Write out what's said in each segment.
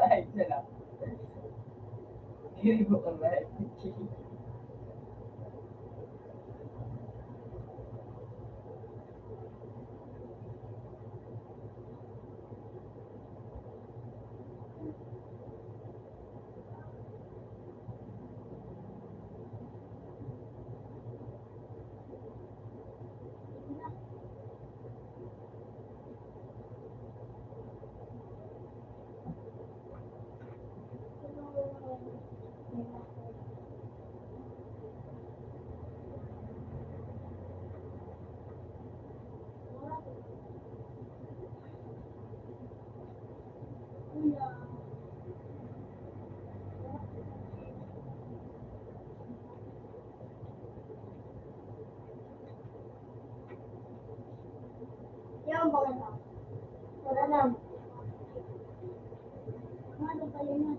Ay, sarap. Hindi ko kamay. Yan ba na? Wala na. Ano pa yun na?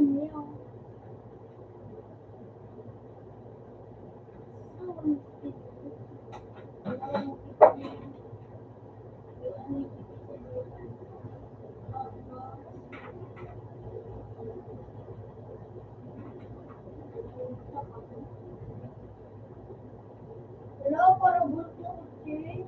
niyo. Hello, para gusto ko, Jay.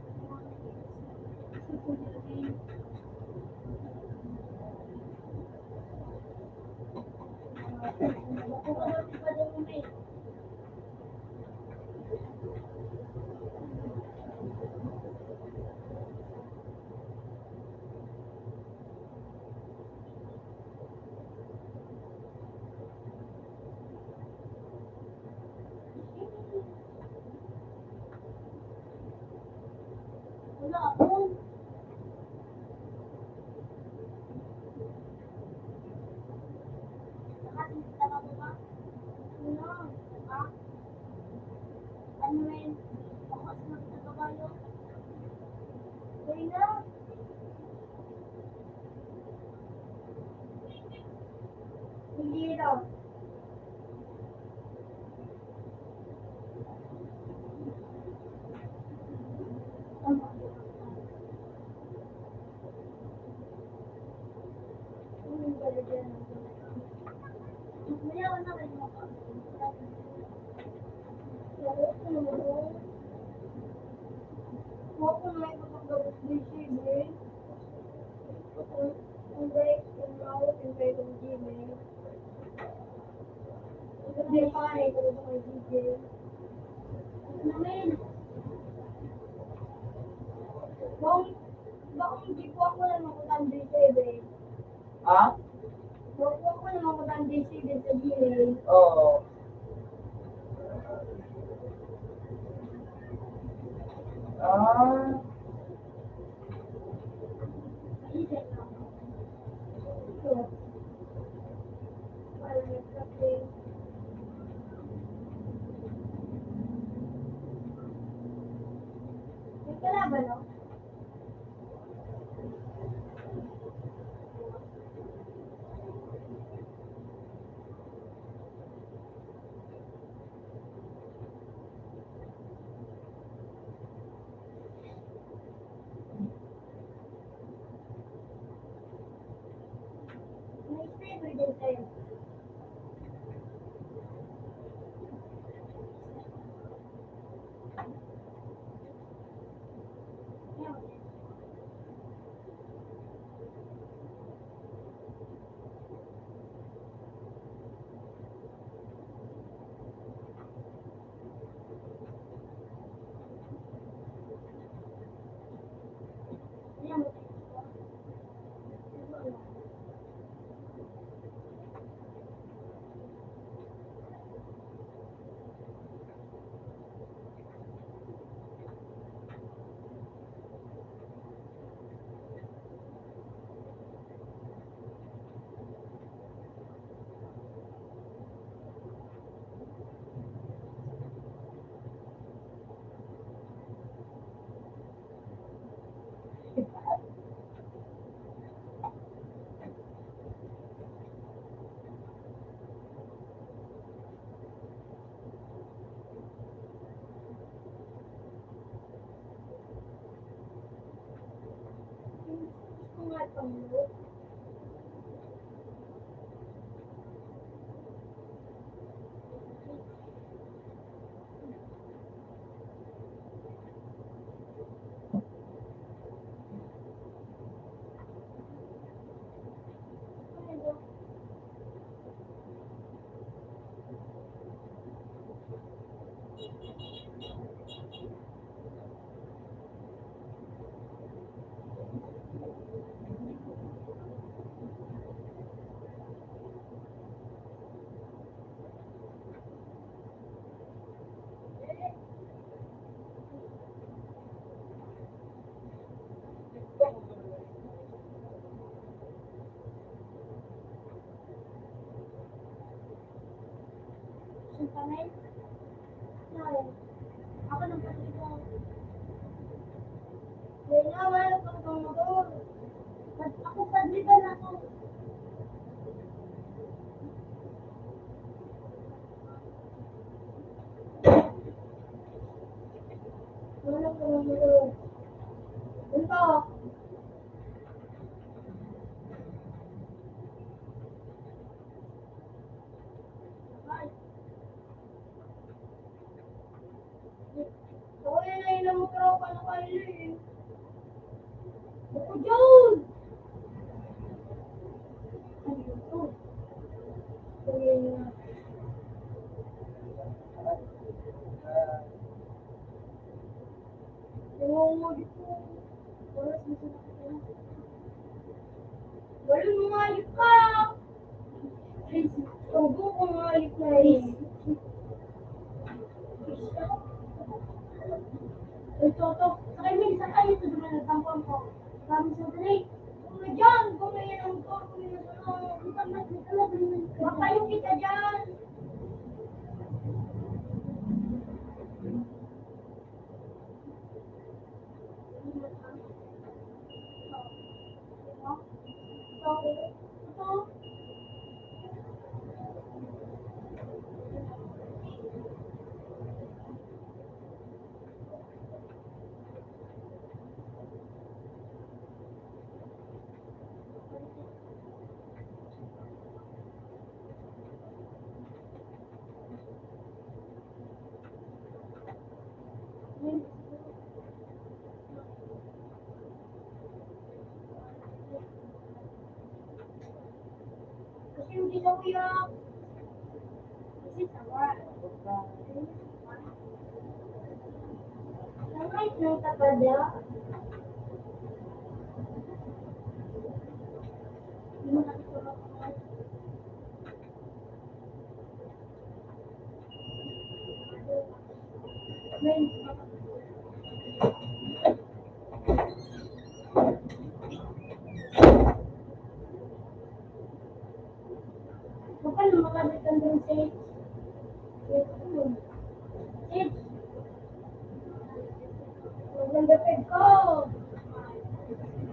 Wala ako. Nakatita ka ba? Wala. Ah, ano rin? Bakas magtatabayo. Wala na. Hindi raw. Tama. Hindi ba dyan? Wala ka na rin Huwag ko na ipapagawin ni Gmail. Kung break, kung out, yung break ng Gmail. Hindi pa rin kung ito kay Gmail. Namin, bakit hindi po ako lang makutang D7? Ha? Bakit po ako lang makutang D7 sa Gmail? Oo. Ah. Isip lang. So, parang nagkape. May kalaban, no? May sniper din sa'yo. Yan. Yan. Kung nga itong look. Yung kamay. Narin. Ako nang pati ko. Wala na, wala kang motor. Ako padlikan ako. Ito. Ako yun ay namutro ka na kayo eh. Ako dyan! Ano ito? Sabihin nga. Nangungod ko. Oras mo sa nakita. Wala mga ayot ka! Tubo ko mga ayot na rin. Ito. Sakay mo, sakay. Ito naman ang tampon ko. Sabi sa dali. Kung na dyan, kung na yan ang motor, kung na yan ang makayo kita dyan. Ito. Kasi hindi na kuya. Kasi tawa. Namay ng tapada. Hindi mo natin kumakakas. May kapal na makabitan din sa Sid, maganda peg ko.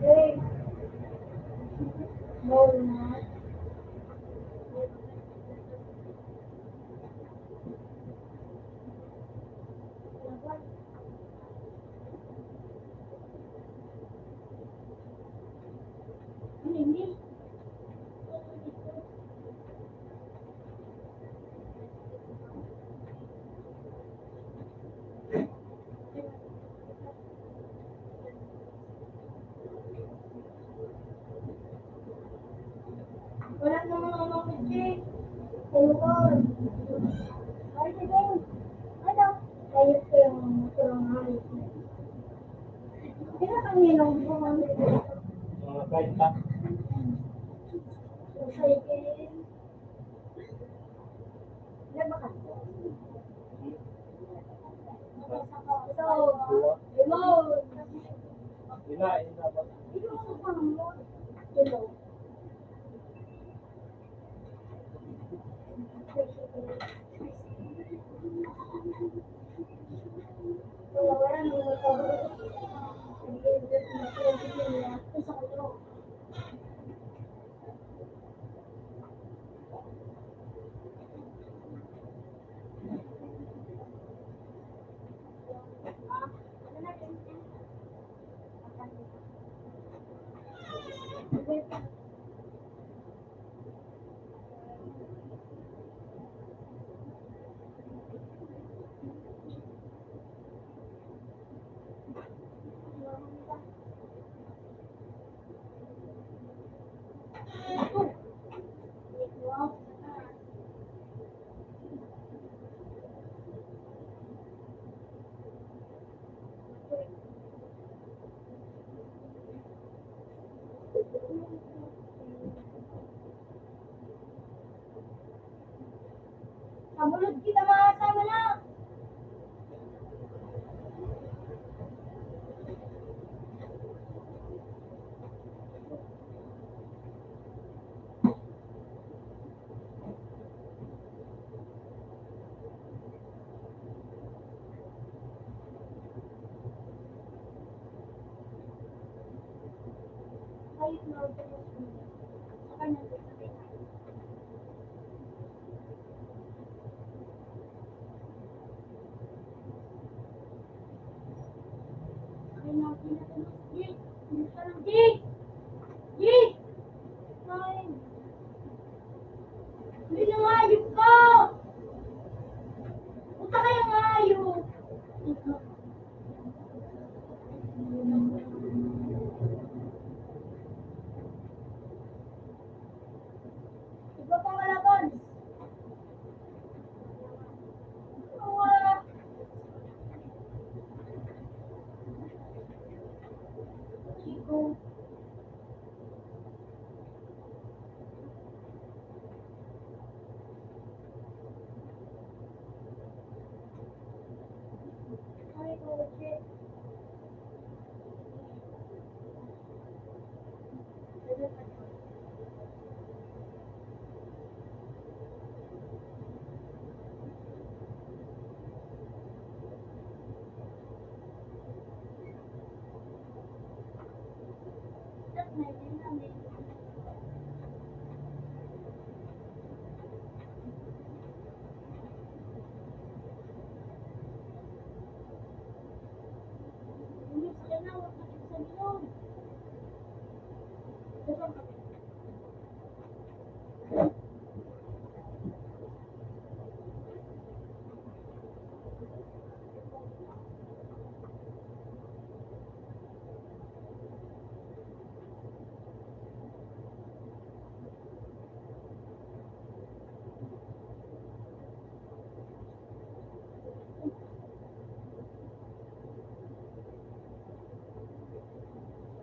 Okay. Bawal na. Hindi. Wala namang mamamit. Ayun. Ay, sige. Ano? Ayos ko yung motorong ayos. Sino kang ninong bumamit? Kahit pa. Cycle. Ilan ba ka? Ito. Limon. Ina ba? Ito ang pangmon. Ito. Wala nang matawag. Isa kayo. Kabulod kita mga kasama na. Kahit na ako sa kanya. Jake! Bilis ka lang, Jake! Jake! Ay! Hindi na hayop ka! Punta kayong hayop! Iba pang kalaban! Wala! Chico! Ay, okay. That's my name. Hindi, sakit na.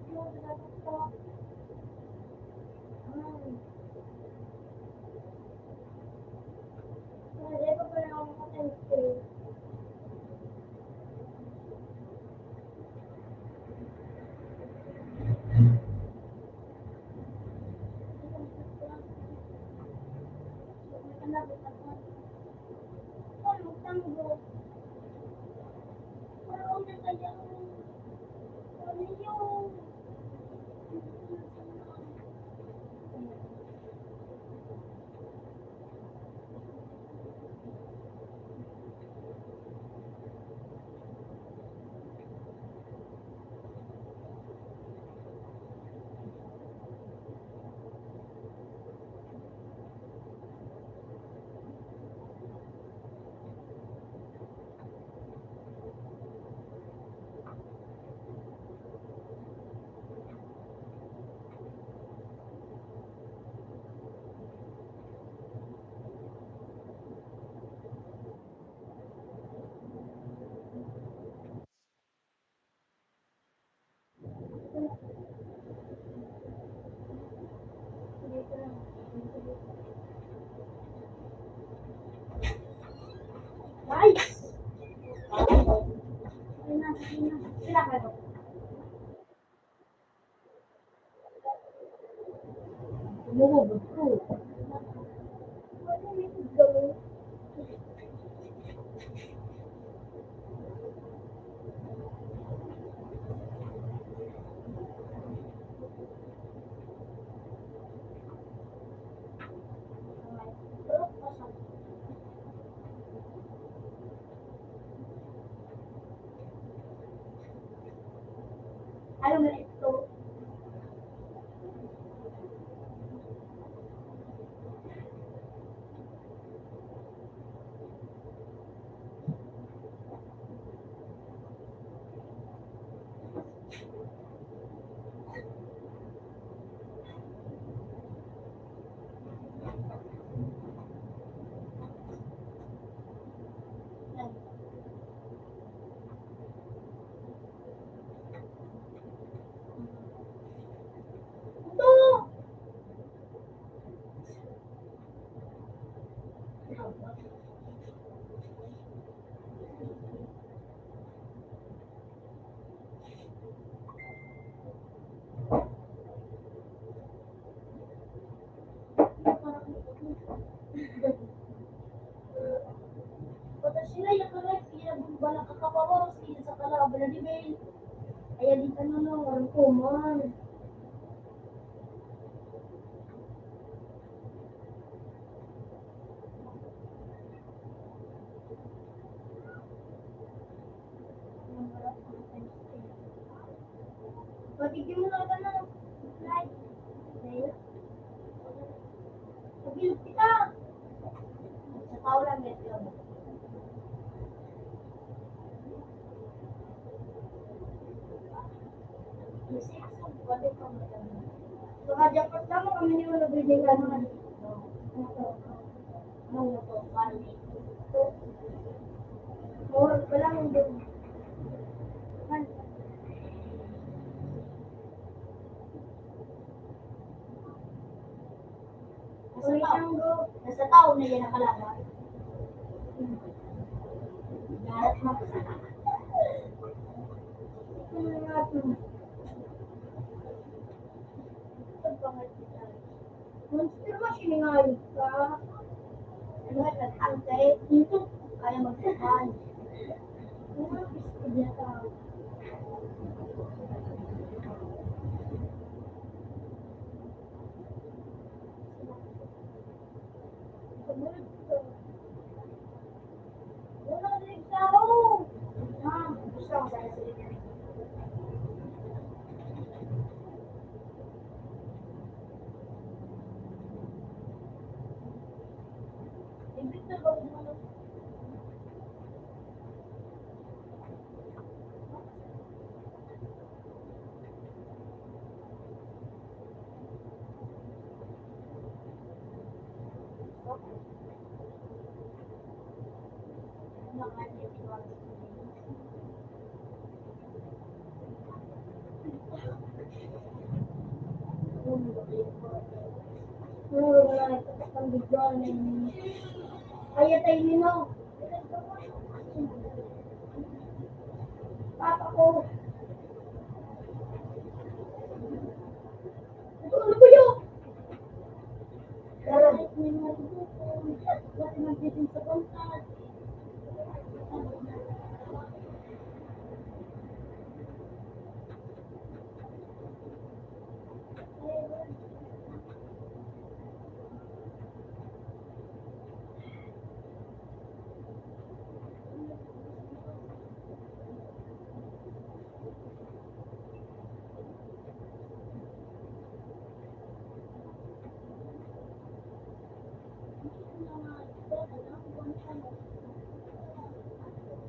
Huwag sakit sa bilog. Nice! Sila ka to. Lumubog ko. Alam mo na ito. Ito!私がやからkaya balak kakapawas kaya sa kalaban na dibel. Kaya di ka na lang ang kuman. Patigyan mo na ka na. Like. Dahil. Pagilip kita. Sa tao lang net lang. Baka jackpot lang kami niyo nabili ka naman. Ano to? Bali. Or wala mong doon. Nasa tao na yan nakalaban. Lahat mo. Monster machine nga yun ka. Ano ka nag-antay? Dito kaya magsahan. Ano ka na tao? Wala ka rin tao. Gusto ko sana sila. Ibig na ba mo? Kaya tayo nino. Papa ko. Ano ba yun? Kahit may mga dito, bakit magtitin sa kontak?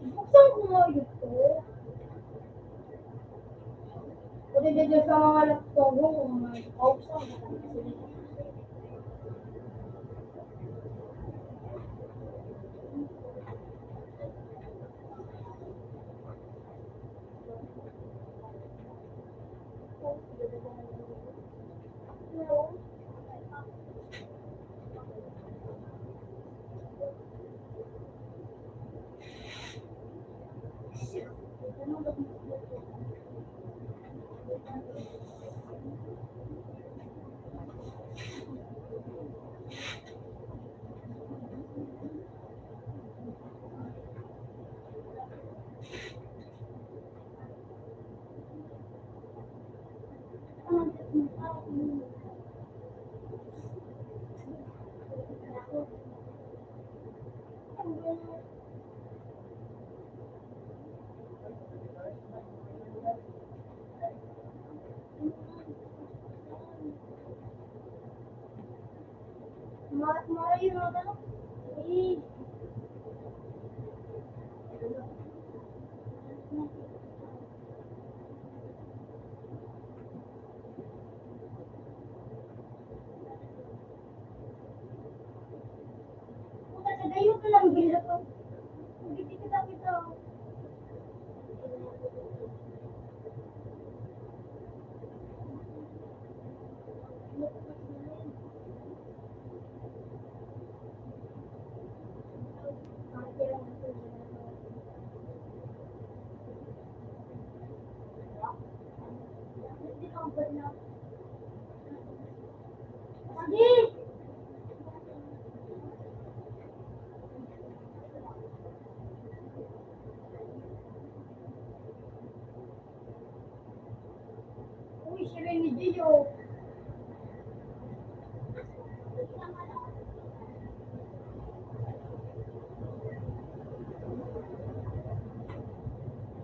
Buksan ko nga ito. Pwede dito sa mga laptop ko, mga buksan ko. Marayo na ba? Eh. Dayo ka lang bila ko. Hindi kita kita. Sige. Uy, siya ni Gio.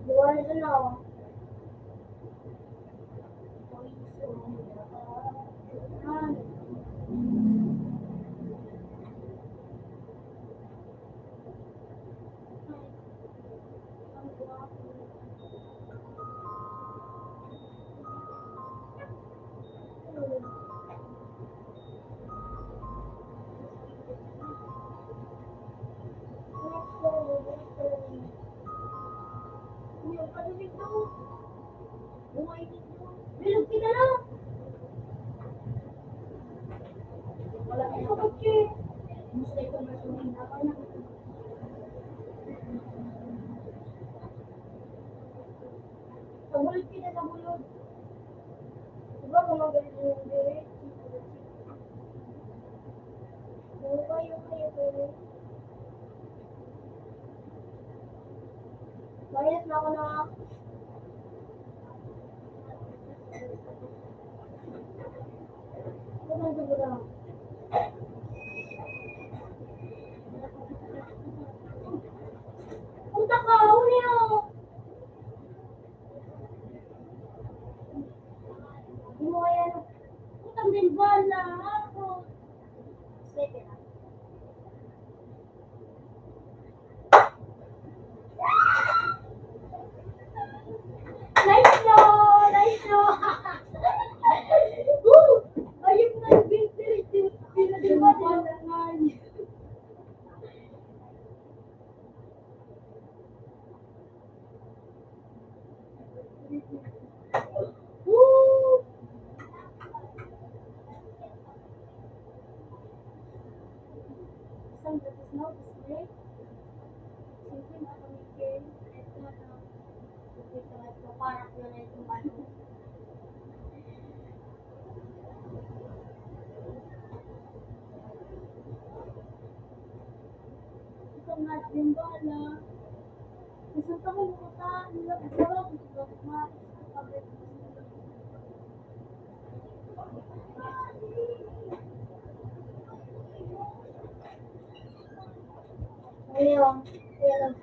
Buwan na ako. Sabulod kita, sabulod. Diba, gumagalit yung direct? Yung kayo, pero... Bayas na ako na. Ano ba siguro? Punta ka, huli ako. Hindi mo kaya na. Putang din bala ako. Sige na. Nice no! Nice no! Woo! Ayun na yung vintage. Pinadiba nila nga niya. Woo! Isang dapat na, display. Simple na kami kayo. Ito na. Ito na ito. Parang na na itong ano. Isang natin bala. Isang kamukutan. Isang kamukutan. Ayun. Ayun.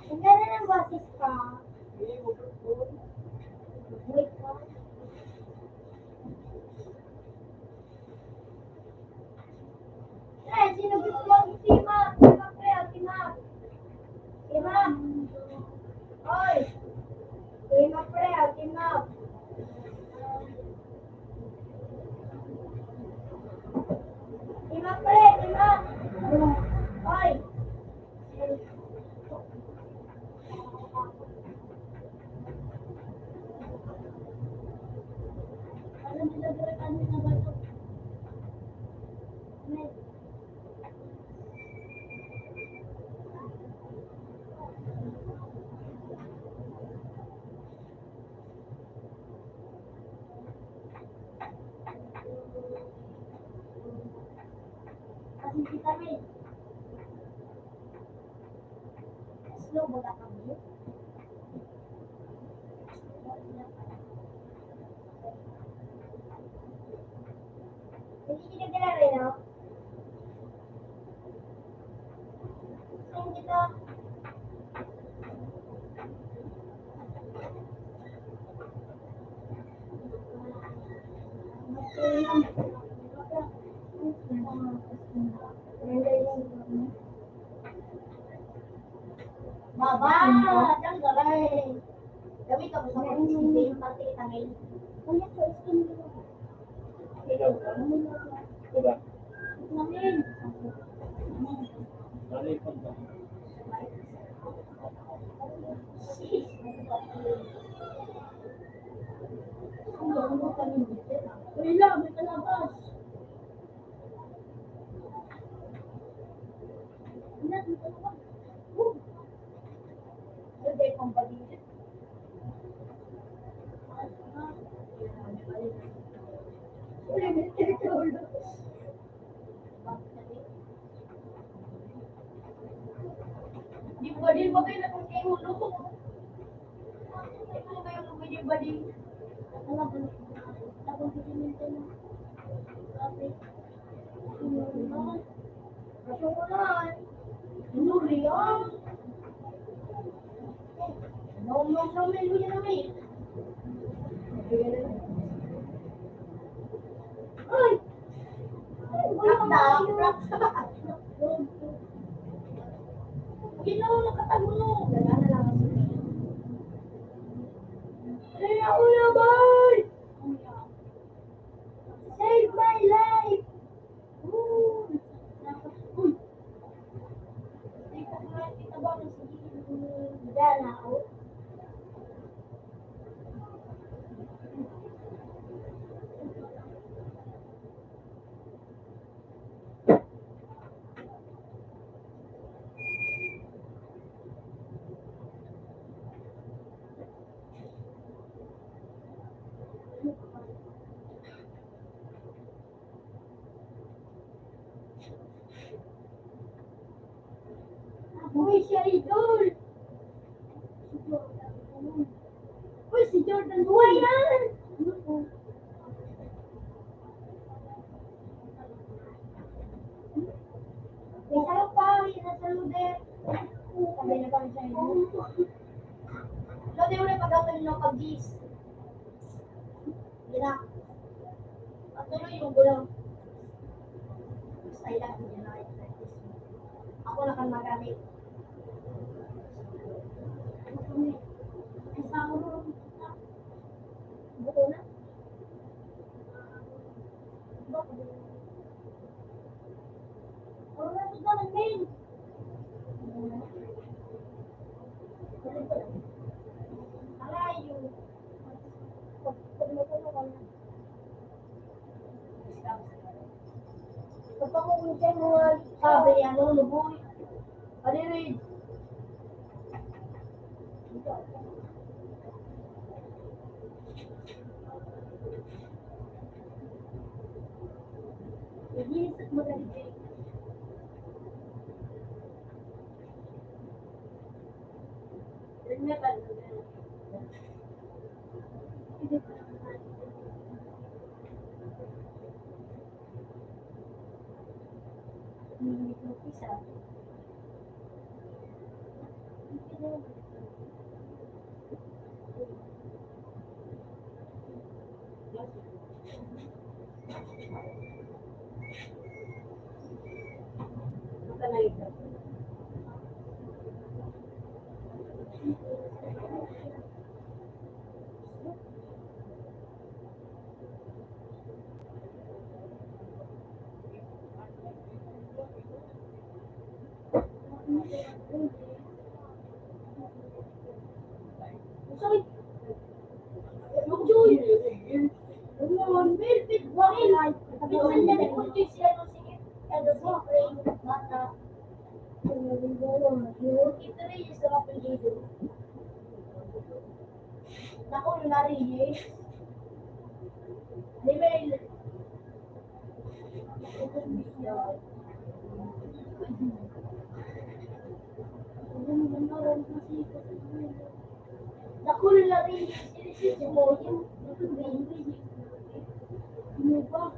Ang ganda ng boses ka. Wait ka. Eh, sino gusto mo si Map? Si Map. Si Map. Oy. Si Map pre, si Map. Si Map pre, si Map. Oy. Alam nila direkan na ba ito? Kasi kita rin. Slow ba kami? Hindi ka rin, no? Saan kita? Baba, dang garay. Kami ka sa hindi yung pati tangil. Ano ko ito nila? Ikaw, diba? Namin. Balik ko ba? Wala, may kalabas. Wala, may kalabas. Hindi kong paligid. Wala, may kalabas. Di ba din ba kayo nakong kayo luto? Ito kayo luto di ba din? Alam ko, tapos piniminta na. Sabi, sinulan. Sinulan. Sinulan. Ang melo niya naman eh. Ay! Rockstar! Ginawa nakatagulong. Wala na lang ako. Ay, ako na, boy! Save my life! Ooh! Uy! Kita ba ang sige? Diyan ako. Uy, si Idol! Uy, si Jordan! Uy, yan! May sarap pa, may nasa ludet. Sabi na kami sa'yo. Lodi ulit pagkatuloy ng pag-gis. Hindi na. Patuloy yung gulaw. Style lang, hindi na kayo. Ako na kang magamit. Isang buko na. Wala ito naman, men. Alayo. Kapag kung siya mga sabi, ano, luboy. Alirid. Yes, magaling. Sorry. Yung Joy. Yung Velvet Wine. Minsan na nag-contact siya nung sige. Ano si Frank. Bata. Ito rin yung sarap ng dito. Naku, yung narinig. Limel. Naku, yung narinig. Sinisisi mo yung ano ba?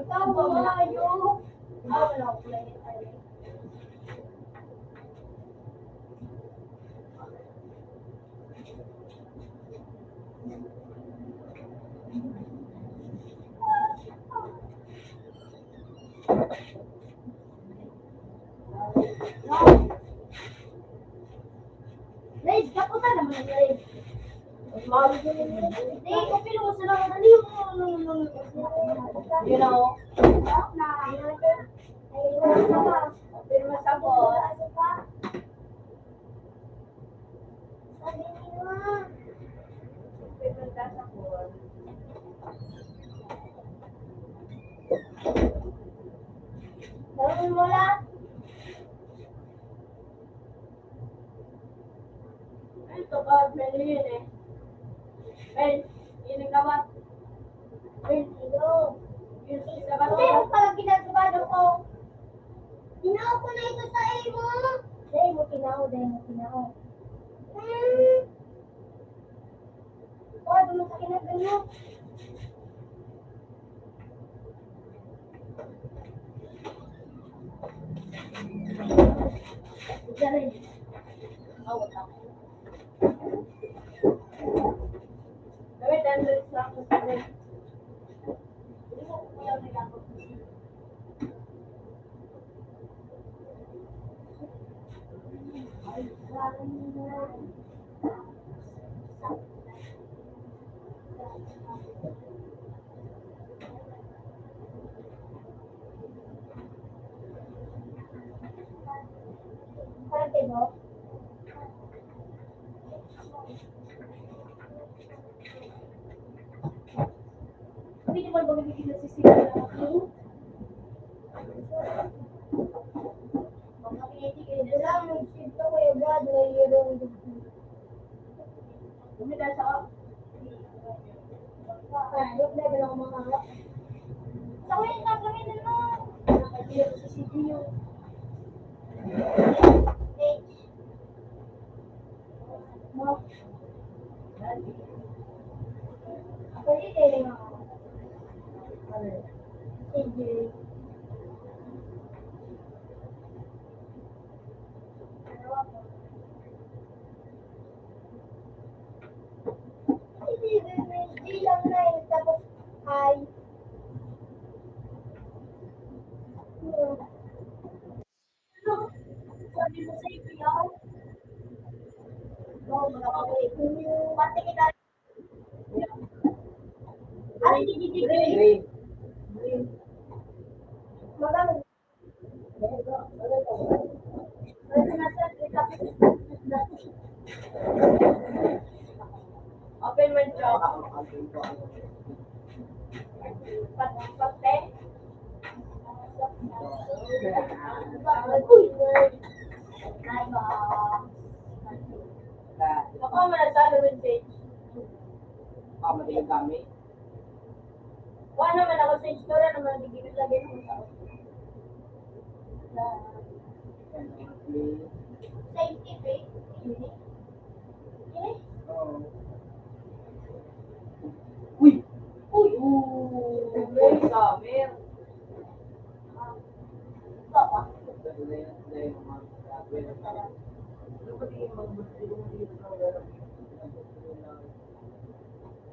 Ikaw malayo. Wala ko play. Guys, kaputa naman guys. Hindi, kapilo ko sila ko dali yung You know, pero masabot. Sabi niyo. pinunta sa pool. Gawin mo lang. Ito ka, pwede yun eh. Ben, yun ang gamat. Ben, ilo. Yun sa gamat. Hindi mo pala ginasabado ko. Tinaw ko na ito sa imo. Dahil mo tinaw. Oh, duman sa kinagdan mo. Galing. Awat ako. Gawin, 10 minutes lang ako sa Ben. Hindi mo kuya may ako. Parte mo? Hindi mo ba magiging nasisira ng aking? Mga pinitikin lang, nag-shift ako yung brad, mayroong Bumida siya ako. Look level ako mga hawak. Sa way na gawin na mo. Nakadiyok sa CPU. H. Mo. Pwede tayo mga CJ. Hindi lang na yun. Tapos ay. Sabi mo sa iyo yan. Oo, mga kapatid. Pati kita. Ano hindi Green. Magano? Open man siya. Pate. Ako manasalo with page. Madaling kami. Wala naman ako sa istorya naman bigyan lagi ng tao. Scientific. Uy! Uy! Great camera. Papa.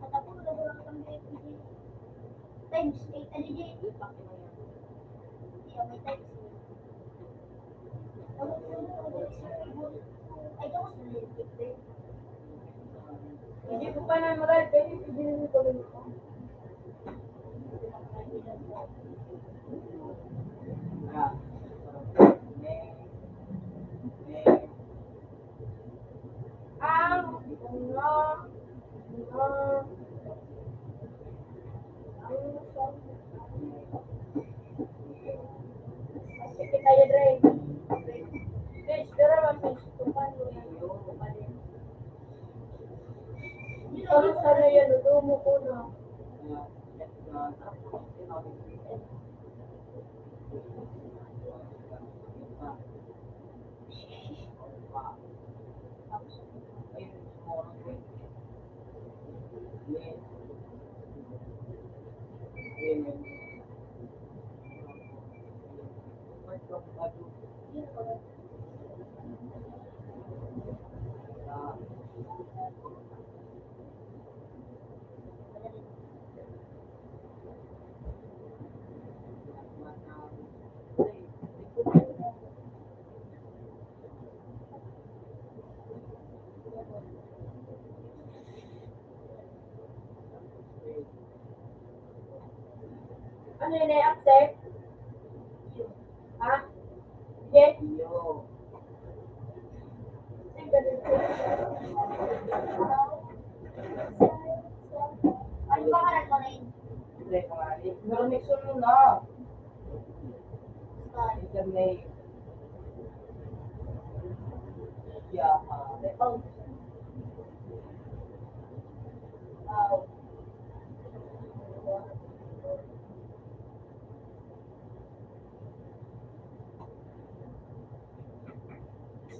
Katapos na lang kami times 8 ano yun? Iya, may times 8. Ay, ako sa litip. Hindi ko pa na magal, pero hindi ko rin ko. Sige tayo, Dre. Fish, pero fish. Tupan mo yan. Tupan yan. Ano sana yan? Luto mo ko na. Ano yun accept? Ha? Yes? Ano ba karan mo rin? Connection mo na. Internet. Yeah.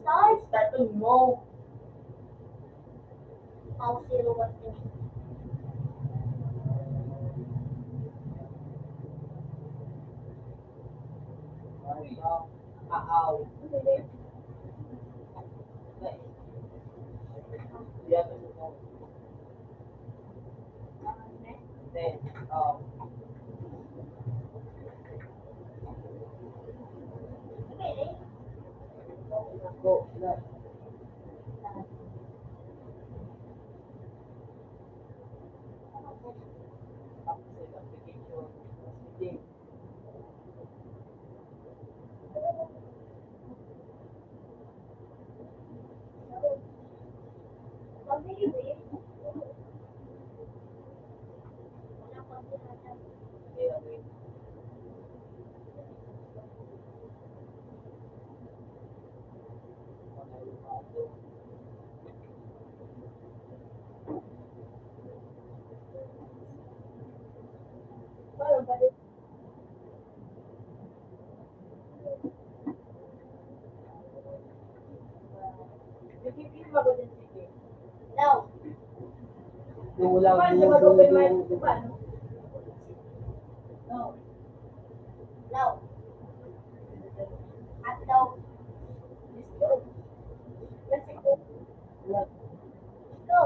Stars? Starting mo. Mouse 01 din. Aaw. Yeah. Then, Okay, eh? go. Application. Sabi niyo ba yun? Wala pang sinasabi. Paano ba yun? Nagpipilm ako din sige. Now, Dulang, Paano siya mag-open mind? Paano? No. now. At daw. Let's go. Let's go. Go.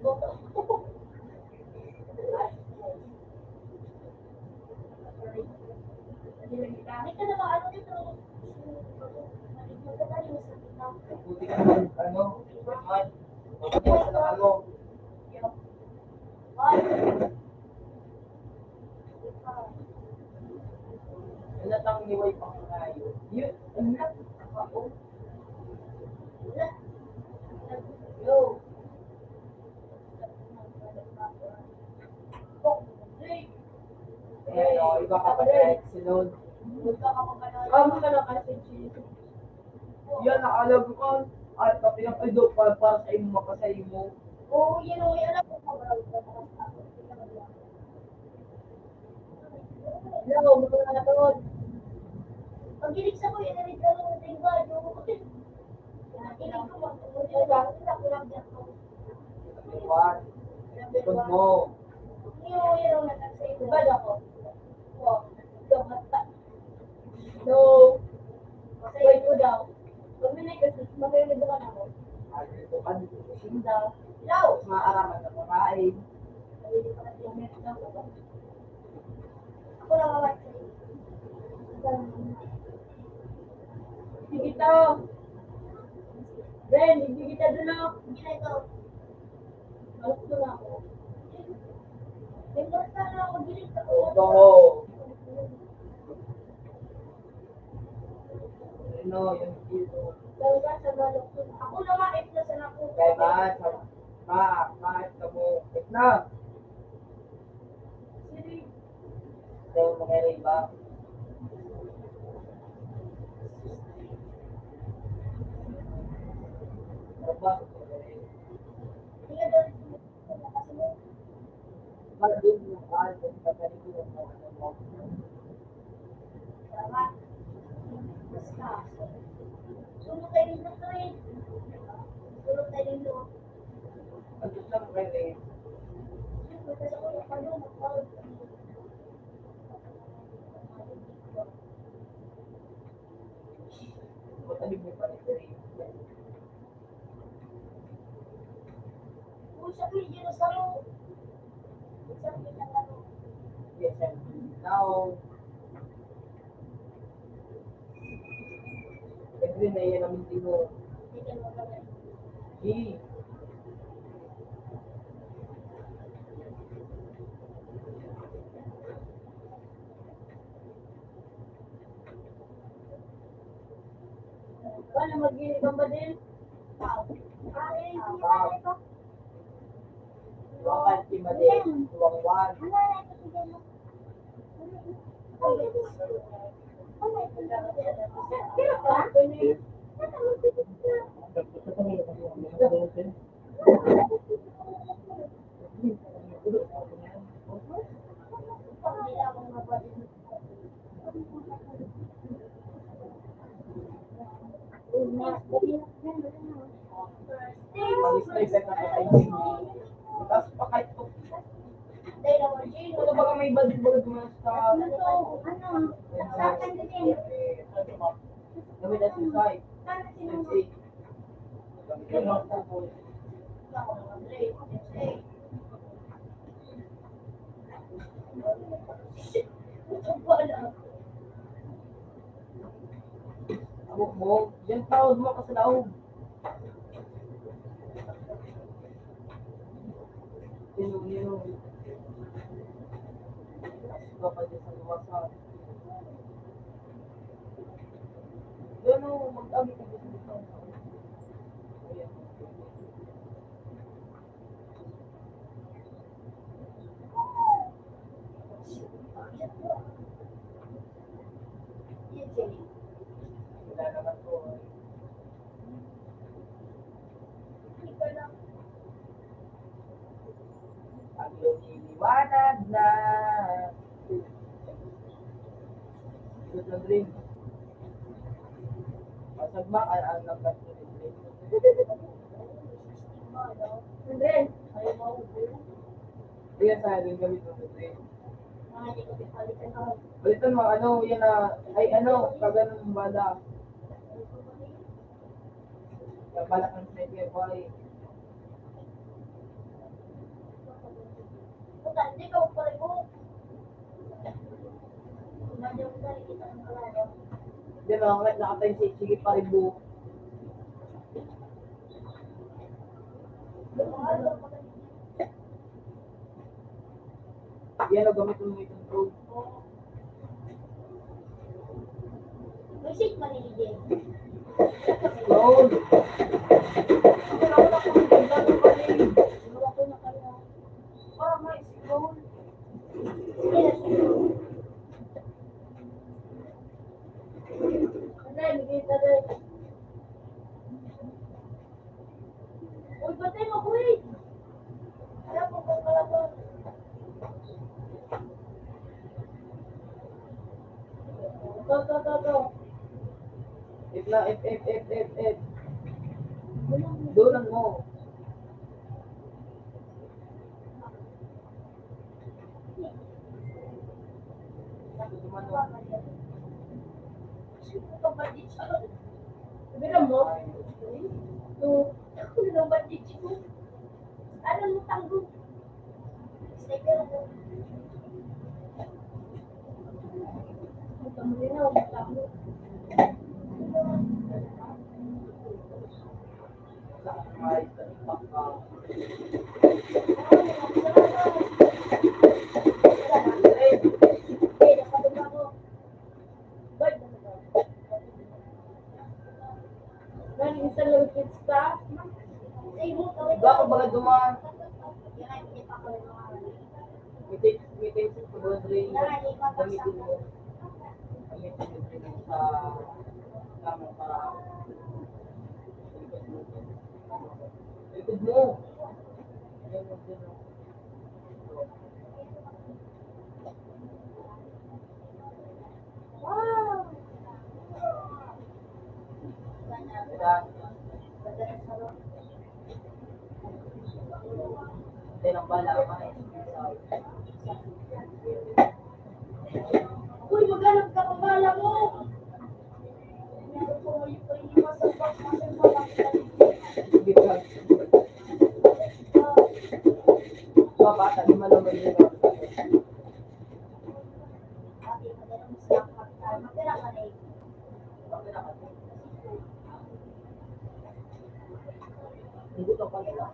Boto. May ka na ba ano dito? Magkakali mo sa kita. buti ka naman, ano, man. Buti ka sa ano. One. Alatang niway pang kayo. Yun, anak. Ako. Go. Ayan, o, iba ka pa kahit sunod. Kamu ka na kasi cheese. Yan, naalam ko. At kapilang ido para sa imo makasay mo. Oo, yan o. Alam ko pa ba? Hello, mga nanood. Pag gilig sa ko, yan na rin ka lang sa iba. Ilig ko mag-ulit. Ako lang dyan ko. Iwan. Ikon mo. Yung yan ang nag-save. Bad ako. Wow. No. Wait ko daw. Pag minay kasi, makinig ka na ako. Ay, ito ka dito. Sinda. Hello! Maaraman ka makain. Ako lang ang watch. Hindi kita. Ben, hindi kita doon ako. Hindi na ito. Malas ko na ako. Tingnan sana ako gilig sa ko. Ito. Ano, yung dito. Dahil ka sa balok ko. Ako na makit na sana ko. Kaya ba, bakit ka mo? Wait na. Siri. Ito yung mga iba. Ano ba? Tingnan doon. Bakit din yung kahal kung pagkalit ko yung mga mo? Salamat. Basta. Sulong tayo dito rin. Sulong tayo dito. rin. Matalig mo pa rin. Yes, and now, every na yan ang hindi mo. G. Wala, mag-inig ka ba din? Wakan si Madel. Tuwang-wan. Pag-strike na sa timing. Tapos pa kahit to. Ano ba may bagay-bagay mo sa... Gawin na sa site. Sensei. Gawin na sa site. Abok mo. Yan tawag mo ka sa laog. Yun. Iba pa din sa luwasan. Yan o, mag-ami ka din dito. Ayan. Wala naman po. Ang lumiliwanag na. Good na dream. Pasagma ang nagkas na dream. Andren, ayaw mo ako po. Yan sa akin gamit mo sa dream. Balitan mo, ano, yan na, ay ano, kaganon bala. Bala kang sa kay boy. Hindi ka magpalit mo. Hindi mo, nakatay si sige pa rin buo. Yan o, gamit mo itong probe. Visit maniligay. Roll! Wala ko na kung ganda pa rin. Ginawa ko na kaya. Para may scroll. Andren, bigay ka rin. Uy, batay mo, wait! Alam mo kung kalabang. To. If na, if. Dulan mo. Dumano. Bilang mo? To. Ako na lang bandit ko. Ano mo tanggo? Sticker mo. Ang linaw, matamo. Ay, baka. Nang isa lang kids ka? Baka baga dumaan. Meeting sa pagdodring. Gamitin mo. Gamitin mo din sa tamang paraan. Likod mo. Ayan mo din. Wow! Kaya, Hindi lang bala, mga Uy, maghanap ka ng bala mo. Meron ko yung pag-iwas sa bata, di malaman yun. Hindi ko pa nila.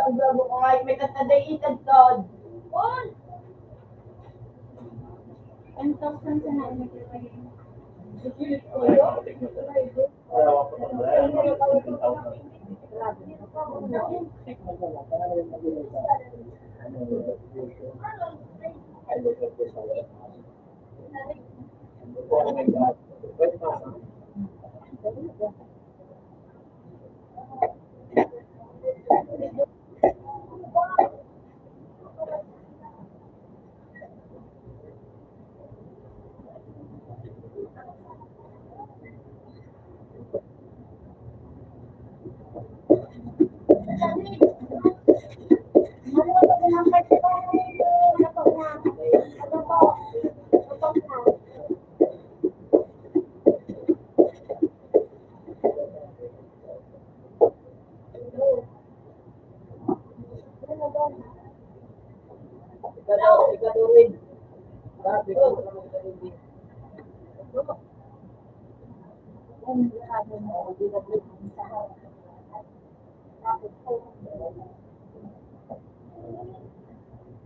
Ang gabo ko nga, may katadaitad tod. On! 10,000 sa namin. Susulit ko yun. Ikaw rin. Sabi ko,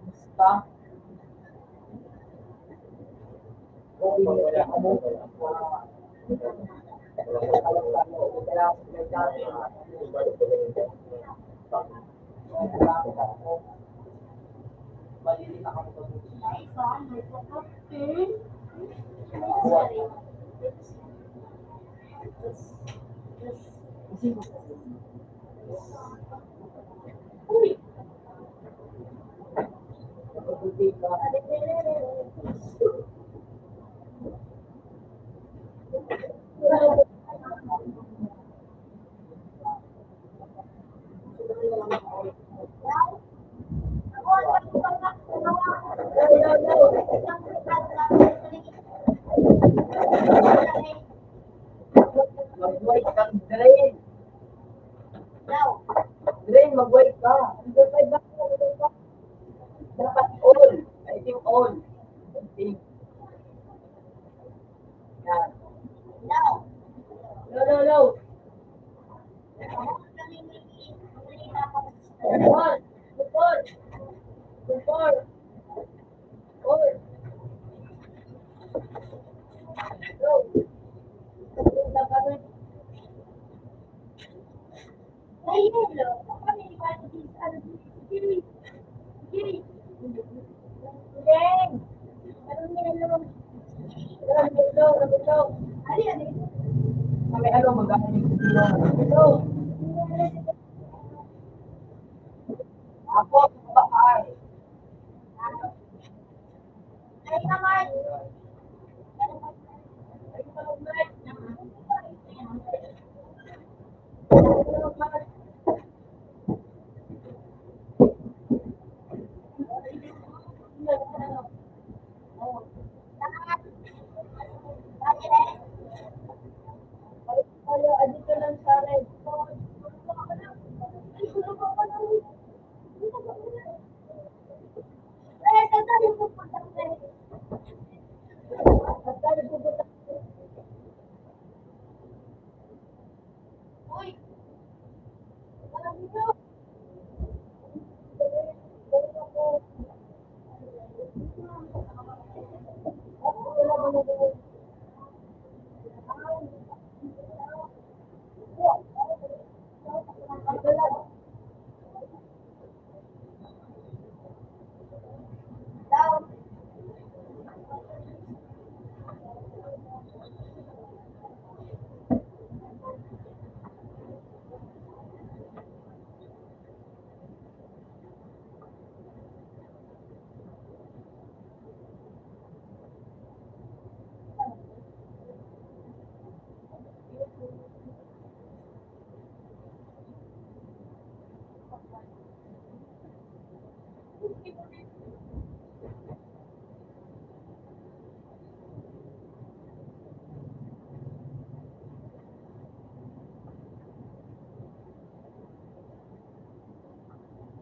basta. Mag-wait ka, Drain. Drain, mag-wait ka. Dapat all. I think all. I think. Yan. No. All. All. All. Go. Kami ano, mag-aaling ko. Uy! Alam niyo! Daw!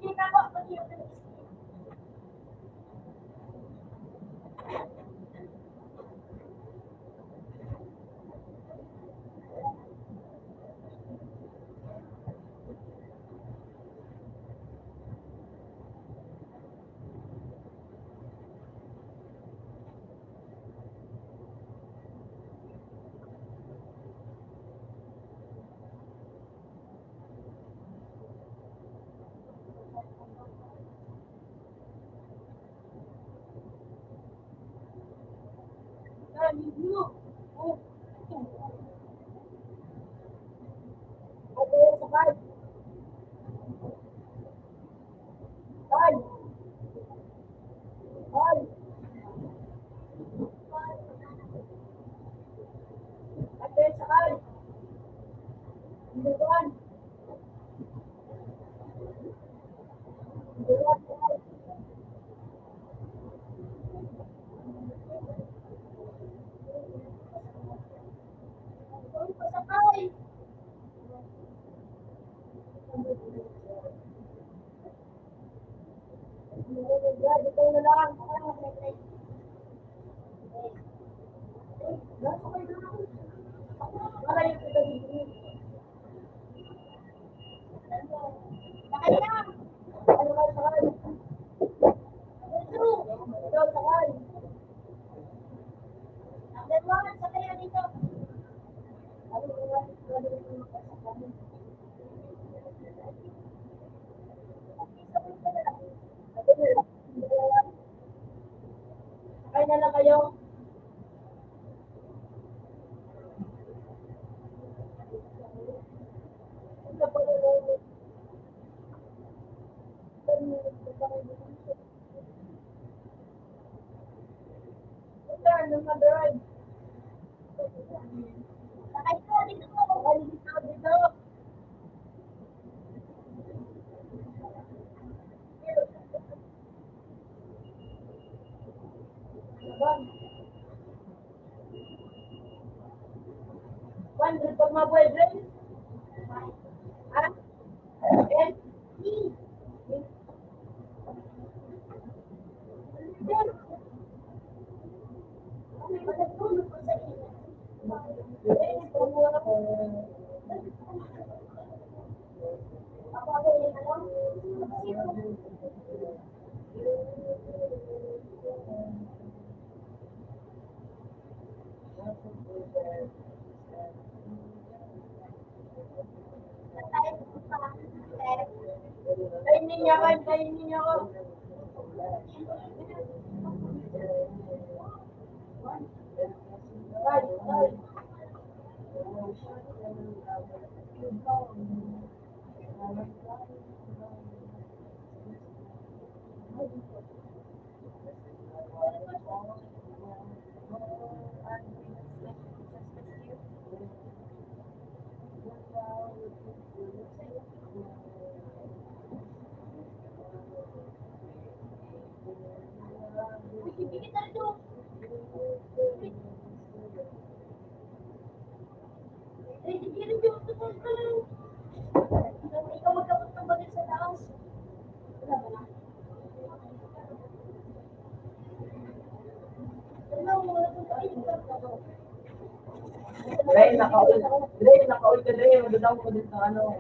Hindi na ako mag-iwan ng isip. Dali niyo! Oh! Ate, sakay! Sakay! Sakay! Ate, sakay! Hinduan! Hinduan, sakay! Uy, pasakay! Brad, ikaw na lang. Sakay na lang. Sakay kita dito. Sakay na! Sakay, sakay, sakay! Ikaw, sakay! Number 1, sakay na dito. Sakay na lang kayo. Turn, number 1. Sakay ka dito. Sakay dito, dito. Laban. 100 pag mabuhay, Dre. Ha? Eh? Matutulog ko sa inyo. Eh, kumuha ko. Ako ako yung ano? Kainin niya ko, kainin niya ko. Bye, bye. Bigyan tayo dito. Bigyan dito. Ikaw magkapot ng bagay sa taas. Wala ba na? Wala mo, wala kang kain. Dre, naka-all ka din, magdadaw ko din sa ano.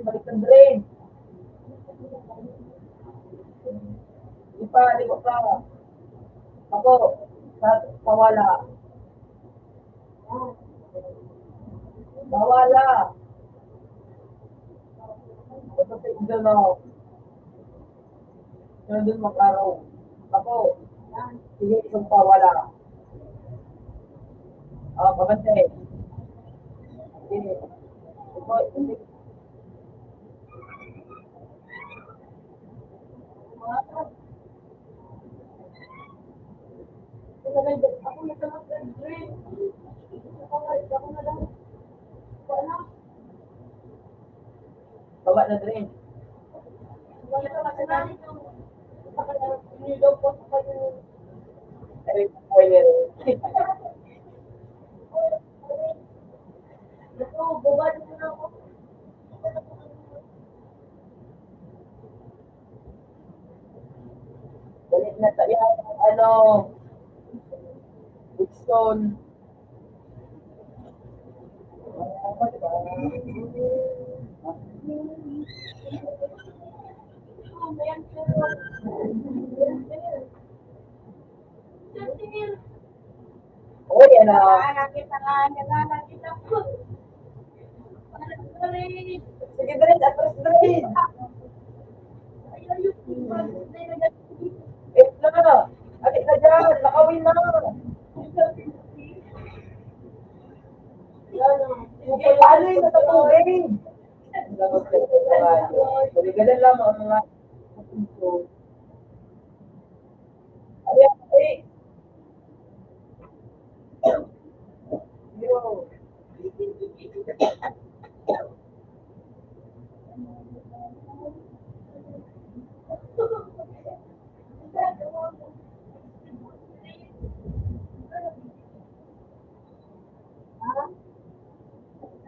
Balik ng drain. Di ko pa. Ako, sa pawala. Bawala. Ito sa doon ako. Sino doon mag-araw? Ako. Sige, isang pawala. Pabante. Sige. Ito, hindi. Ako na lang ng drain. Ako na lang. Baba na drain. Wala ka kasi na. Nilaw po sa kayo. Ay, spoiler. Ito, baba na na ako. Balik na tayo. Ano? Woodstone. Oh, yan na. Sige, Dred. Atras, Dred. Na. Adik na dyan. Nakawin na. Sige, paano yung natatubig? Baligalan lang ang mga ay, ay.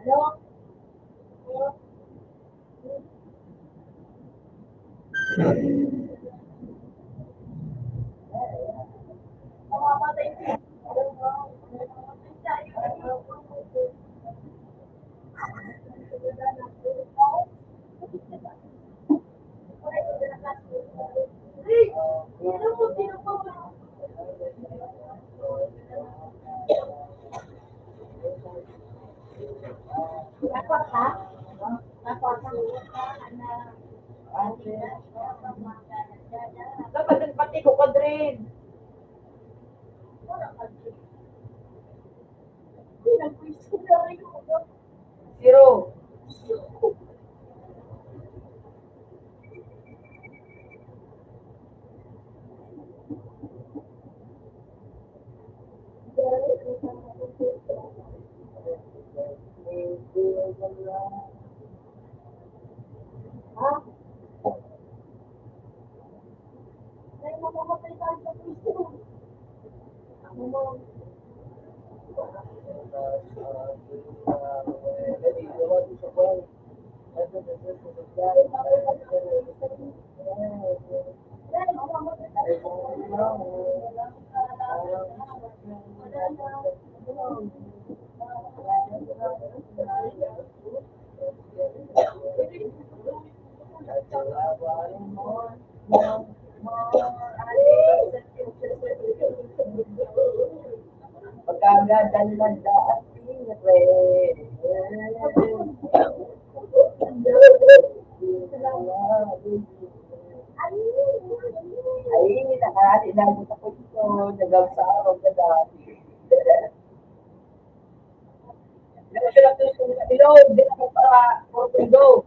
Yo. Dapat din pati ko kadrin. Zero. Pagkagadan lang daating ay, nakarati na sa puso, nagawsarong na dati. Hindi mo siya natusong sa ilog, hindi ako para portugo.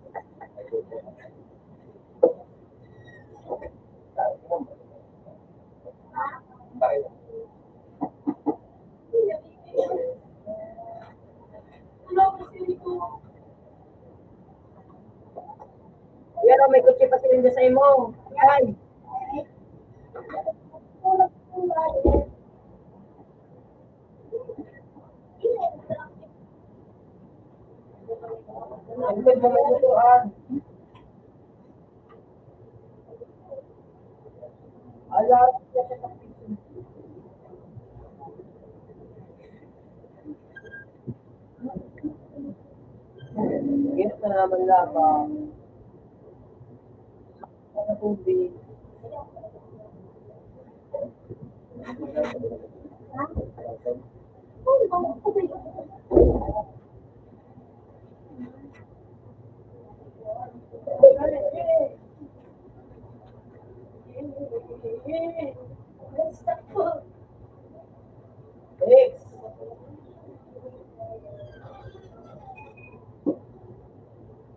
Yan o, may kutsi pa sila sa imo. Yan. Ang good mo may lutuan. Ala, siya sa kapitin. Ganit na naman lamang. Sa tubig. Next.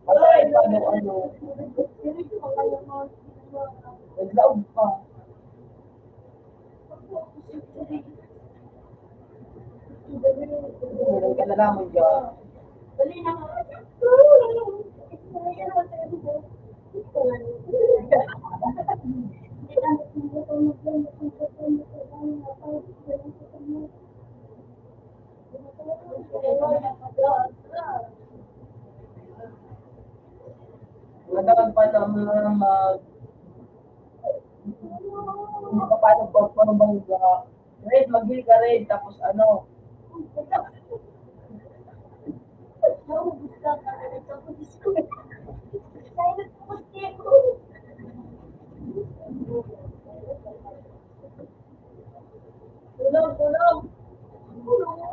Patay pa ano. Naglaog pa. Meron ka na lamang dyan. Nagkaroon pa ng mga hindi pa paano bang red, mag-heal ka red, tapos ano, tulong. Tulong.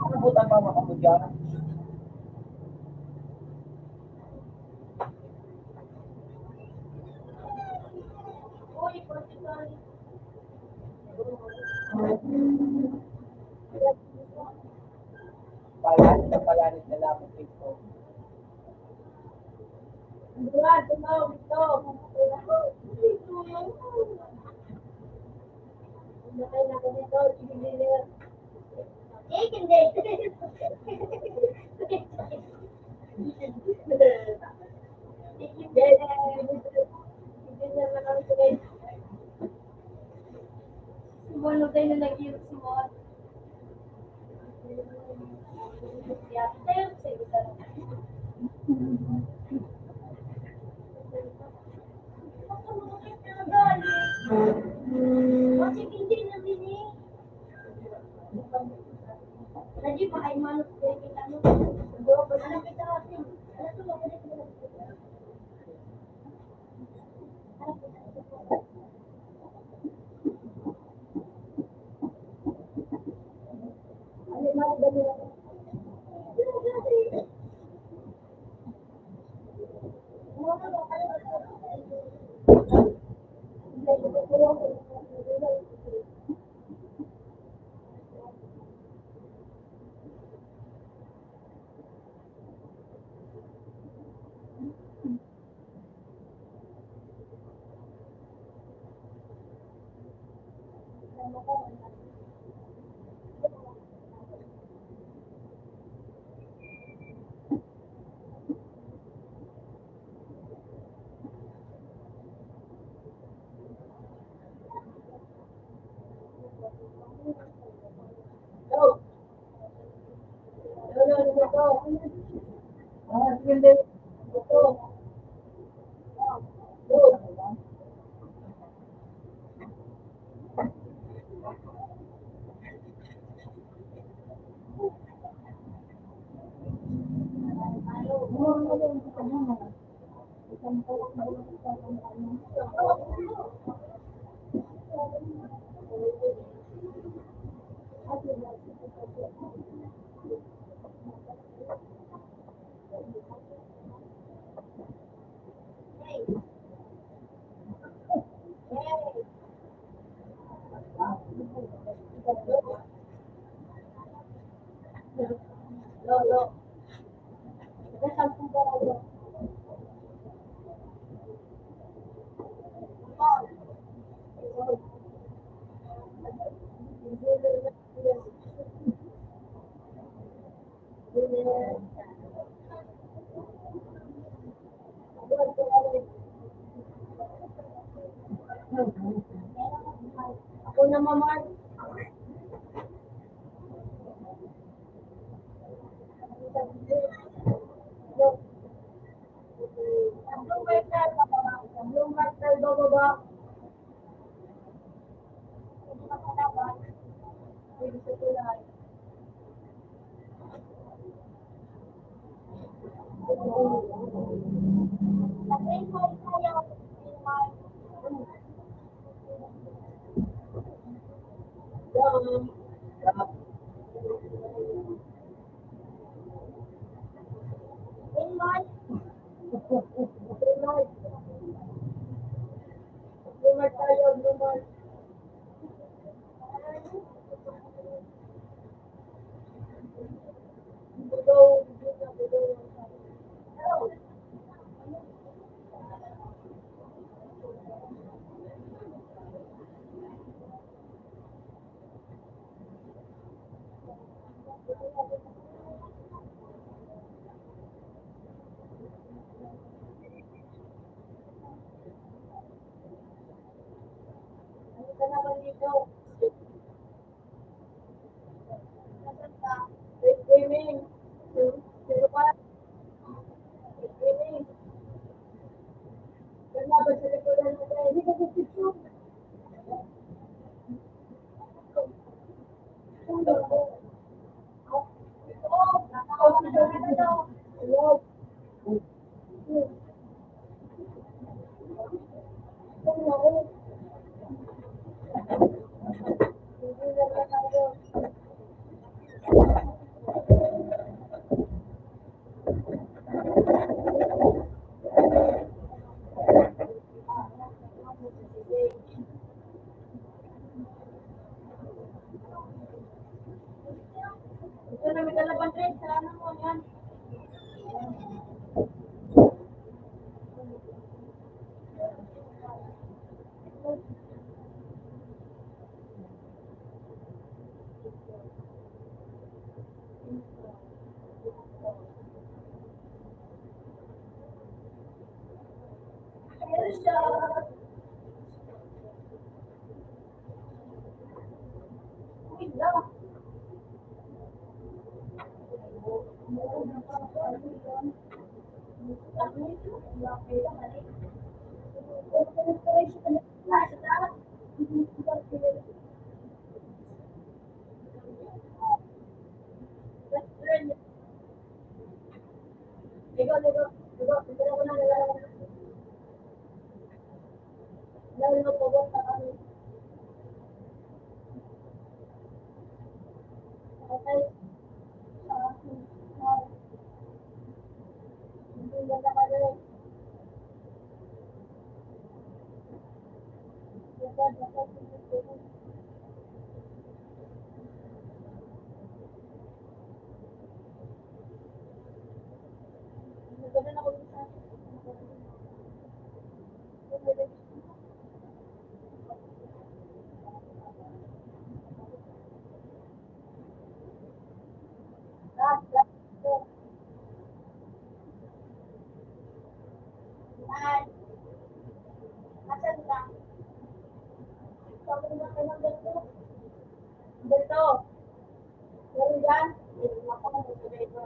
Nabutan pa mga kamudya. Palanit na lamang ito. Simon, tayo na nag-iirip si Mon. Kasi hindi na bini. Lagi pa ay manok ko ano. hindi. Ito. Ito. Lolo. Ako na mamar. Yung marker bababa. Pwede sa tulay. Lumar tayo, lumar. Bugaw, bugaw. Ano ka naman dito? Swimming. Sino ka? Swimming. Wala ba sa likuran mo tayo? Hindi ka sa picture. Hello. Ito na may kalaban rin. Salamat mo yan. Meron siya. Wait lang. Ligo, ligo, ligo. Tignan ko na, nilalaman na. Lalo po, basta kami. Okay. Hindi na nakalala. Nagkaroon ako sa lahat, lahat. Lahat. Asan ka? Sabi na kayo ng ganito. Ganito. Meron dyan? Ako, mag-subay ko.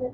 Uy,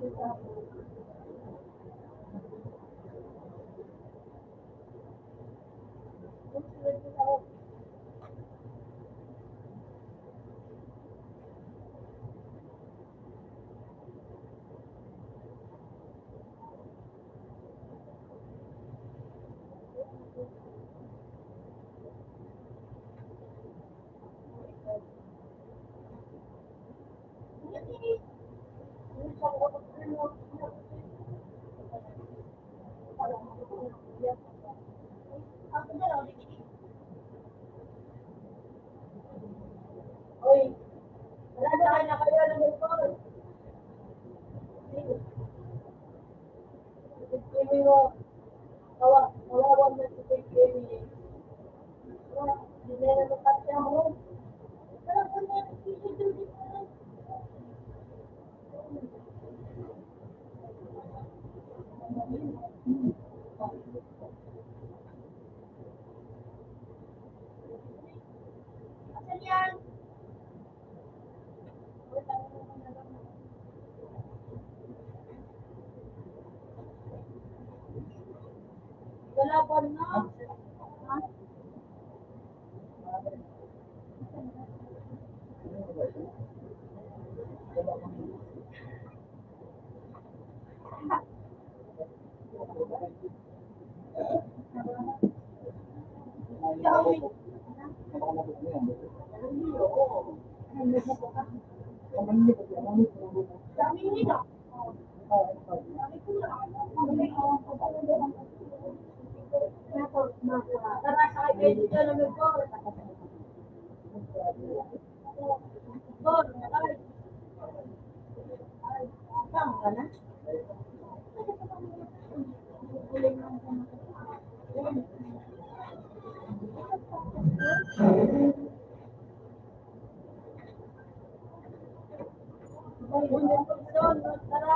wala na kayo na kayo ng motor. Kimi mo, kawawan na si Kimi. Hindi na nakasya mo. Asan yan? Wala pa na. Dami nila. Tara, sakay kayo dito ng motor. Motor, sakay. Saan ka na? Tara.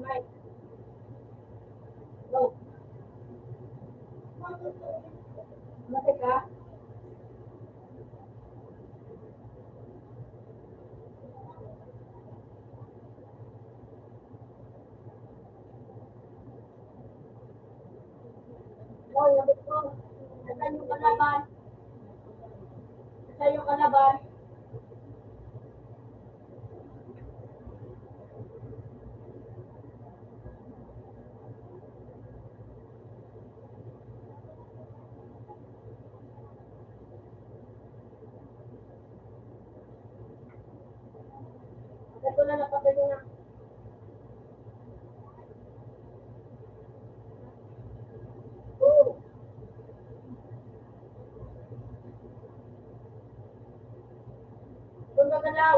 Mike. Go. Mati ka? Go, labot ko. Nasaan yung kalaban? Nasaan yung kalaban? Ito na napapili na. Go. Kung gagalaw.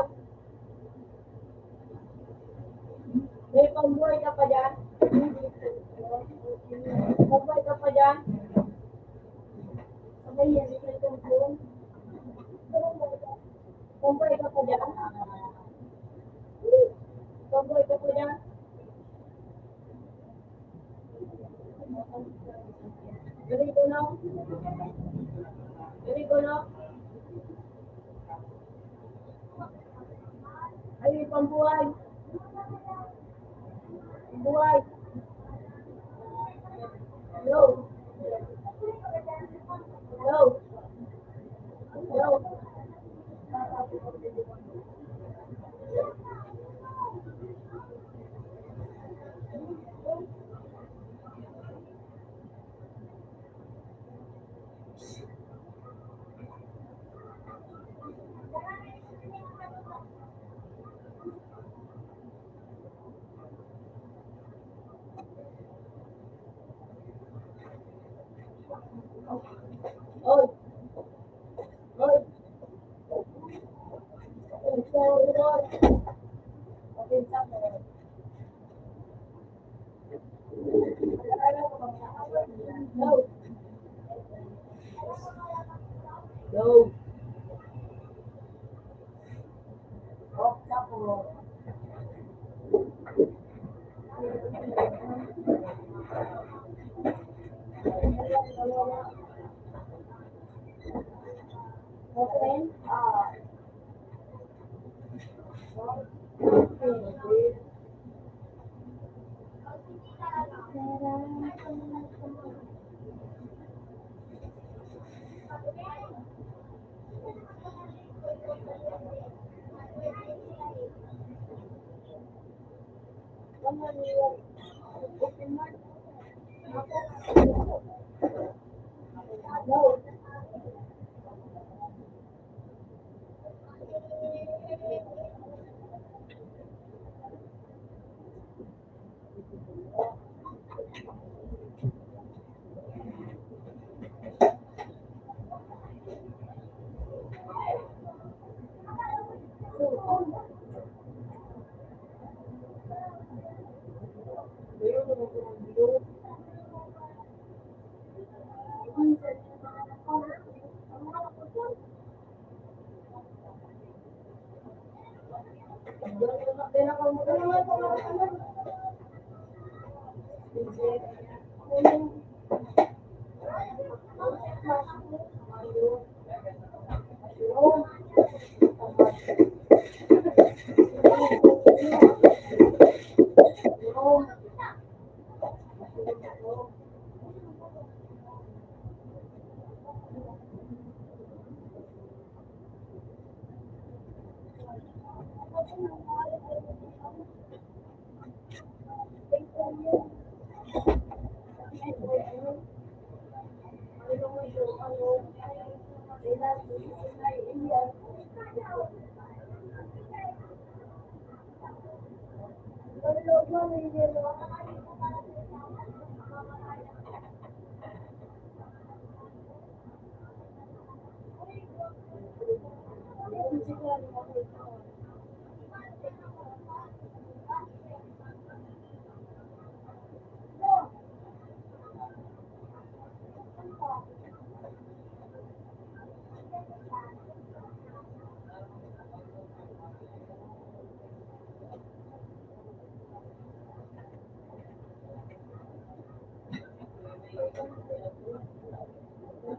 May pambuhay ka pa dyan? Pambuhay ka pa dyan? Sabay yan, may pambuhay. Pambuhay ka pa dyan? Pambuhay ka pa dyan? Galing ko na. Galing ko na. Ay, may pambuhay. Pambuhay. Hello. Hello. Hello. Oy. Oy. Sorry, Lord. Okay, stop. No. No. Oh, stop. Okay. No.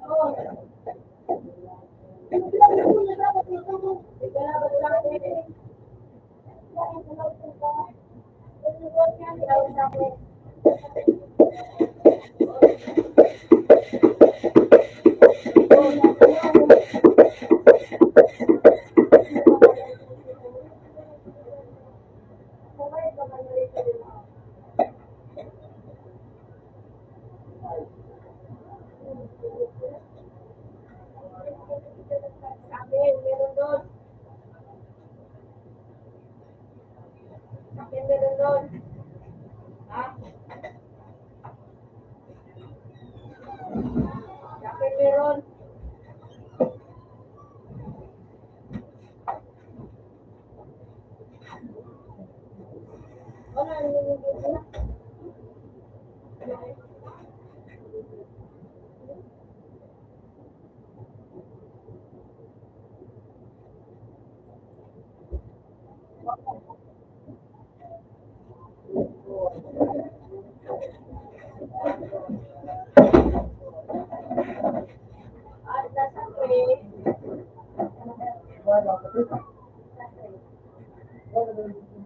Oo. Sabi ko na dapat ito mo. Salamat sa akin. Dahil sa loob ko ba? Salamat sa akin. Sa akin, meron doon. Sa akin, meron doon. Ha? Sa akin, meron. Ano, nanginigil na? At nasa akin, Wala ka dito. Wala ka dito.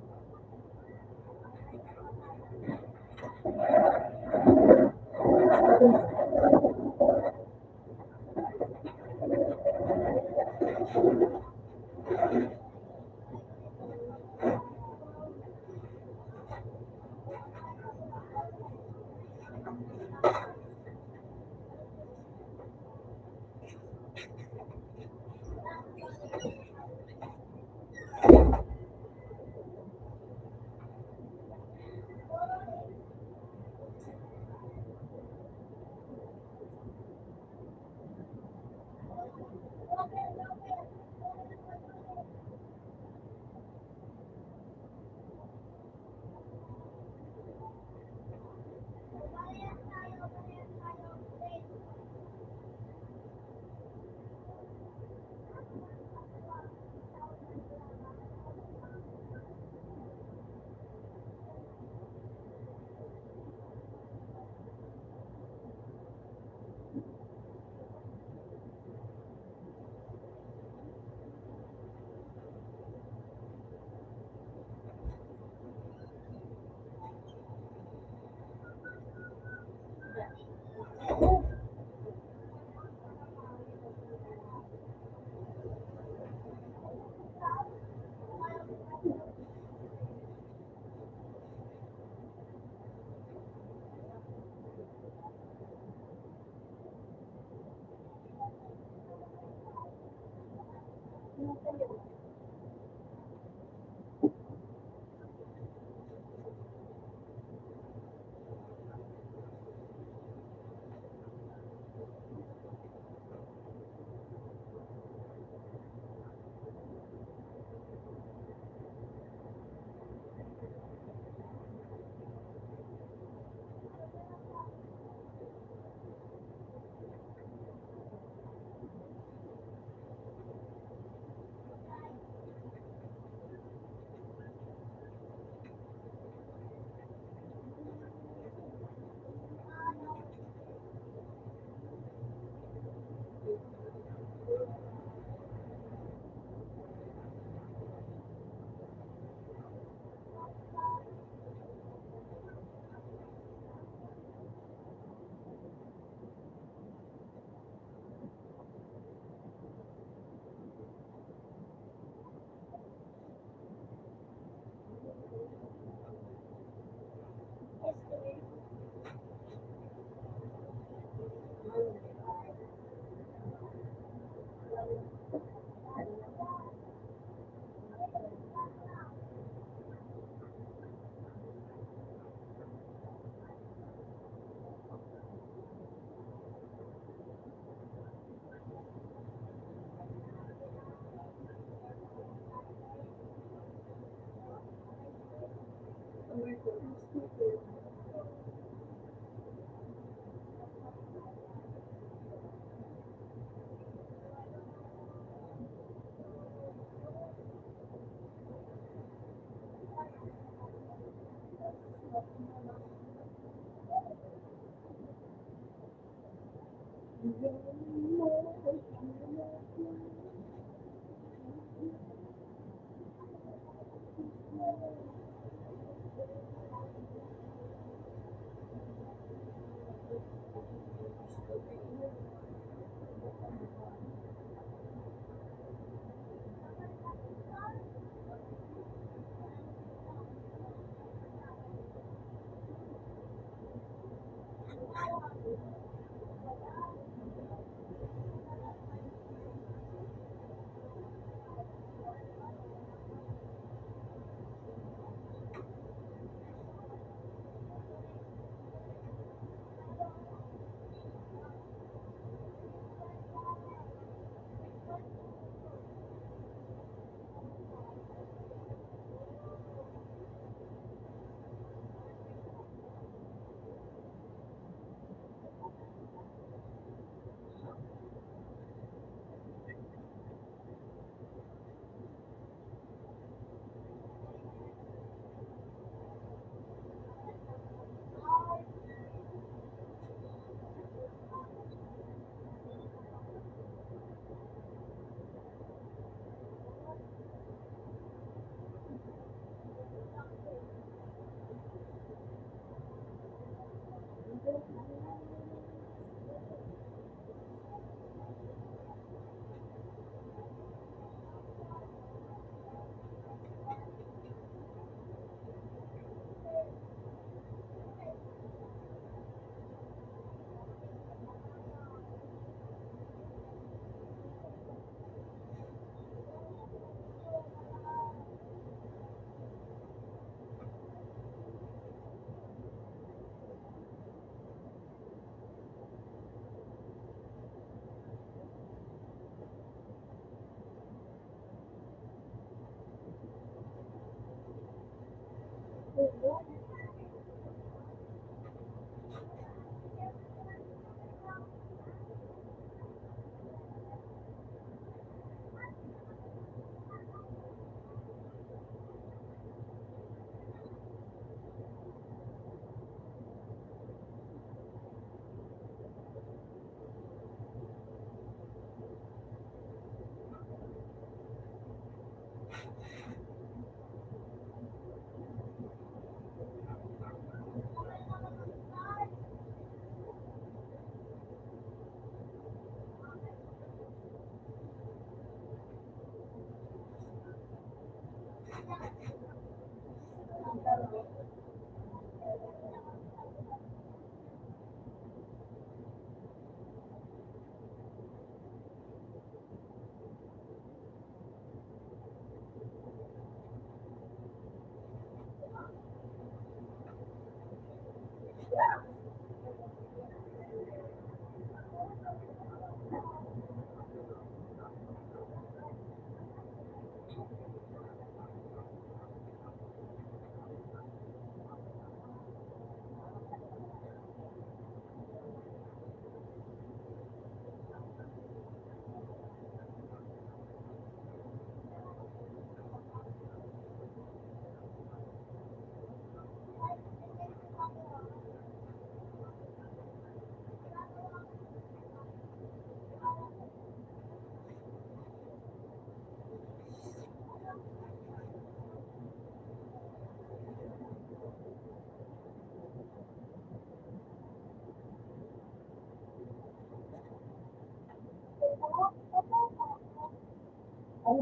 Ano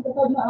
ba ito na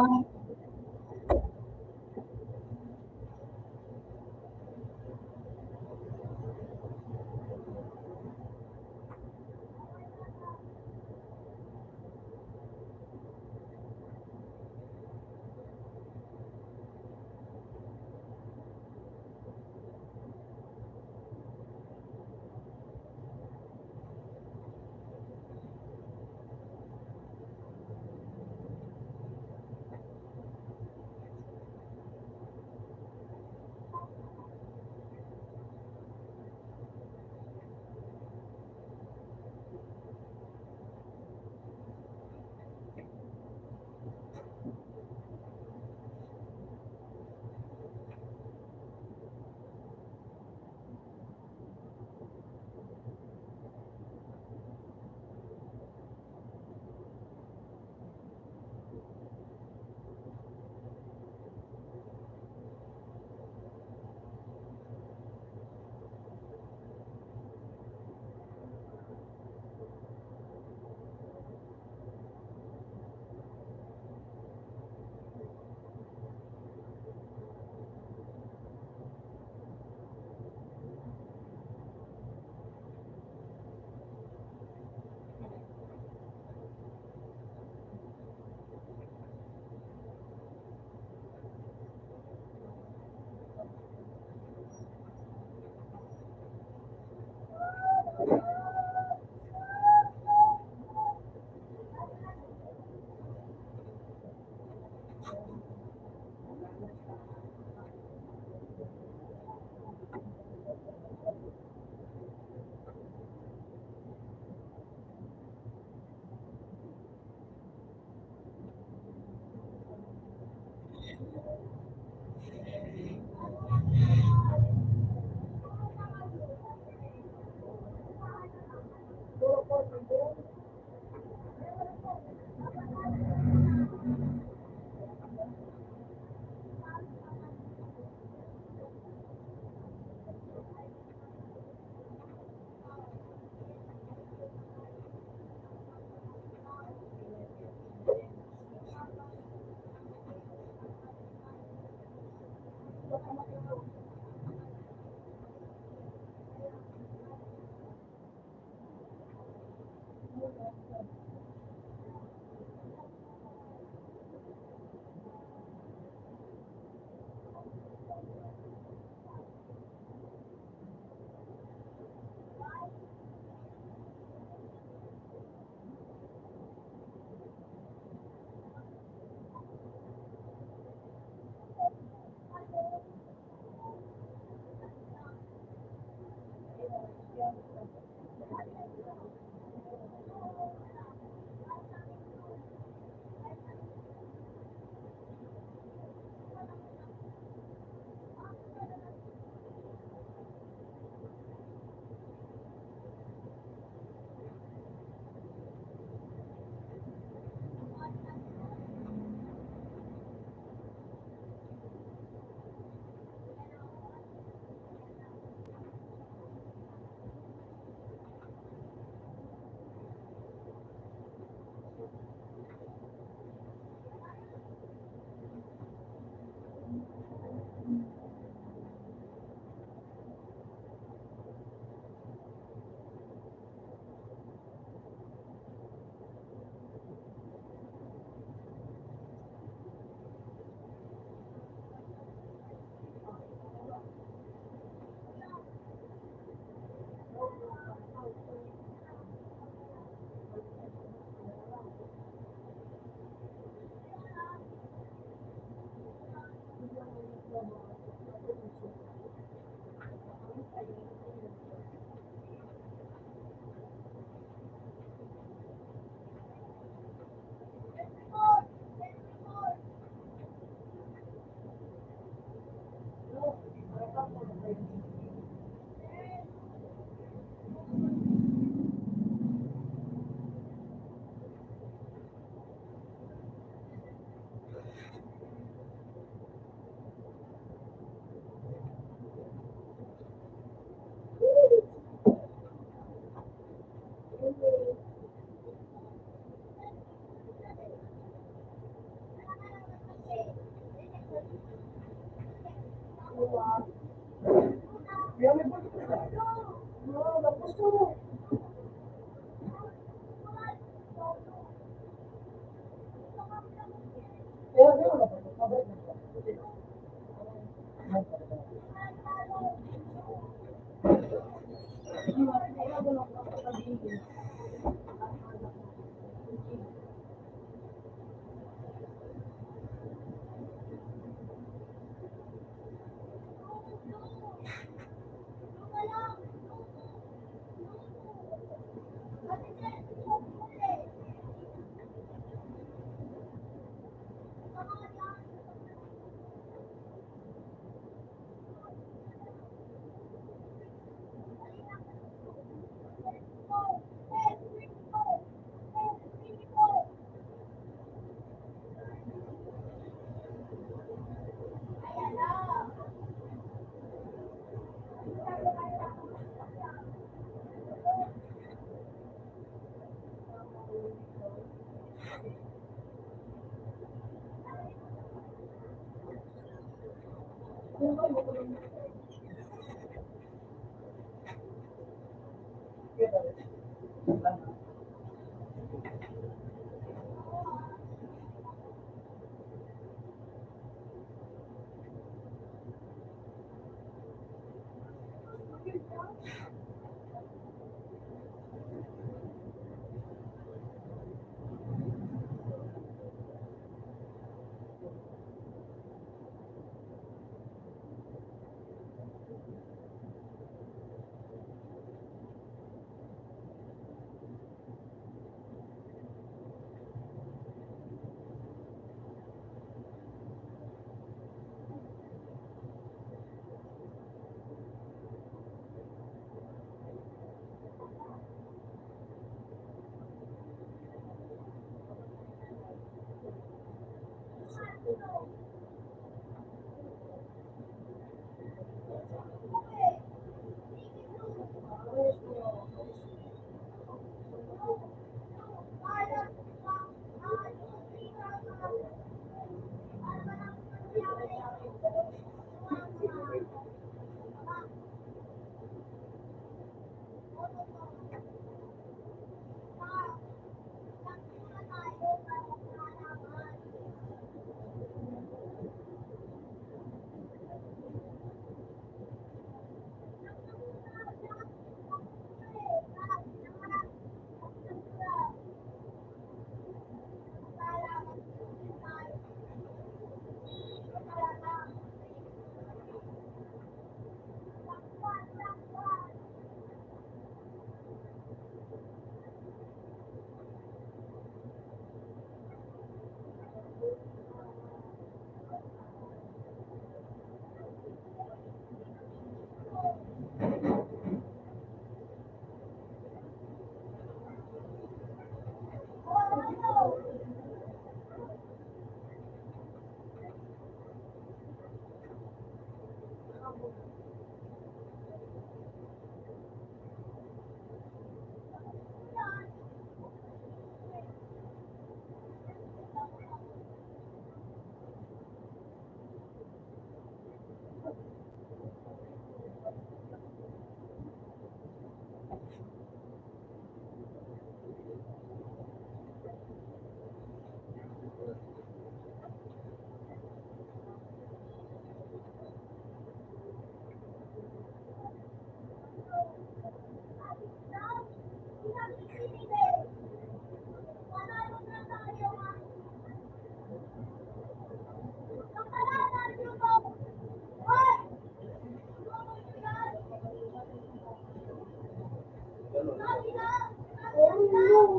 Ano yun?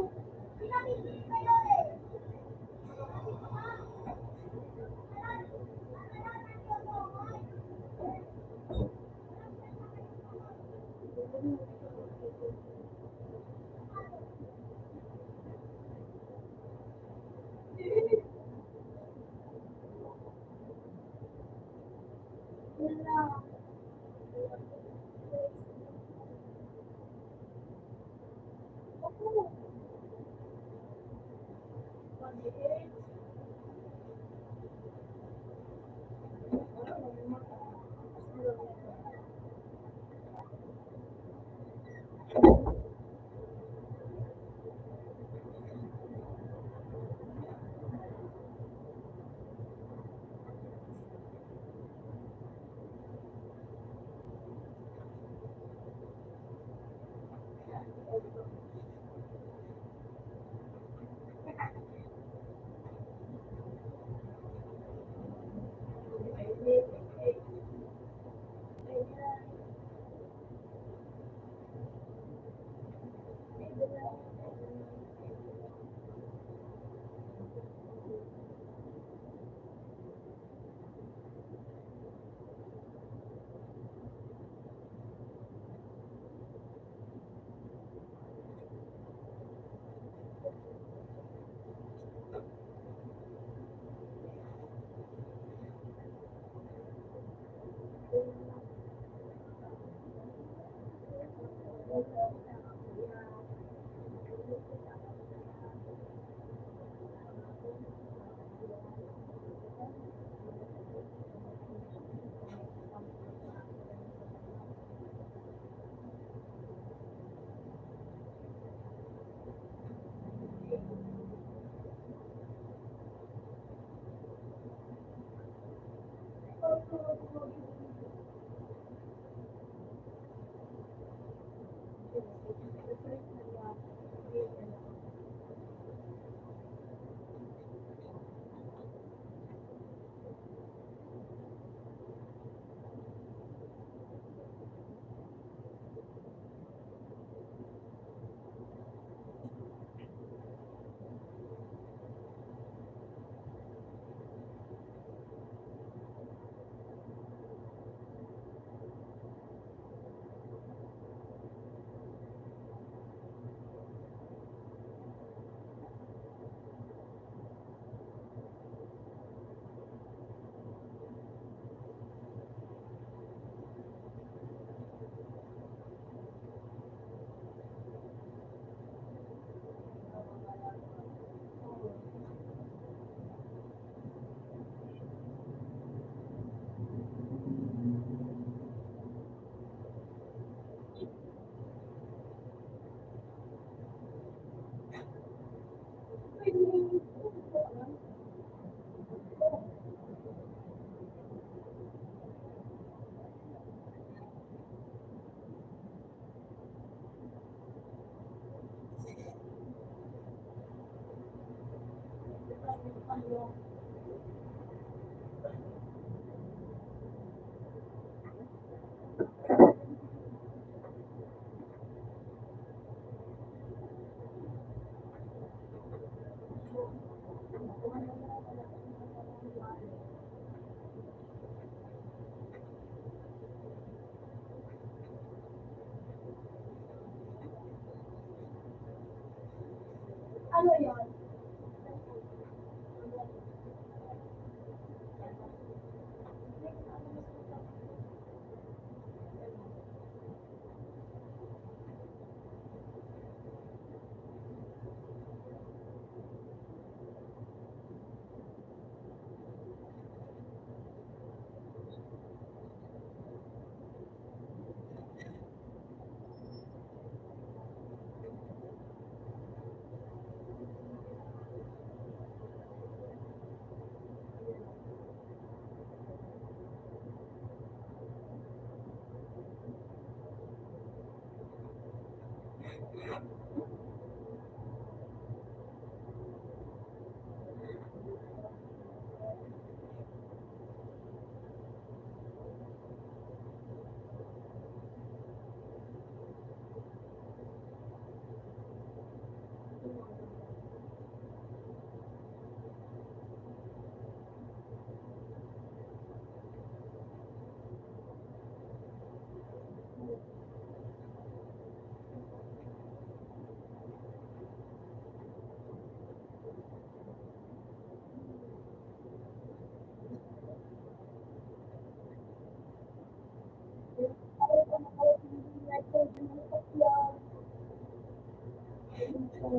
Ay,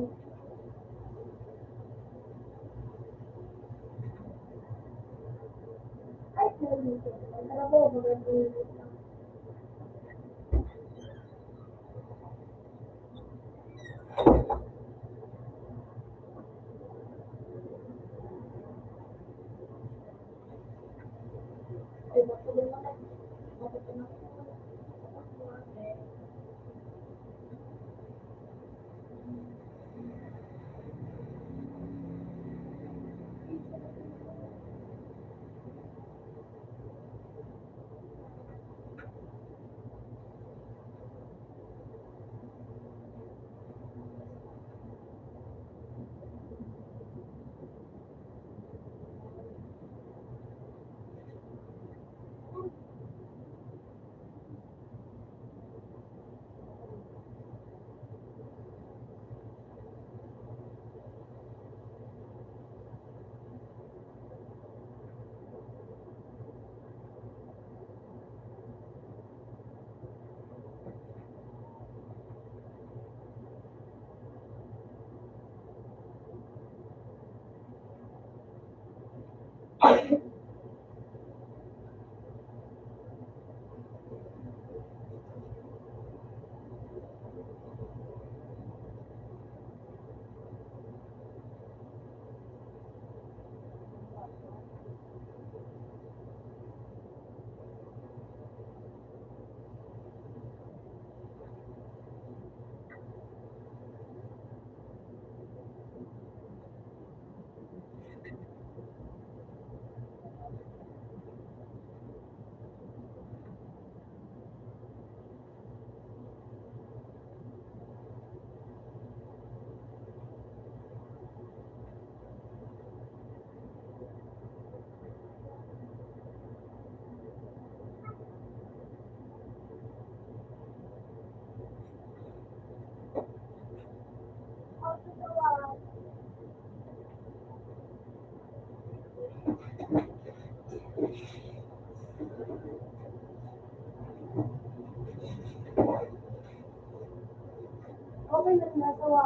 nalito. Tara po, magandang. Ay, matulog na kayo. Matulog na kayo. Okay na nagawa.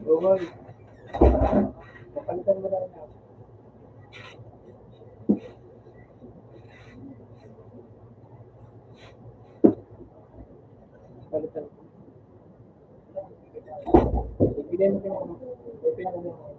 Google. Palitan mo lang na. Palitan. Ibigay mo yung ano. Ibigay mo yung ano.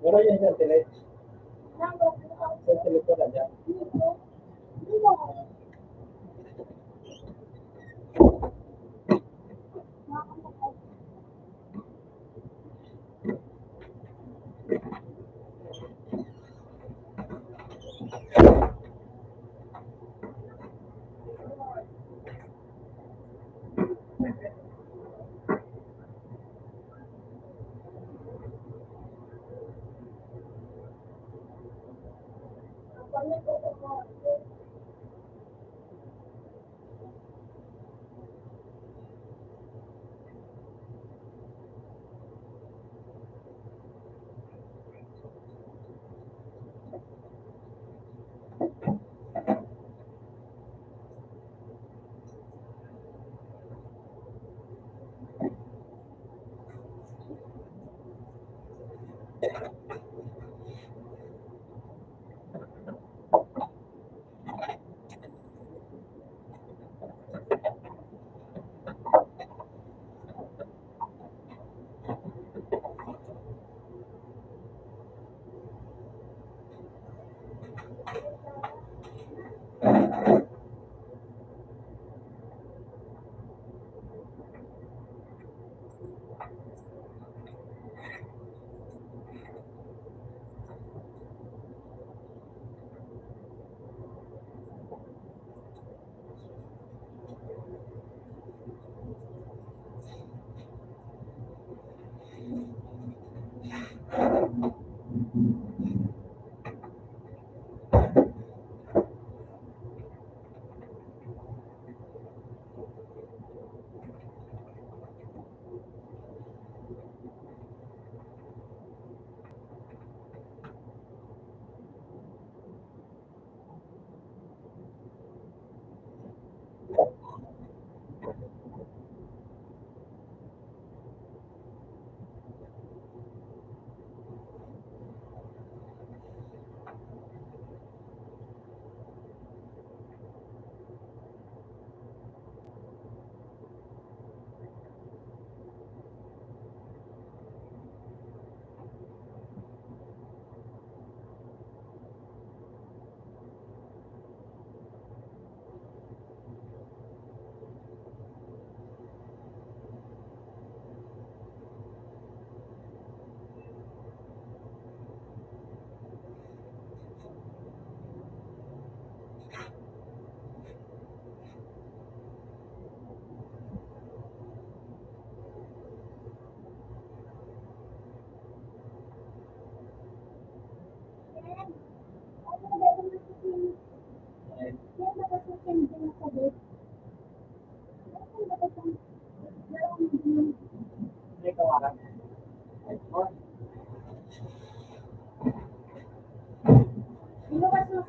Wala yan sa telet. Sa telet wala yan.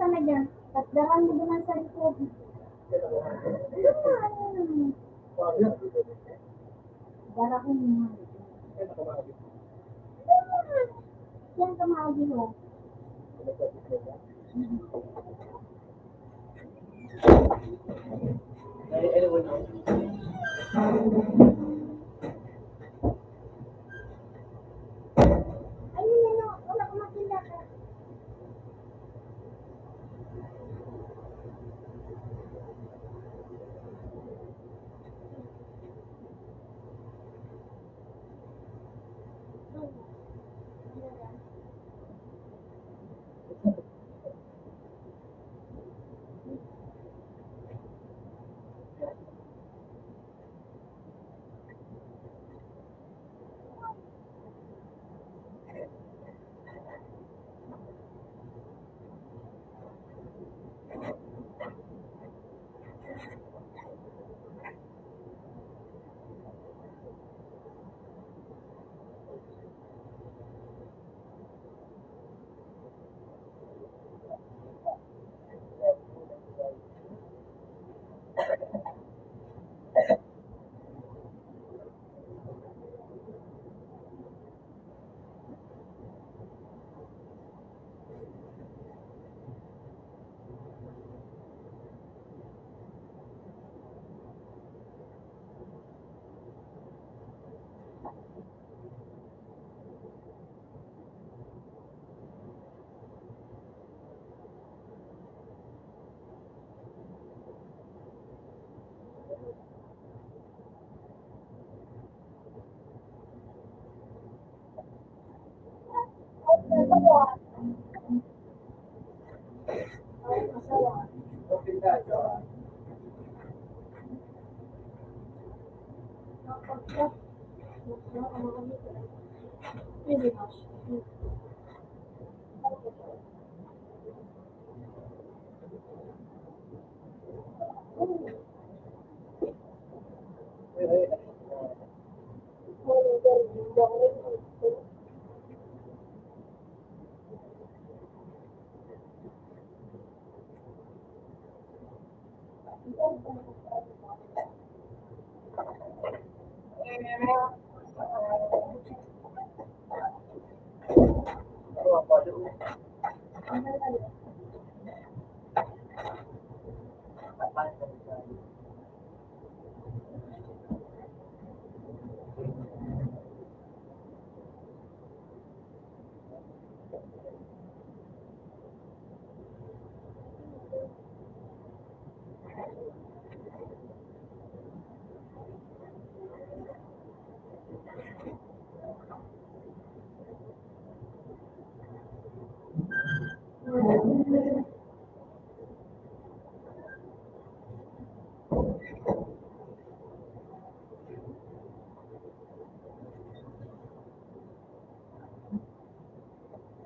ka na dyan. Tatdahan mo naman sa likod. Darahon mo. Yan kamagi mo. Ayun na no, wala ko makita ka.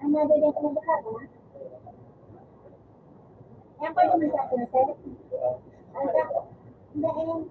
Ano din yung pinagkakata? Yan po yung pinagkakata, sir. Hindi, ayun.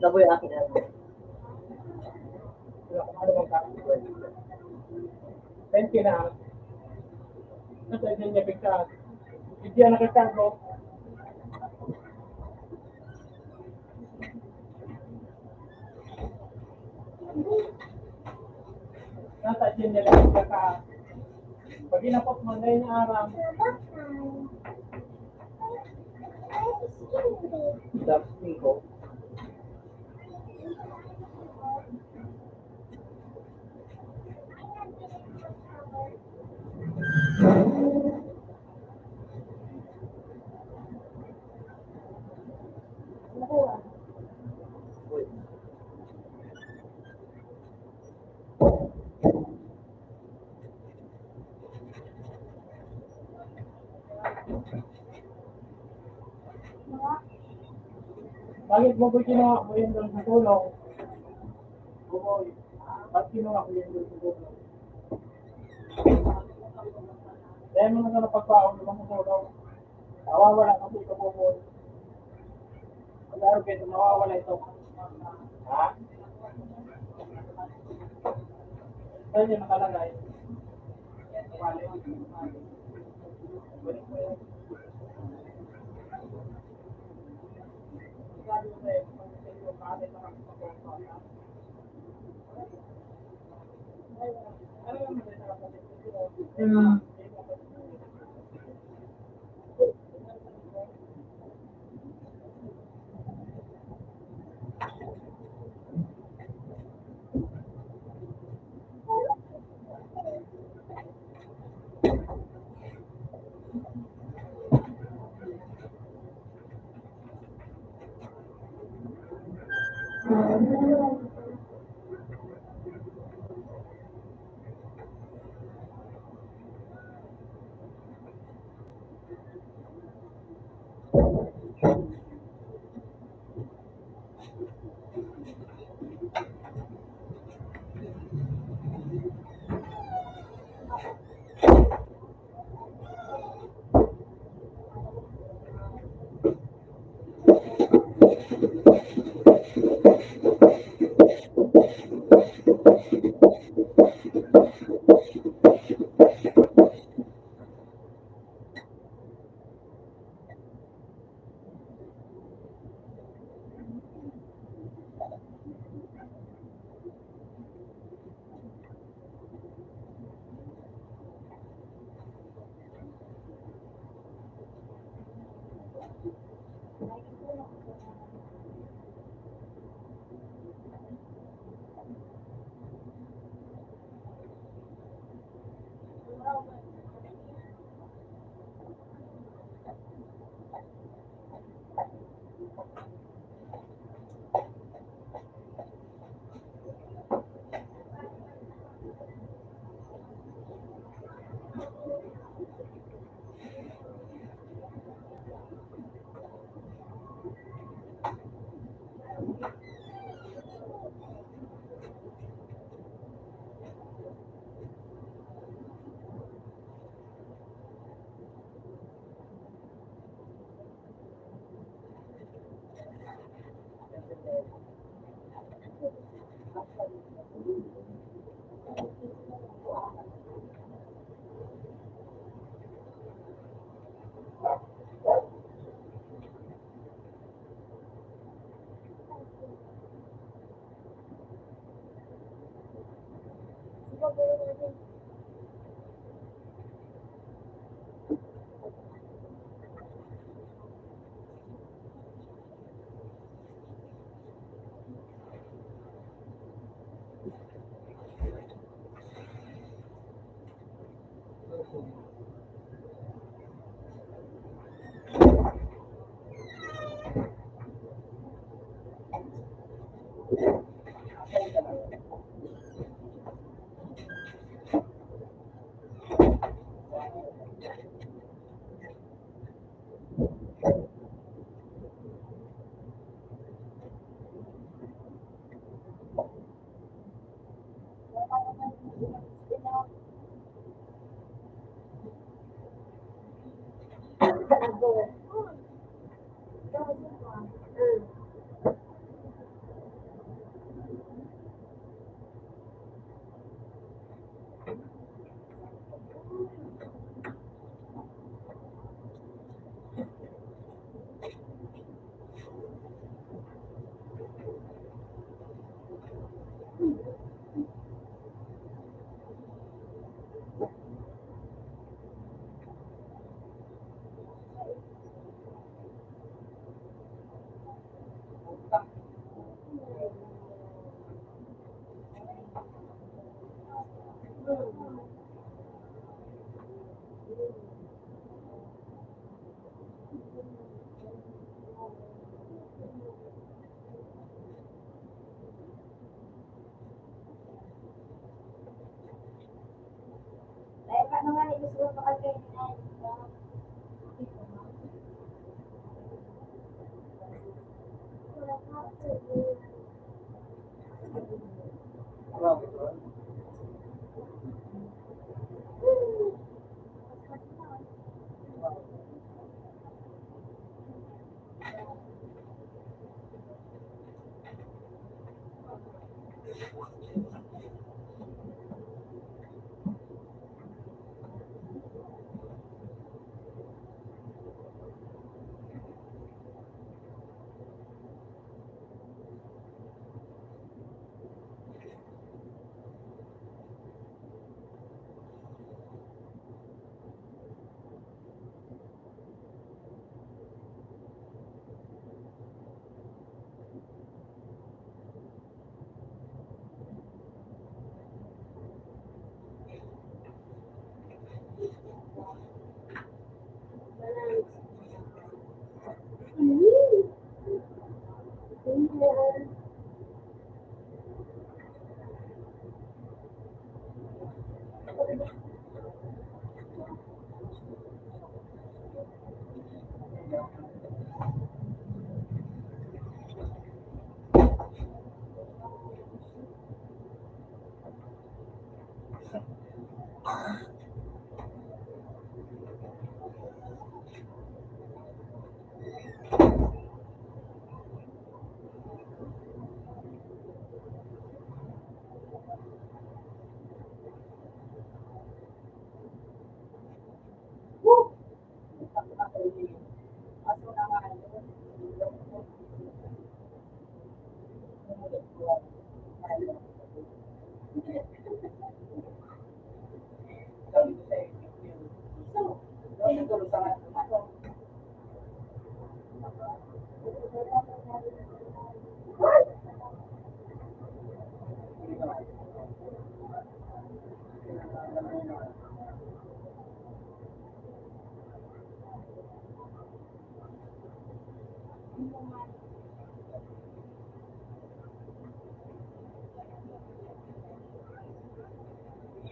Labo yung akin. Ano bang kaso? 20 na. Nasa niya pigtas. Hindi yan nakakago. Nasa niya pigtas. Pag inapot mo na yung aram. Dapsing ko. Bakit mo ba ginawa mo yun doon sa tulong? Bumoy. Bakit ginawa ko yun doon sa tulong? Dahil mo na napagpaon naman sa tulong. Nawawala kasi ito bumoy. Pag-aro kayo, nawawala ito. Ha? Saan yun nakalagay?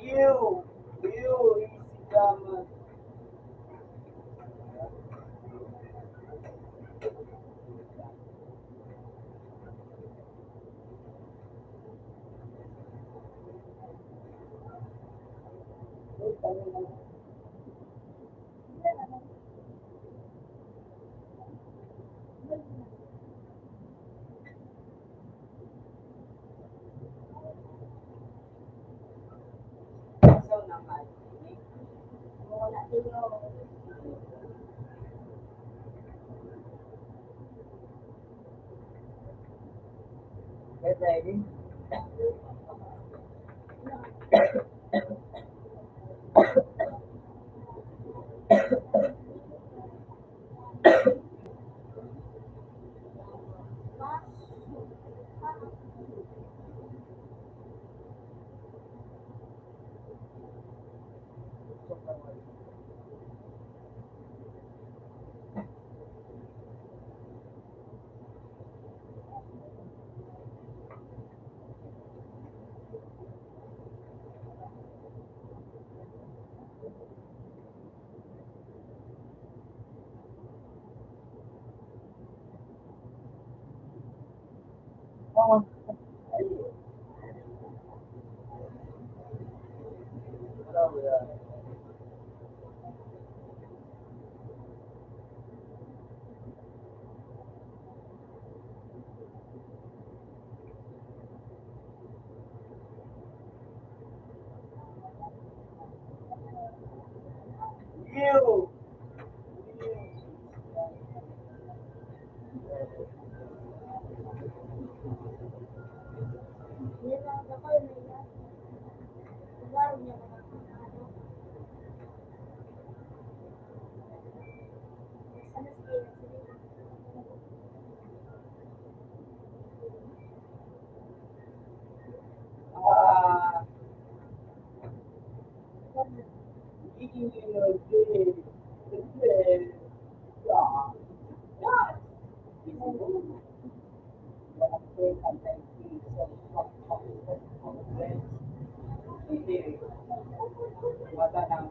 You, easy drama. So naman. Wala sila. Ready? Oh, you. Nila ako nila. Laro niya mga ano. Ano sila sila. Ah, eating energy. Yeah. Yeah. Mata ng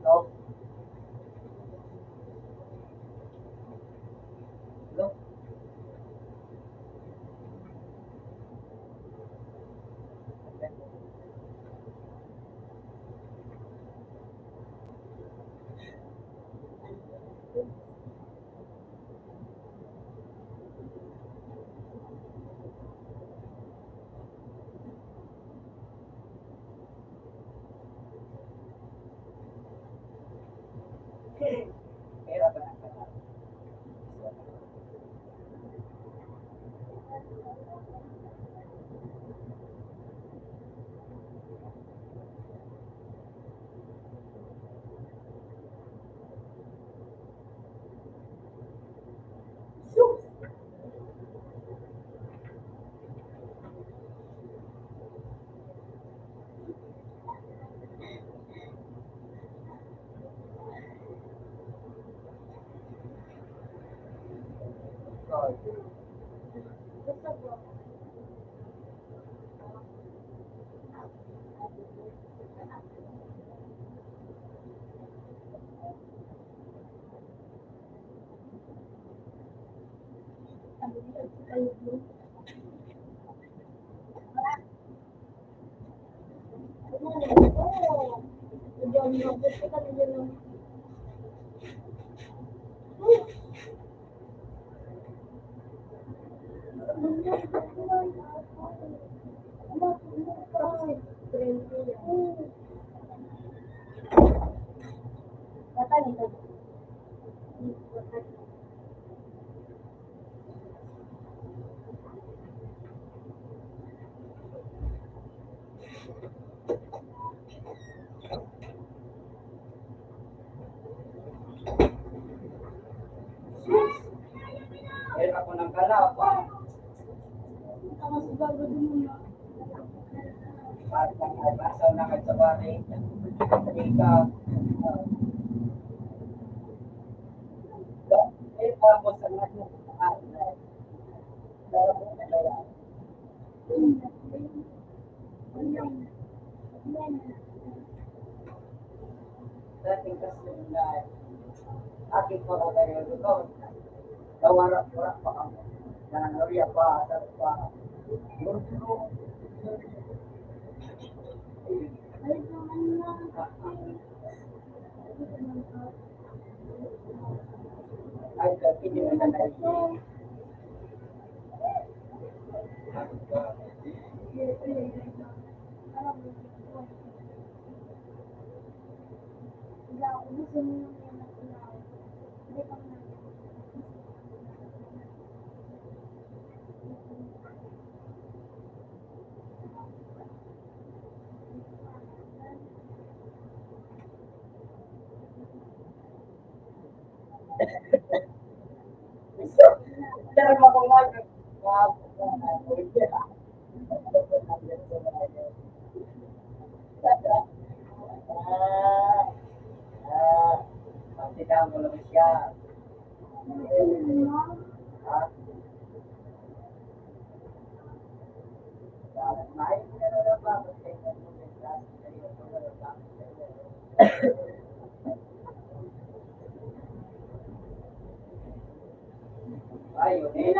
No? No? Pera ba na ka? Meron ako ng kalap. At ang nasa na kagsabari. Ika. Eh, pa mo sa natin. Dating kasi na aking pagkakaroon ito. Kawarak-warak pa ako. Nananoriya pa, atas pa. Ay, kasi hindi mo na Pero makungan. Pasti kamu lebih siap. Ayo nih.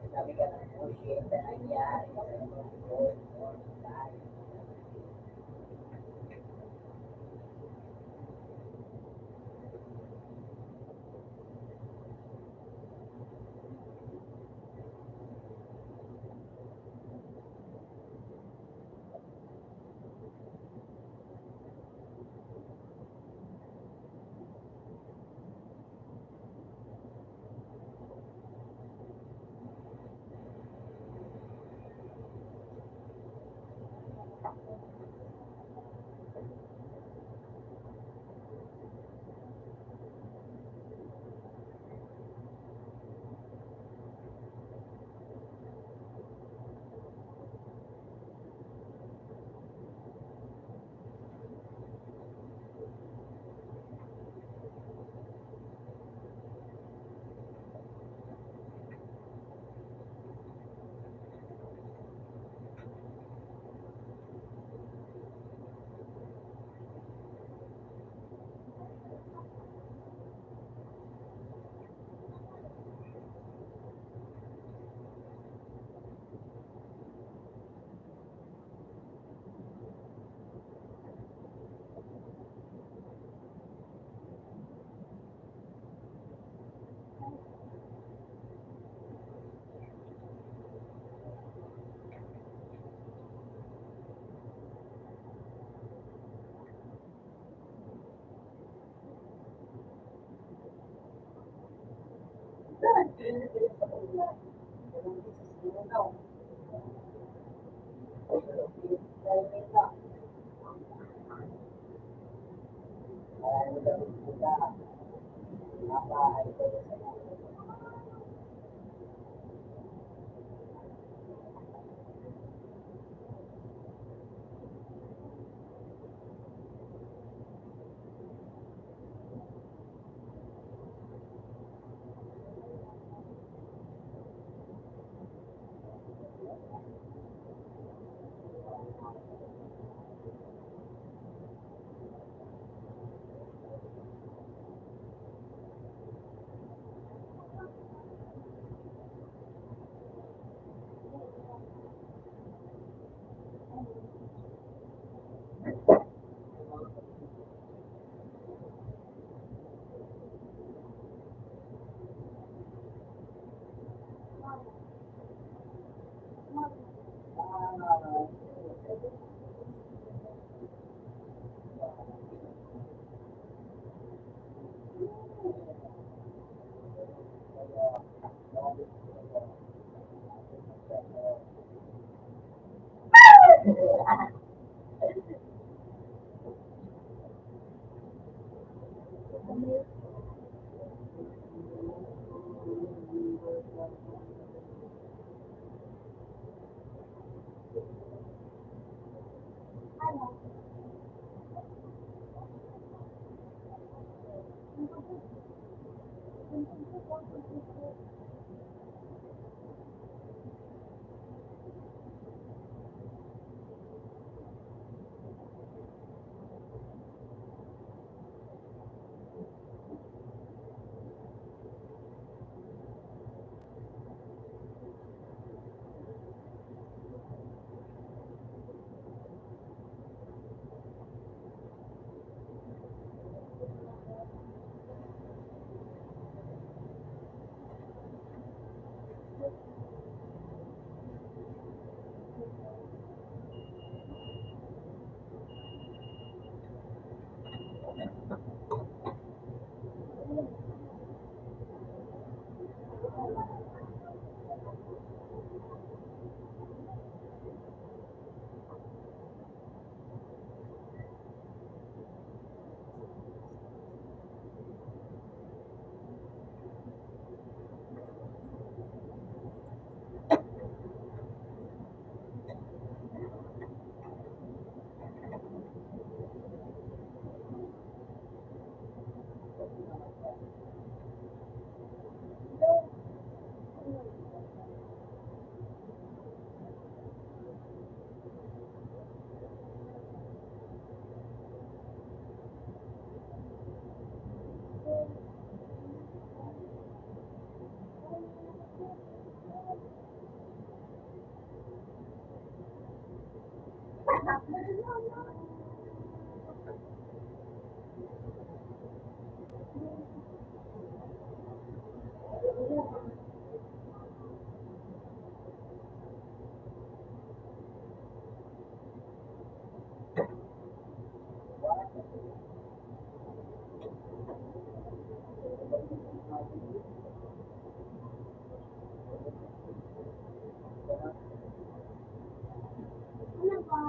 Tapi kan mungkin ya. Ano ba?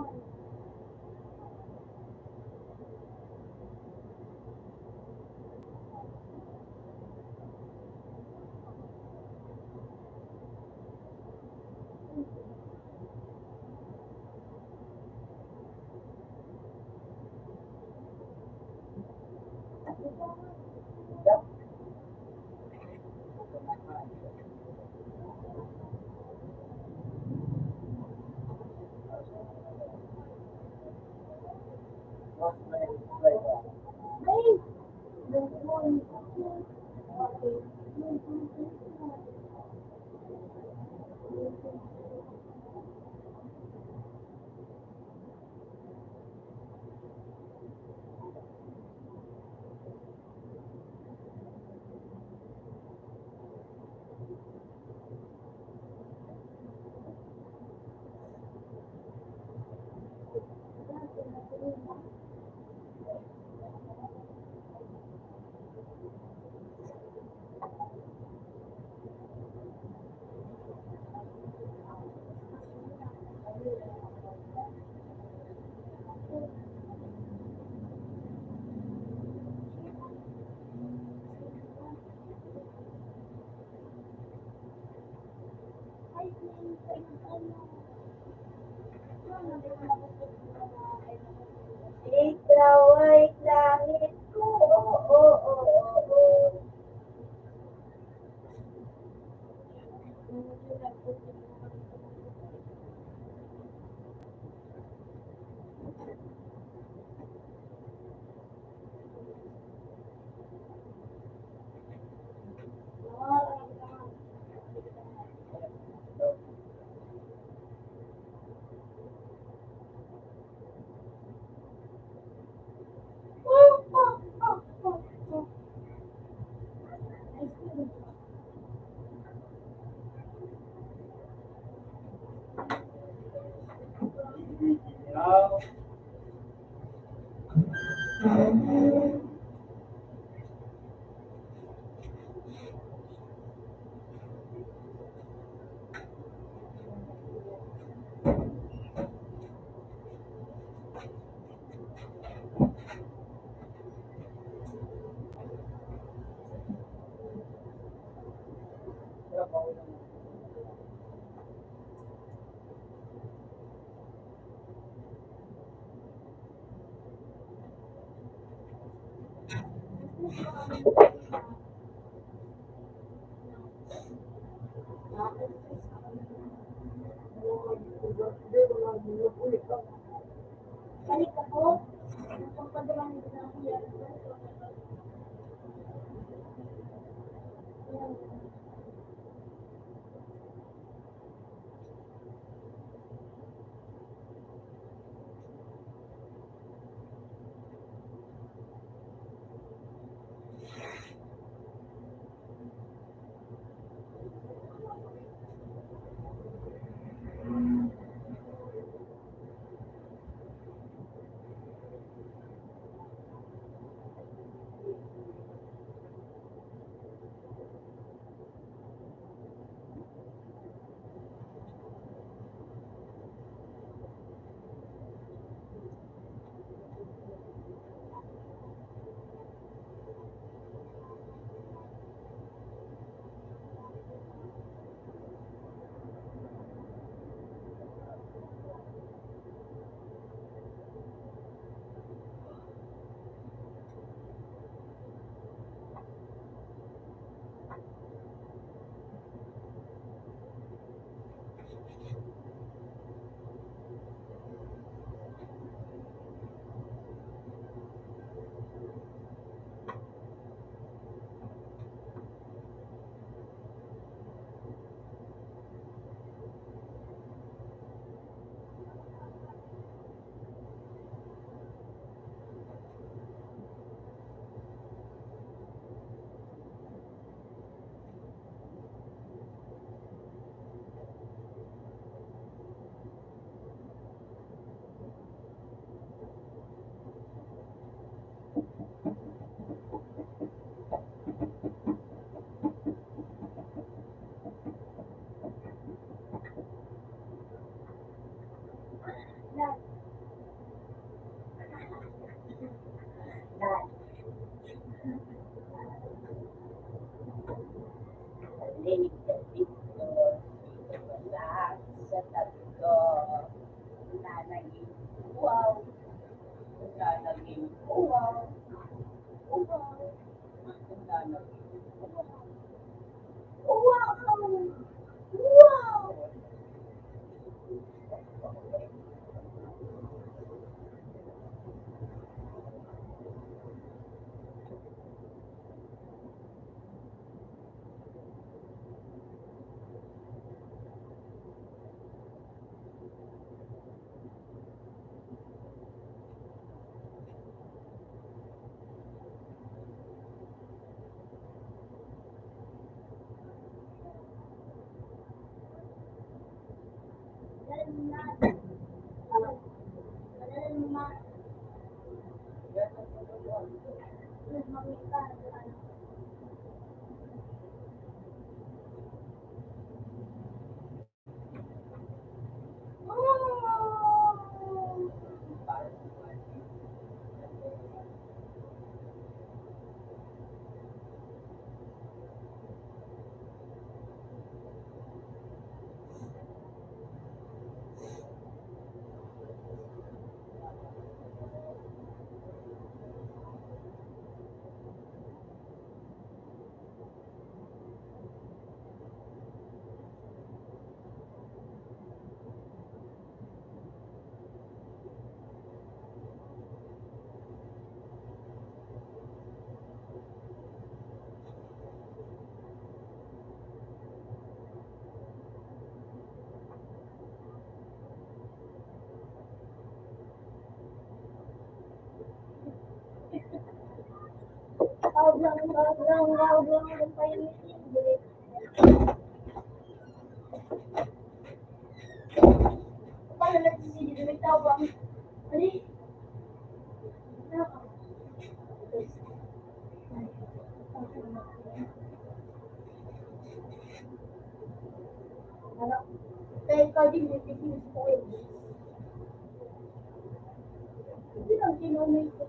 Ay! Ikaw ay langit ko. Balik ako. Pagpadaman nito na ako yan. Oh, wow. Oh, wow. Oh, wow. Wow. Paano nagsisili? Nagtawang. Ano? Kaya ikaw din, may pipilis ko kayo. Hindi lang sinunay ko.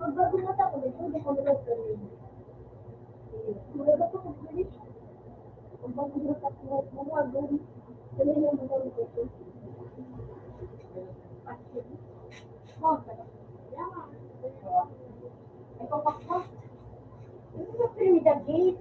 Pagbago mata ko, hindi ko nalagay. Wala ko pagbago. Pagbago mata ko, mga gawin. Dali na mga gawin. Oh, ikaw pa ko. Ano ba pyramid gate?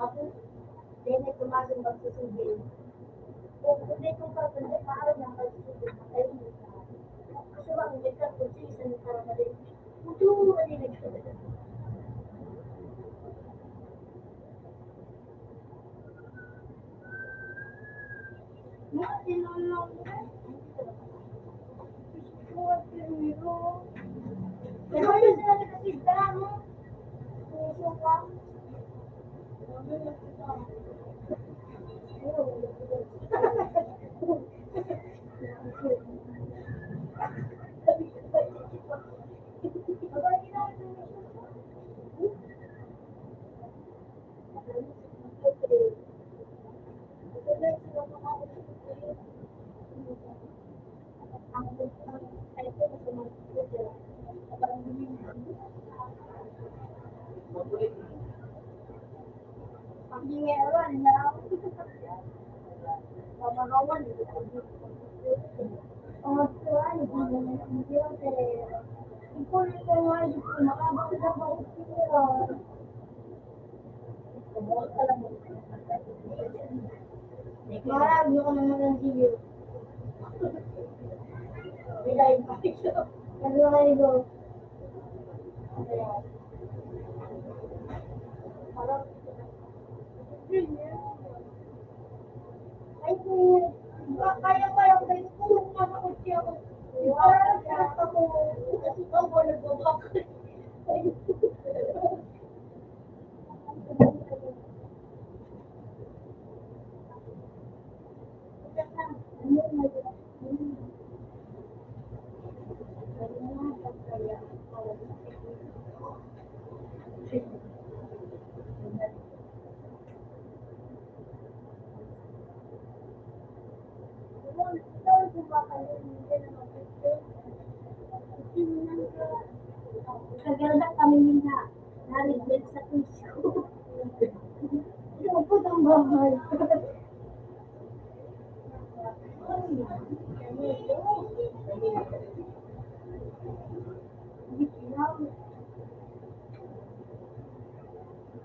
Ako, hindi tumagal magsusunod. Kung hindi ko pa maaari ng pagsusunod, makainin ka. Kasi ba, hindi ka kung season ka na rin. Ito, hindi nagsusunod. Mga sinulong ka. Mga sinulong. Pero yun sila nagkasigda, no? Puso ka. Hindi meron na. Mamagawan. Ang magsuwan, hindi ko pero. Ipon ko nga, makabang na ba ko sila? Marami ko naman ng video. Bilay pa ito. Ano kayo? Parang, ay, kaya guys, kung makakutsi ako. Parang sarap ako. Kasi ako nagbabak. Kaganda kami nila. Naligid sa puso. Lupot ang bahay.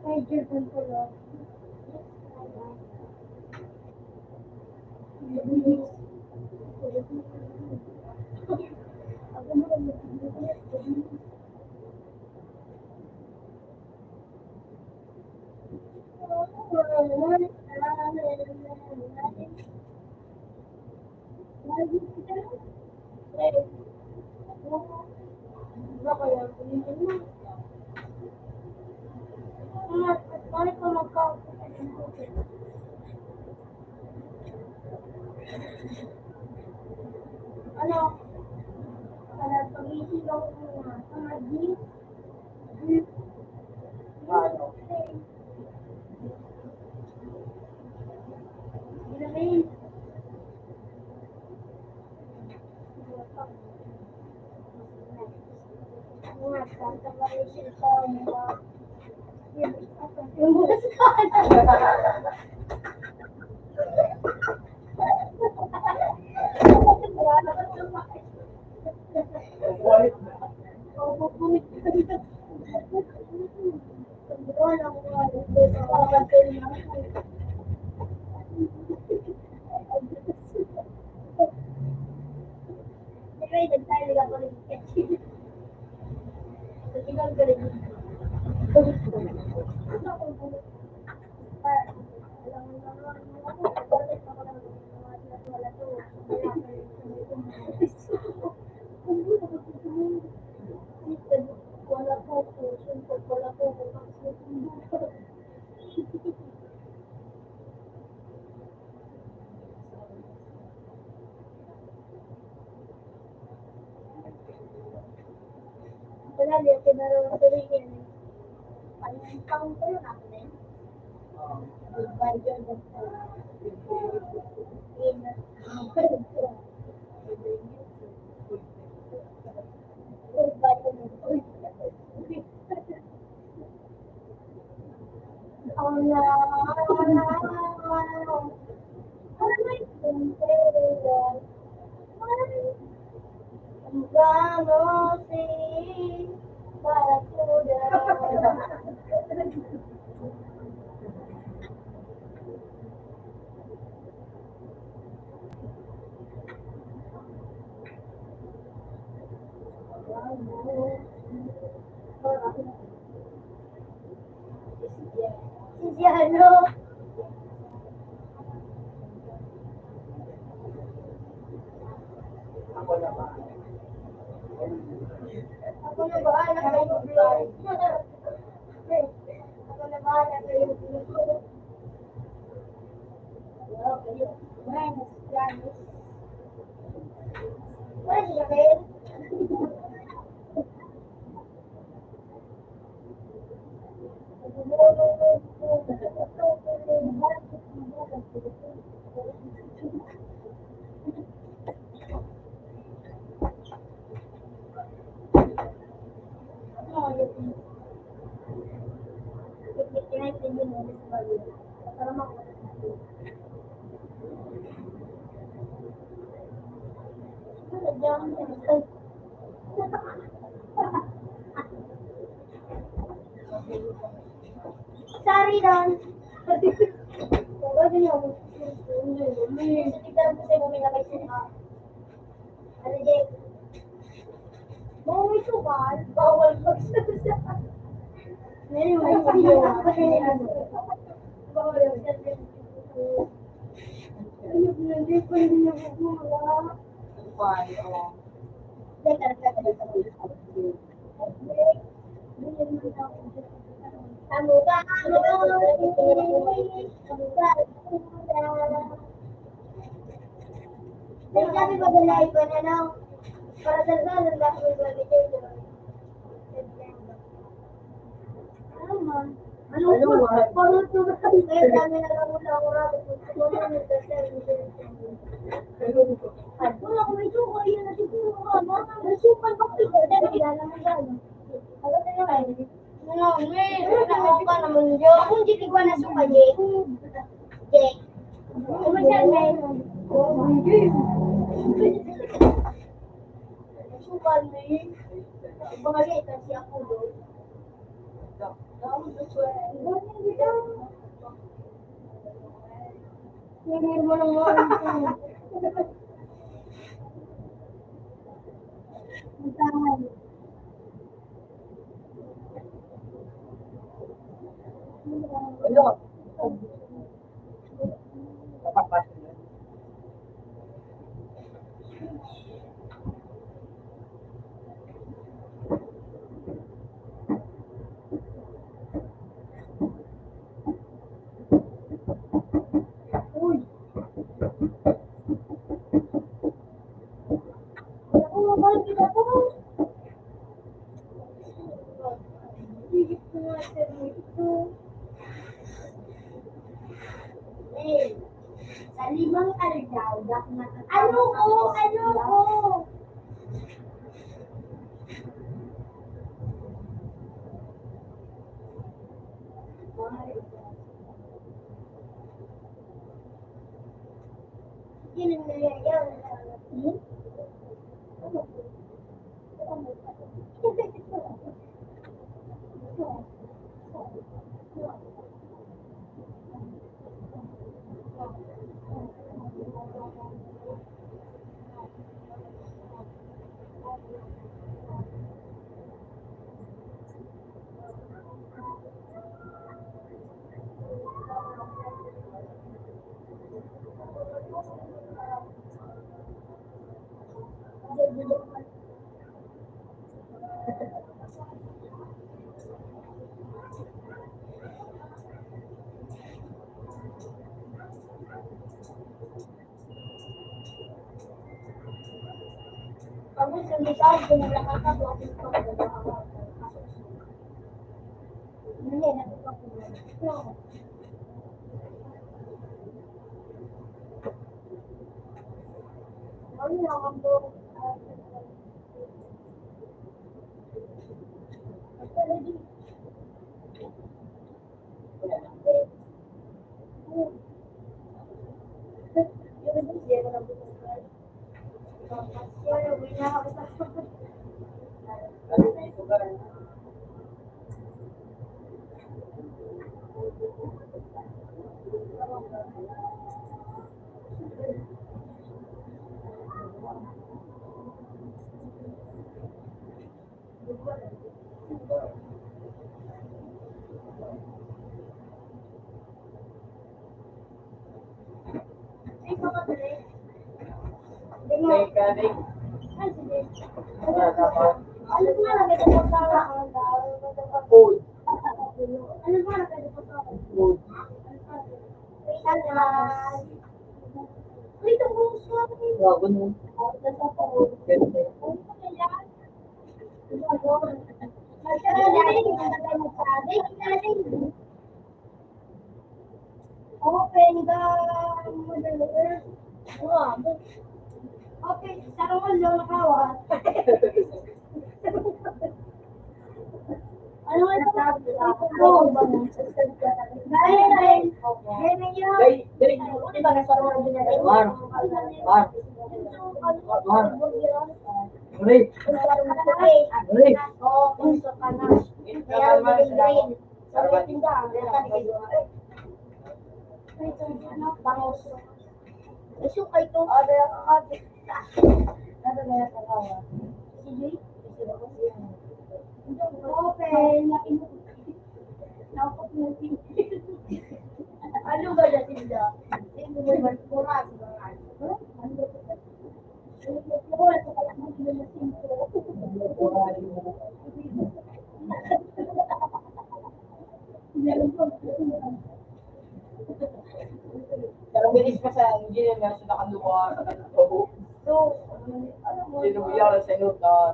Ay, Japan pala. Ano? Para pag-isip ako muna. Pag-isip. Ano? Ginamin. Yung bukas Kulit na. Wala po po, wala po po. Wala din, pinaraw ko rin yan. Ang taong ko yun ako na yun. Goodbye, yun. Goodbye, yun. Oh, no. Vamos ir para curar. Sisiano. Ako naman. Ako na bahala kayo vlog. Ako na bahala kayo vlog. Minus, Janice. Pwede ka rin. Sorry, Don. Pwede niyo ako. Kita ko sa mga nilagay sa ano, Jake? Mau may tukal, bawal magsalita. Ngayon, may video kasi ano. Ayun, hindi ko hindi nagmumula. Teka, teka, teka. Kamu ba? Sabi ba galay ko na lang? Para sa lahat ng lahat ng dito. Ano ba? Parang ito ba sabi ko? Dami na lang muna ako rato. Wala ko may suka. Yun na siguro ka. May suka ba ko? Dami na lang gano'n. Alam na naman. Ano, may ka naman dyan. Kung di ko na suka, Jay. Jay. Kumasyal, Jay. Suka, Jay. Bagay, kasi ako doon. Hindi mo lang mo. Ano? Kapag Uy. Ako mabal kita po. Higit ko nga sa dito. Eh, sa 5 aldaw, dapat matatapos. Ano ko? Sino niliyayaw? Pag gusto nyo sa akin, nakakagawa ko ito. Hindi, nakakagawa ko. Ano na ako po? mechanic. Ano ba na kaya po sa Food. Ano ba na kaya po sa Food. Salad. Ito po sa Bago mo. Ganda. Open the model. Okay, sarang ko lang nakawat. Ano ito? Dahil. Ano ba nasa mga dinadala? Mar. Uri. Uri. Oo, puso ka na. Kaya maging green. Sabi tinda, bangos. Isukay to. Open. Pero bilis ka sa engineer nga siya nakaluwa sa ganito. So, ano mo? Sino mo yan sa inutan?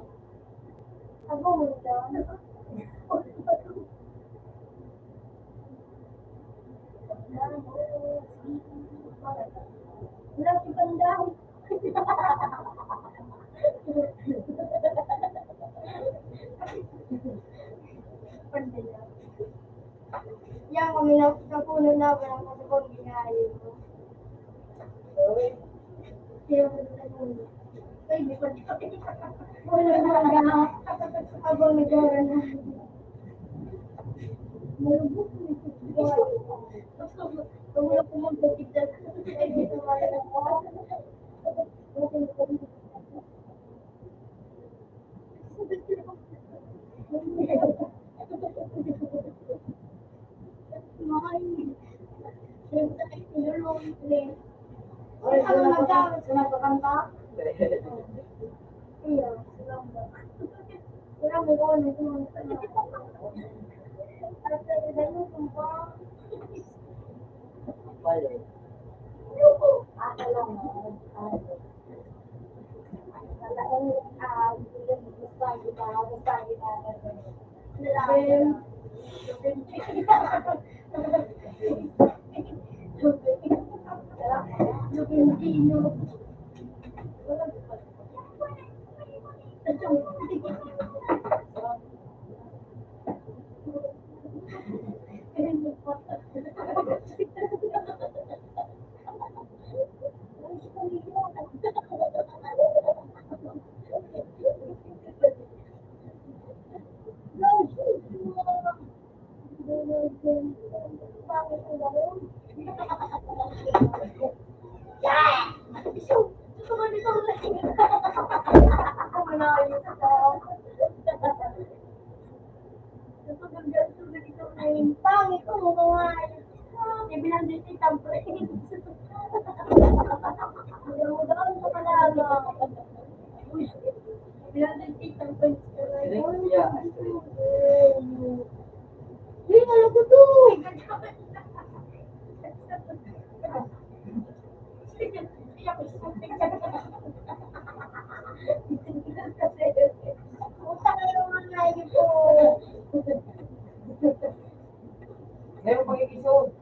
Ako mo ito. Wala si Pandaw. Yan kami sa puno na walang kasabang ginagawa mo. Kaya mo sa puno. Ay, di pa wala na habang nagawa na. Malubog na kung wala po magpapigdas, ay dito wala na po. Ano magkakit? Sinagpakanta? Iya, salamat. Salamat ako na sumunod na. At sa dahil kung pa, pangit ko mo mga ibilang dito tampre. Mudah-mudahan sa kanala. Ibilang dito tampre. Hindi, alam ko to. Utang na naman lagi po. Meron pang episode.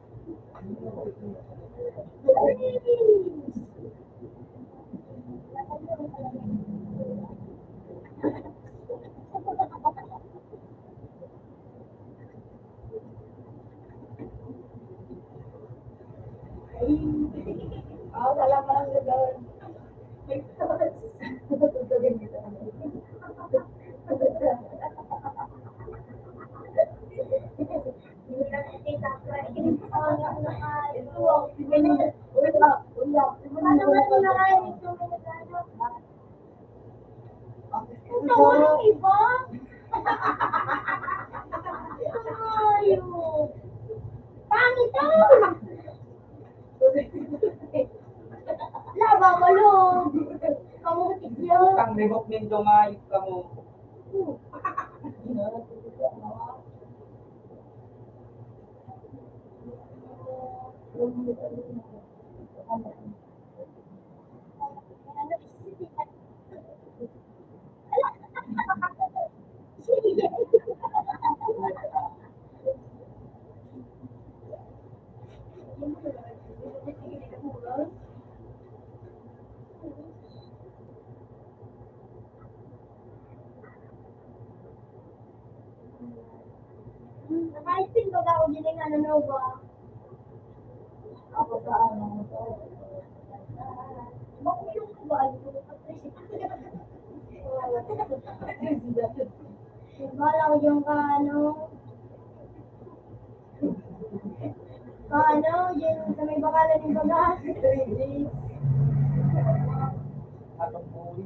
Wala pa lang gagawin. Laba balong. Kamu kecil. Kang ribok din dumayot ka mo. Nakaisin ko daw din ng ano ba? Ako sa ano? Bakit yung ba? Bala ko yung ano? Ano? Yung sa may bakalan ng bagas? Atong buwi.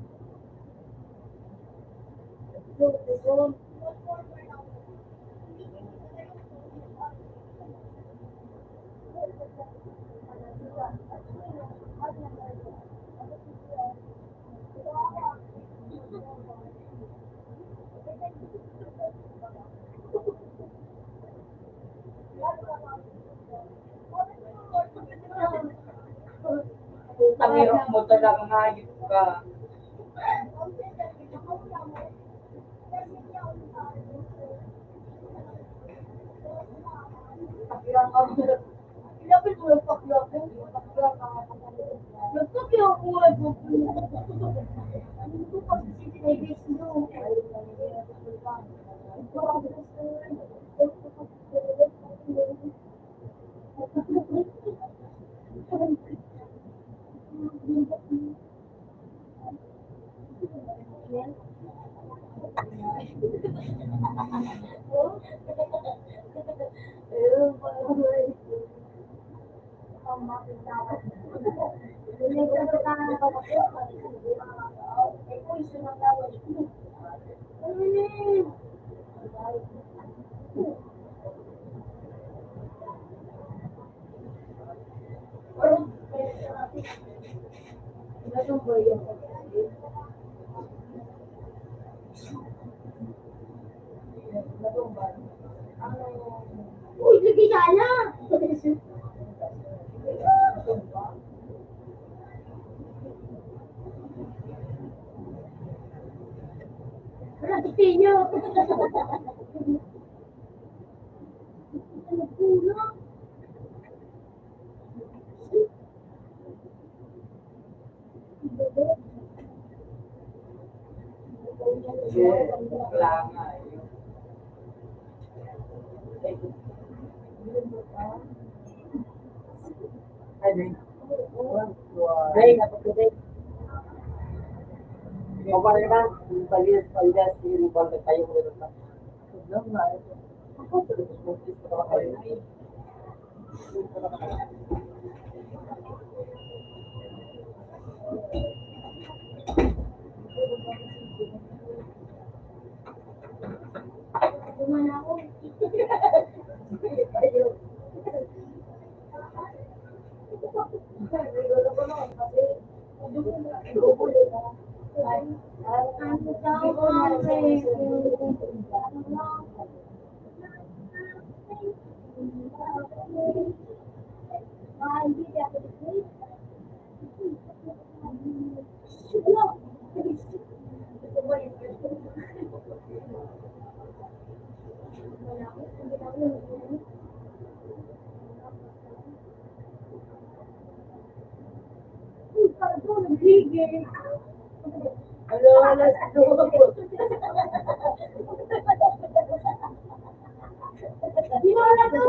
Ang hirap mo talagang hayop ka. Ilapit mo yung pakyapin. Nagpakyaw ko ay hindi ko kasi sinibis nyo. Uy, lagi sana! Ragitin nyo! Ano po na? Wala nga eh. Ay, Dave. Dave, napag-Dave. O pa rin ba? Palias, yung banda tayo mo rin ba? Lang nga. Ako, pagkakasmukis pa ka kayo. Kumana ako. Ayun. Ano daw kami? Hindi ako dito. Hello, let's go. Di ba na to?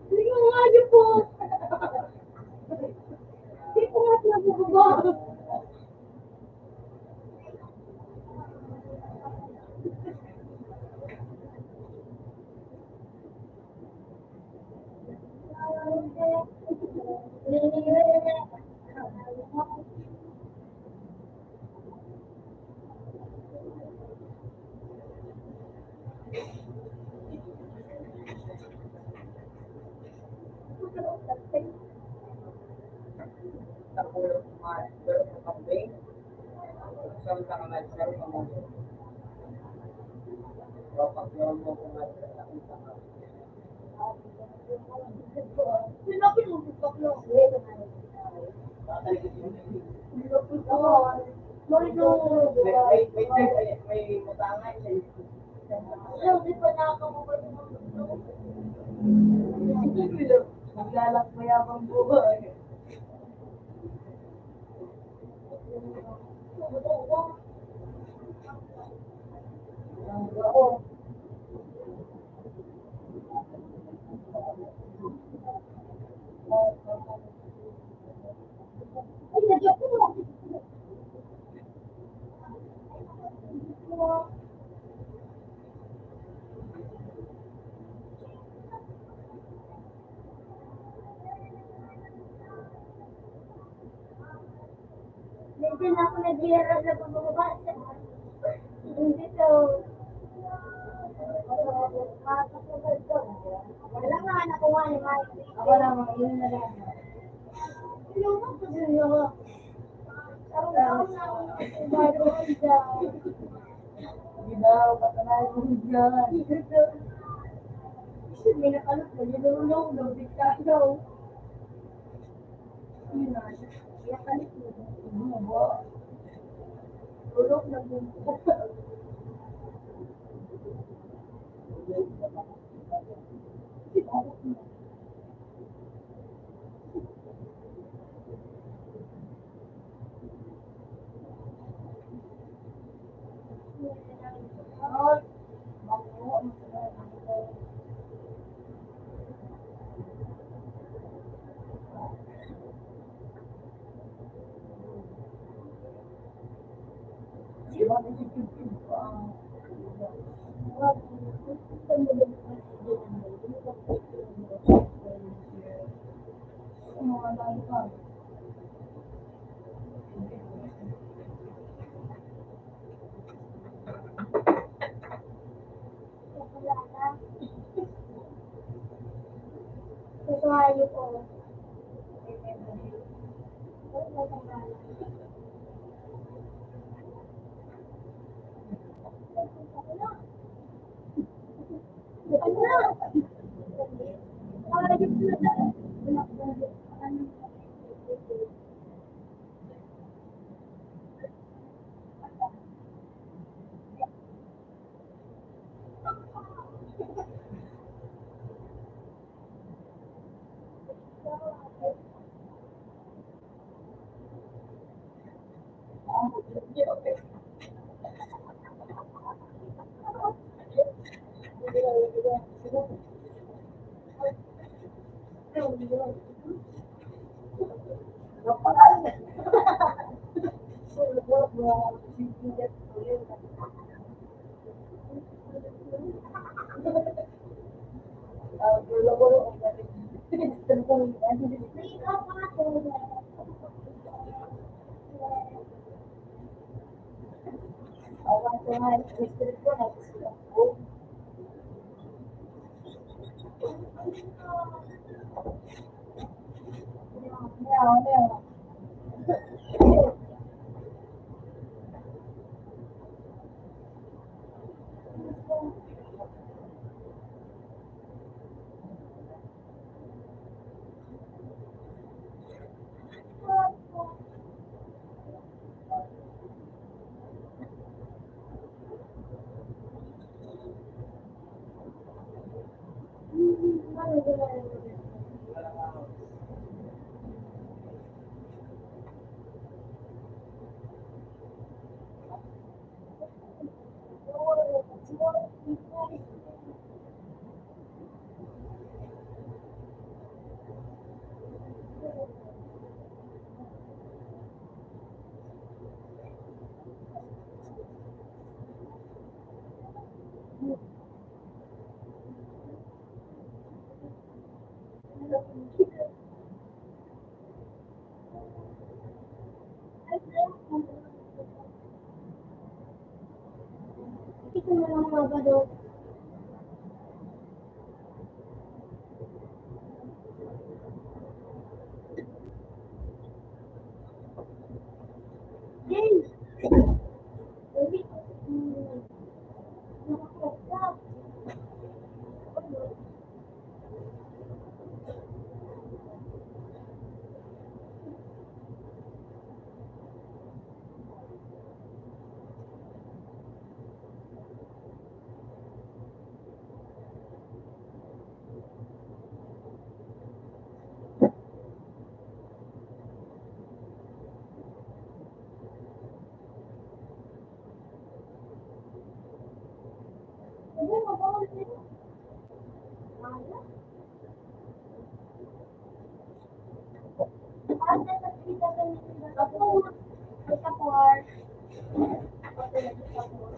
Hindi ko nga yun po. Hindi ko nga pinabubaba. Nakulong kumain. Pero kung kambing, saan ka nga saan ka mo? Kapag yun mo kumain ka sa kita ka. Pinapit mo sa paklo. Tatalik yung Pinapit mo. Marino. may mutangay sa iyo. Di pa nakakamabay mo. Naglalak mayabang buhay. Ako. Ay, nagyan ko mo. din ako naghihirap na pababasa. Hindi to. Wala nga nakuha ni Mike. Ako naman, yun na lang. Ano ba ito din ako? Araw-araw na ako nakasabay dyan. Hindi daw, patanayan mo dyan. Kasi may nakalap na nilulong daw, bigla daw. Yun na, nakalap na. Ano ba? Tulog na bumbo. Ay, makuha mo sa Kasuhayo ko. Ito na lang mga bado. James! Baby, nakakasap. Ano, mabawal sila? Wala. Ate, nagkita kami sila. Ako, nagkapor. Ate, nagkapor.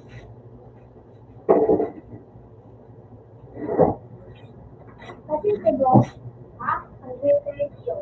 Kasi sa'yo, ha? Ang radio.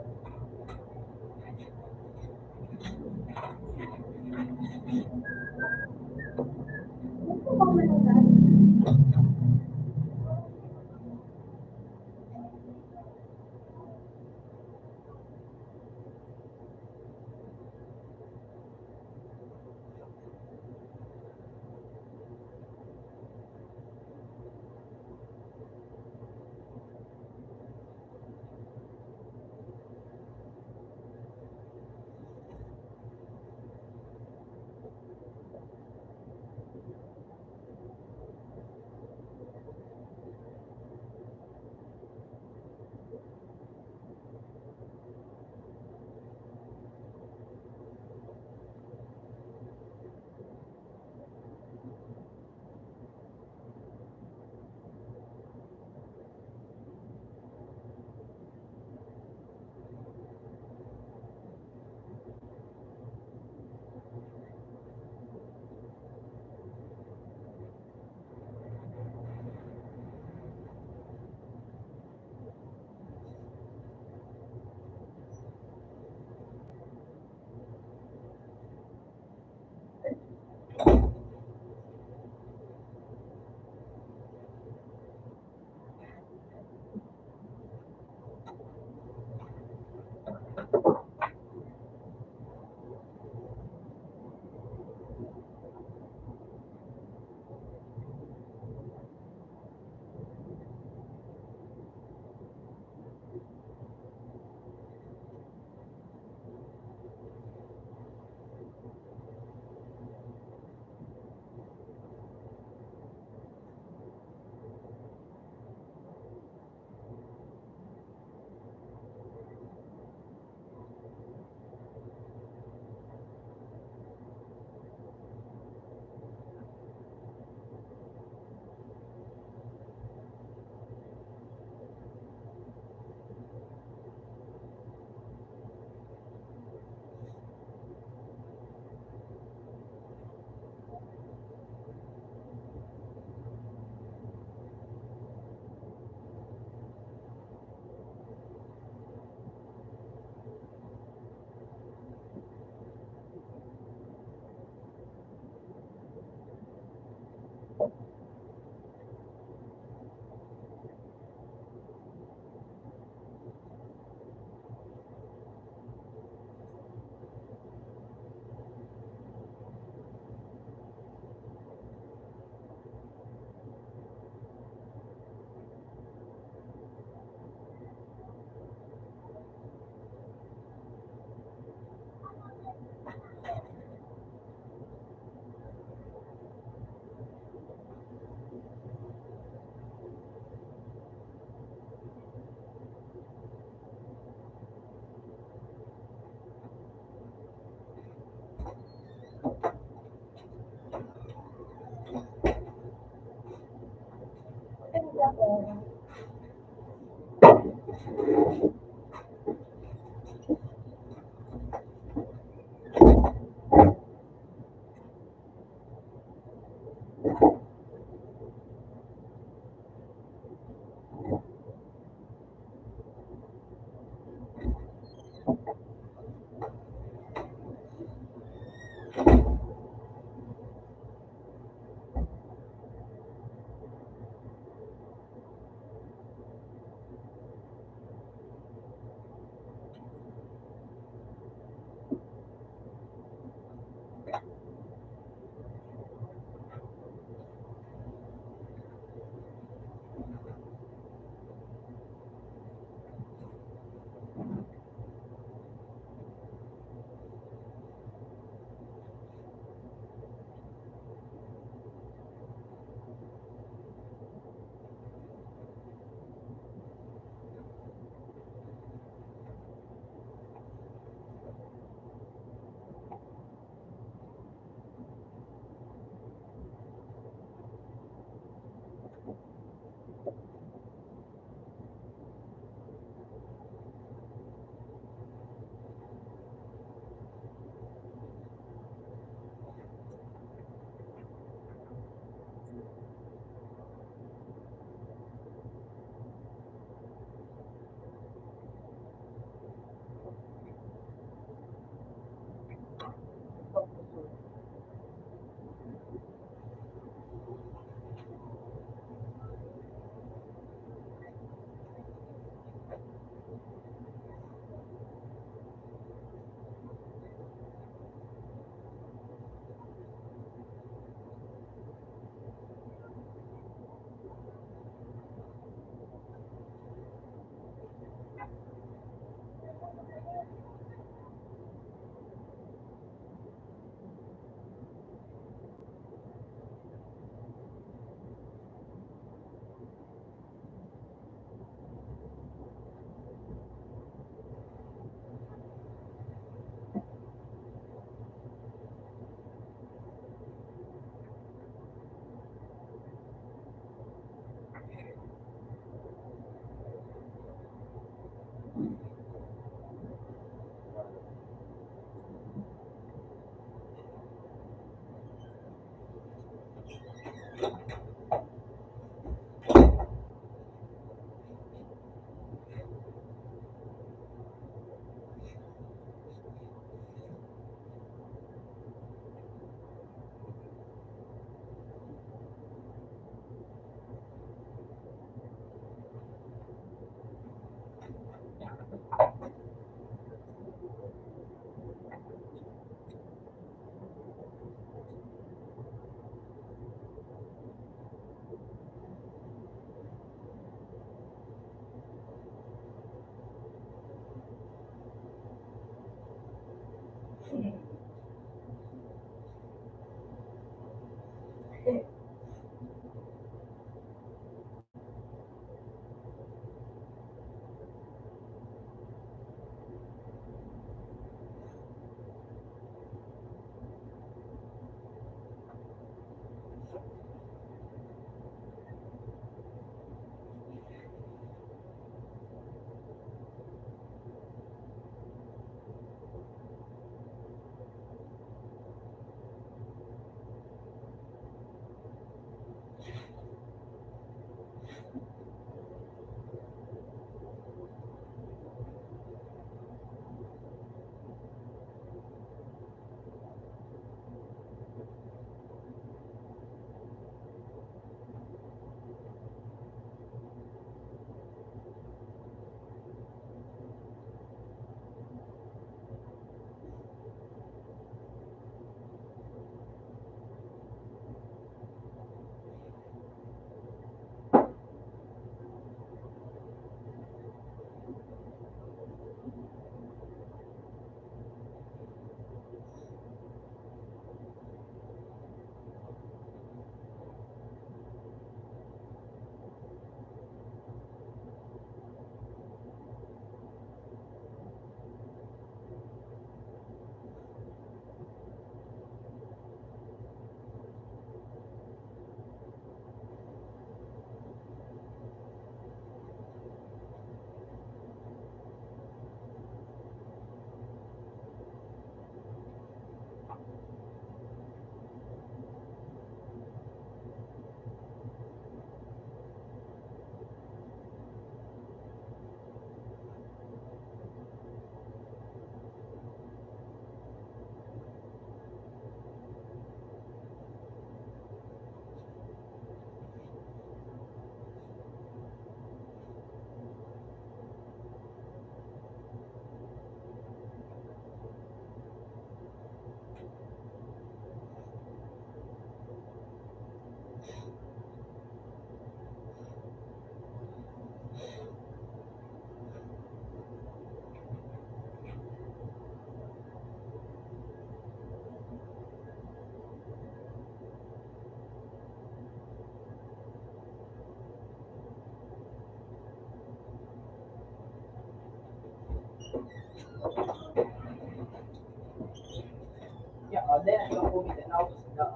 Ya, ada yang aku minta tahu sudah.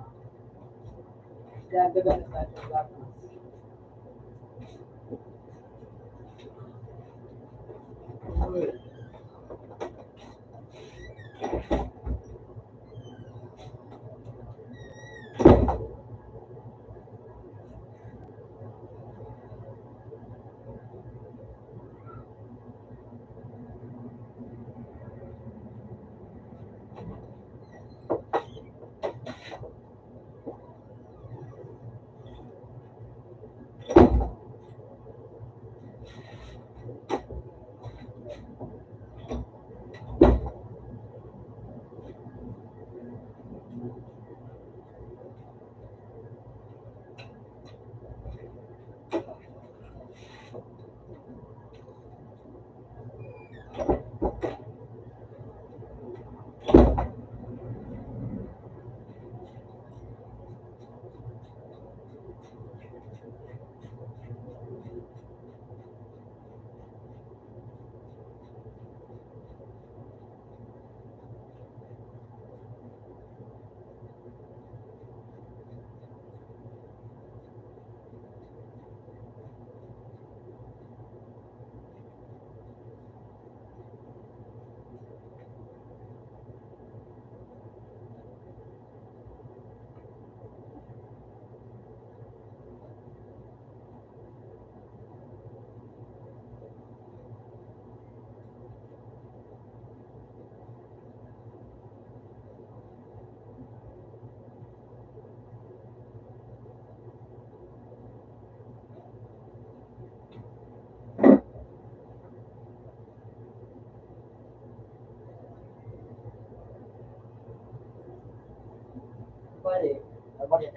Sudah ada kan saya sudah. Pare, apa dia?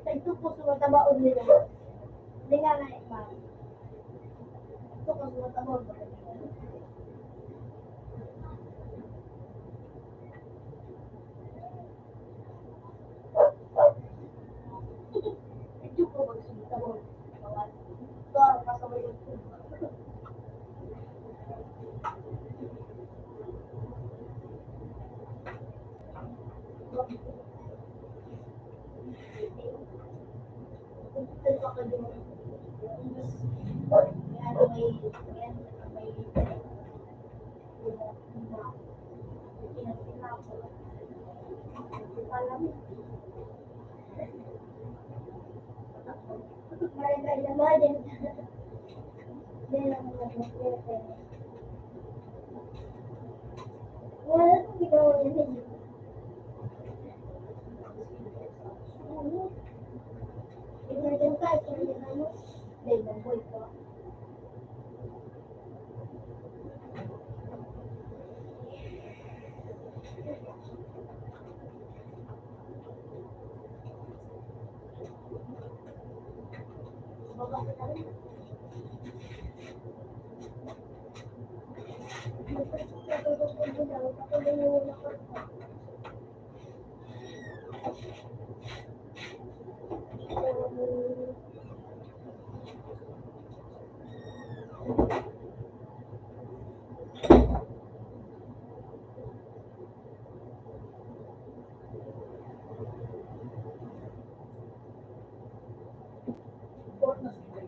Ito po sumatabaon nila. Hindi nga na iba. Ito po sumatabaon. Ito po pag sumatabaon. Ito ang kasabay yung Mereka ilang din. Din ang mga kompleto. Wala nang bigaw yan eh. Ano? Imagine ka, imagine ano? Dahil ng boy ko. Baba ka rin. Natutupod ko lang. Kapag yung ako. Support na sila.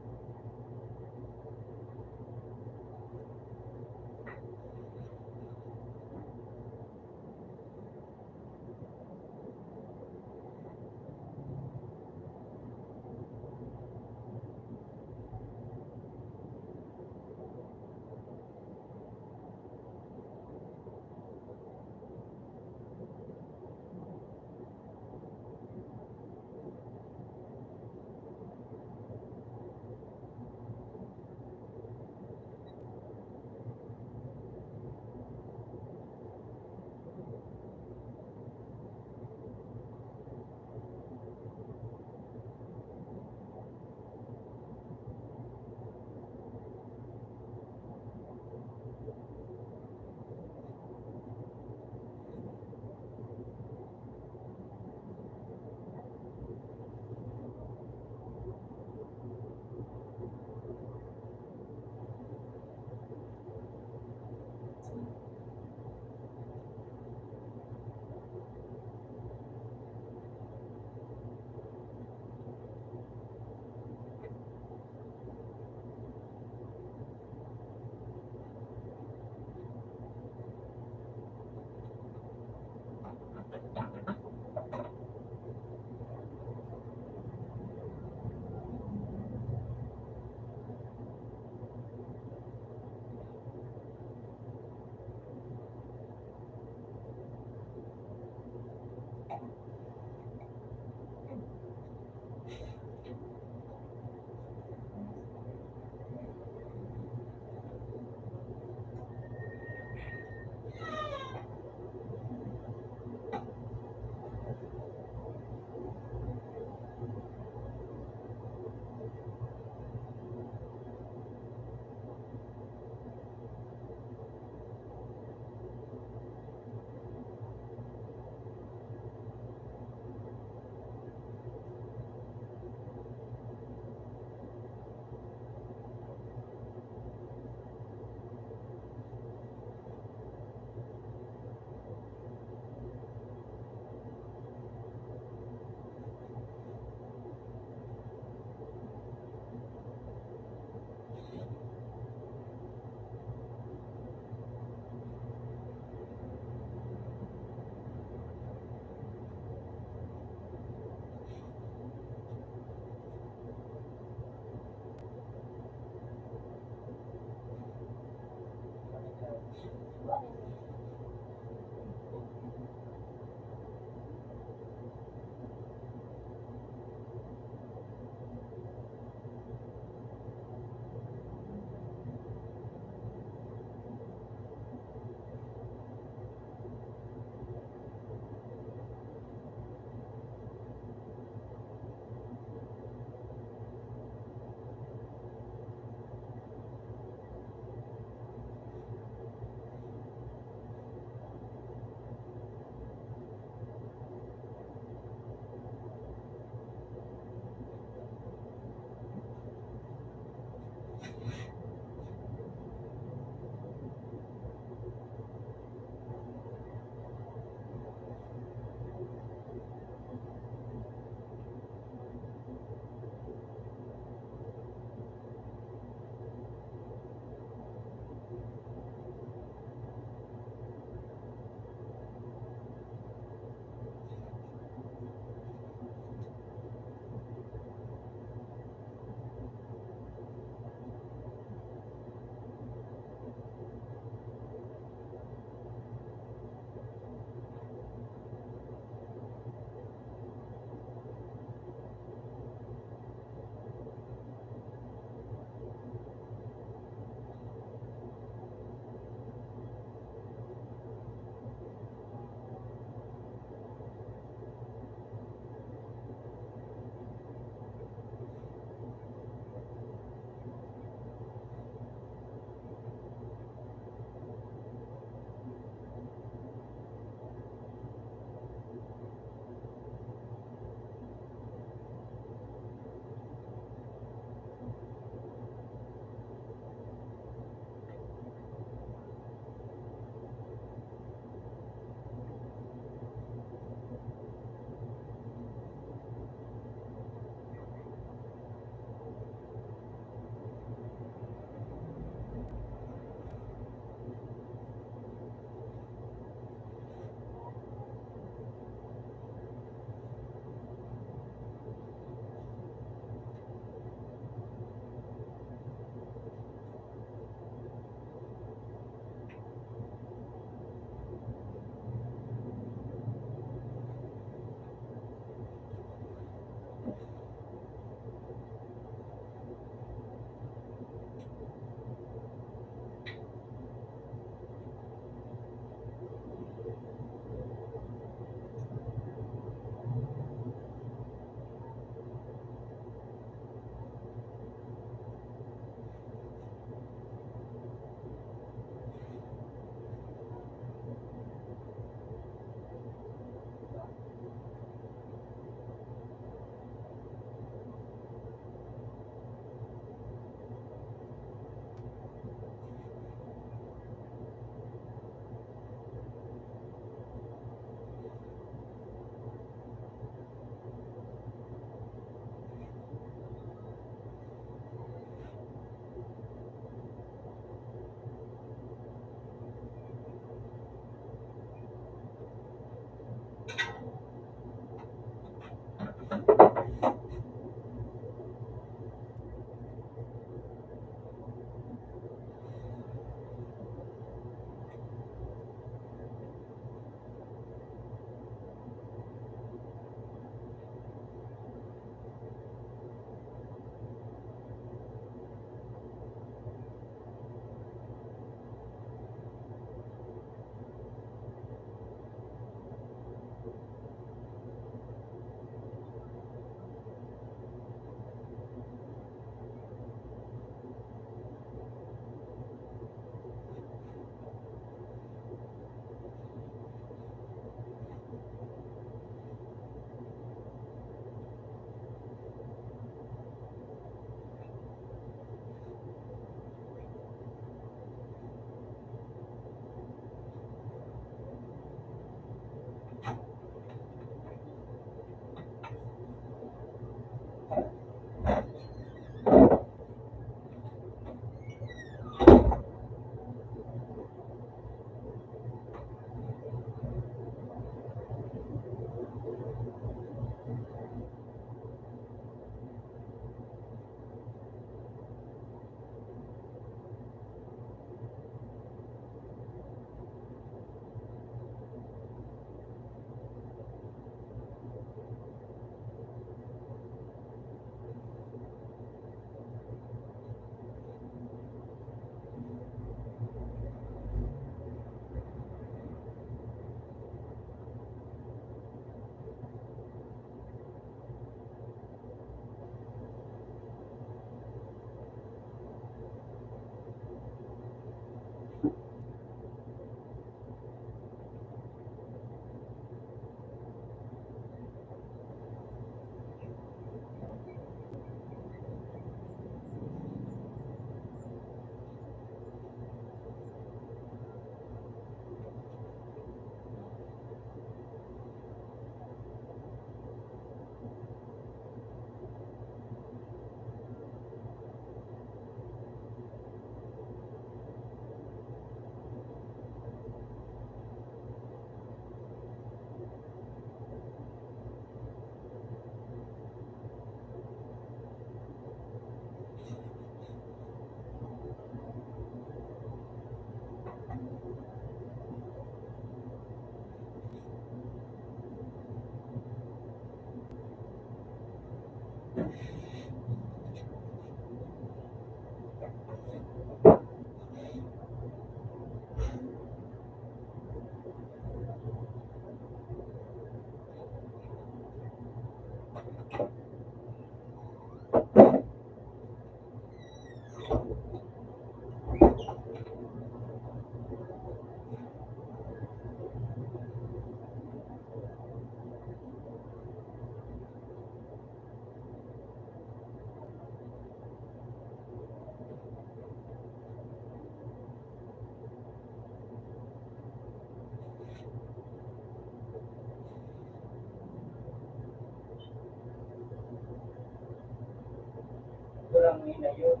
lang nila yun.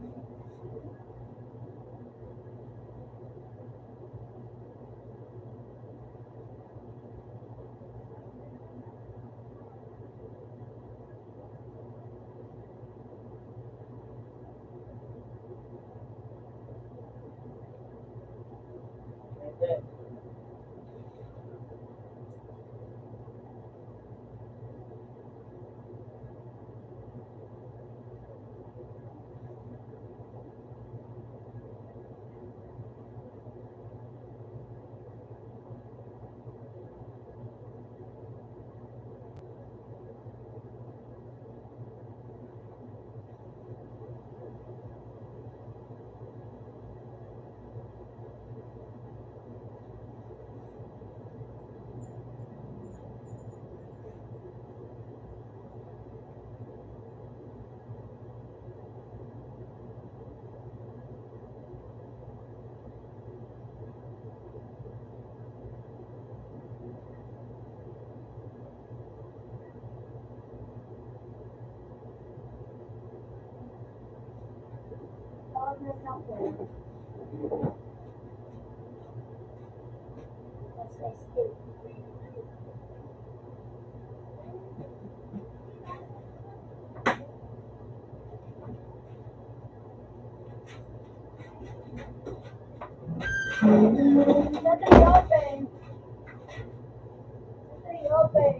Pwede. Tawag na lang po. That's my skill. Shutter open. Shutter open.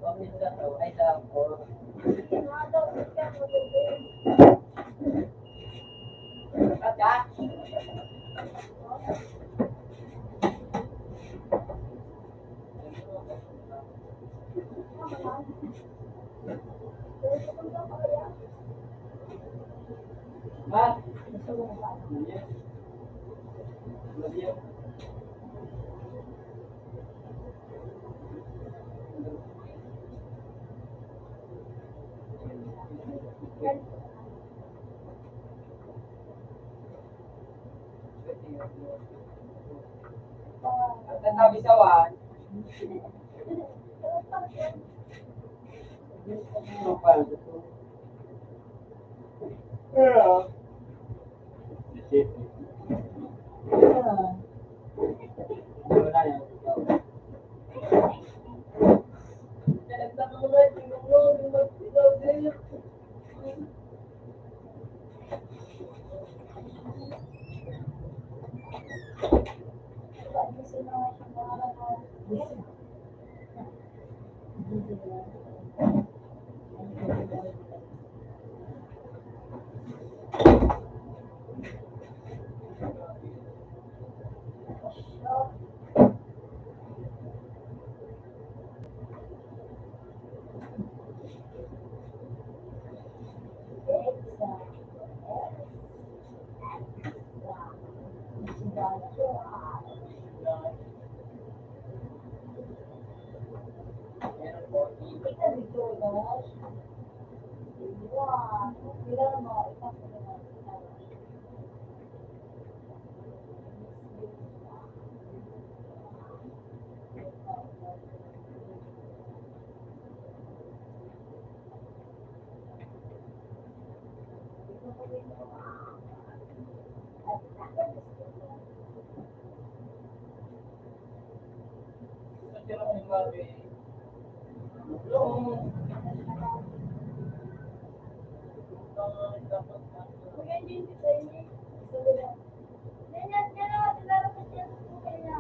Paminsan daw ay dako. Kaka? Ha? Iya. Iya. At tatabi sa wan. Lupa. Yeah. Wala yan. Mag-enjoy sa inyo. Ganyan, gano'n, nilalabas yan sa kanya.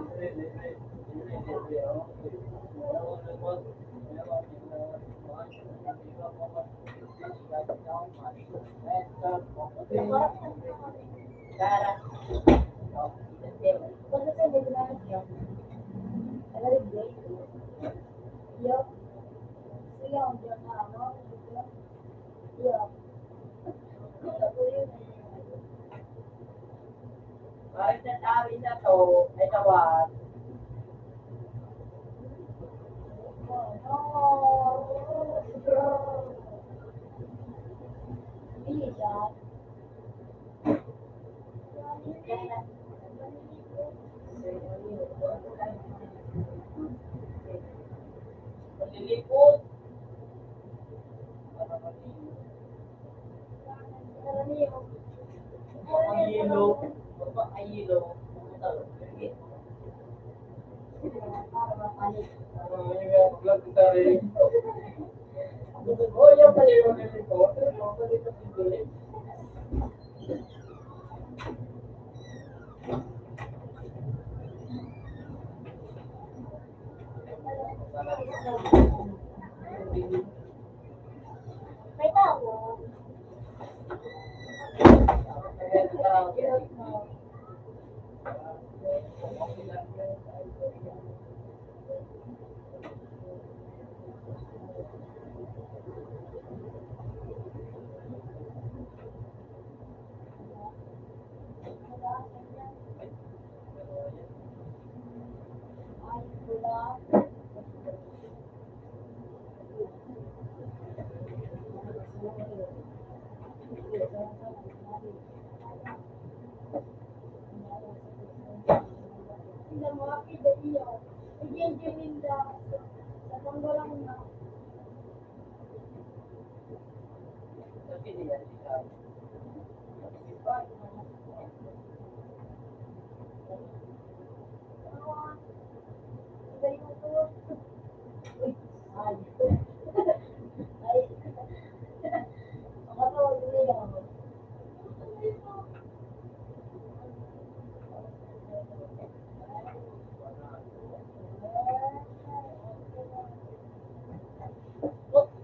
Basta sa mga ginagawa. Alam mo, yo, siya ang diyan na, ano, yo. Bakit nasabi na to, ay tawad. Malilipot. Ang yelo. Ang yelo. Vlog kita rin. Oh, yung pala yung nilipot. May tao. Tingnan mo, happy the iyo. Nag-enjoy nila. Sa panggalang na. Galing mo to. Uy, ay. Ay. Makatawag nila ako.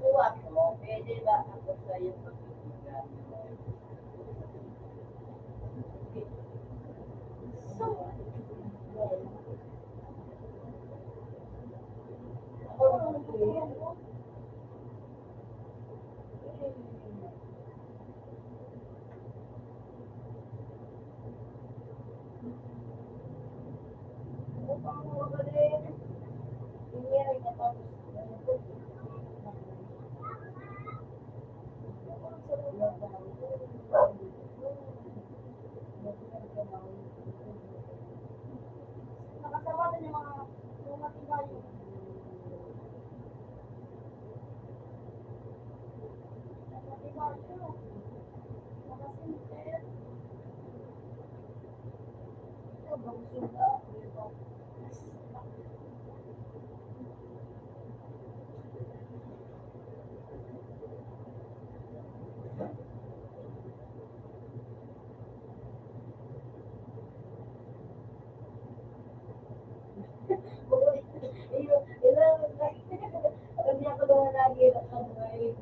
Buat mo, pwede ba ako sa'yo magtutulungan? So, ako ang nagtulungan mo. Upang magaling. Hindi rin natapos. Nakasama din yung mga matibay. Matibay siya. Makasinter. Ito, bago sila. Hindi ako daw lagi at ano ay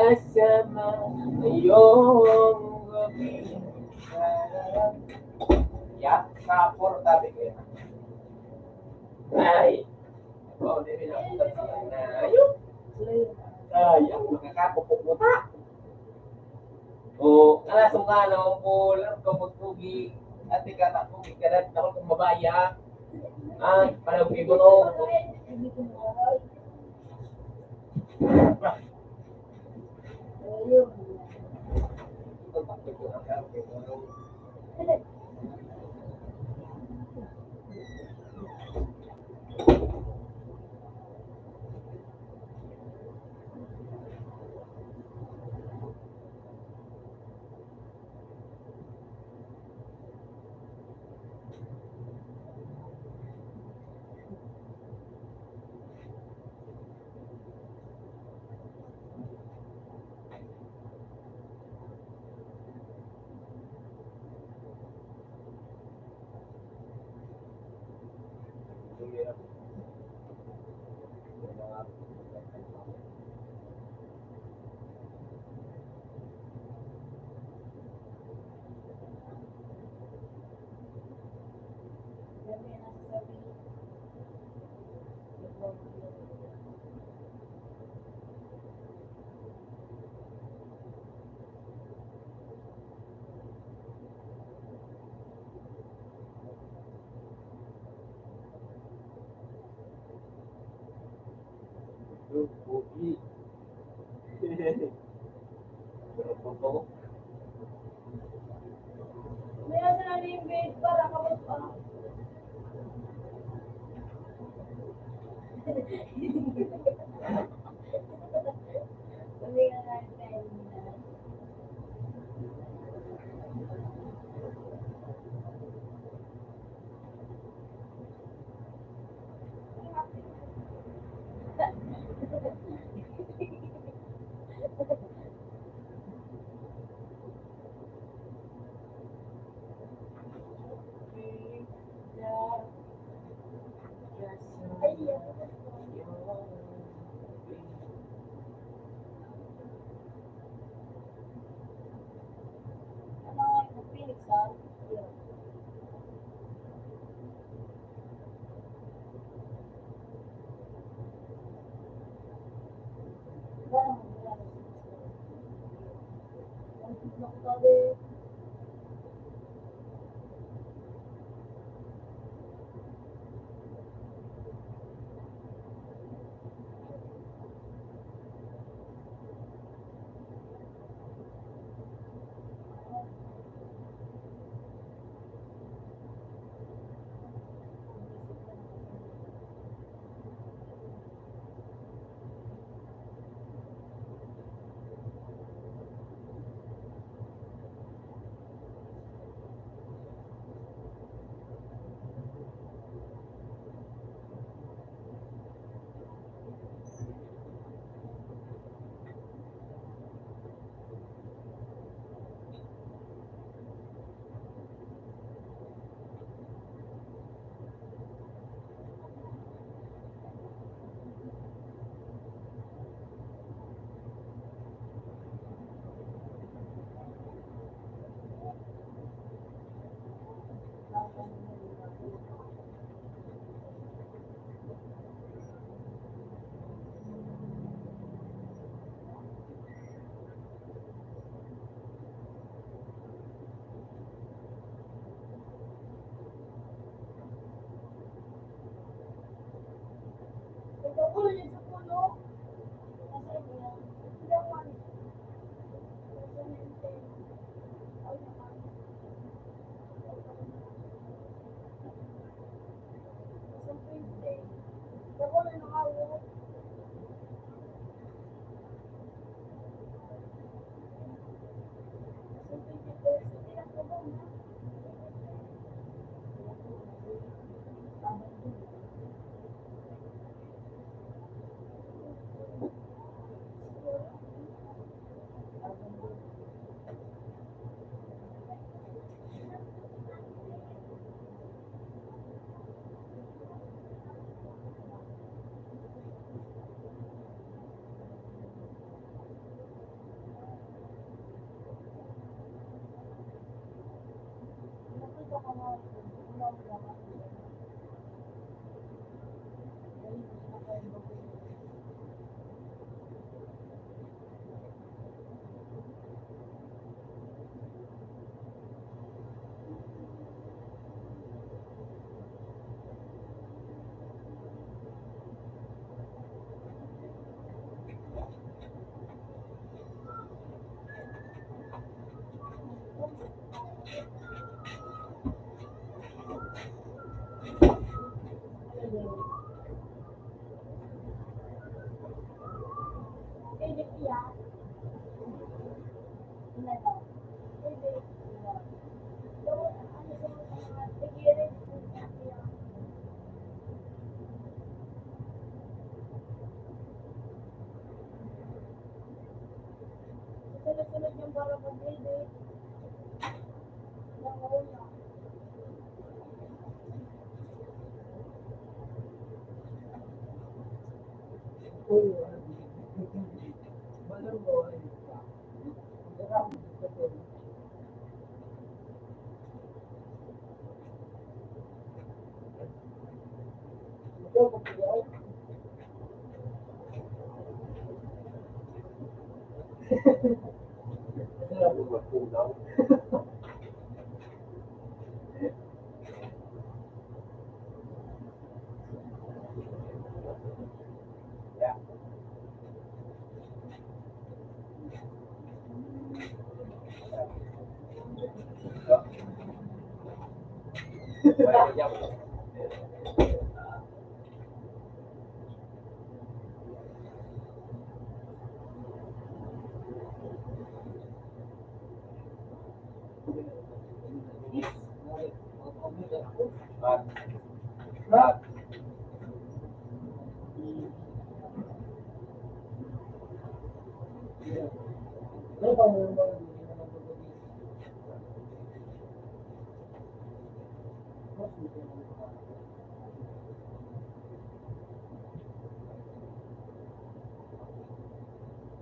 Kasama ngayong gabi. Ya, kapor tabi ko yan. Ay, ikaw din rin ako kasi na ayun. Sayang, makakapupok mo ta. O, kalasong ka naman po, lang kapag pugi, at ikatapugi ka na, ako kung mabaya. Ah, palagi ko no. Pugi. Pero Kaya sa namin yung bed para kapag pa. Sabi nga natin tayo nila. Ano yung Phoenix ha? Yun. Parang wala. Ang nakatabi. Ito po, yun sa puno. Nasa niya. Hindi ako ano. Nasa niya. Ay, naman. Nasa 20. Ako na nakawo. Nasa 20 pesos. Ilang ko ba na? ka nga. Wala mo lang. Edit yan. Wala daw. Edit. Yung ano sa mga tigirin kung yan. Sunod-sunod yung para mag-edit. Yung una. Balang mo, ay, marami dito po. Ito, magpagaw. Ano ba kunaw? Yeah. Ano ba mo yung mga hindi naman magpagaw? Mas hindi naman magpagaw.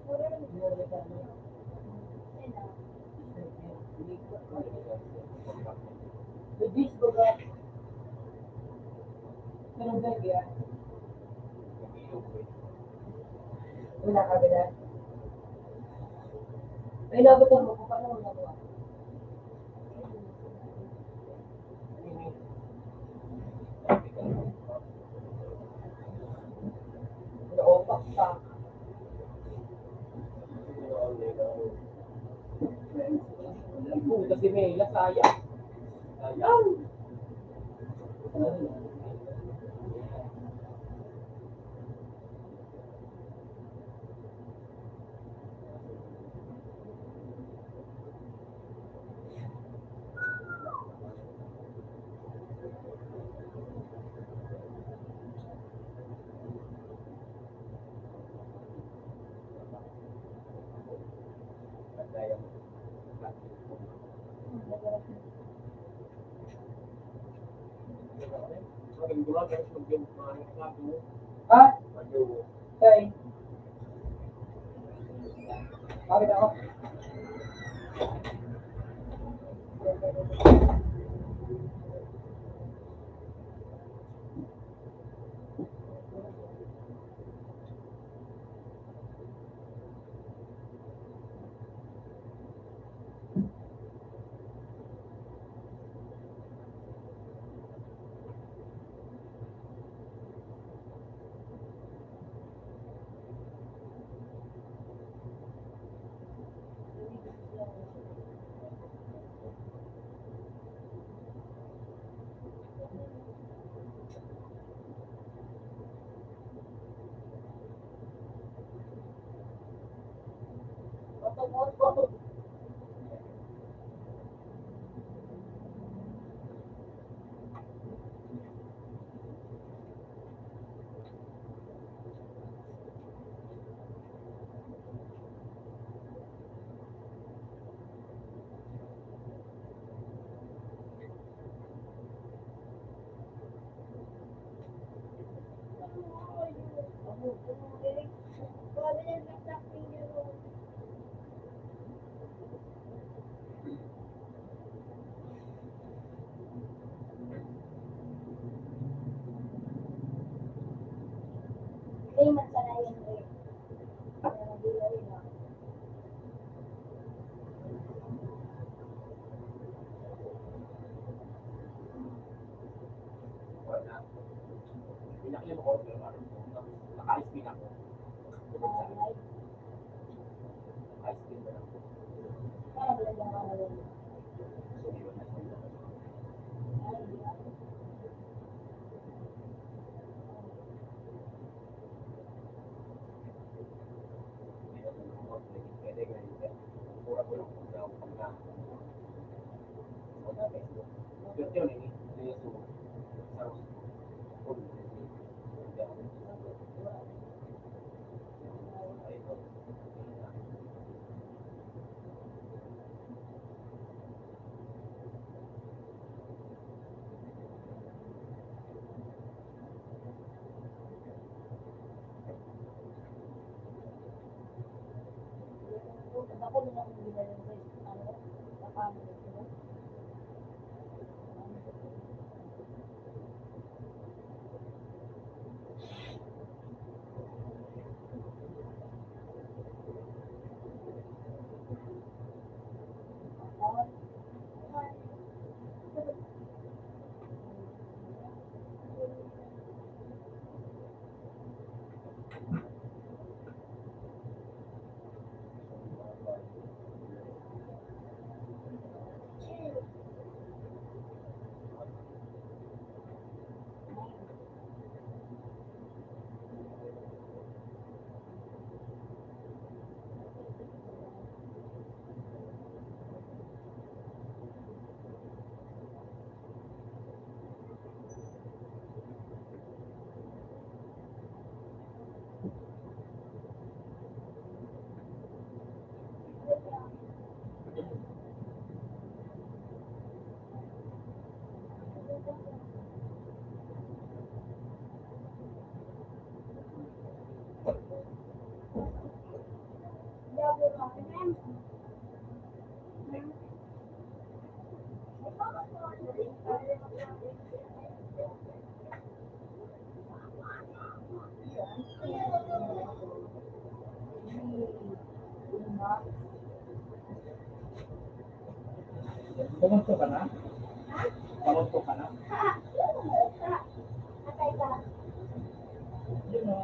Puro yung Hindi naman magpagaw. sila. Budis ba ka? Pero ba yan? Wala ka ba na? Ay, nabutan mo kung paano mo nagawa. Naopak pa. Kasi may sayang. Sayang. Ha? Kay? Bakit ako? Ice cream na lang. Kaya talaga ako rin. Sumiwan na sila. Hindi na tulungan. Pwede ganyan. Mura ko lang kung na ako pag na. Wala na ito. Swerte yun eh. Hindi na sumo. Sarap sumo. Full. Hindi ako sumo. Ay, ito. Ako nung ako nila yung ano, sa family ko. Pumunto ka na? Pumunto ka na? Yun o.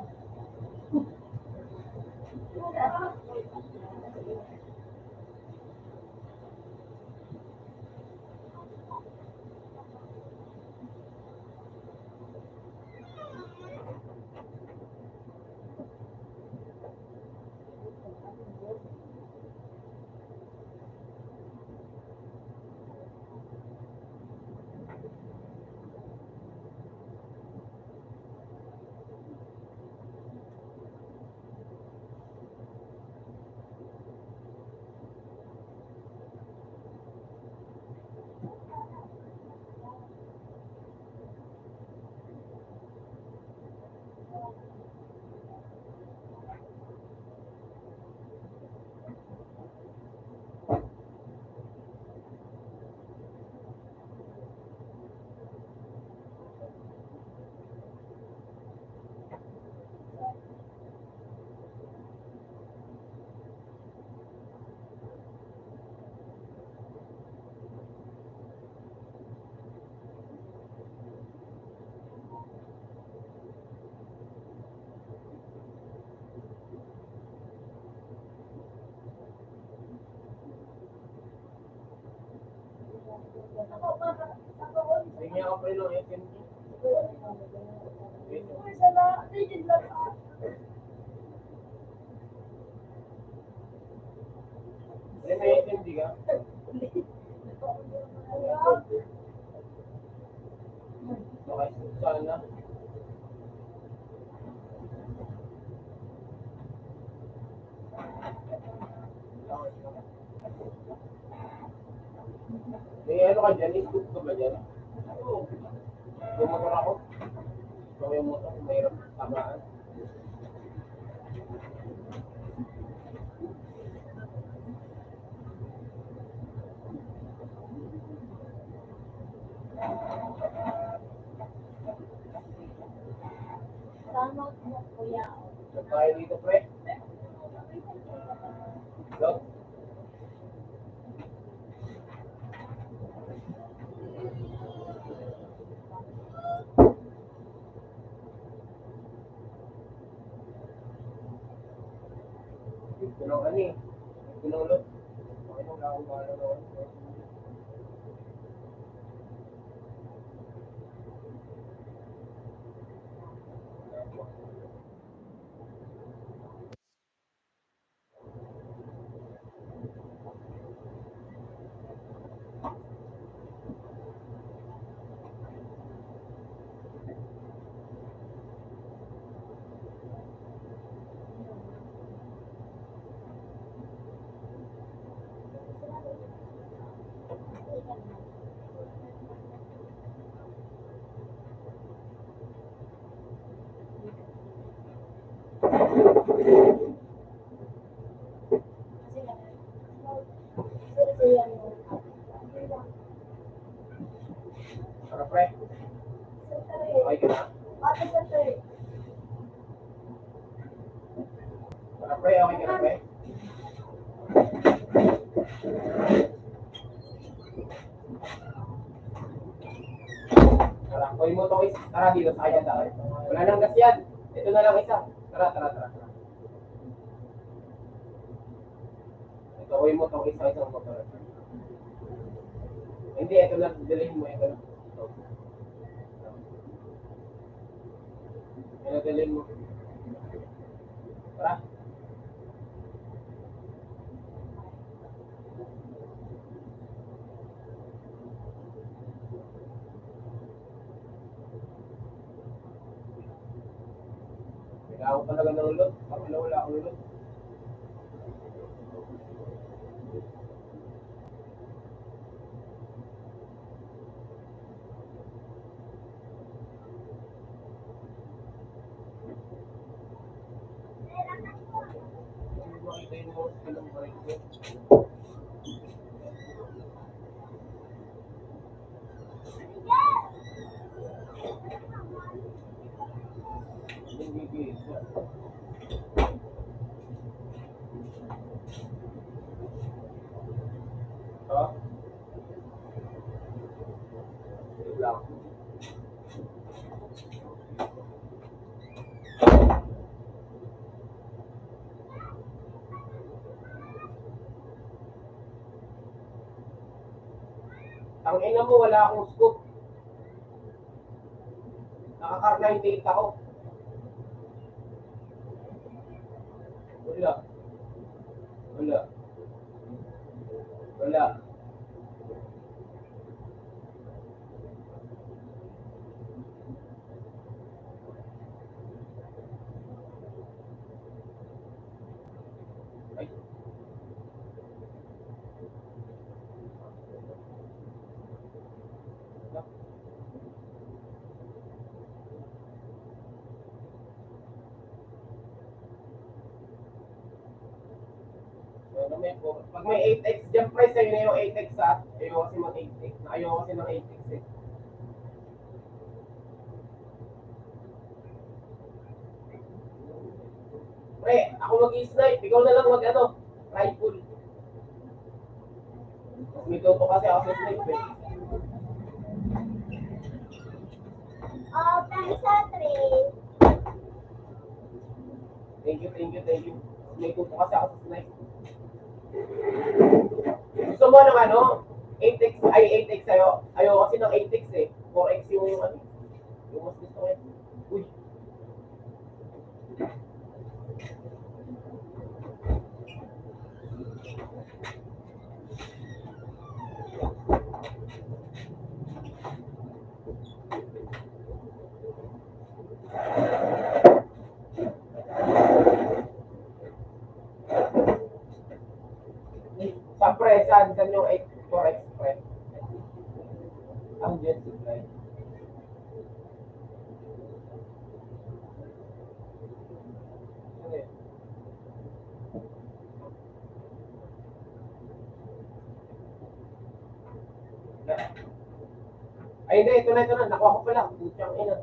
Hindi ako pre lang eh. May SMD ka? Okay, sana. May ano ka dyan? Iscoop ka ba dyan? Yung motor ako? So yung motor, mayroon tamaan. Tama mo, kuya. Nagkain dito pre. Hello? Pinong ano eh. Pinulot. Okay nung lang akong bahala naman. Para pre. Okay ka na? Para pre, okay ka na pre? Tara, kunin mo ito isa. Tara dito sa kanya tayo. Wala nang gas yan. Ito na lang isa. Tara, tara, tara. Ito, kunin mo ito isang motor. Hindi, ito na. Dalhin mo. Ito na. Ito. Ito, dalhin mo. Tara. Kailangan ko talaga ng ulot. Kapag wala akong ulot. Hindi makita yung mga silang balik ko. Hindi bisa. Ha? Wait lang. Ang ina mo, wala akong scoop. Nakakar-98 ako. Wala. Wala. Wala. Ay. Pag may 8x dyan, price sa'yo na yung 8x ha. Ayaw kasi mag 8x. Ayaw kasi ng 8x eh. Pre, ako mag-i-snipe. Ikaw na lang mag-ano. Rifle. May toto kasi ako sa snipe eh. Thanks sa three. Thank you, thank you, thank you. May toto kasi ako sa snipe. Gusto mo ng ano? 8x, ay 8x sa'yo. Ayaw kasi ng 8x eh. 4x yung ano. Yung mas gusto ko eh. Uy. Sa pre, saan yung 8, 4x pre? Ang jet supply. Ano yun? Ay, hindi. Ito na. Nakuha ko pala. Putyang ina.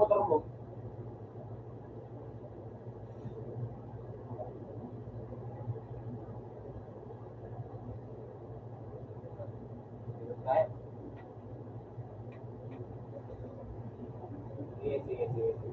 motor mo. Tayo. Sige, sige, sige.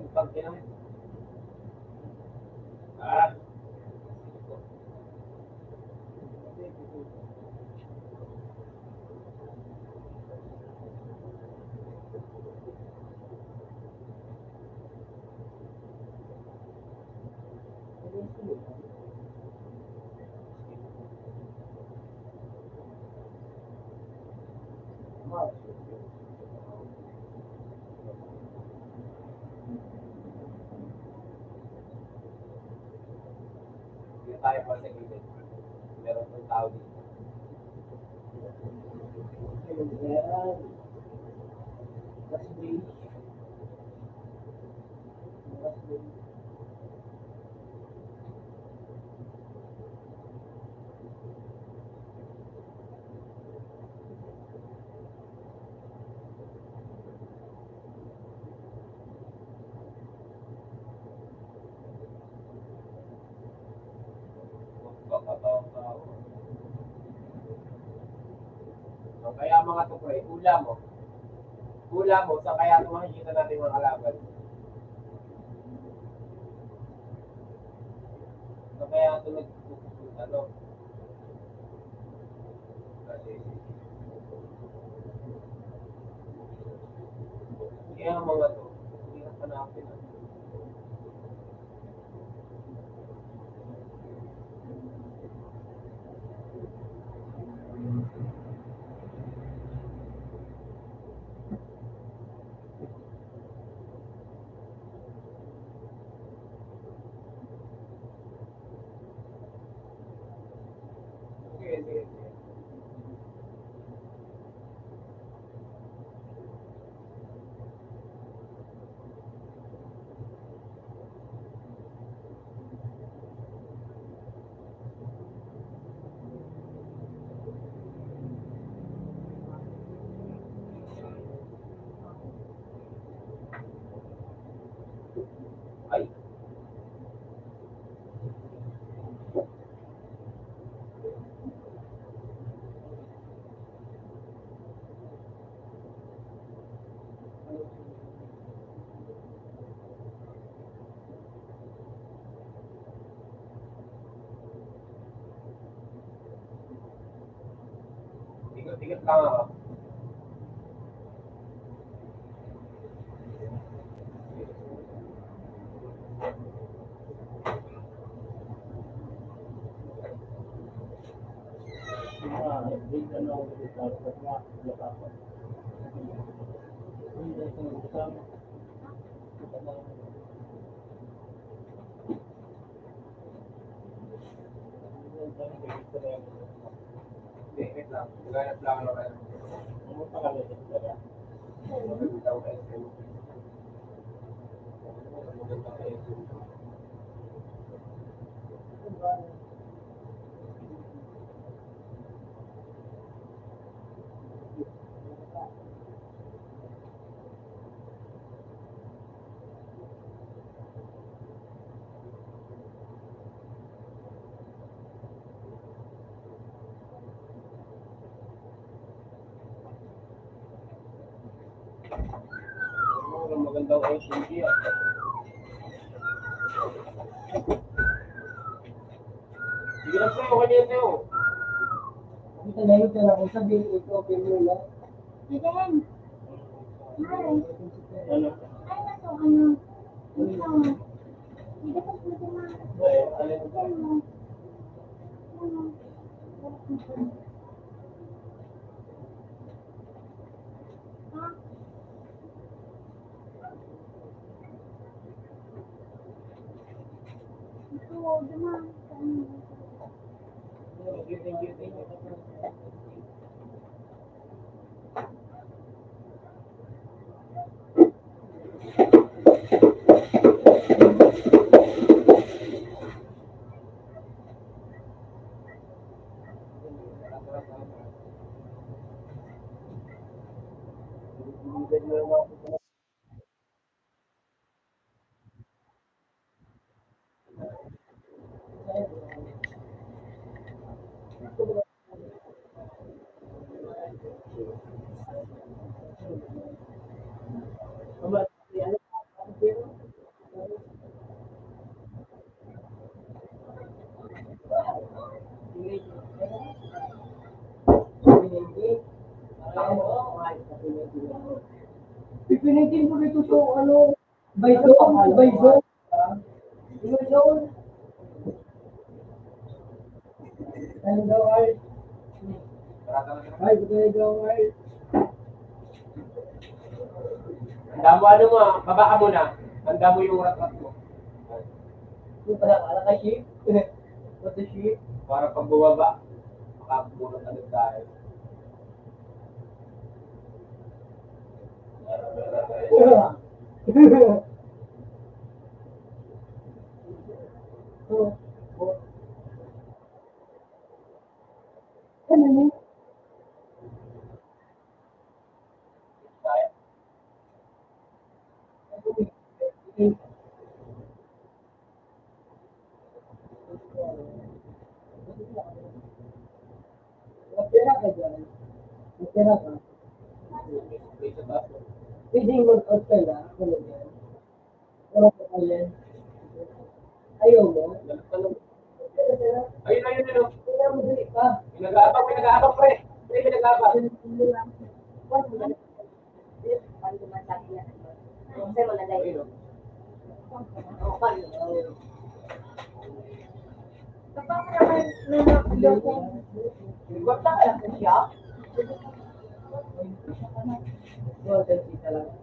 Pag kinamit. Ah. Hindi tayo pa sa gilid. Meron pang tao dito. Ayan. Mas big. Mas big. Magkakataong tao. So, kaya mga to, pre, hula mo. Hula mo, sa kaya ito makikita natin mga kalaban. So, kaya ito ano. Kasi, kaya mga to, hindi na panapin. Sige, sige, sige. Ay, tigat-tigat lang ako. Big ano ako dito. Tapos nga, wala ako. Hindi ko kasama. Hindi, wait lang. Maghanap lang ako kayo. Pumunta ka rin dito. Maganda ako kayo. Maganda kayo. Maganda ako kayo. Hindi ah. Sige lang sa'yo, kanya sa'yo. Kita na yun, pero kung sabihin ito, okay mo lang. Eden. Hi. Ano? Ay, naso, ano? Ano? Hindi ko pwede ma. Ay, alin ba? Ano? Ano? Ha? naman. Thank you, thank you, thank you. Pipilitin mo dito sa ano, by zone, by zone. By zone. Ano daw ay? Ay, buti daw ay. Handa mo ano mo, baba ka muna. Handa mo yung rat-rat mo. Yung pala, ala ka sheep. What the sheep? Para pag bumaba, makapulot agad tayo. Ano yun? Matira ka dyan. Matira ka. May sa taas mo. Pwede mag-out ka na. Ano yan? Ano ka yan? Ayaw mo? Ayun, ayun, ayun. Ayaw mo dali pa. Pinag-aabang, pre. Pre, pinag-aabang. Ayun, oh. Kapag naman may nakiloko, wag na alam na siya. Well, thank you talaga.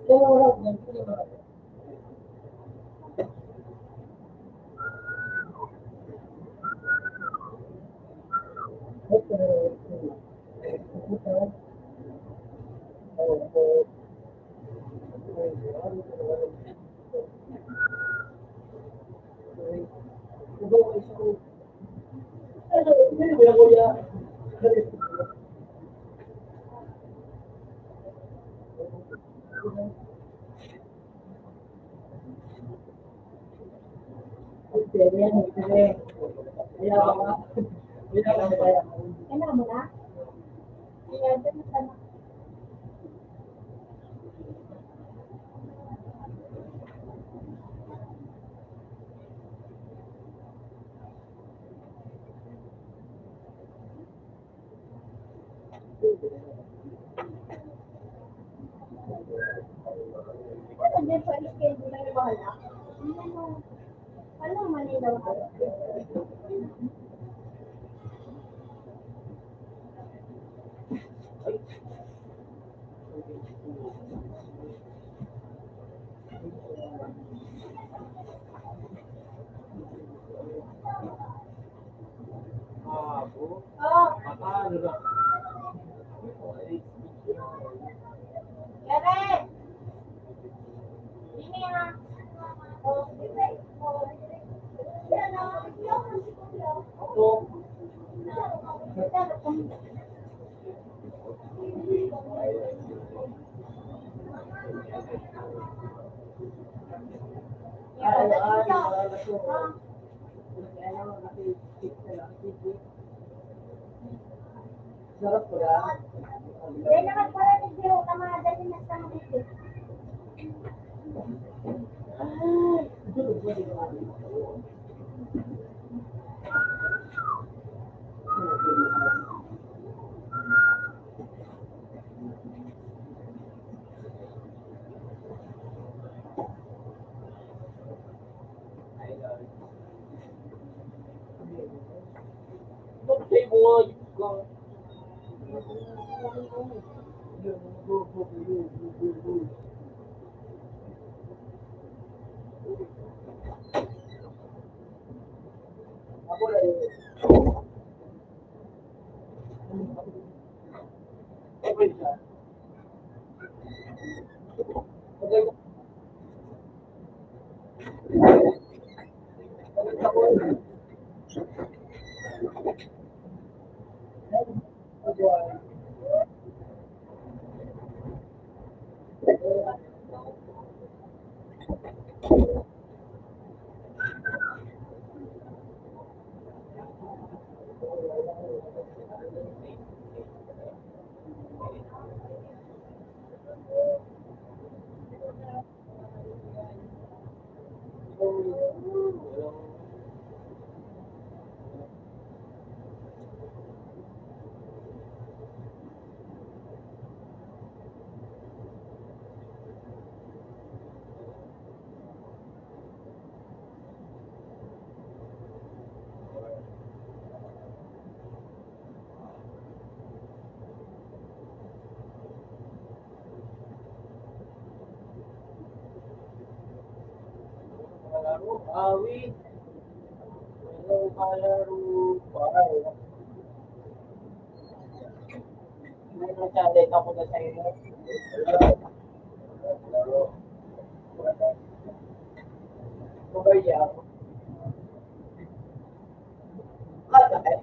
Kaya wala, ganito na ba? Kaya mo na? Kaya doon sa ano din sa schedule na wala. Ano Manila ba? Sarap ko na. Dahil nakaparating sila, tamadali na sa mga ito. Say mo nga. Ako na yun. Okay siya. Okay. Malaro, awit. Hello, malaro. Wow. May nag-challenge ako na sa inyo. Laro. Mabaya ako. Kata eh.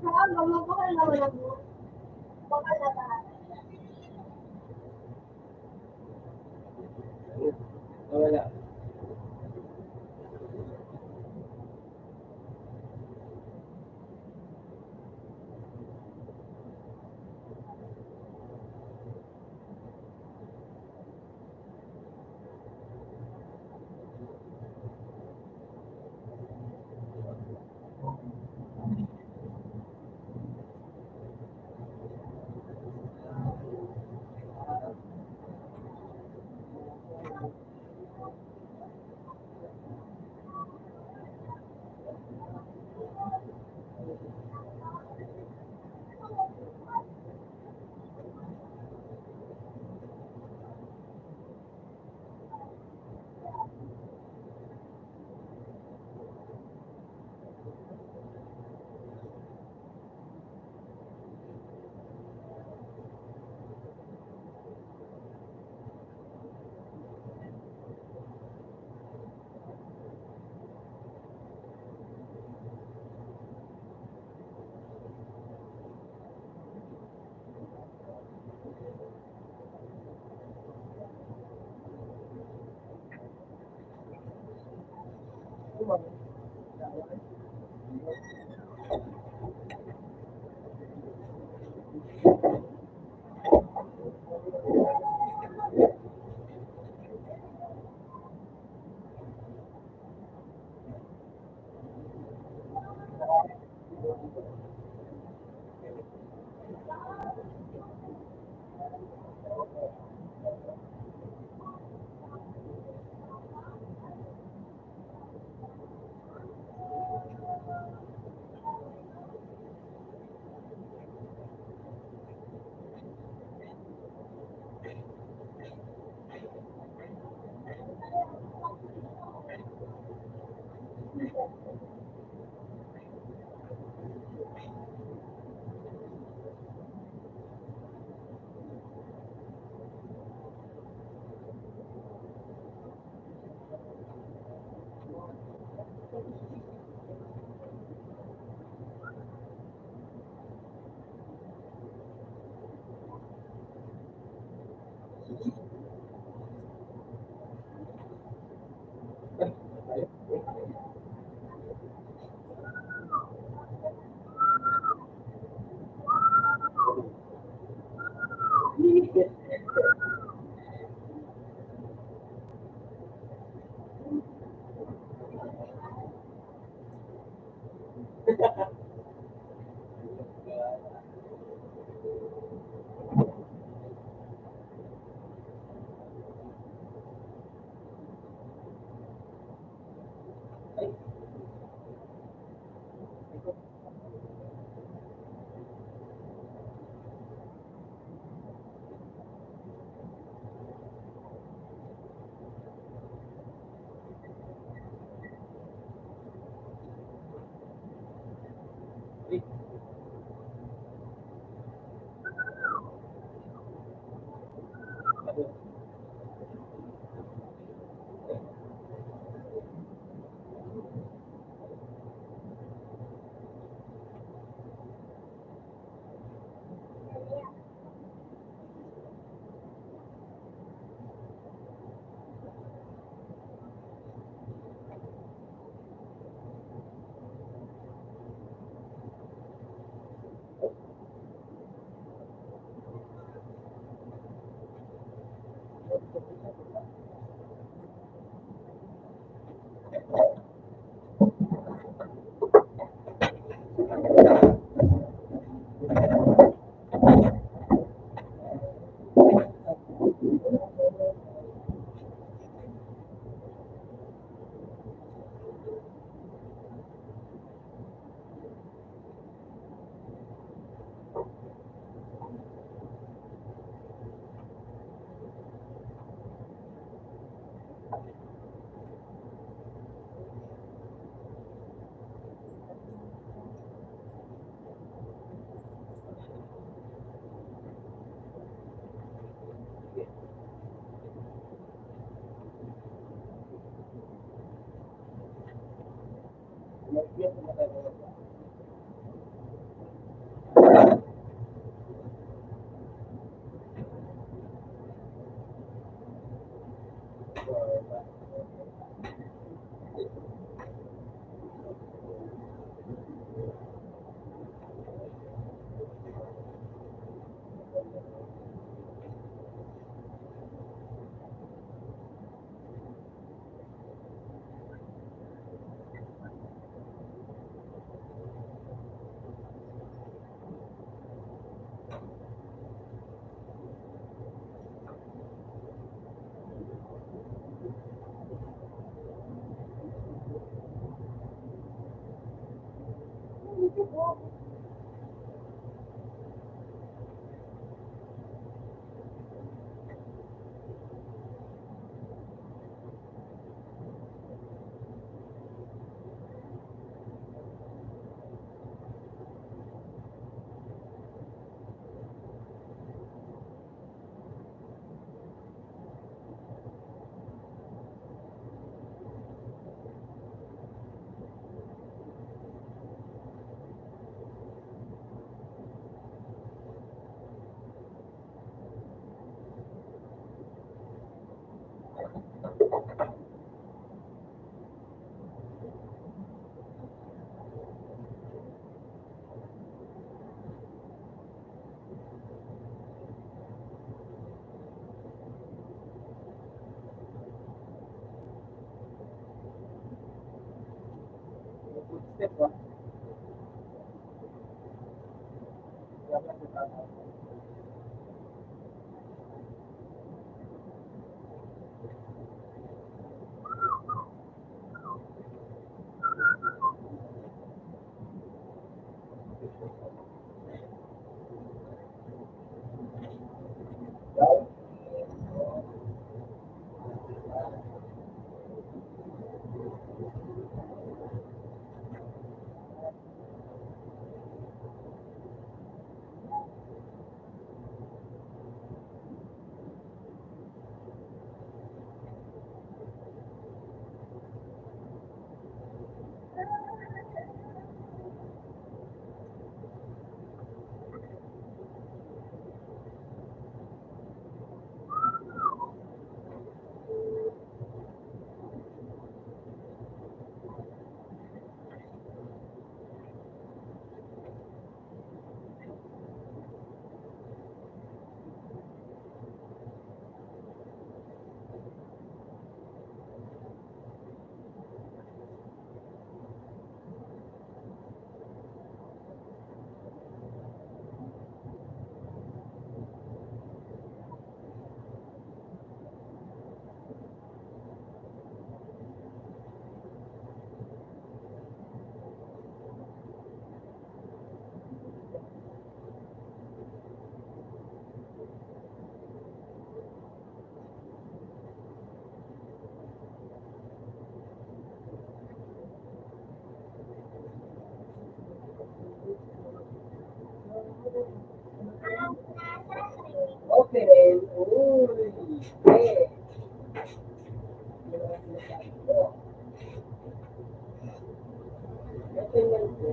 Saka, mamabakal na wala mo. Bakal na tayo. Wala. ma'am. step ba? Wala sa tata. Okay. Uy. Eh. Ito yan po.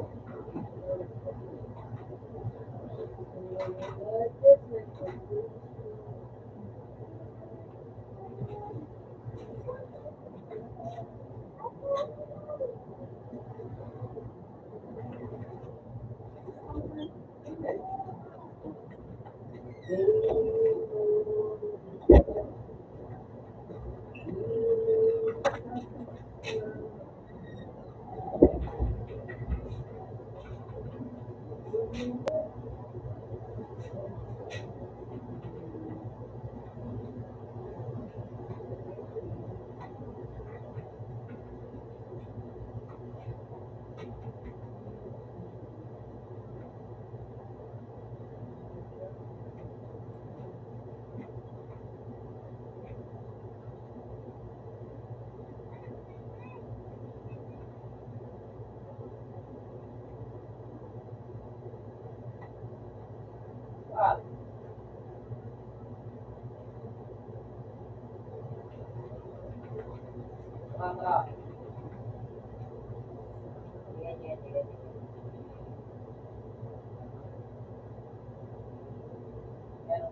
Ah, tara. Yan, yan, yan. Yan.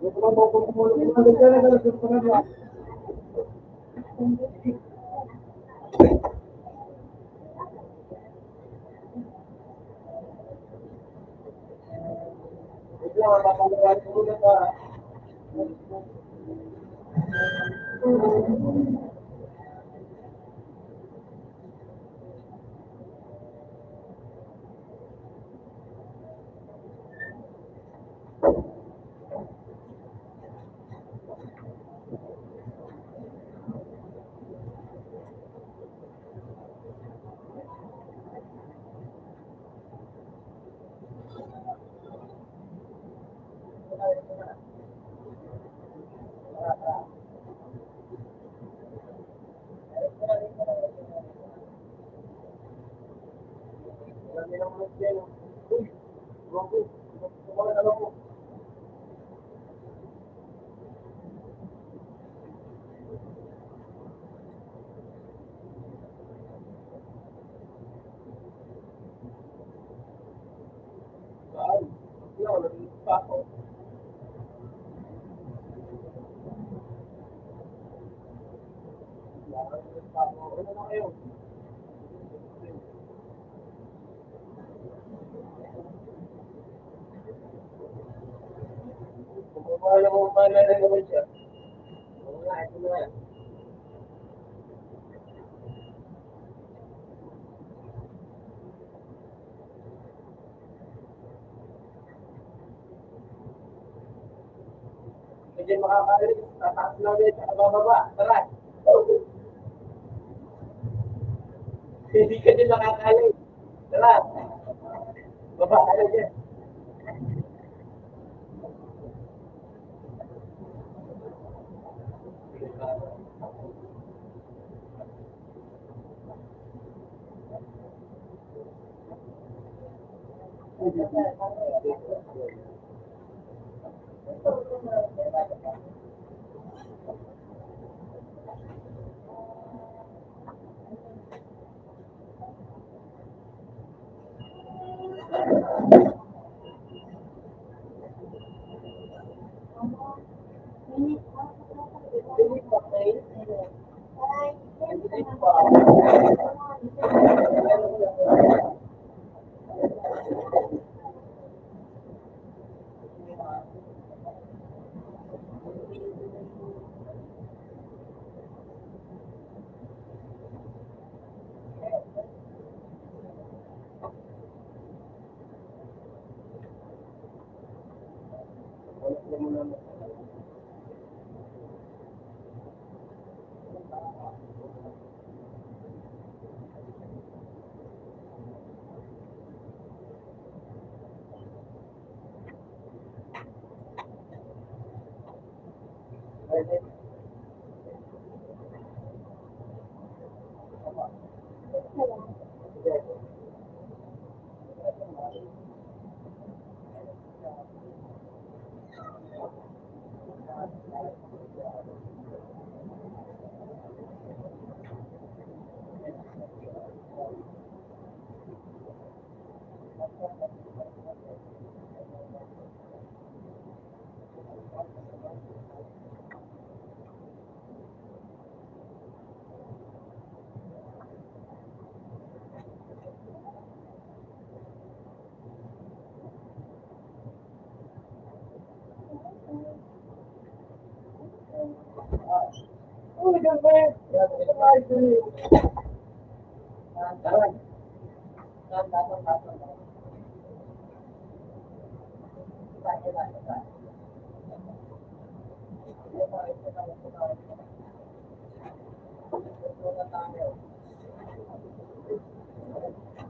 Ito na, ito na. lang, papagawa ko muna sa wala mo pa na naman siya. Oo nga, ito na. Medyo makakalit, tataas na ulit, saka bababa. Tara. Hindi ka din makakalit. Tara. Baba ka na dyan.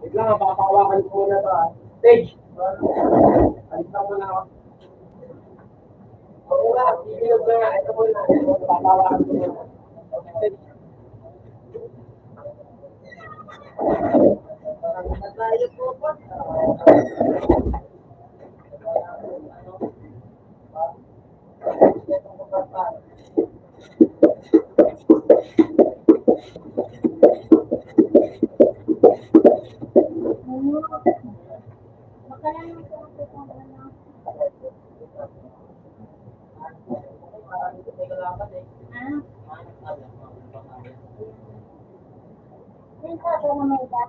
Wait lang, papawakan ko muna ito ah. Stage! Alis na muna ako. Oo nga, bibigyan na nga. Ito muna. Papawakan ko muna. Stage. Tayo po po. Yung sabi mo may iba.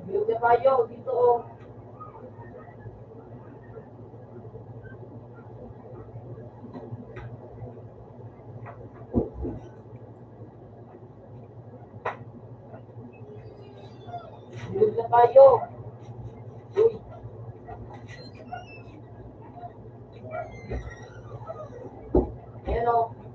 Yung kayo, dito oh. Yung kayo. Uy. Ayan oh.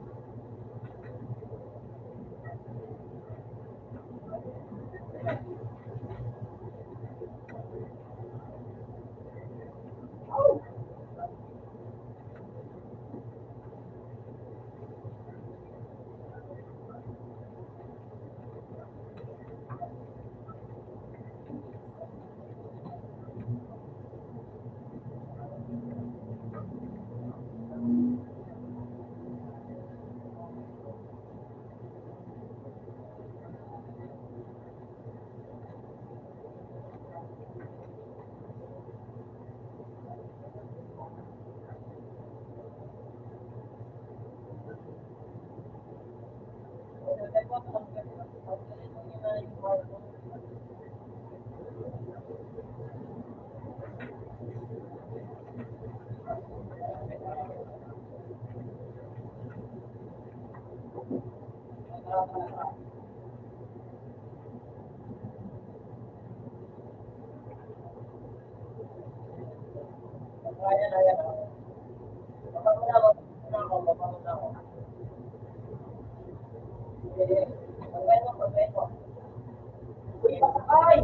Ay!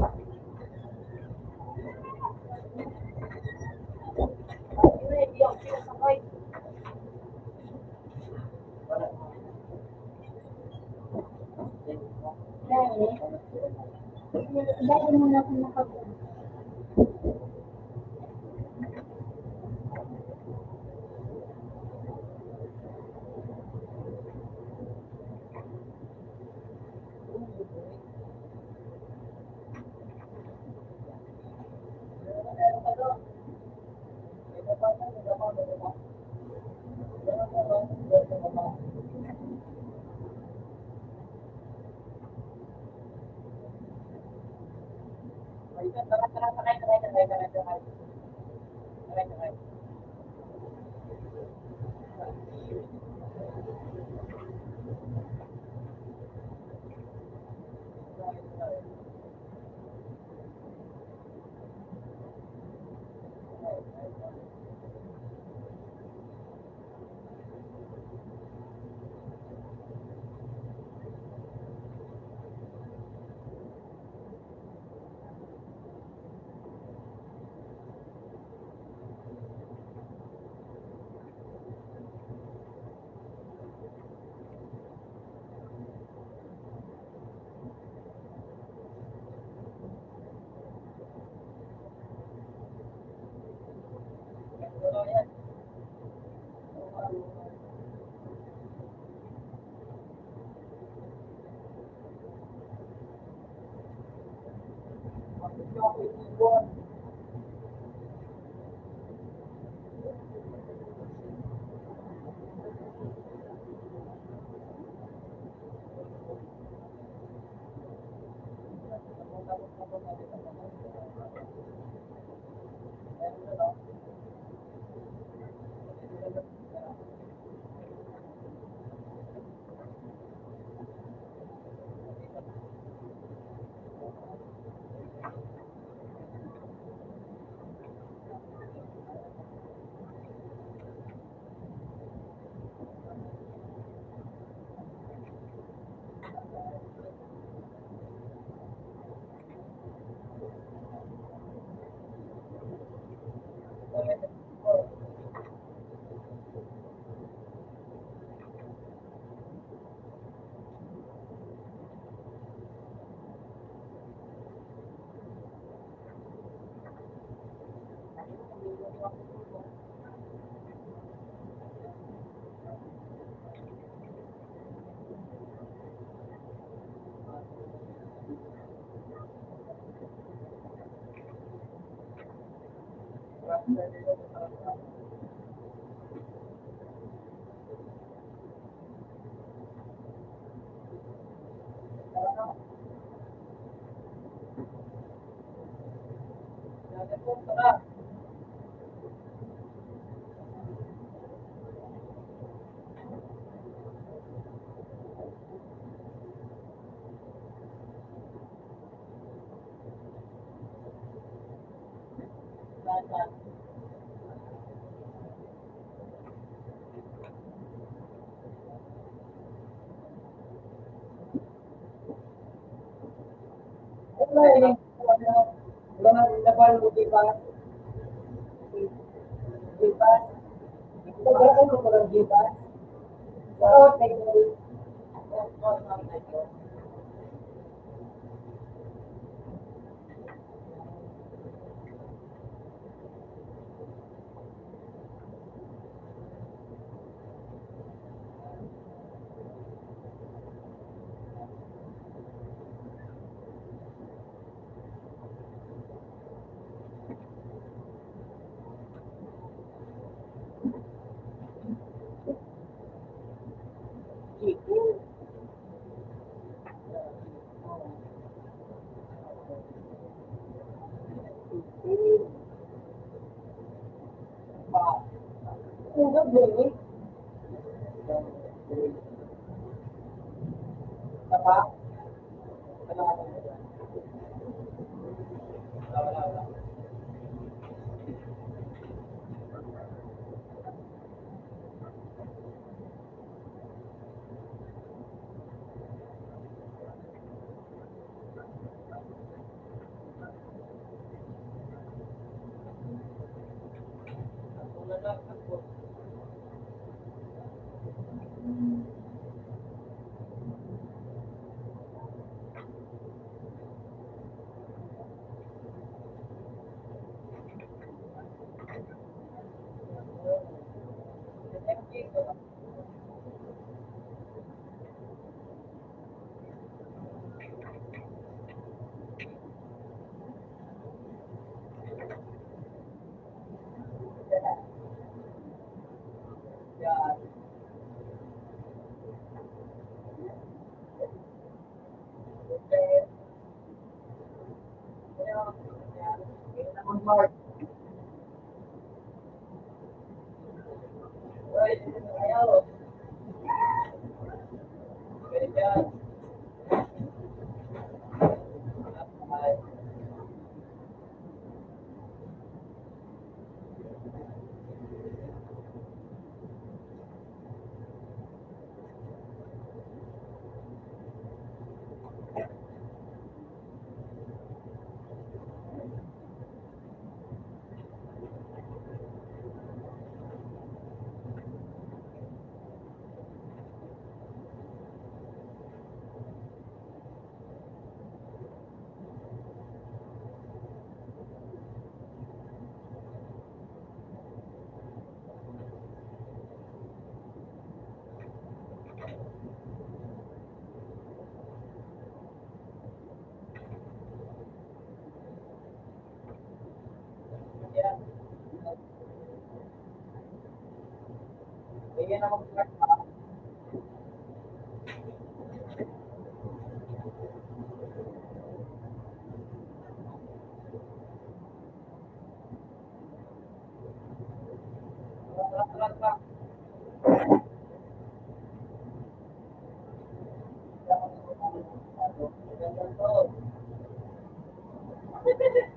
Mark. Ay, ayaw. Ganyan. Ay. Yan. Ganyan ako Mark. Tara. Ganyan to. Ay, ganyan to.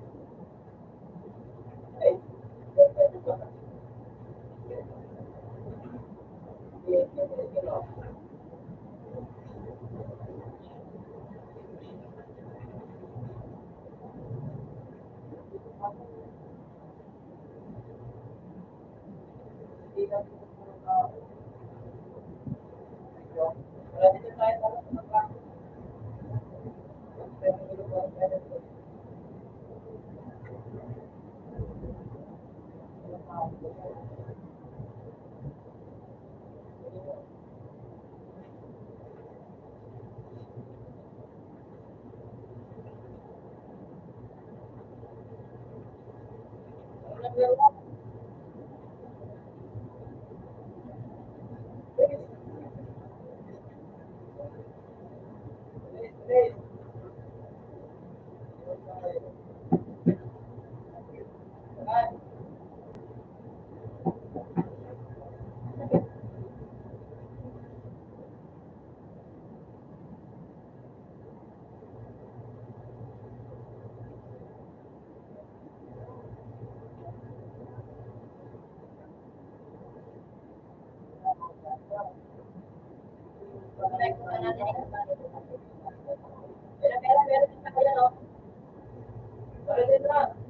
Wala dito tayo.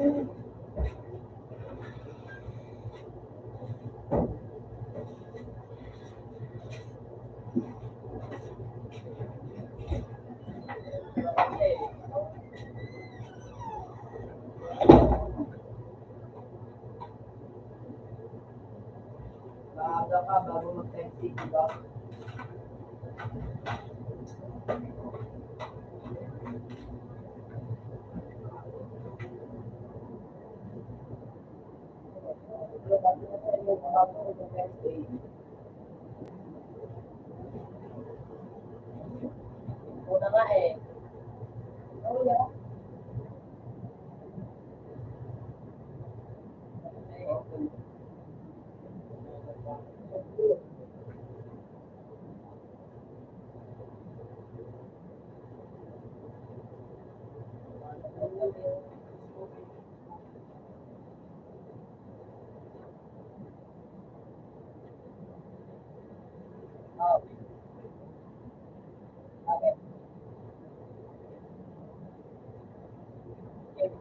Maaga ka bago mag-sensing, di ba? Una nga eh. Oh, yeah. Oh. Okay. Okay.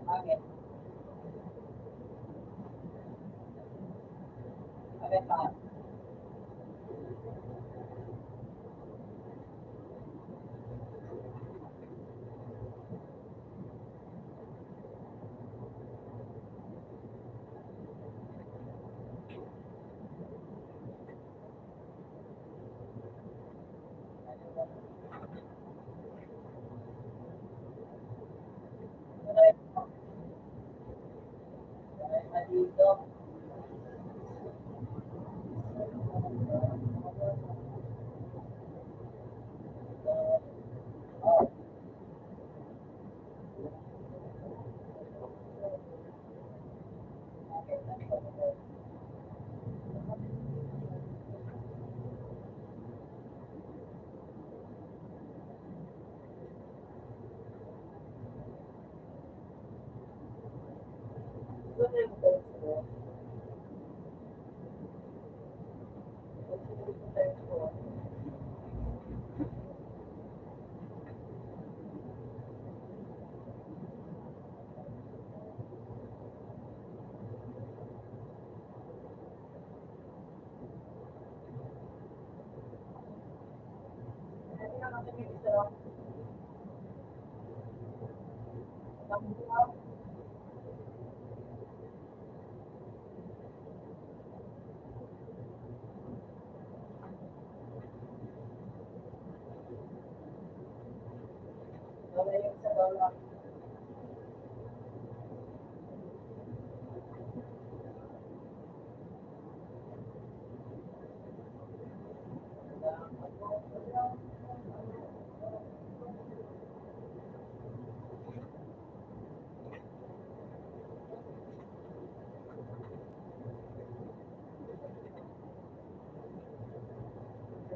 Okay. Okay, fine. Dito.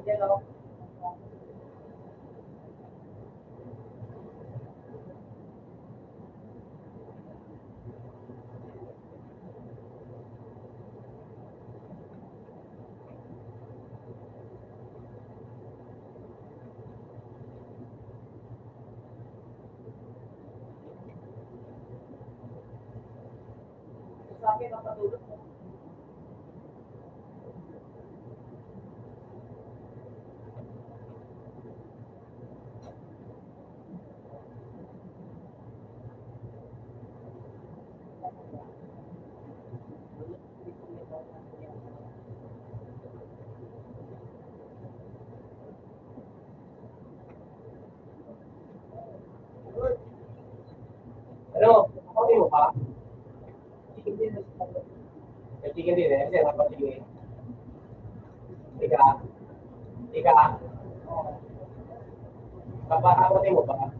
Hello. Sa akin, nakatulog mo. Ano? Okay mo ba? Chicken din eh. Kasi dapat chicken. Ika. Ika. Kapakakotin mo ba?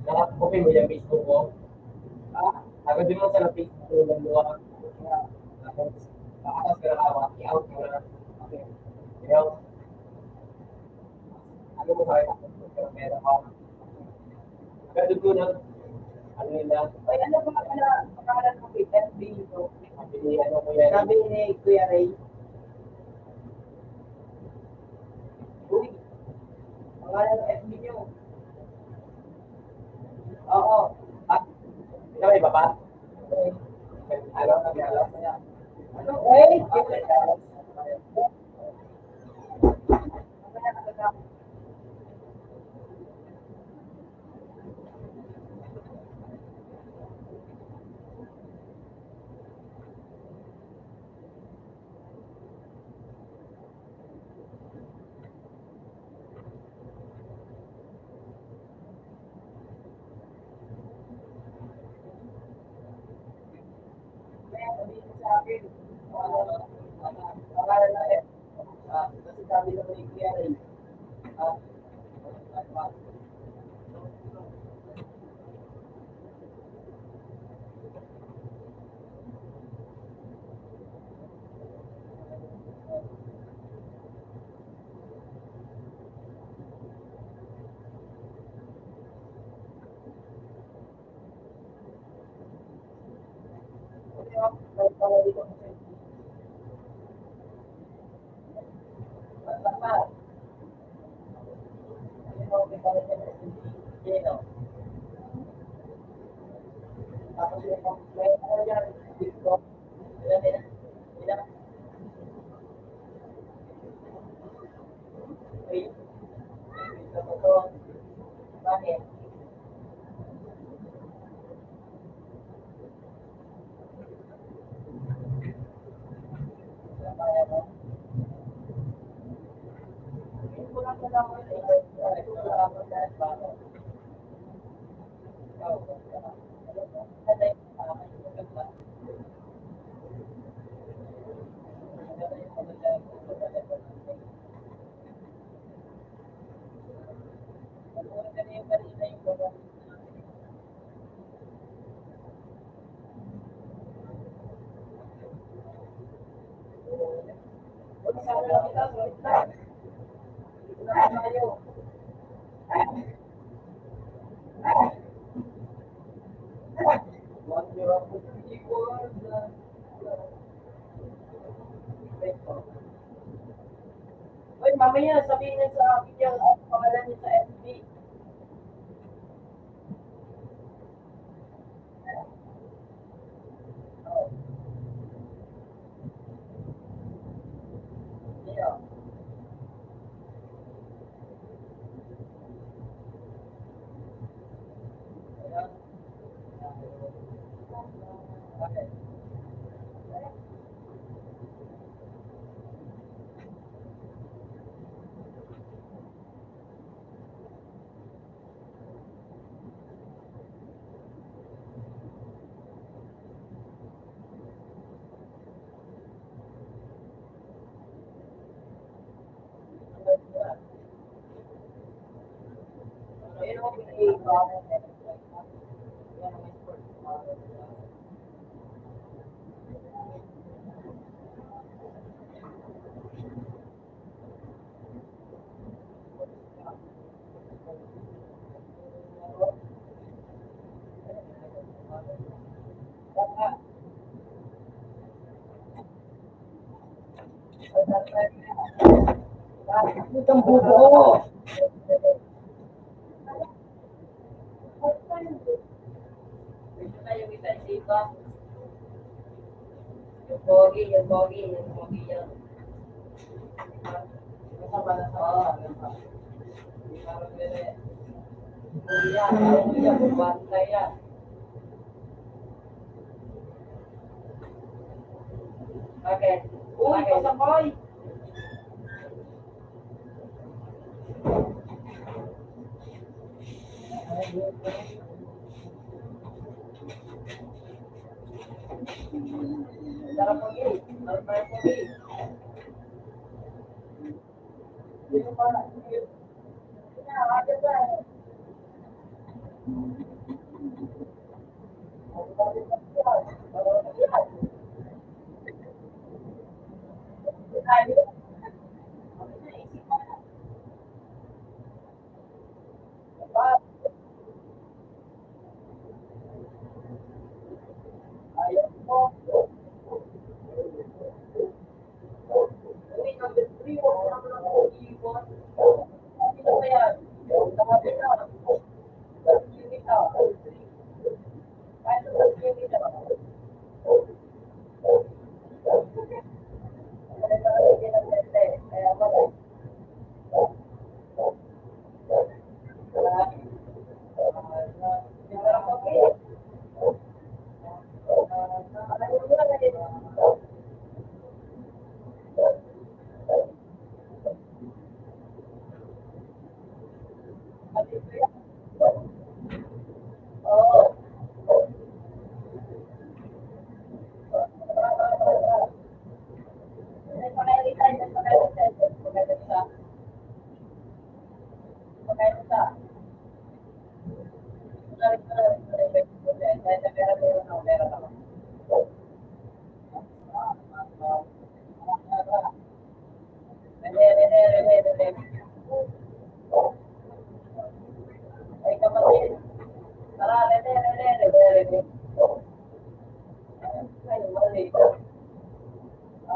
Nakapokopin mo yung Facebook ko. Ako din mo sa Facebook ko ng luwa. Tapos, pakatas ka na kawa. I-out mo na. Okay. I-out. Ano mo sa akin? Meron ka. Agad ko na. Ano nila? Ay, ano ba pala pangalan mo kay FB ito? Sabi ni ano ko yan. Sabi ni Kuya Ray. Pangalan ng FB nyo. Oo. Ah, ikaw may baba? Ano? Nag-alas na yan. Ano? Sabihin mo sa akin, pangalan ng FB. Kasi sabi naman ni Kuya Ray. Ah, Bakit? Uy, mamaya sabihin niya sa akin yung pangalan niya sa FB. Yeah. Okay. Ayun ako pinag-iibahan. Yan ang sport. Itong bubo. Ito na yung isa dito. Yung pogi yan. Kasama na sa parang yan. Yan, bantay yan. Bakit? Uy, pasapay! Sarap mo gay. Sarap mo gay. Dito pa na. Ada ba? Ayaw mo. Uy, number 3, huwag mo naman ako iiwan. Ano ba yan?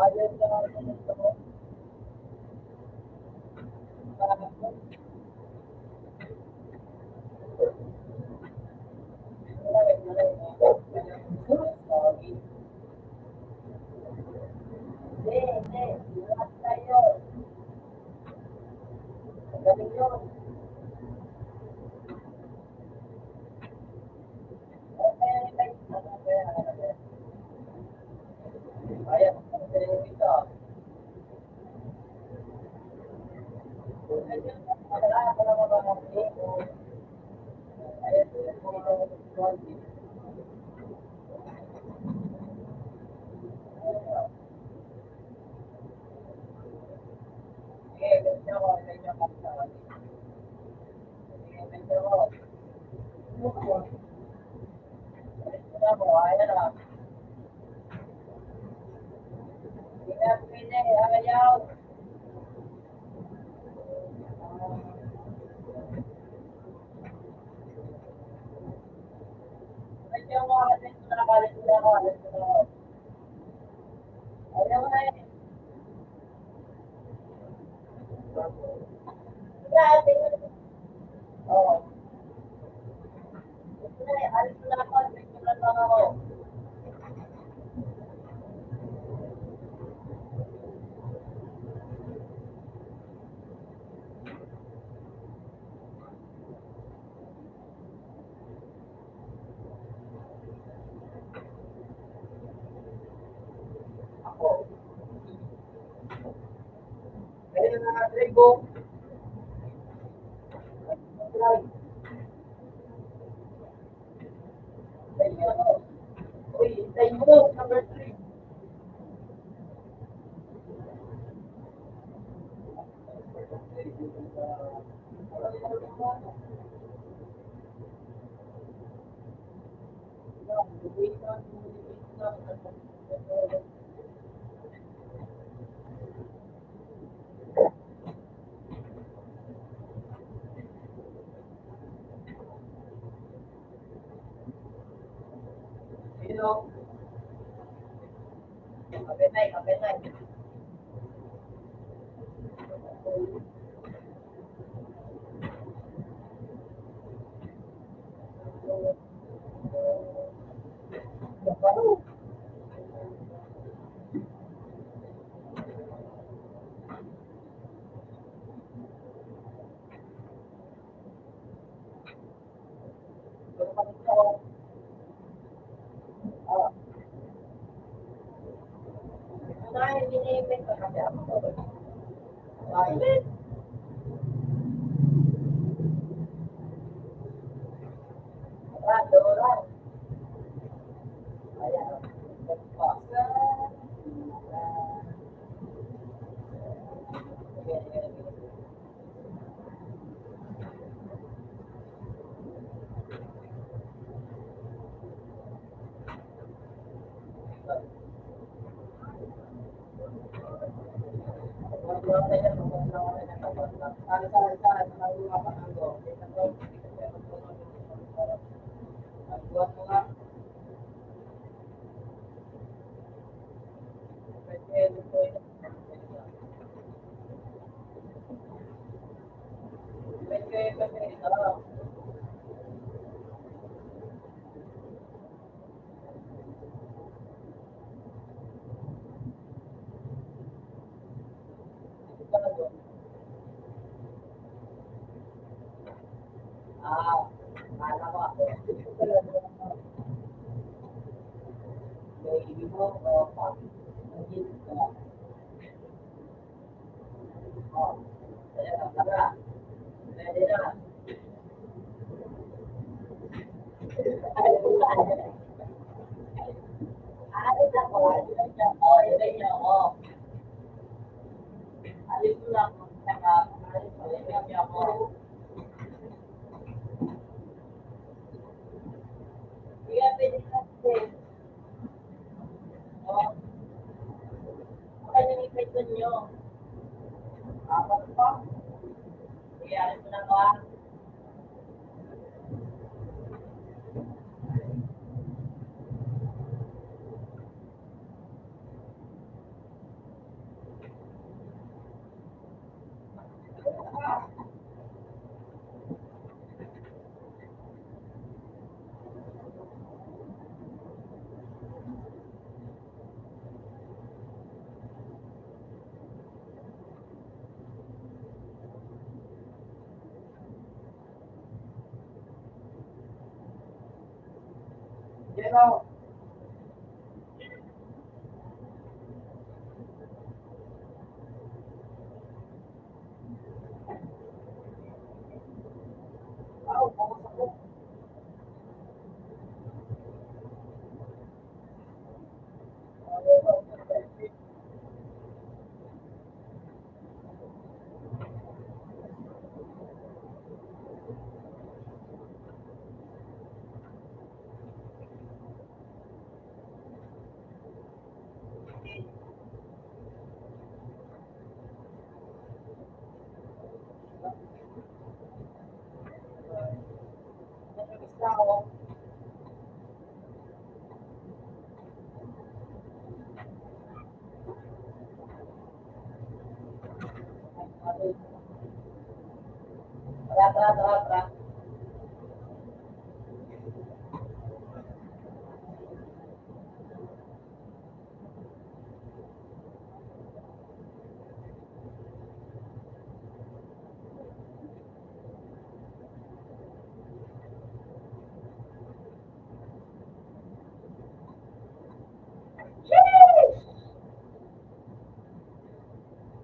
Ayun na ako sa gusto ko. Hindi. Lahat tayo. Magaling yun. Ayan, ito. Ayaw. Ayaw mo kasi nakalit mo ako. Ayaw na eh. Dati, oo. Alis mo na ako. Alis mo na ako. Ako. Kaya na trigo. Uy, hintay mo. Number 3. Sino? Kapitay, kapitay. Ay, binibig ka kasi ako. Ay, Dora. Ayan. Ah, kala ko ako. Baby mo, hindi ka. Oh, ayan, tara. Pwede na. Alis ako, alis ako, alis ako. Alis mo lang, saka, alis ako. Kaya pwede kasi, oh, kaya yung ipito nyo. Apat pa. Kaya alis mo na ba? Yan o. Isa ako. Tara.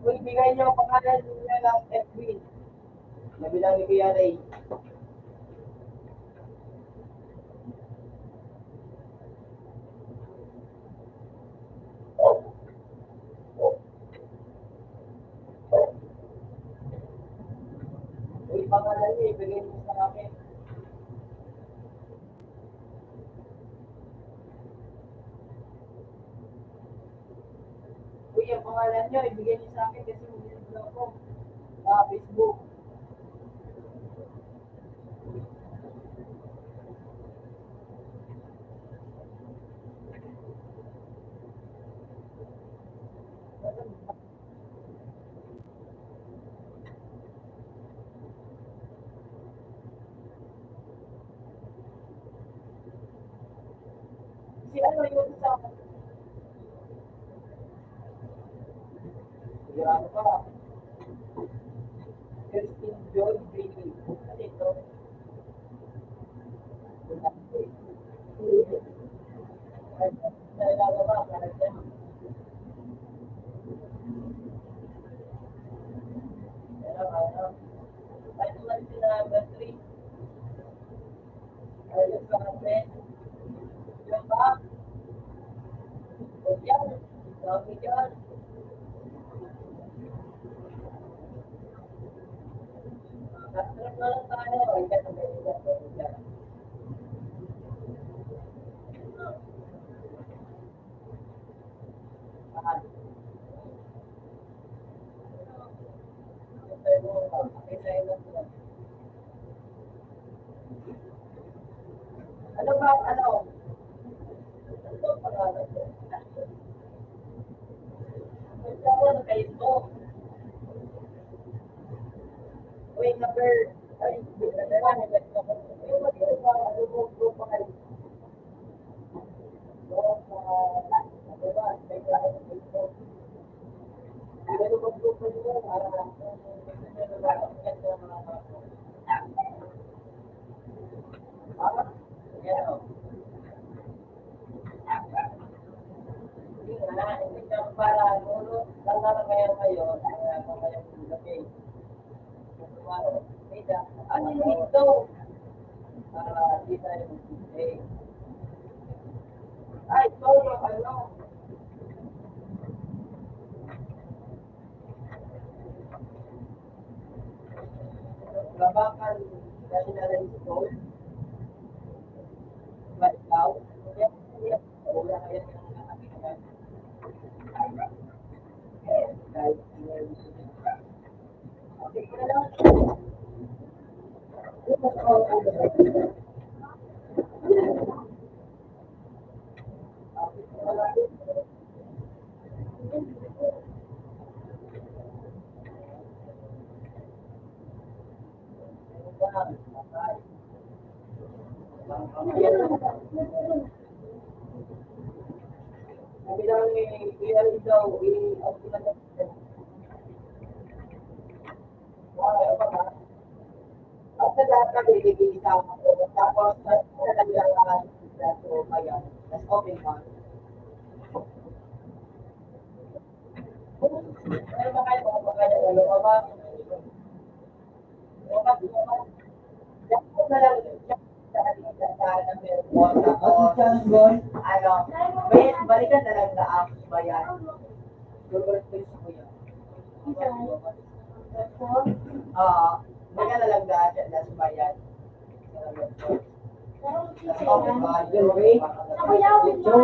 Uy, bigay niyo ang pangalan niya ng FB. Nabilang ni Kuya Ray. Uy, pangalan niya, ibigay niyo sa akin. Uy, ang pangalan niyo, ibigay niyo sa akin kasi mag-video ako. Facebook. Si ano yung sa akin? Sigurado ka. Christine Joy Bailey. Ano ito? Nalala ba? Parang yan. Ano? Ay, tuman sila number 3. Ayun sa atin. Yung ba? O yan. Sabi yan. Nasa na lang tayo. Ay, yan ang ganyan. Ano ba? Ano? Ano ba pangalan ko? Nagsawa na kayo ito. Wait, number. Ay, hindi na naman. Yung mag-iba, ano pa kayo? Ano ba? May klase ng Facebook. Hindi na mag-group na yun. Para yan o. Para ano, lang na kaya ngayon, mamaya ng gabi. Ano yung ito? Di tayo mag-stay. Ay, ito yung ano. Labakan National School. But now, wala kaya bilang iyan daw, ang pinag-tapos sa data, bibigay sa ako. Tapos, nalagyan So, ayan. Tapos open bar. Ano ba kayo kung magkaya ng lumabas? Lumabas, lumabas. Diyan po na lang, diyan sa halika sa ng airport. Tapos, ano, balikan na lang na ang bayan. Gagawin ko yung kuya. Balikan na lang na siya sa bayan. Tapos, open bar. Ako yawin mo.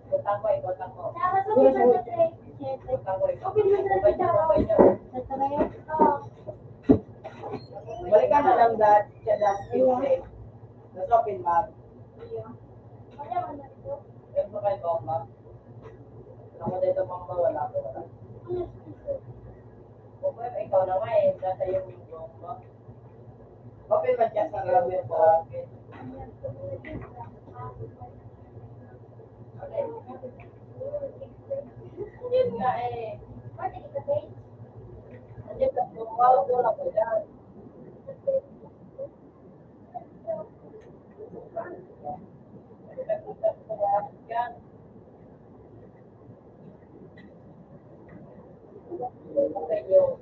Utang ko, utang ko. Tama sa mga sa tray. Utang ko, Open mo na lang sa tray. Sa tray? Oo. balikan na lang na siya na safe. Tapos, open bar. Kaya mo na ito. Meron ba kayo bomba? Ako dito bomba, wala ko wala. Kung pwede ikaw naman eh, nasa yung bomba. Open man siya sa grabe po. Yun nga eh. Pwede kita tray? Andiyan ka bomba, wala ko dyan. Yan. Thank you.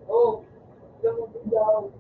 Oh, yung video.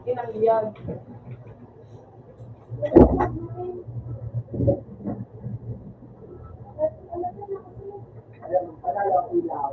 Inang yan. Alam, palala ang ilaw.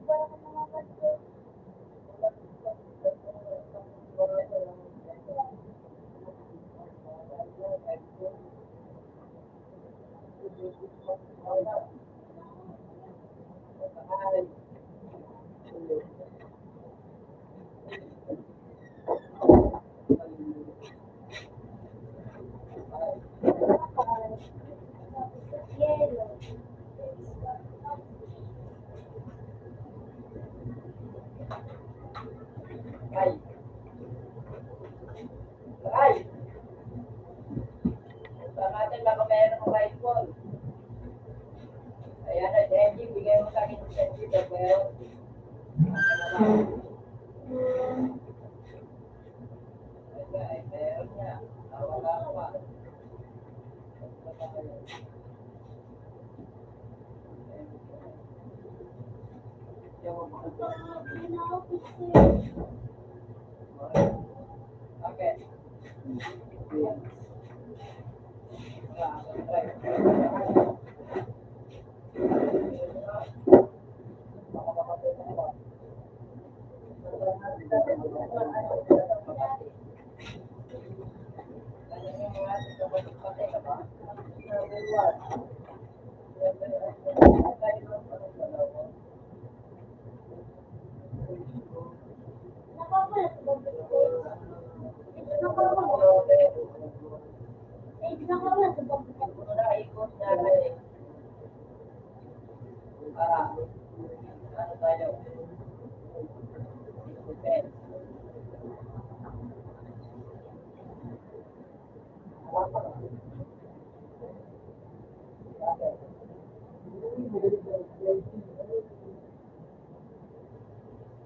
wala ka namamansin. Yellow. Ay. Ay. Baka natin baka meron ng rifle. Ayan na, Jenji, bigay mo sa akin ng Jenji, pero ay, meron niya. Wala pa. Okay. Nakawala sa bangkit ko. Nakawala. Nakawala sa bangkit ko. Ikot natin. Para, ano tayo? Okay.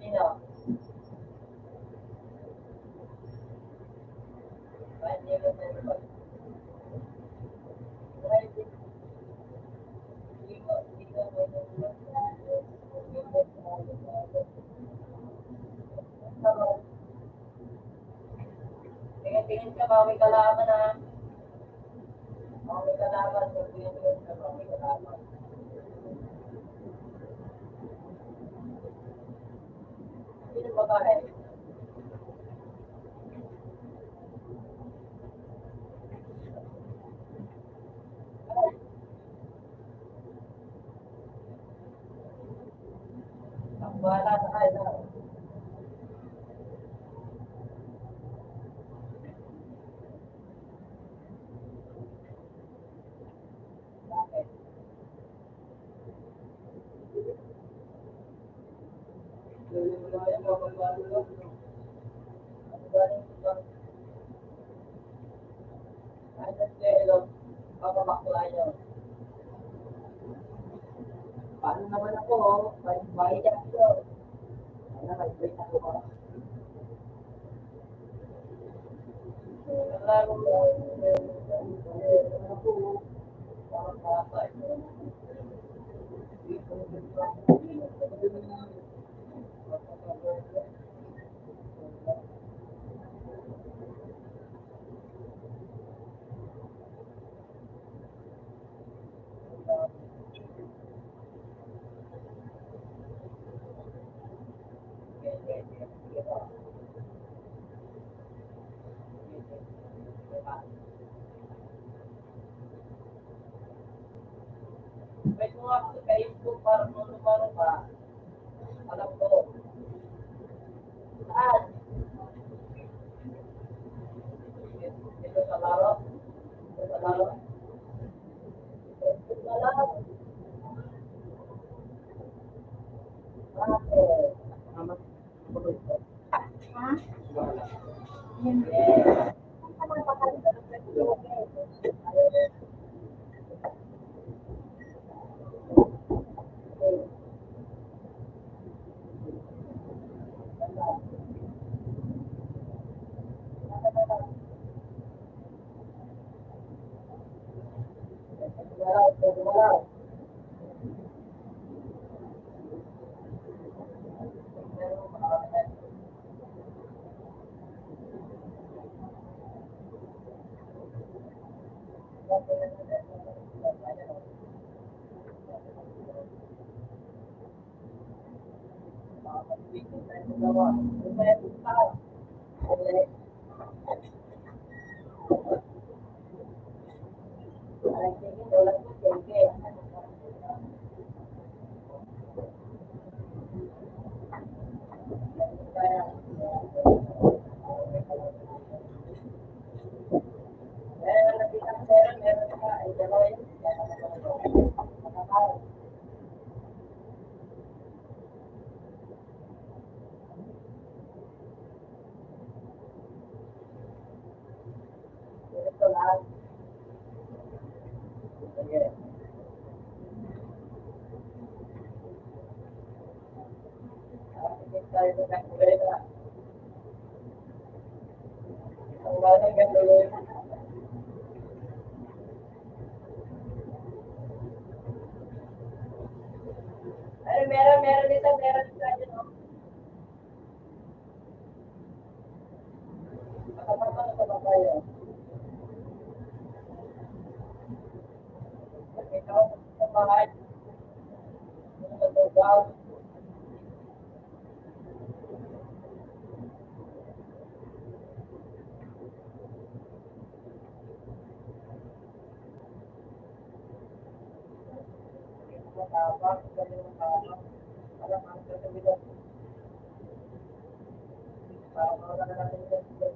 Sino? Hindi mo sino. Tingin ka, bawi kalaban na. Bawi kalaban, tingin ka, bawi kalaban. Sino babae? Ang wala sa kanya. Bakit? Paano naman ako, bayad ako. Ano, may ako ba? Lalo mo, ako, parang patay. Pwede mo ako sa Facebook para lumaro ka. Alam ko. Saan? Dito sa laro? Dito sa laro? Dito sa laro? Bakit? Ha? Yes. Meron dito, meron dito. Nakapagpapalala sa babae. Ito, sa bahay. Sa lugaw. Matapang, galing matapang. Parang ang gagawin. Parang wala na natin yung hindi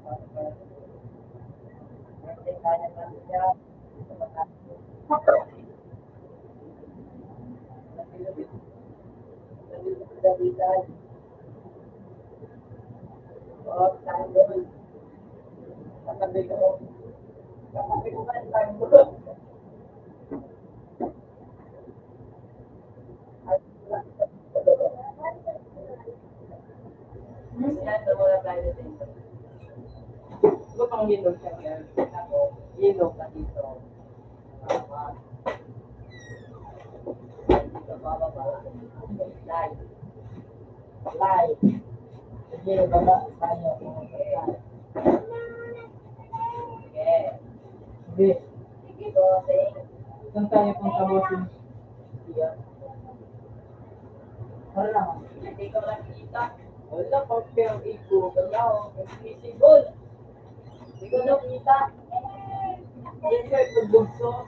kaya natin yan. Oo, tanggol. Katabi ko. Katabi ko man, tanggol. Yan, wala tayo dito. Ito pang ilog ka yan. Ako, ilog ka dito. Dito, bababa. Live. Live. Sige, baba. Tayo. Sige. Sige. Sige, bossing. Saan tayo punta bossing? Yan. Para lang. Hindi ko nakikita. Wala, pag-pero iko. Wala, invisible. Hindi ko nakita. Yan siya ipagbugso.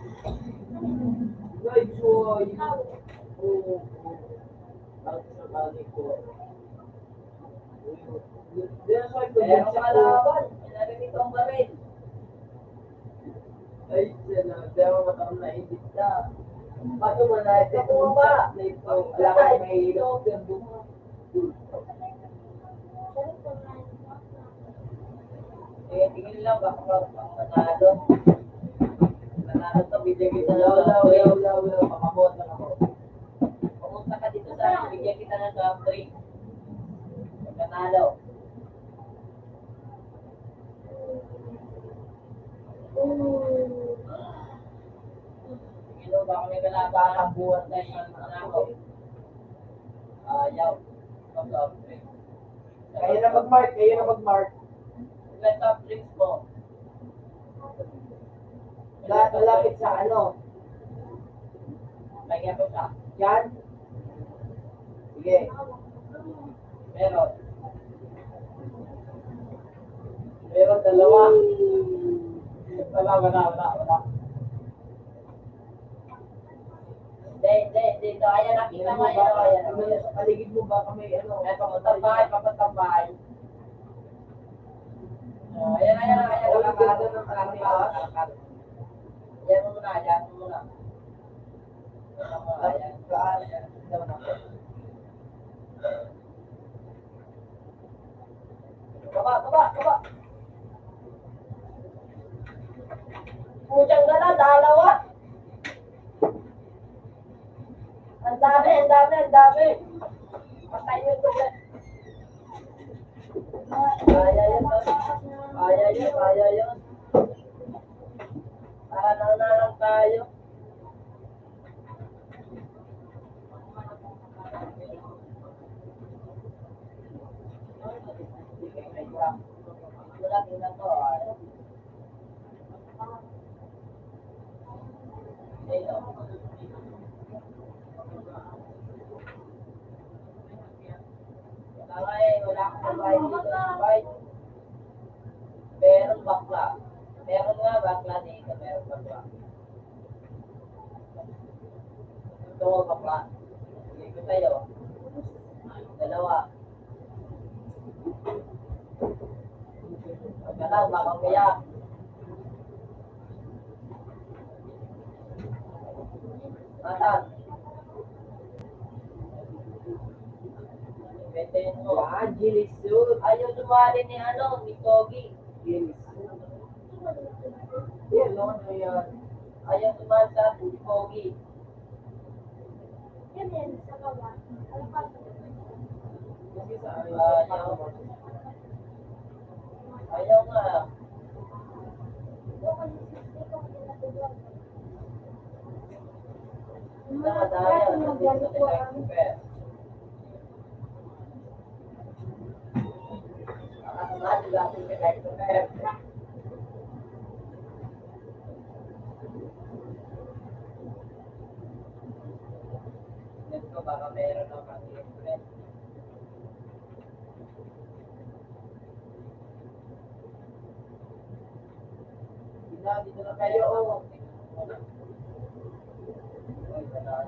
Guys, so, oo. Bakit sa bali ko? Yan siya Kaya ipagbugso. kalaban. Narinig ko ang baril. Ay, siya na. Kaya mataon na edit na. Paano mo na ito? Ako ba? Na ito. Alam ko may ilog. Yan bumo. Tingin lang baka manalo. Manalo to, bigyan kita ng Wala. Pakamot lang ako. Pumunta ka dito sa akin, bigyan kita ng soft drink. Manalo. Tingin mo baka may kalabahan buhat na yung manalo. Ayaw. Soft drink. Kayo na mag-mark. Ilan soft drinks mo? Malapit sa ano? Lagyan ko siya. Yan? Sige. Meron. Meron dalawa. Wala. Hindi. Ito, ayan, nakita mo. Ayan. Sa paligid mo baka may ano? Ayan, papuntang bahay. Ayan. Kalakal. Ayan mo muna. Ayan. Baba. Putang gala, dalawa. Ang dami. Patay yun ulit. Kaya yun. Para nananang tayo. Wala, tingnan ko. Ito. Ay, wala akong babae dito. Babae. Meron bakla. Meron nga bakla dito. Meron bakla. Gusto ko bakla. Sige ko sa'yo. Dalawa. Huwag ka lang, baka umiyak. Matan. Betin mo. Yan, gilisod. Ayaw dumali ni ni Kogi. Gilisod. Yan, no, ano yan? Ayaw dumali sa ni Kogi. Yan yan, sa baba. Ano pa? Kasi sa Ayaw. Ayaw nga. Ikaw kasi ikaw ang ginagawa. Sa madaya. Nandito sa Super. Nakasama sila sa Super. Ito baka meron ako ang friend. Dito na kayo. Ay, wala.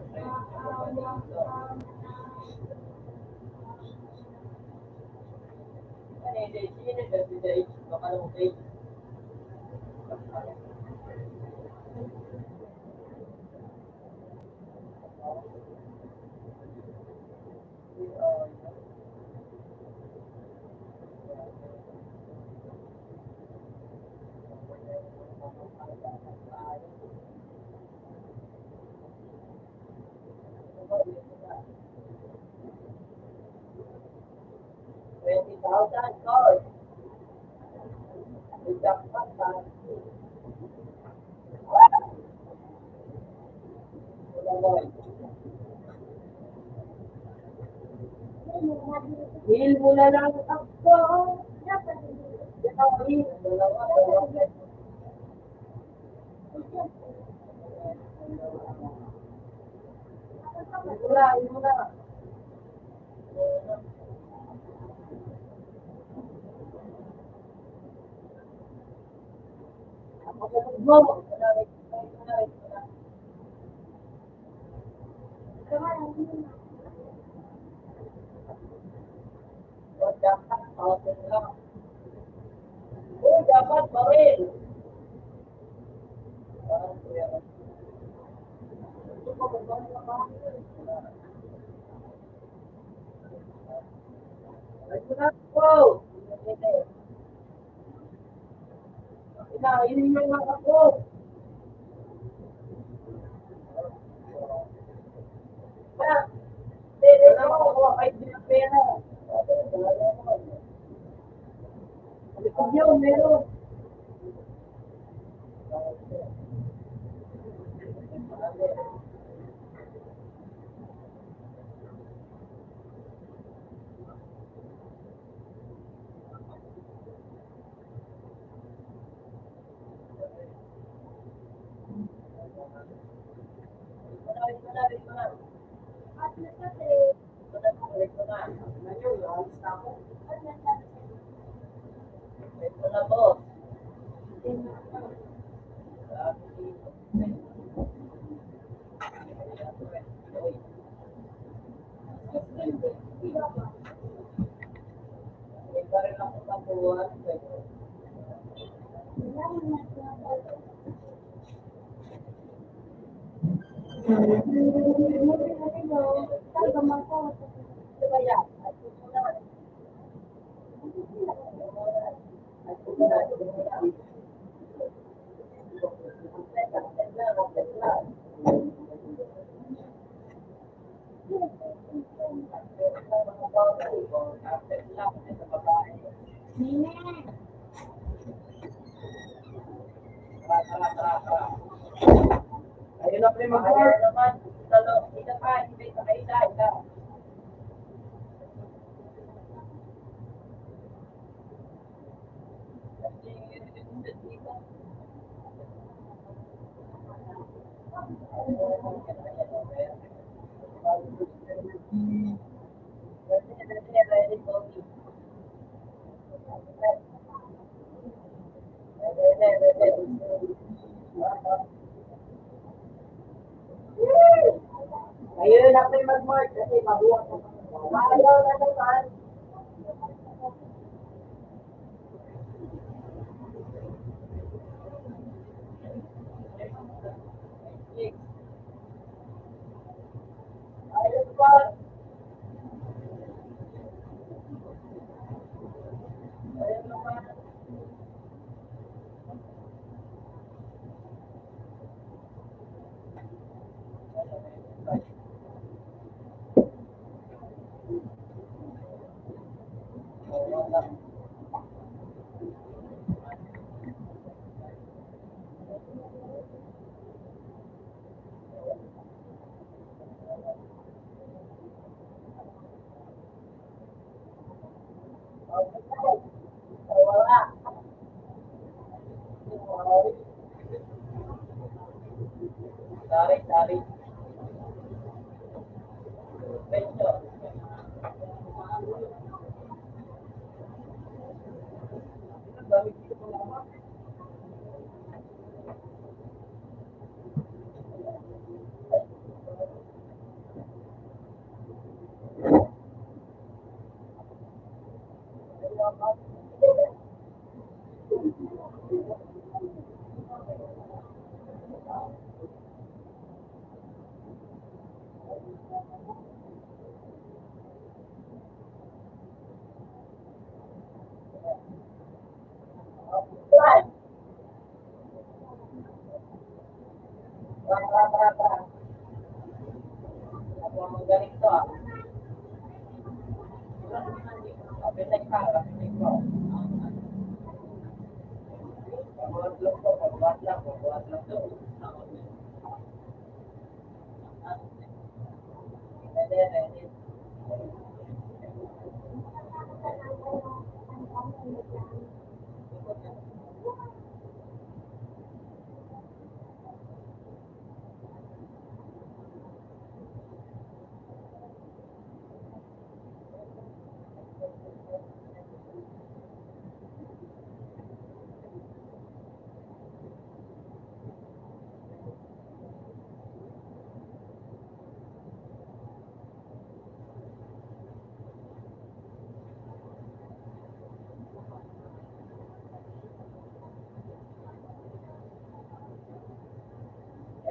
Ano yung date? Sino yung date? Baka lang date. $20,000. Jackpot pa. Wala boy. Hil mo na lang ako. Dapat Hil. Dalawa. Hil mo na. Ako sa mo. Dapat 1,000 lang. Dapat pa rin. Ay, mo na ako. Hil mo na ako. Wala ako. Ay, di na pera. Alikod yun, meron. Ito na po. Iba rin ako sa buwan. Ayun na, pre, Ayaw mag-work. naman. Talo. Isa pa. Isa pa. Isa. Ready Ayun na po yung mag-mark kasi mabuhat na. Ayaw na naman. Ayun pa. Ayun naman. Wala. Sorry. Medyo. Para. Ako ang magaling to ah. Pinay ka. Pagbuhat lang to. Ready.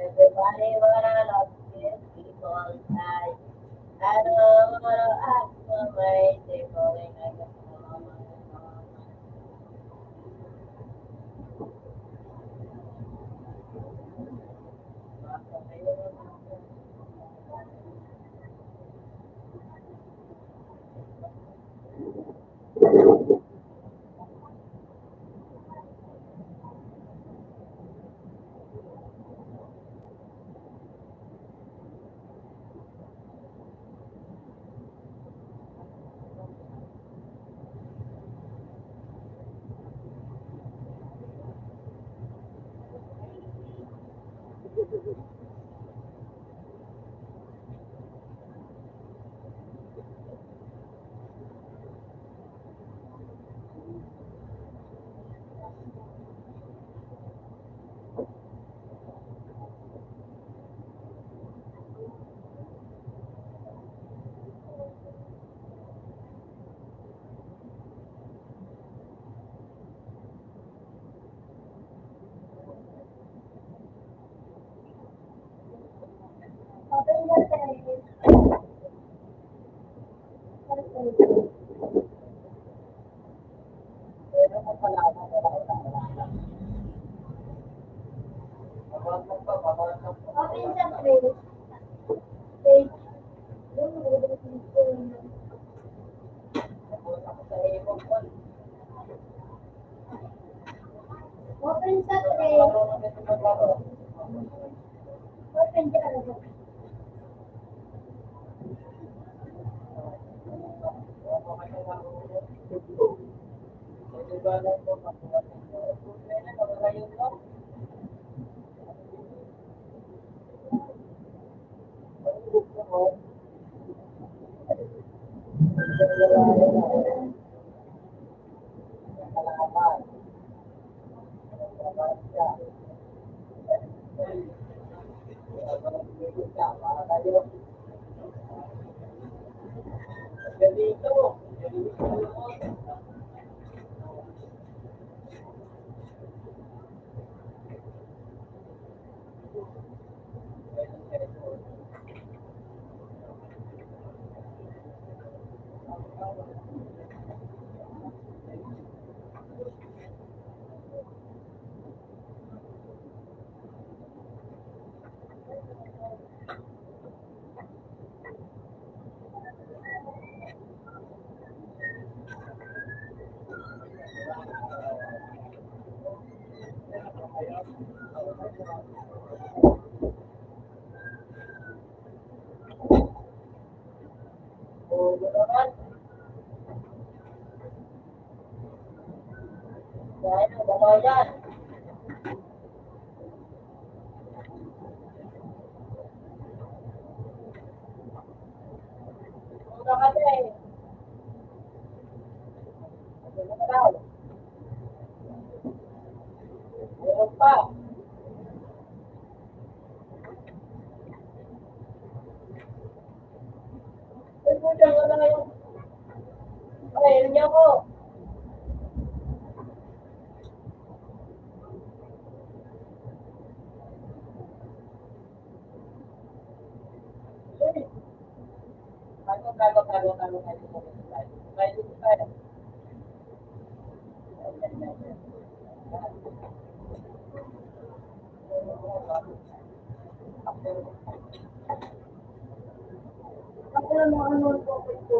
Everybody wanna love this people inside. I don't wanna ask for way they falling like a Open the service. Open the service. Page. Open the tray. Open the other. Dahil ang dalawa yan. Una ka din. Ano na daw? Meron pa. Ay, buta ka na yung... Ay, yun niya ko. Ako lang mga ano ko ito.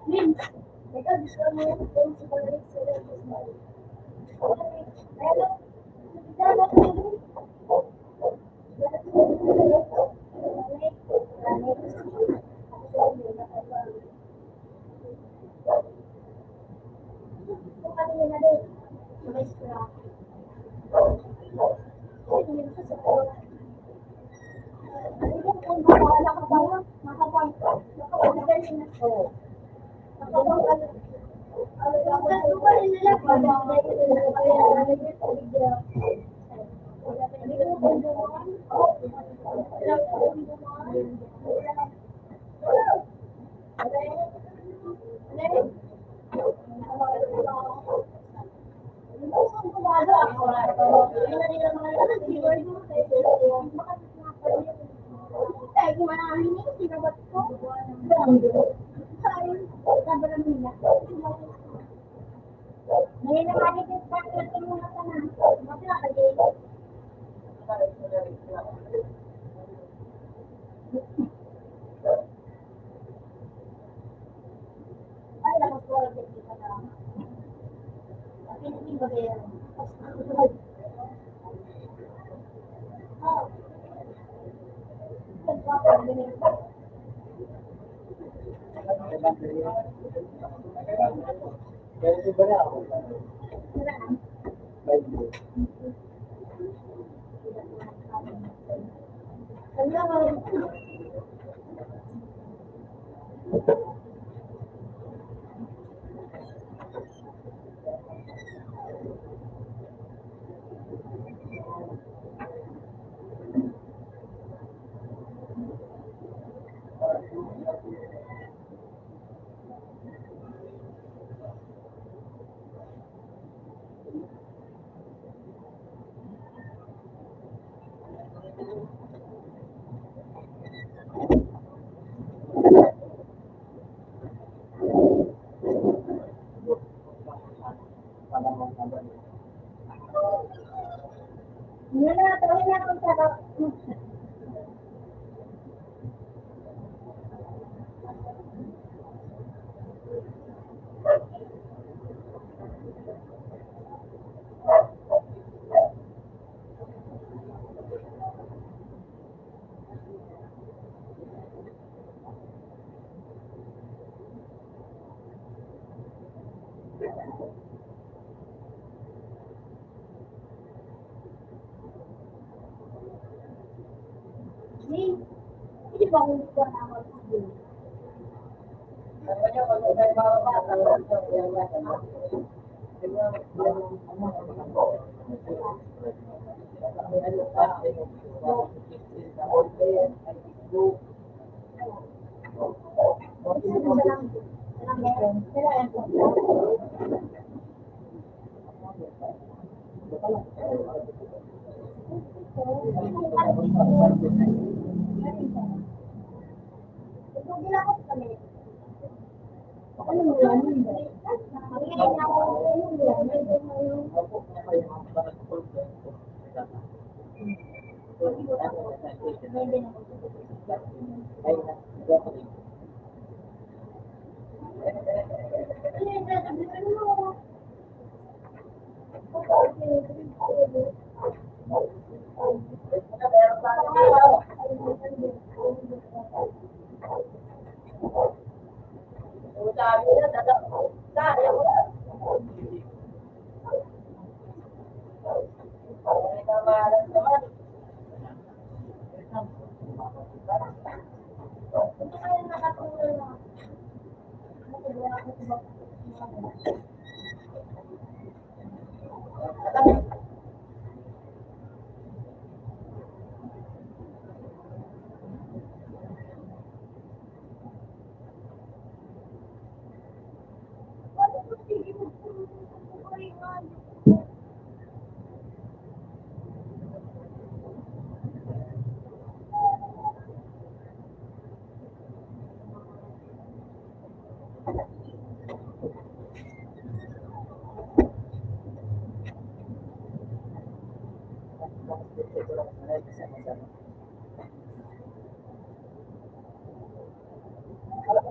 Min, ikaw gusto mo yung balik sila sa small. Pero, dapat mo din. Pwede ba na ako? Pwede. Hindi ba kung gusto na ako sabihin? Ano niya, pag may mga Ginakot kami. Ano mo yan?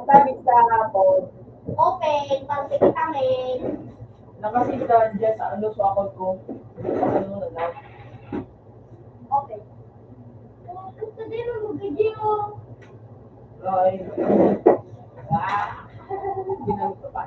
Sabi sa hapon, Open, pag-sige kami. nakasitan dyan sa ano sa akong ko. Ano mo na lang. Okay. Gusto din mo mag-video. Ay. Ginamit ko pa.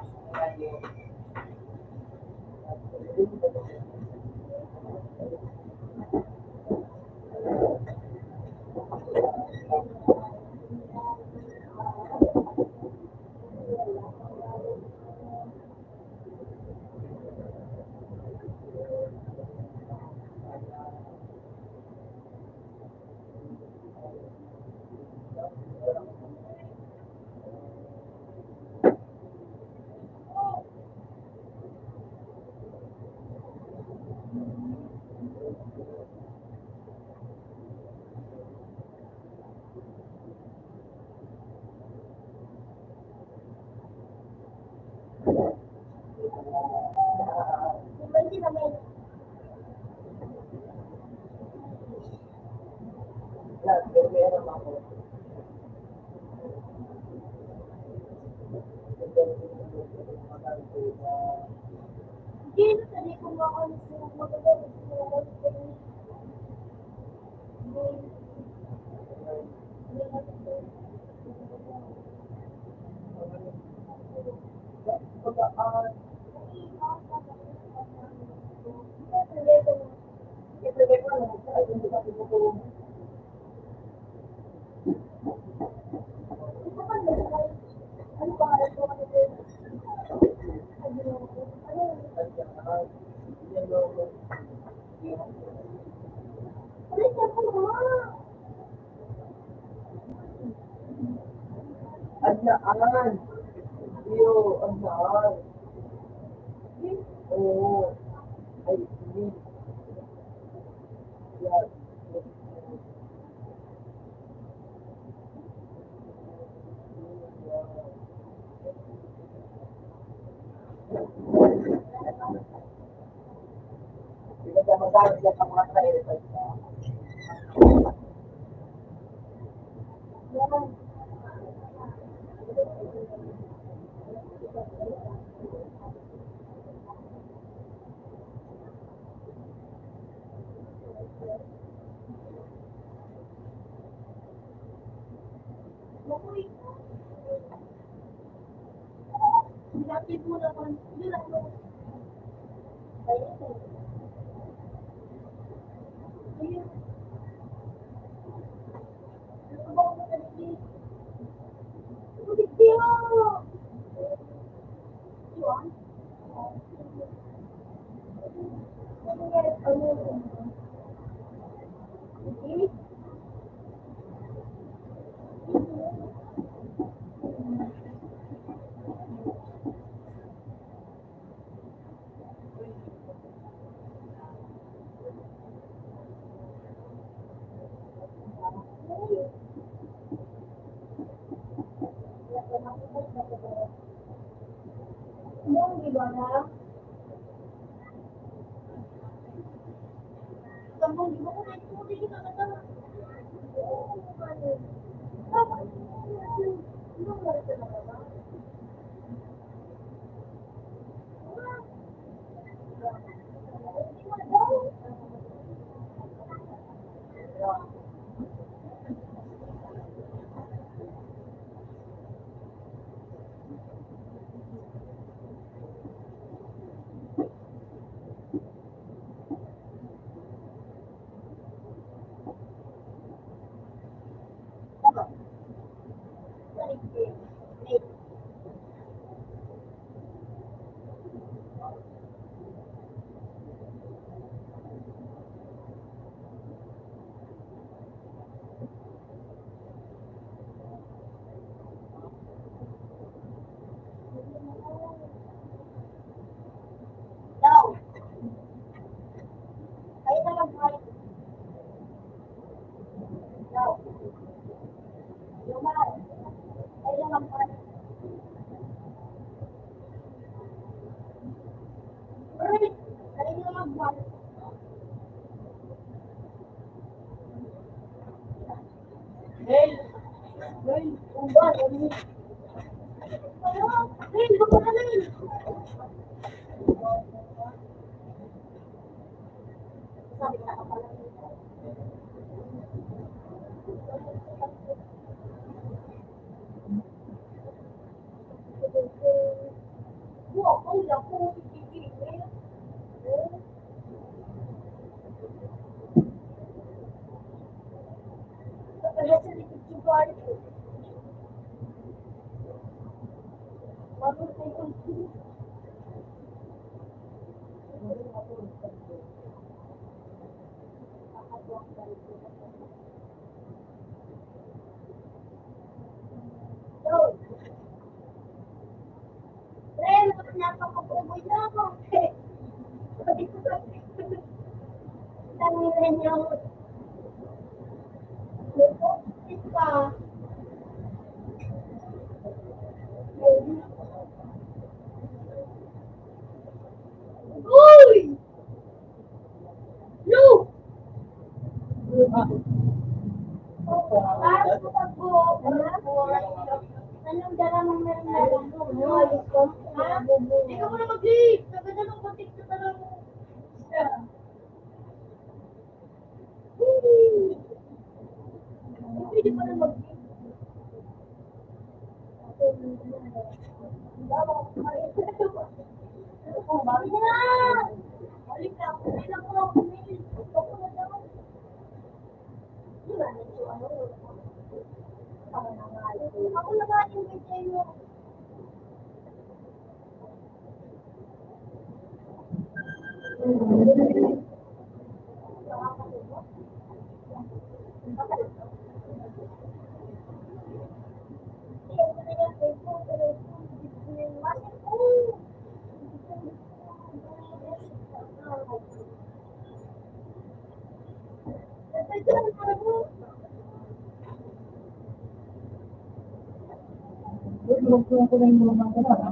Hindi namin. Pero meron ako. Hindi, sabi ko nga ako magagalit mo. Ano pangalan ko? Ulit na po nga. Adnaan. Iyo, adnaan. Oo. Ay, hindi. Yan. Pinagamagamit lang ang mga trailer sa Lapit mo naman. Hindi lang mo. Ayun. Ayun. Ano ba ako nakalagay? Video! Yun? Tambong di mo ko na ito, di kita kata. Daw. Kayo na mag-fight. Daw. Lumal. Kayo na mag-fight. Right. Kayo na mag-fight. Well, kung ba, ano? Well, baka na rin. Sabi ka pala. Wow, ang lako, sige. Kaya sa likod yung bari ko. Bago tayo kung Ren, napakabuboy na ako. Sabi rin yung lupit pa. Uy! No! Parang ko anong dala mong meron mo? Hindi ka muna mag-leave. Sagada ng patik sa dala mo. Hindi pa na mag-leave. Balik na! Balik na! Balik na po! Ako na nga yung bigay mo. Tulog ko na yung mga ka na.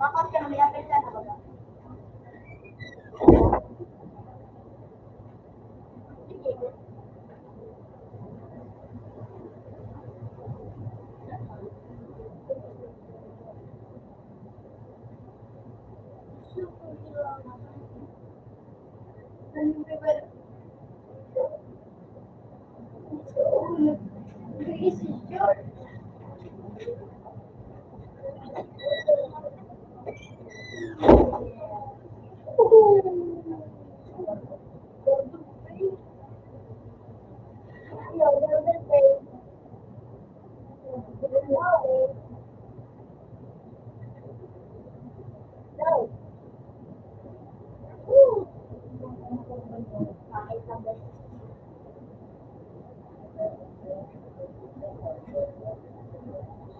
Bakit ka na may apel ka na ba? This is yours.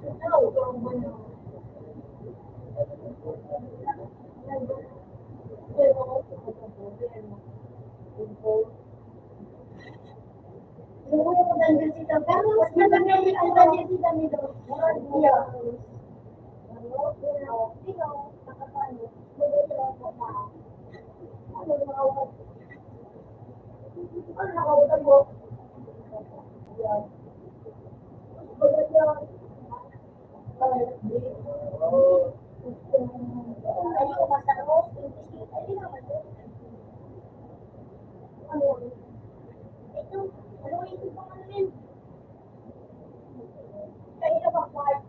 Yung kuya ko dandan sila, pero mas maganda yung dandan sila nito. Iya. Ano nakawatan mo? Ayaw masarap, hindi naman. Ano? Ito, ano ito pa nga rin? Kaya na ba, Mark?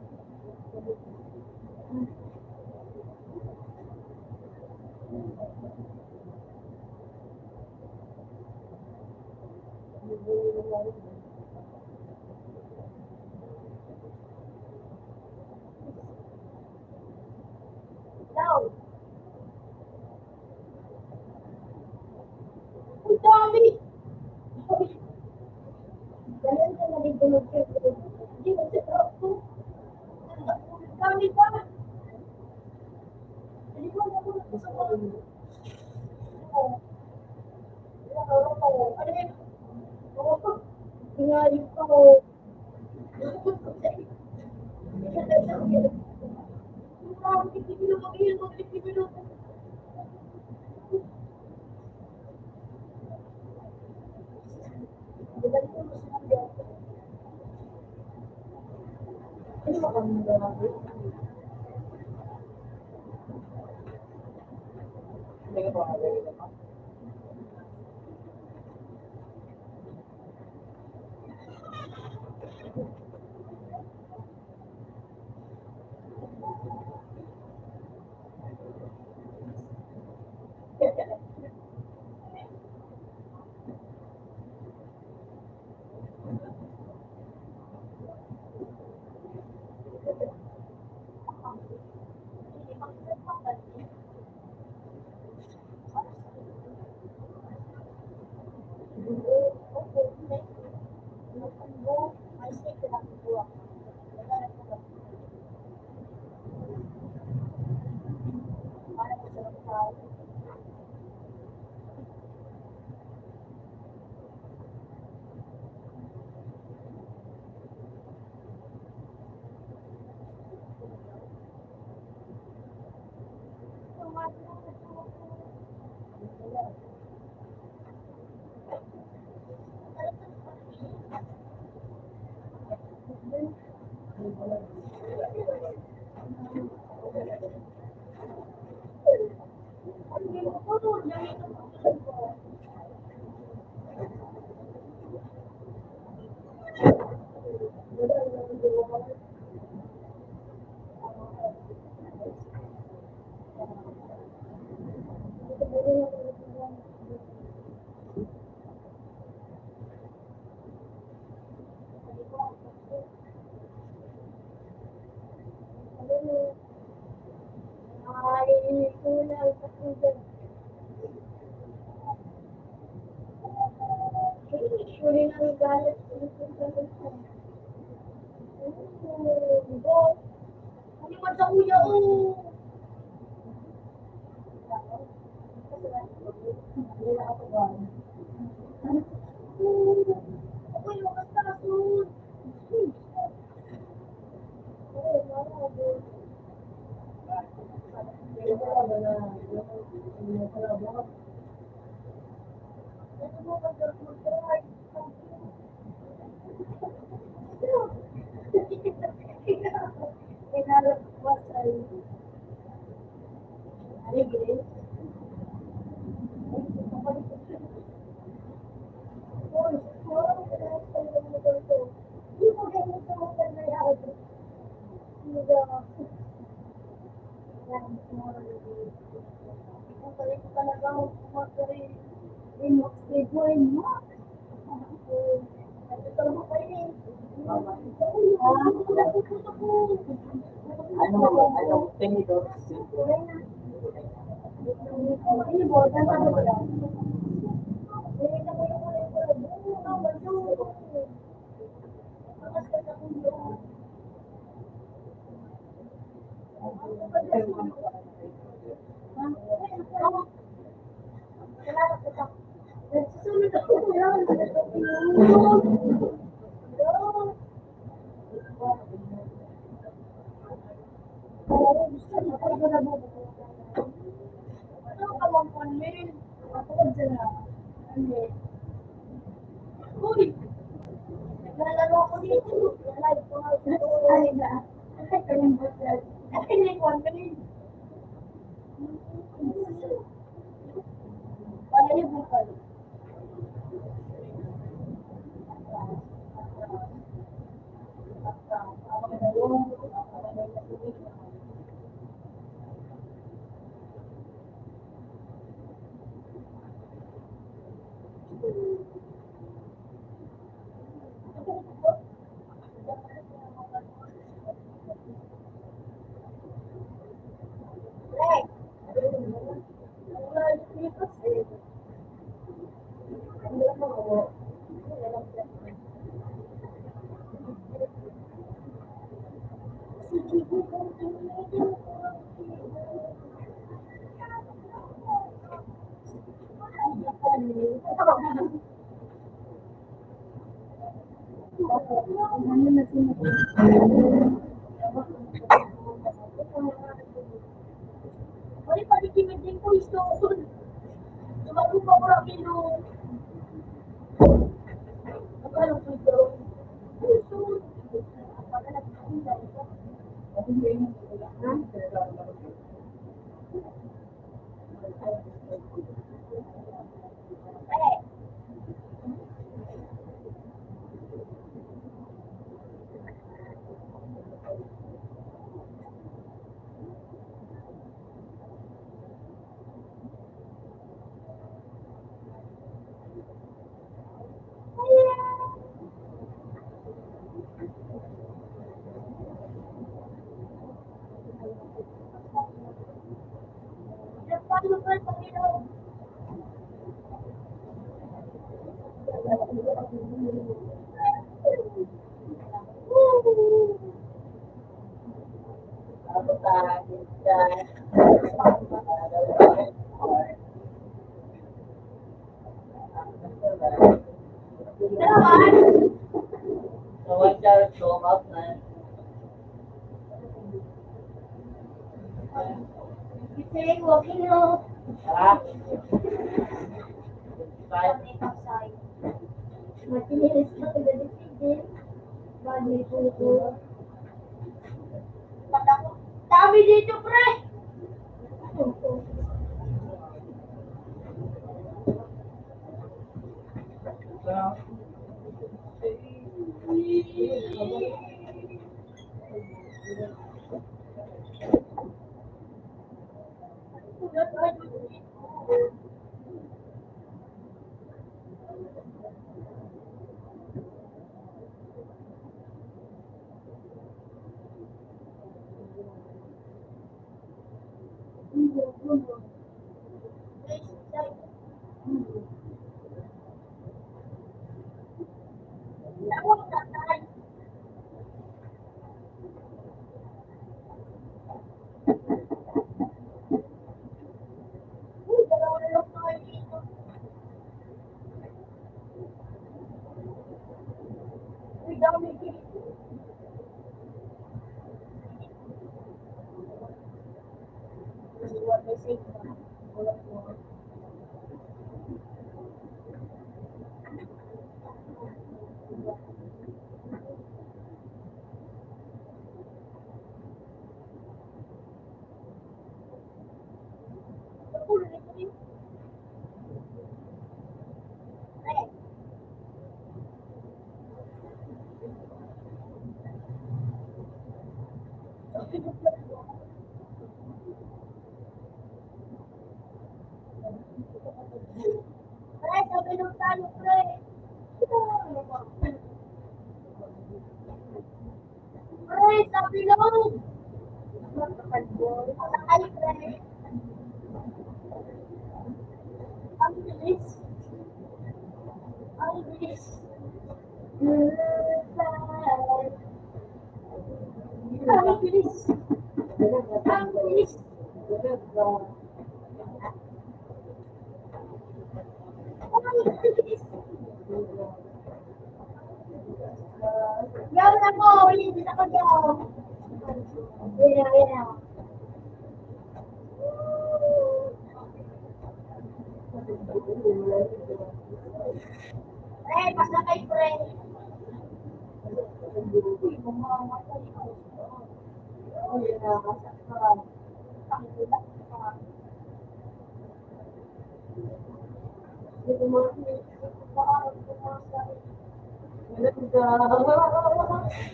Now, ang dami! Ganun ka na din tulog ka. Hindi mo sa truck ko. Ang dami pa! Hindi mo na tulog sa mga. Ano yun? Ingayos ako. Hindi ka pa magaling naman. Ano, tinidor. Ano ka bang panlin? Ako dyan na. Ano? Uy! Naglalaro ako dito. Live ko nga dito. Ay na. Ay, kanyang hotel. Ay, hindi ko ang galing. Wala niyo bukal. Ay, palikimin din ko isto. Tumago pa ko lang ilo. Akala ko ito. So what's your show up, man? Say, walking out. Ah? Five. Matinilis na tagalitig din. Bagay po ito. Dami dito, pre! Pre, sabi tayo, pre. Pre, sabi lang. Ay, pre. Ang bilis. Ang bilis. Ang bilis. Ang bilis. Ang bilis. ako, malinis ako dyan. Yan na. Pre, basta kay pre.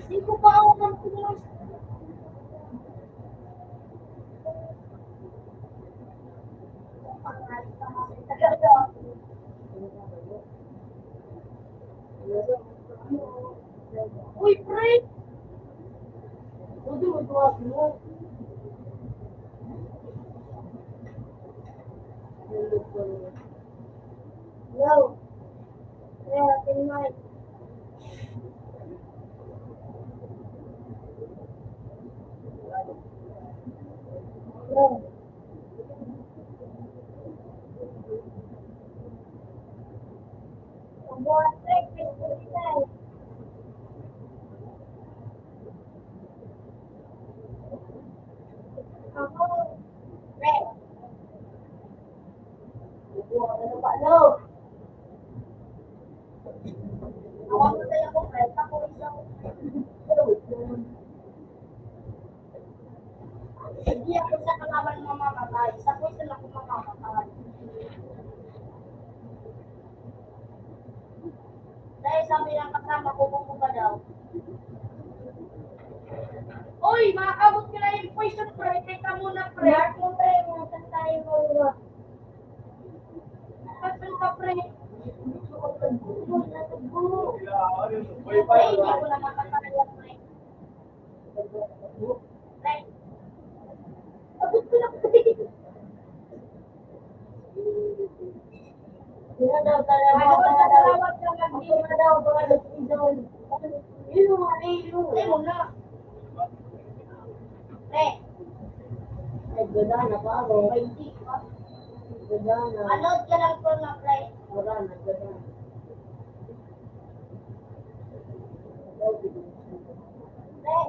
Hindi ko pa ako ng pumas. Uy, pre! Yo. Yeah, tinimay. Yo. Ang buhat pre, pinag-ulitan. Ako, pre. Ano ba, no? Ako tayo ako, pre. Ako isang... Hindi ako sa kalaban mamamatay. Sa puso lang ako mamamatay. Dahil sabi ng kasama ko, kung ba daw. Uy, makakabot ka na yung poison, pre. Teka muna, pre. Mark mo, pre. Masan tayo mo. Masan ka, pre. Pre, hindi ko na makakaya, pre. Pre. Abot ko na, pre. Sino daw talaga? Talawag ka mag-di na daw. Baka nag-idol. Yun, yun. Pre, muna. Pre. Ay, ganda pa ako. May di pa. Ganda na. Anood ka lang po na, pre. Wala na, ganda. Pre.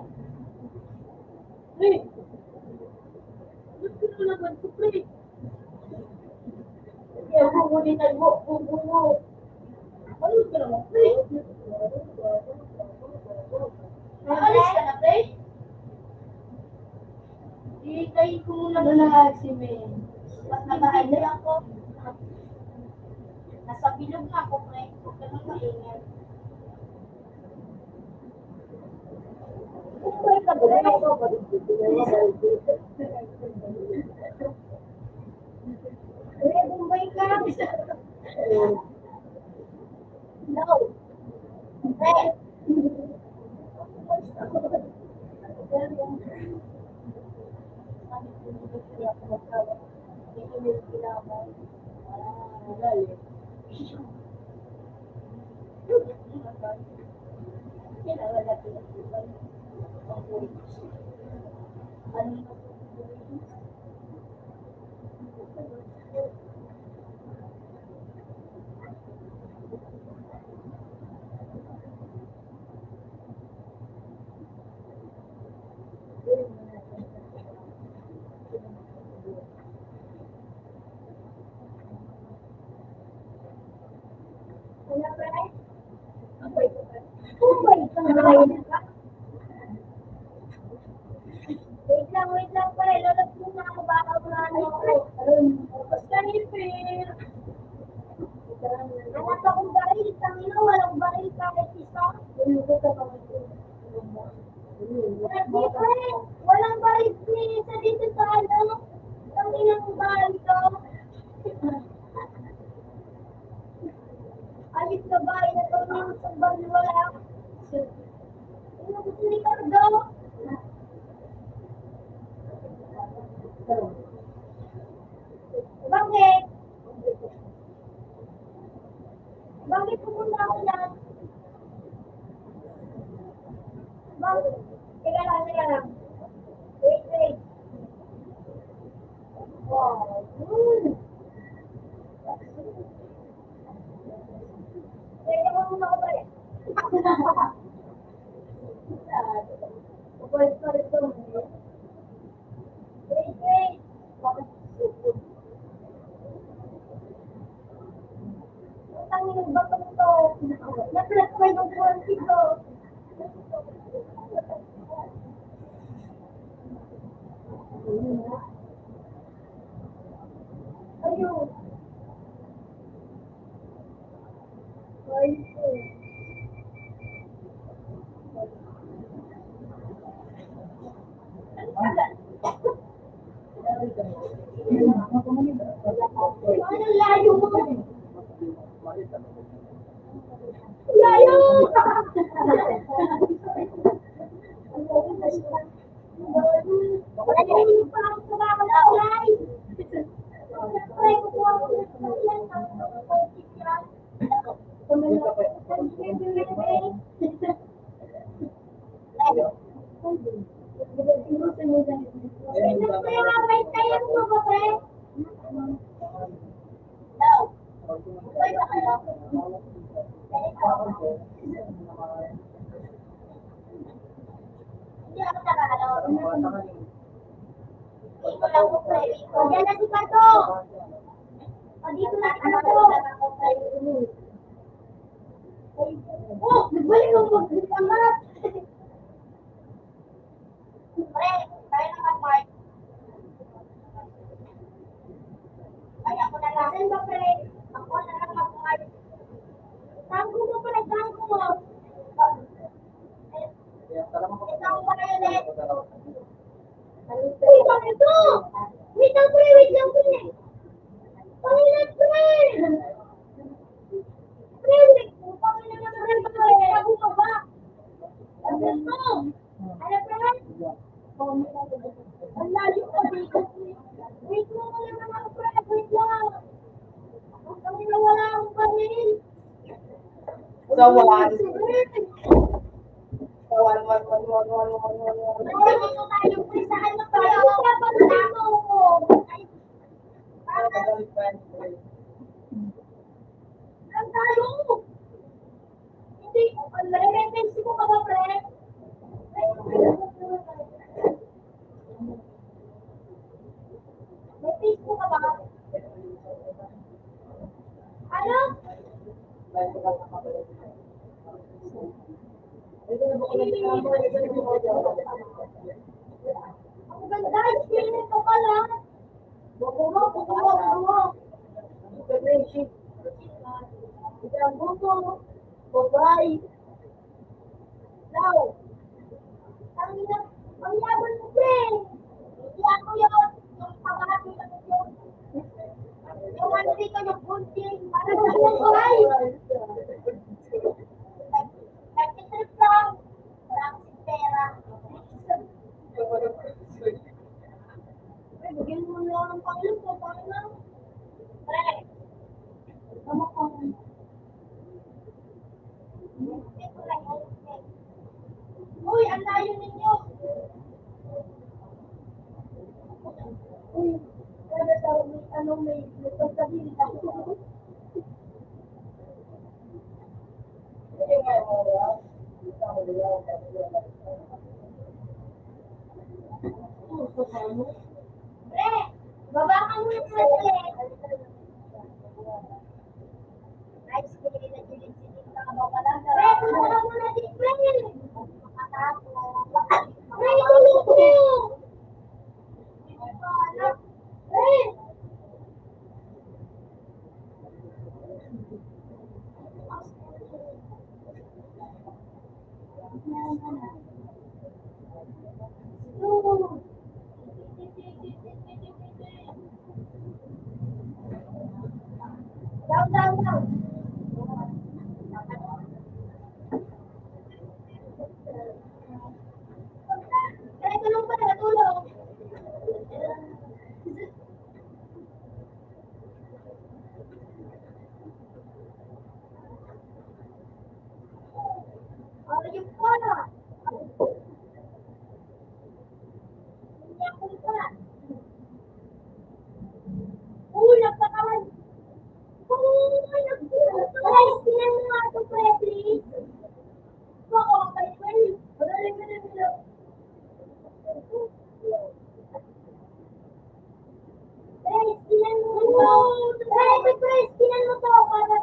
Pre. Ba't ko na naman ko, pre? Kaya bubulitan mo, bubulo. Ano ka naman, pre? Nakalis ka na, pre? Iitayin ko muna na si Men. Mas nabahay na ako. Nasa bilog na ako, pre. Huwag ka nang maingay. Bumbay ka, pre. Pre, bumbay ka. No. Pre. Wait lang pala. Lolat muna ako. Baka unahan ako. Basta nipir. Anak akong baril. Tangina, walang baril kahit isa. Hindi pa eh. Walang baril sa dito sa ano. Tangina ng baril ko. Ayos na ba? Inatawin sa baril wala. Ano gusto ni Cardo? Bakit? Bakit pupunta ako dyan? Bakit? Teka lang. Wait. Wow. Teka mo muna ako pala. Ang batong to. Naplat ko yung kwarti ko. Ayun. Ayun. Ano layo mo? Layo! Wala yung parang kumakalay. Try ko po ako ng yan. May tayo mo ba, pre? Daw. Uy, ba kayo? Hindi ako nakakalaw. Iko lang po, pre. O, dyan na si Pato. O, dito na si Pato. Oh, nagbalik ang mag-amat. Pre, tayo na mag-mark. Ay, ako na lang. Saan ba, pre? Ako na lang mag-mark. Tangko mo, pre. Tangko mo. Ikaw pa kayo ulit. Uy, bakit ito? Wait lang, pre. Wait lang, pre. Pangilan, pre. Pre, pangilan na rin, pre. Ako ka ba? Ano ito? Ano, pre? Ang layo ko dito. Wait mo naman ako, pre. Wait lang. Kami na wala akong panil. Sa one. Sa one. Ay, dito tayo, pre. Saan na tayo? Dapat tama ko. Ang tayo. Hindi. May ko ka ba, pre? May Facebook ka ba? Ano? Ang ganda, experience ko pala. Buko mo. Isang buko. Bye-bye. Now, ang yaman mo, friend. Hindi ako yun. Yung pamahagi lang yun. Yung ano dito, yung bunting. Para sa buhay. Nag-trip lang. Wala akong pera. Bigyan mo lang ng pangilog ko. Pangilog. Pre. Tama ko. Uy, ang layo ninyo. Uy, kada sa may pagsabihin ako. Pre, baba ka muna sa ice cream na silid-silid na ka ba lang? Pre, baba ka muna din, pre. Pre, tulog ko. Pre. Down. Pre, tulong pa na, tulong. Ayun pa na. Yakul pa. Uy, nagpakawan. Uy, nagpakawan. Tinan mo nga ito, pre, please. Baka kayo. Magaling ka na nila. Pre, tinan mo ito. Pre, tinan mo ito. Para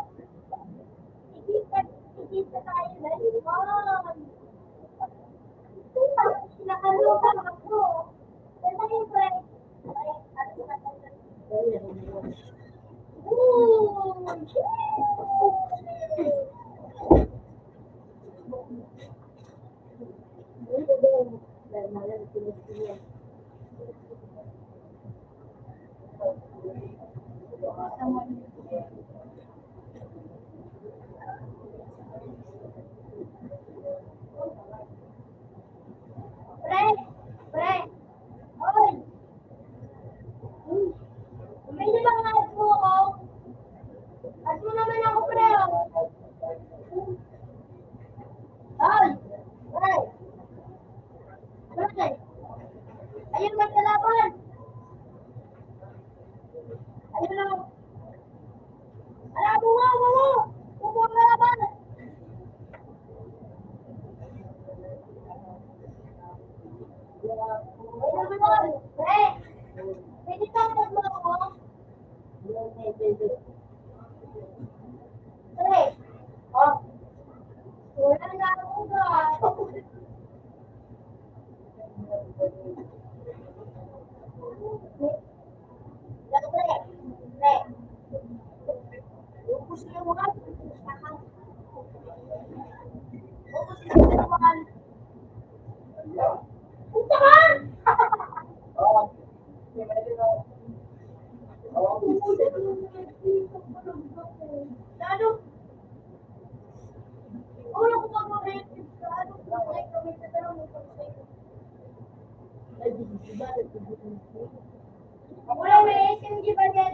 Wala, may SMG ba niya?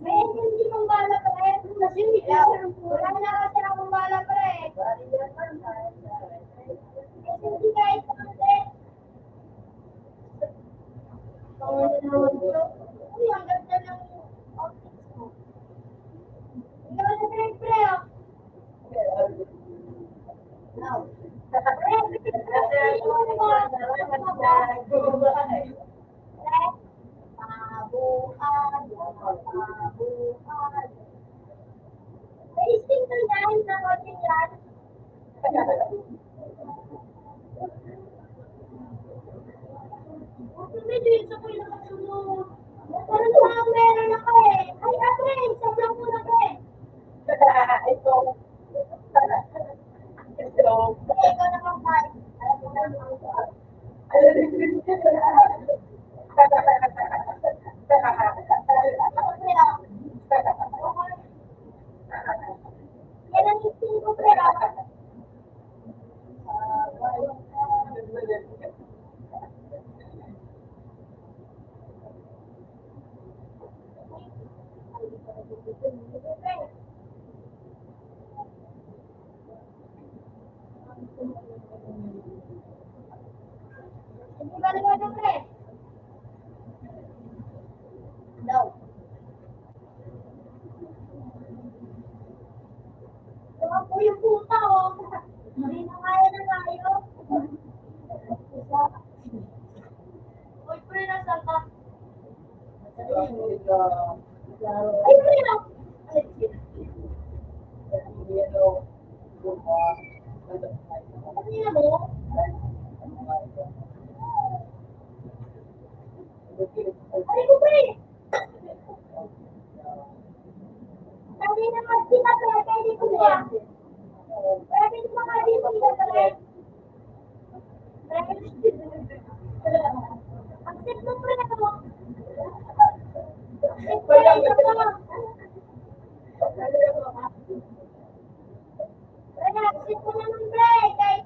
May SMG mong bala pa eh. Wala na kasi akong bala pa eh. SMG guys, uy, ang ganda ng outfits mo. Ang ganda ng pre-pre oh. May sting ka yan, nakotin yan. Medyo yun sa ko yung nakasunod. Parang mga meron ako eh. Ay, ate, sablang mo na ko eh. Ito. Ito. Ay, ikaw naman ba? Alam mo na naman ko. Yan ang sting ko, pero. Hindi ba naman ito, pre? No. Ako yung puta, oh. Hindi na kaya na tayo. Uy, pre, nasan ka? Ay, pre, no? Ay, ano yan, oh? Ay, ko, pre! Sabi naman sila, pre, pwede ko ba? Pwede ko ba nga dito sila, pre? Accept mo, pre, ako. Accept mo lang ako. Pre, accept mo naman, pre, kahit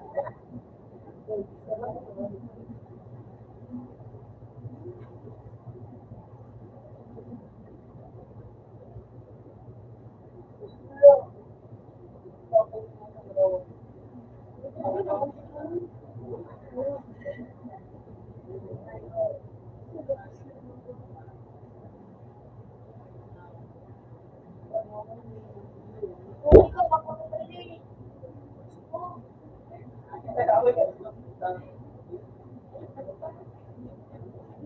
kung ikaw ako, pre.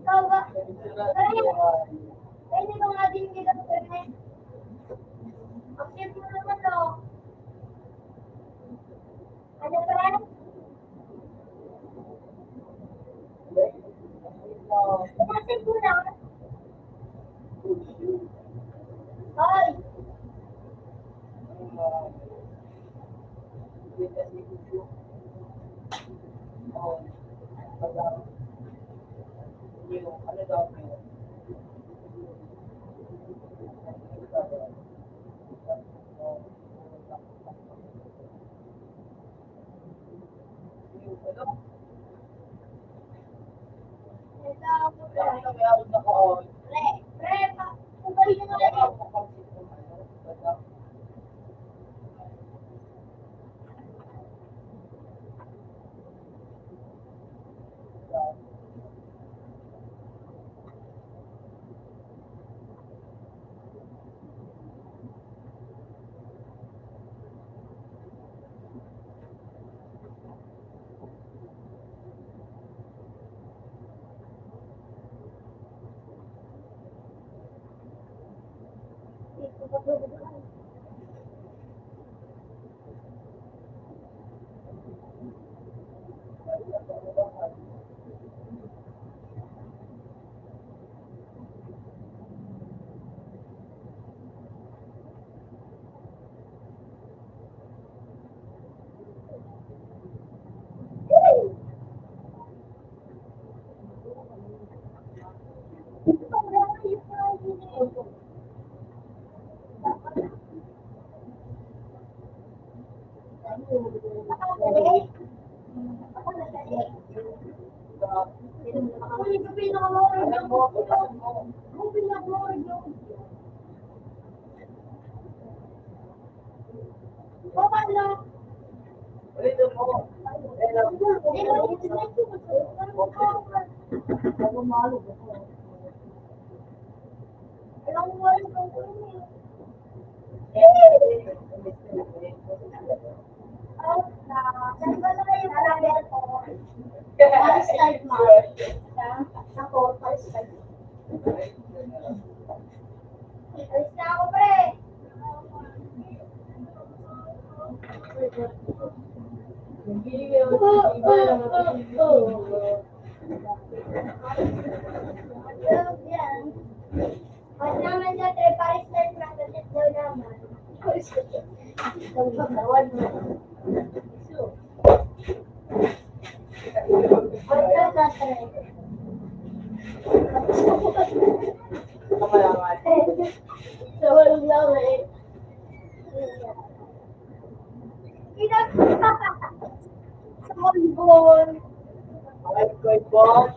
Ikaw ba? Pre, pwede ko nga din kita, pre. Accept mo naman, oh. Ano, pre? Accept mo na. Ay, ito ako, pre. Pre, pagay mo na lang. Ako na Kung yung pinaka-mura Alam mo, alam mo. Kung pinaka-mura yung paano? Ulitin mo. Alam mo. Ako malo ko. Alam mo yung Paris-like mo. Ako, Paris-like. Alis na ako, pre. Yan. Pag naman siya, tre, Paris-like na, kasi daw naman. Paris-like. Tawad mo. Wala ka, tre. Kamalangan. So, walang lang eh. Sa Malbon. Ay, good boss.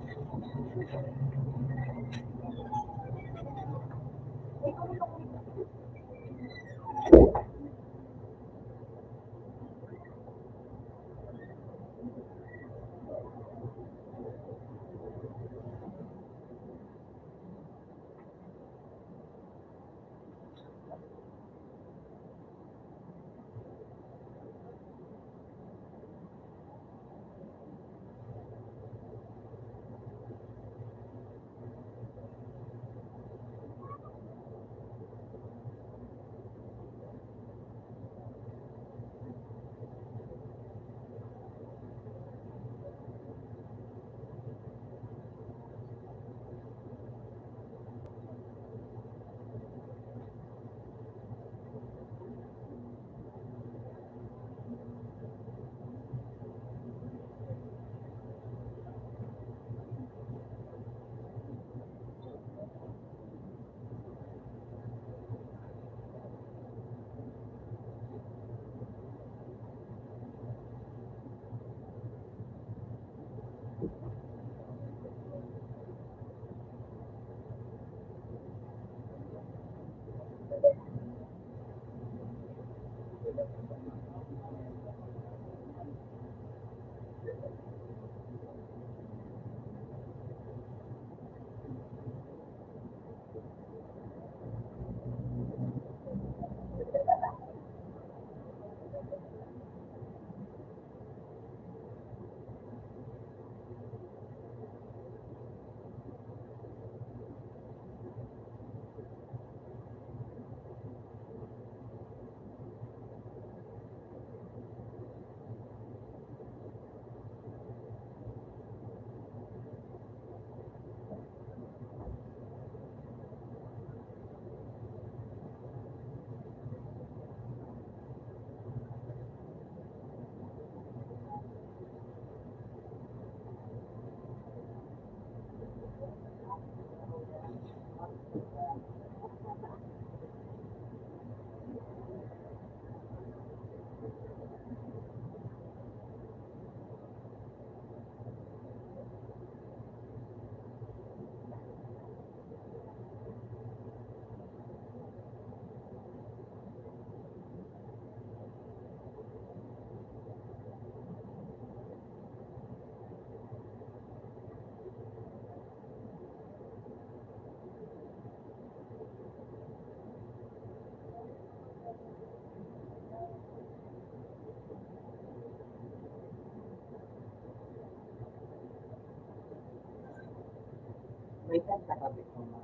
May tenta ka dito mo.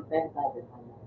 Tenta dito mo.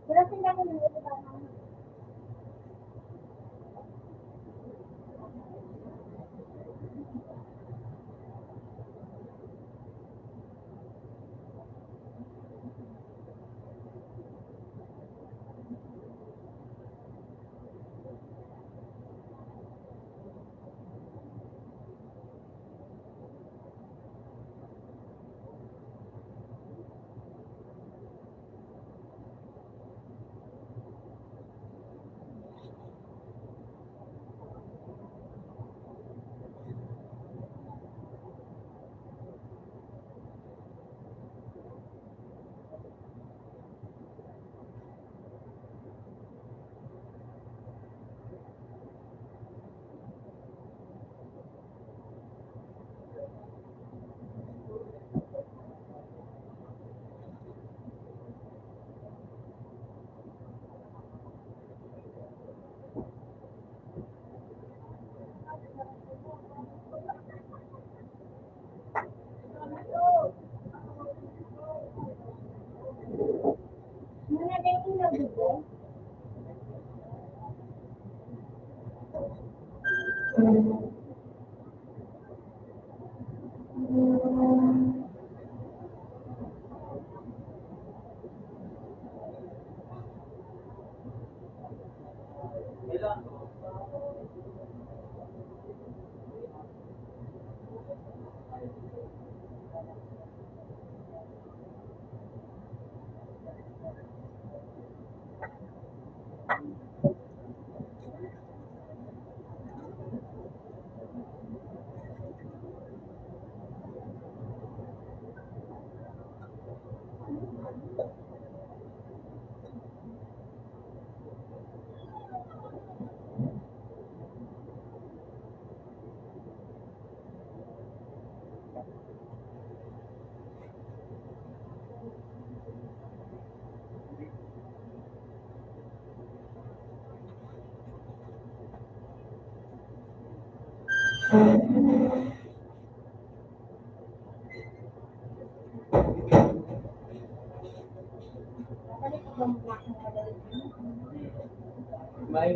Pero tingnan mo yung iba na. Muna din yung nabubo. Balik ko ba muna akong kadali? May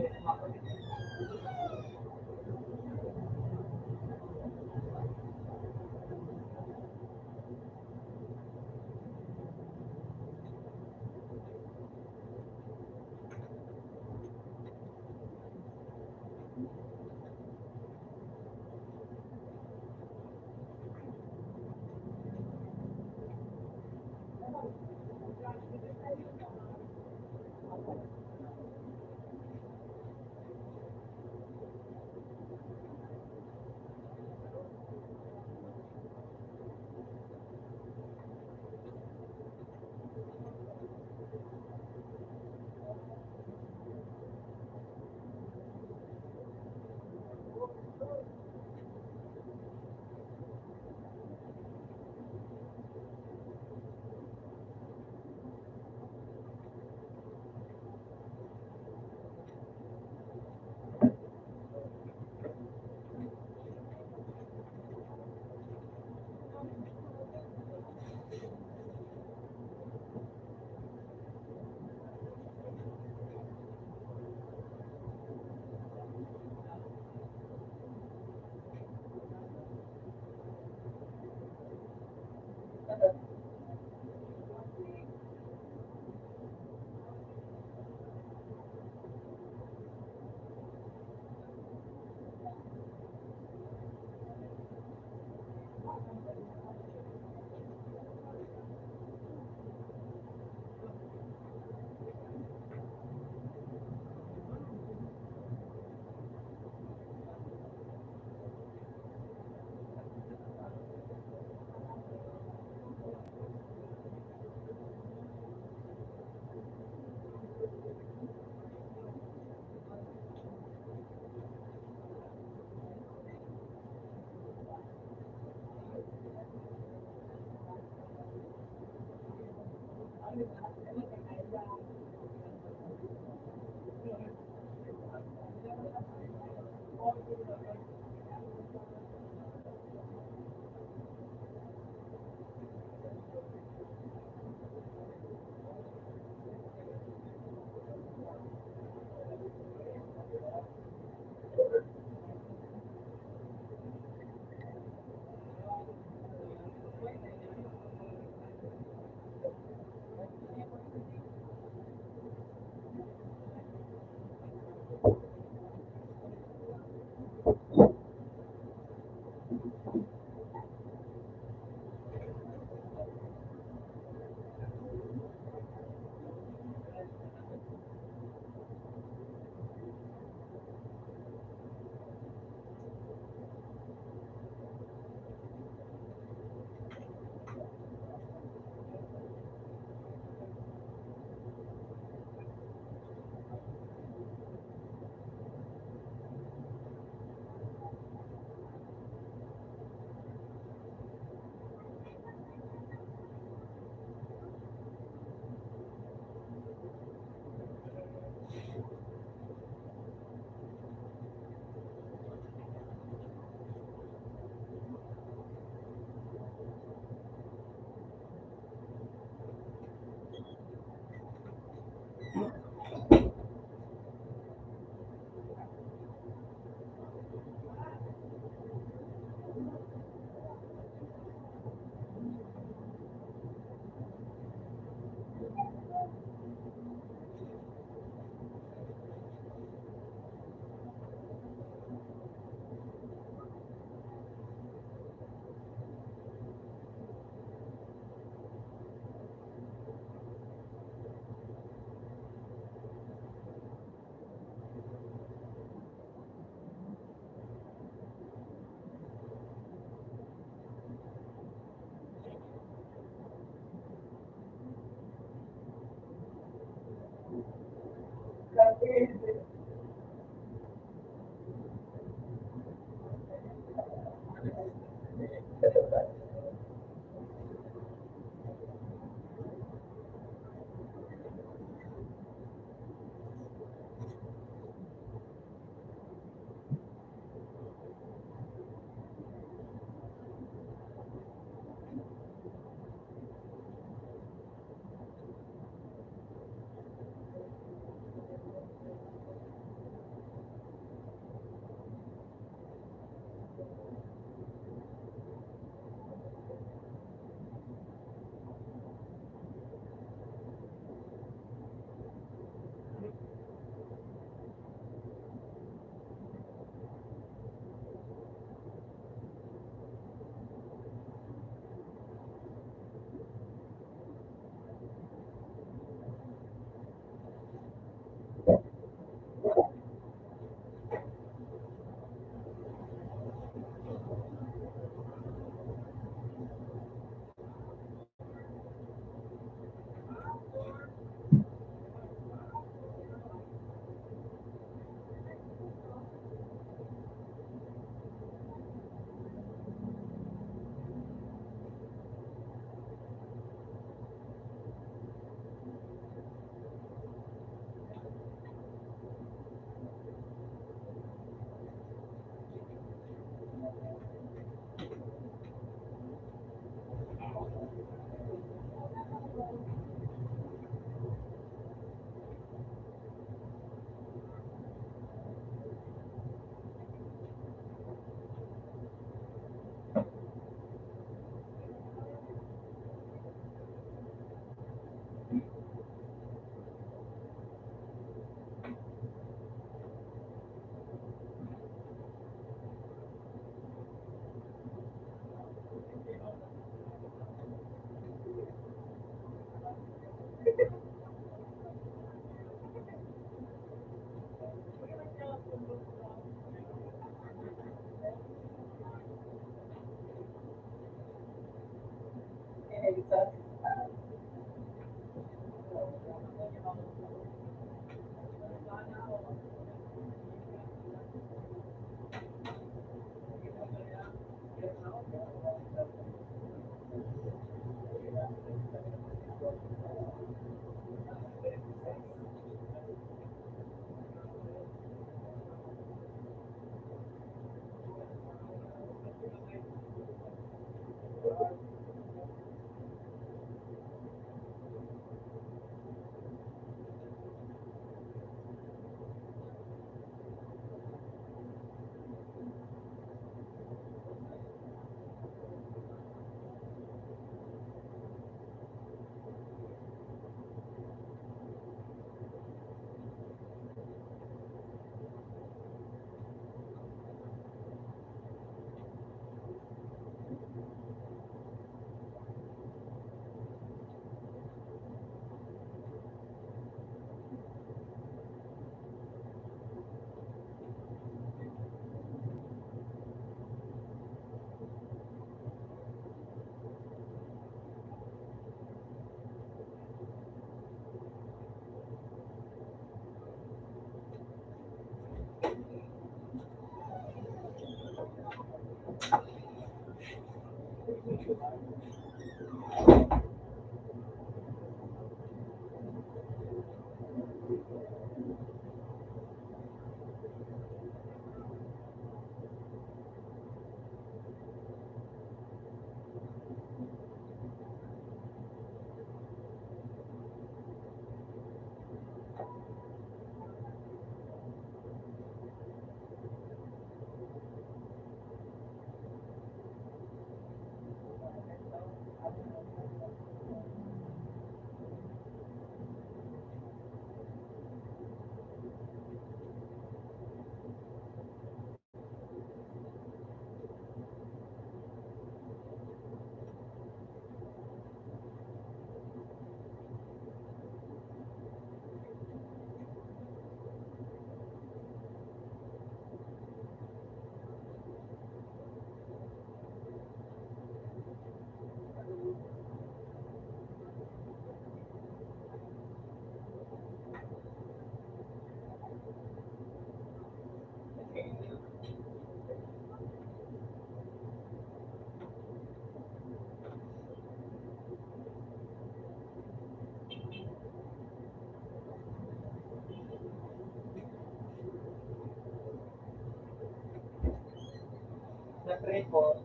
Nag-report.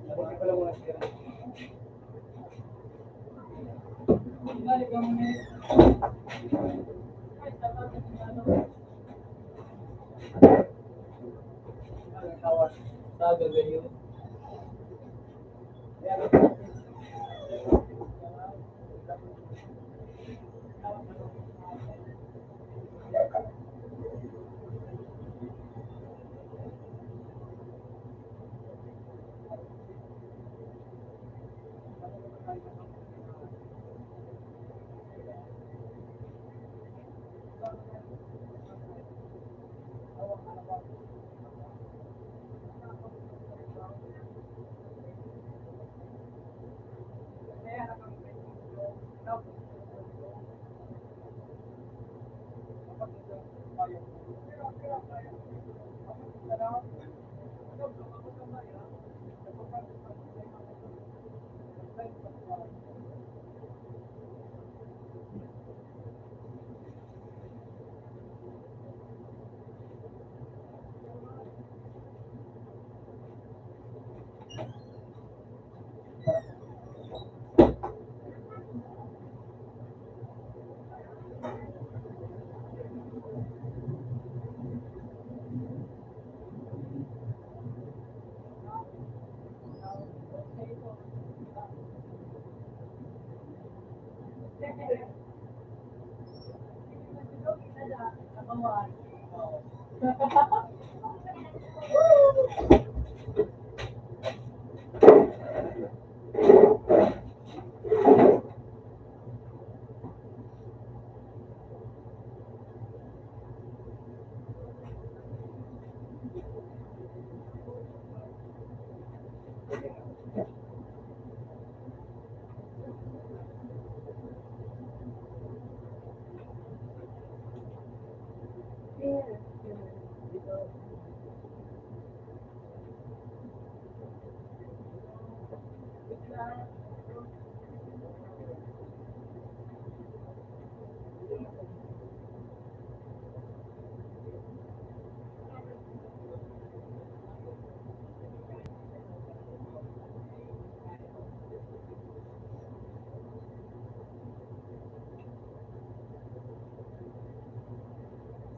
Nabuti ko lang muna siya. Balik ka muna eh. Tawag. Sa gagawin.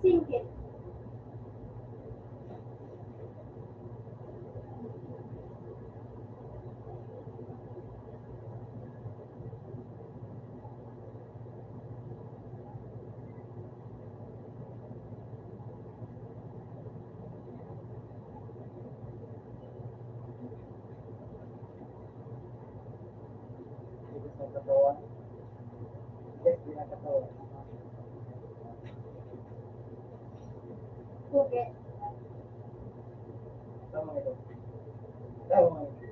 Singgit. Sa katawan. Yes, pinakatawan. Pugi. Tama ito. Tama ito.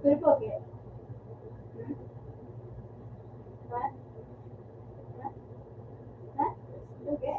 Pero pugi. Ha? Ha? Ha? Pugi.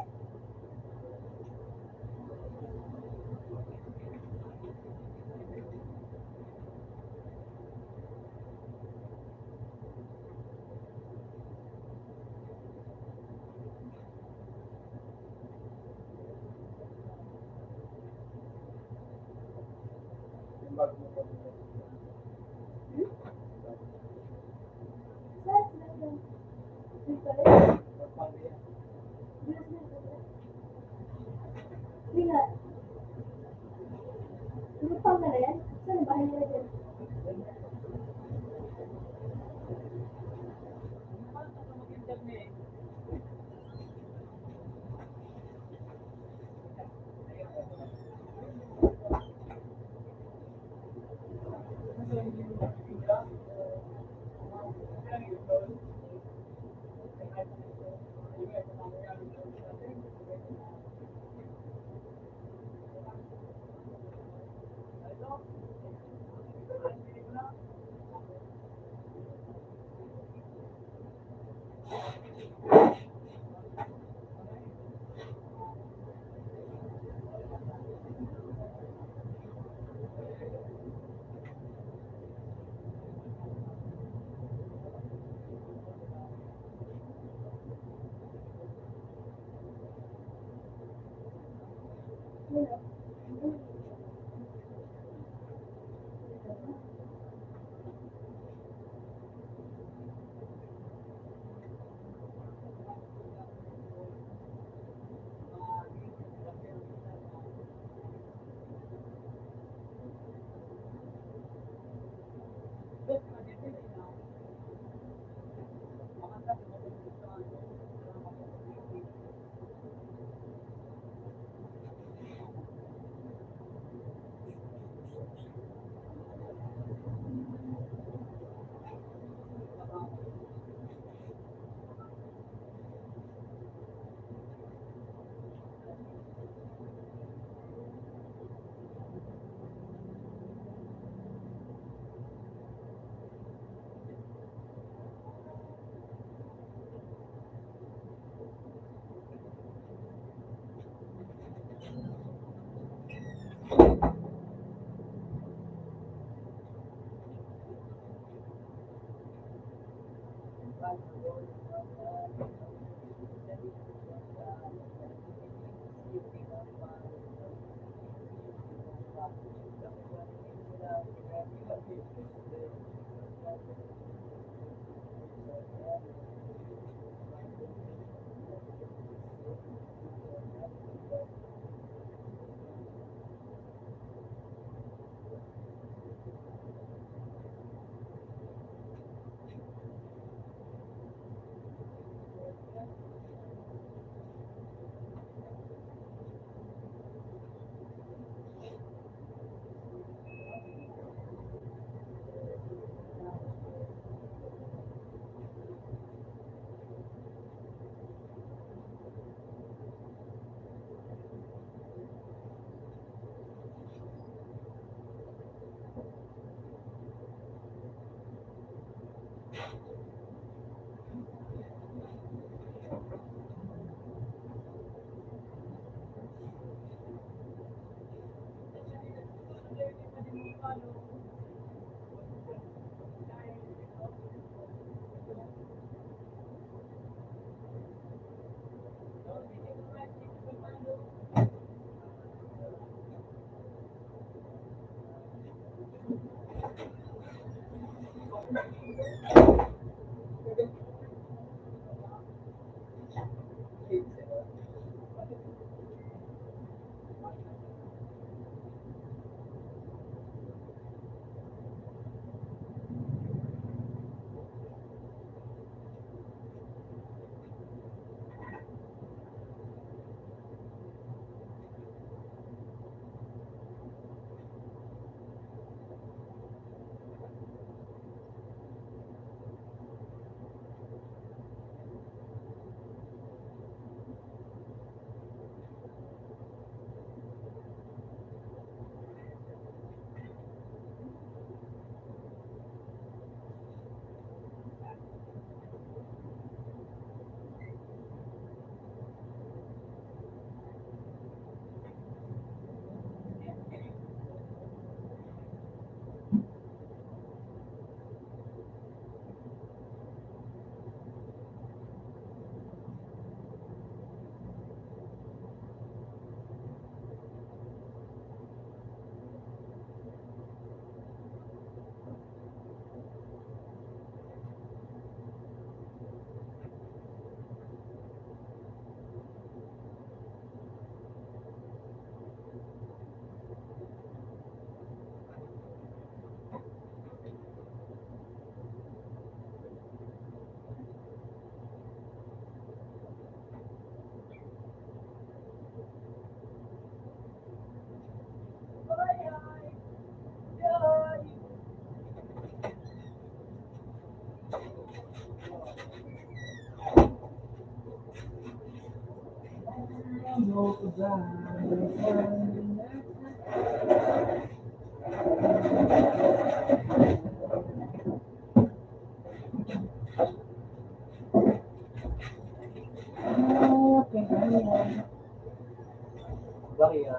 Bahia.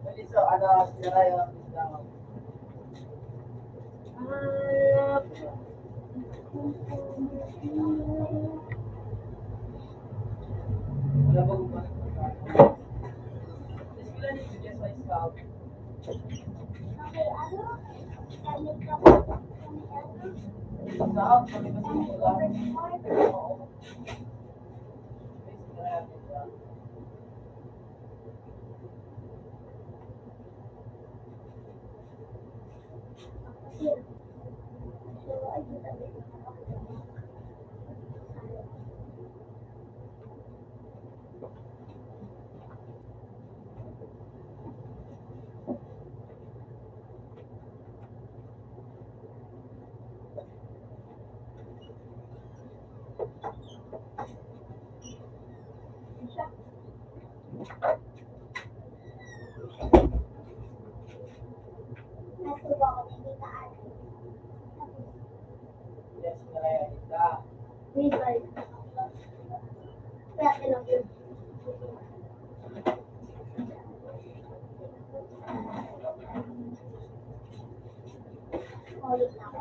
Jadi so, ano, sila yung isang labog ba? Sila ni Julius sa scout. Okay, ano? Gamit ka po. Scout, kami ba sila? Oo. So, ayun sabi. Siya. Nasa ba ako nagitaan? Yes, sila yung isa. Reason. Kaya tinag yun. Ulit na ako.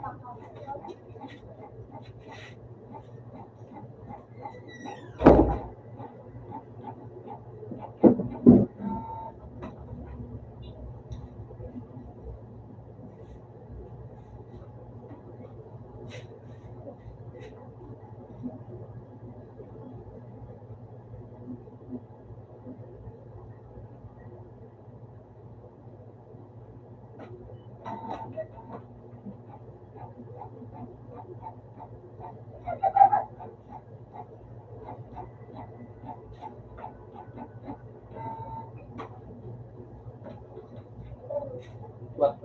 What?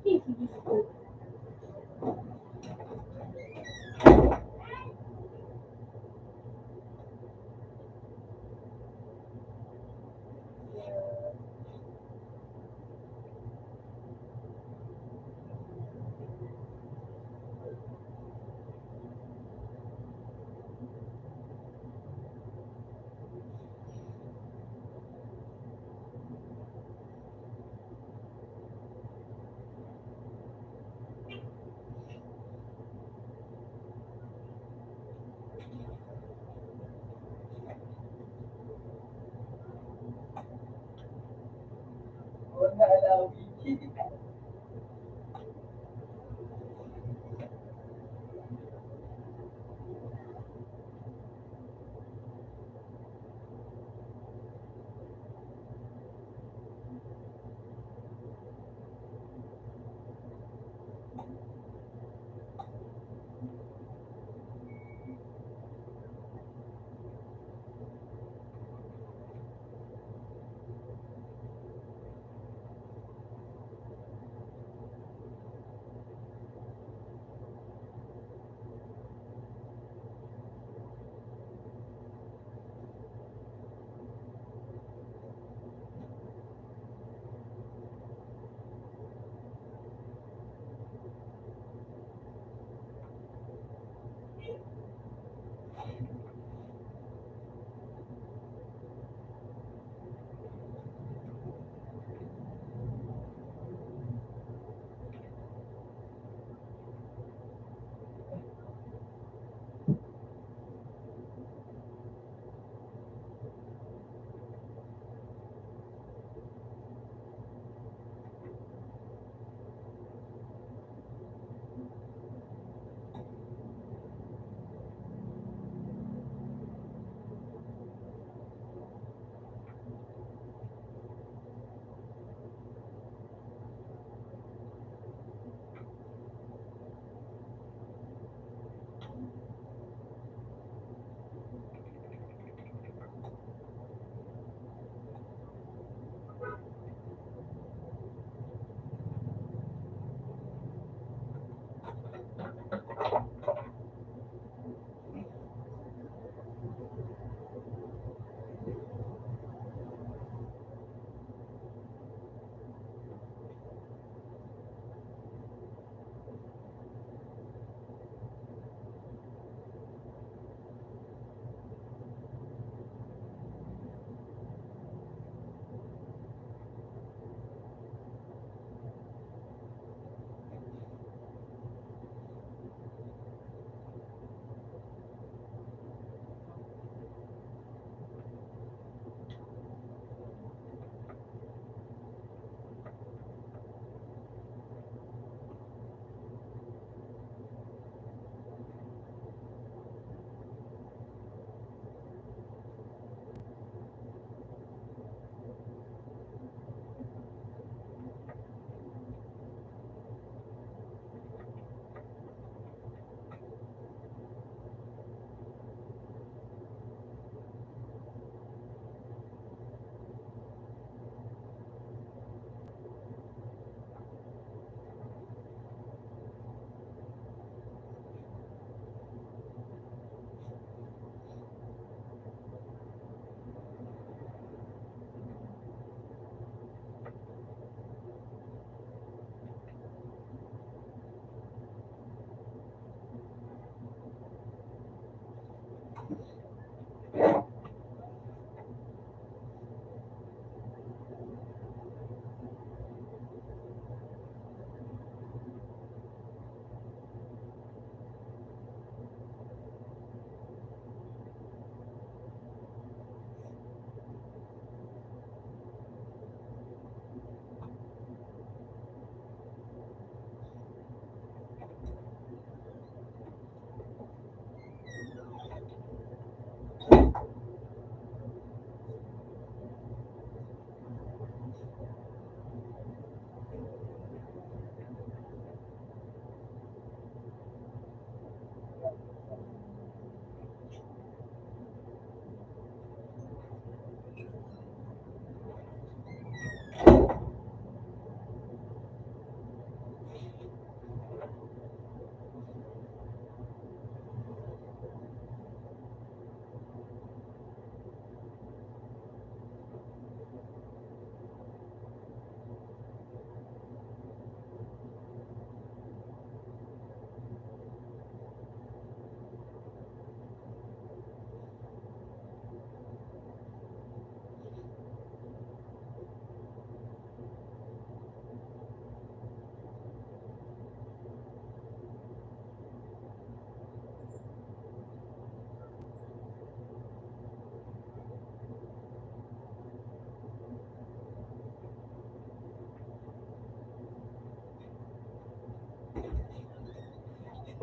Easy, Diyos ko. Wala lang.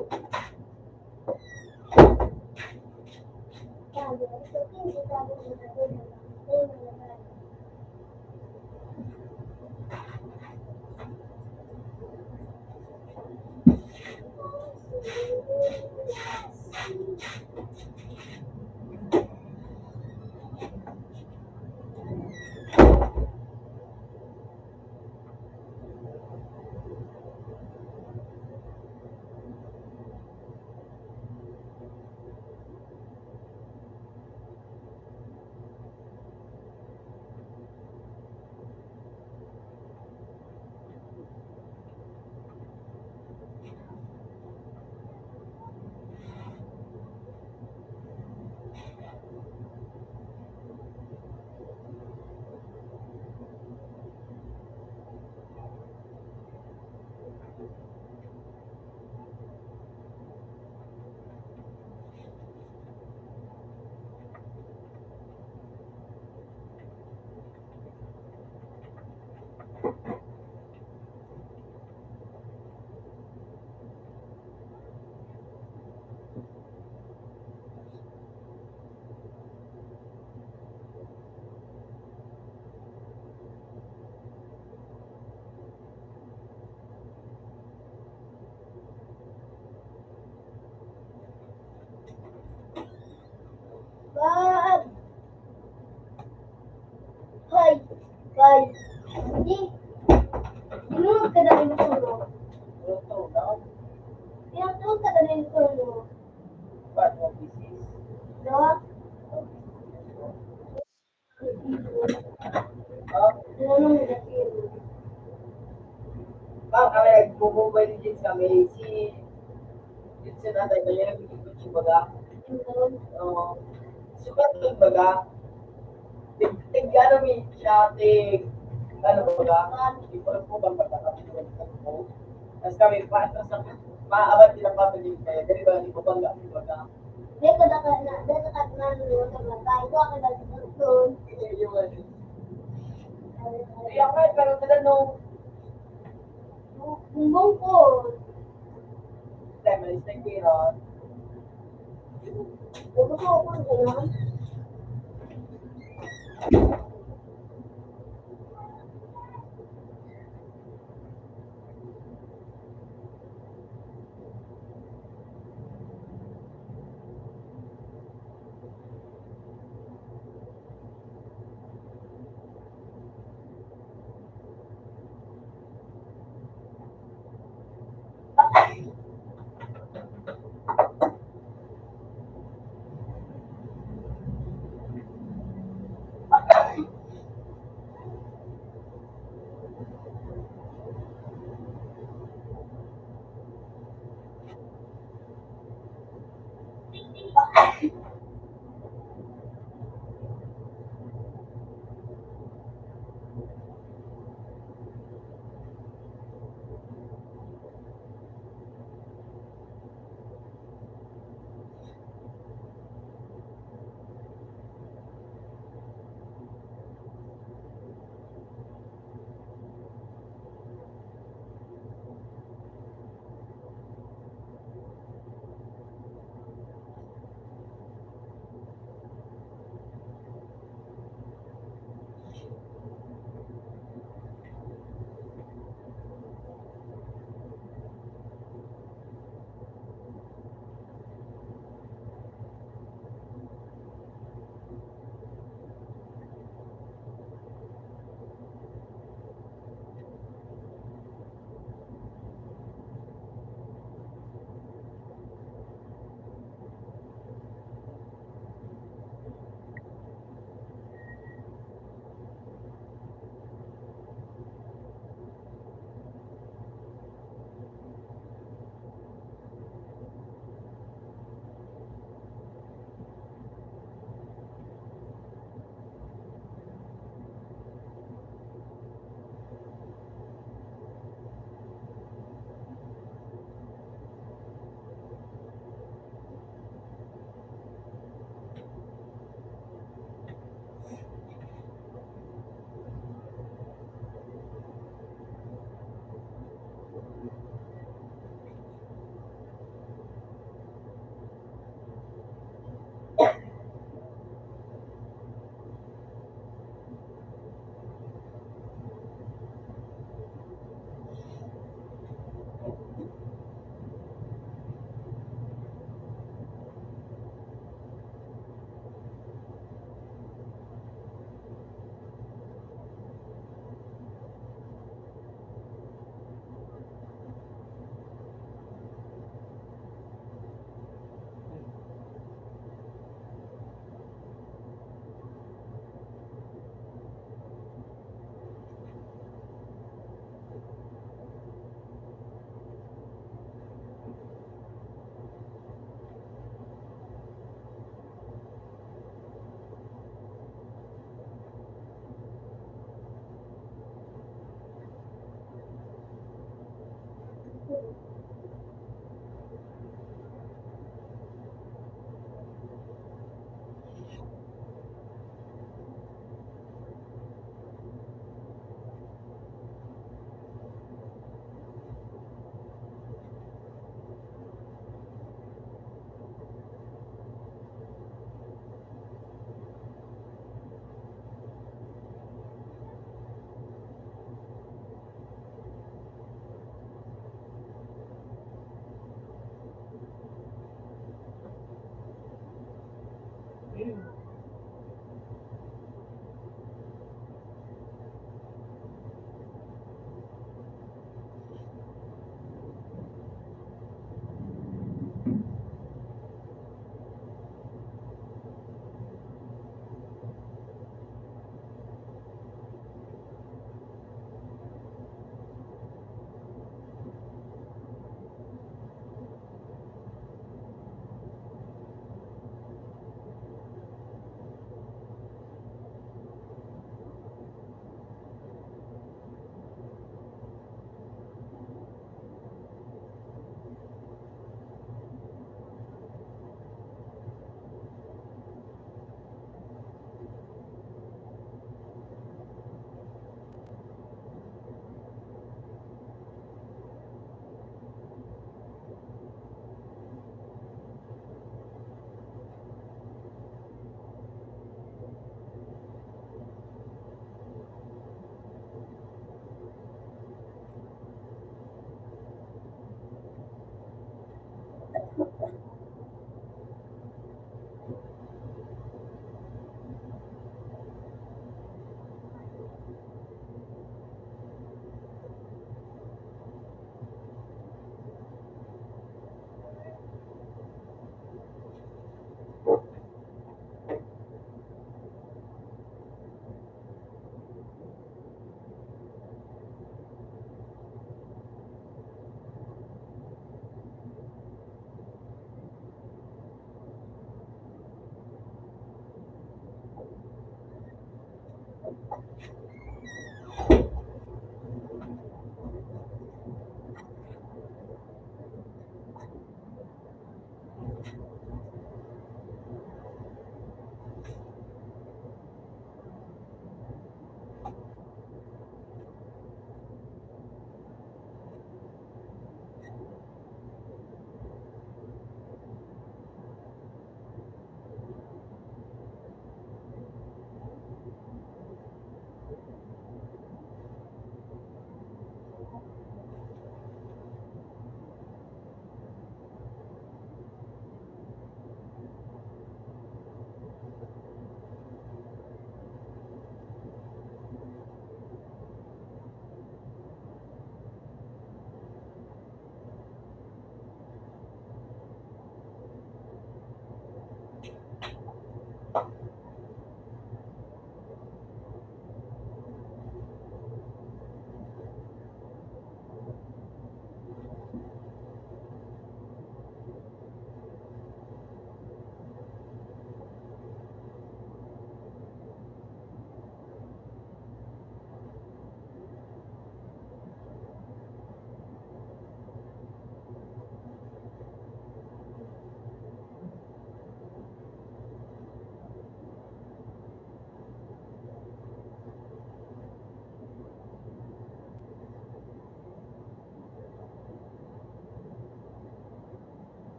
Sabi, so, hindi sabi mo na rin na lang. Ayun na naman. Bob! Hoy! Hoy! Hindi! Sinunod ka na rin tulog. Luto daw. Pinatulog ka na rin tulog. Bad mo business. No? Ah, Sinunod na siro. Bang kami nagpo-mobile legends kami. Yun si nanay ko, yung nag-ikot yung baga. Sinunod. Sukat yung baga. Ano mi siya, ano baga. Ipon po bang baga kami nag-ikot. Tapos kami, maaabot nila pa yung kaya. Dari ba, hindi ko bang yung baga. Dito na ka na, dito ka na nanonood ng mga ito ako na sinunod. Yung ano. Kaya nga, pero tatanong, Bumbong ko. time is like Kira. Gusto ko ako gano'n.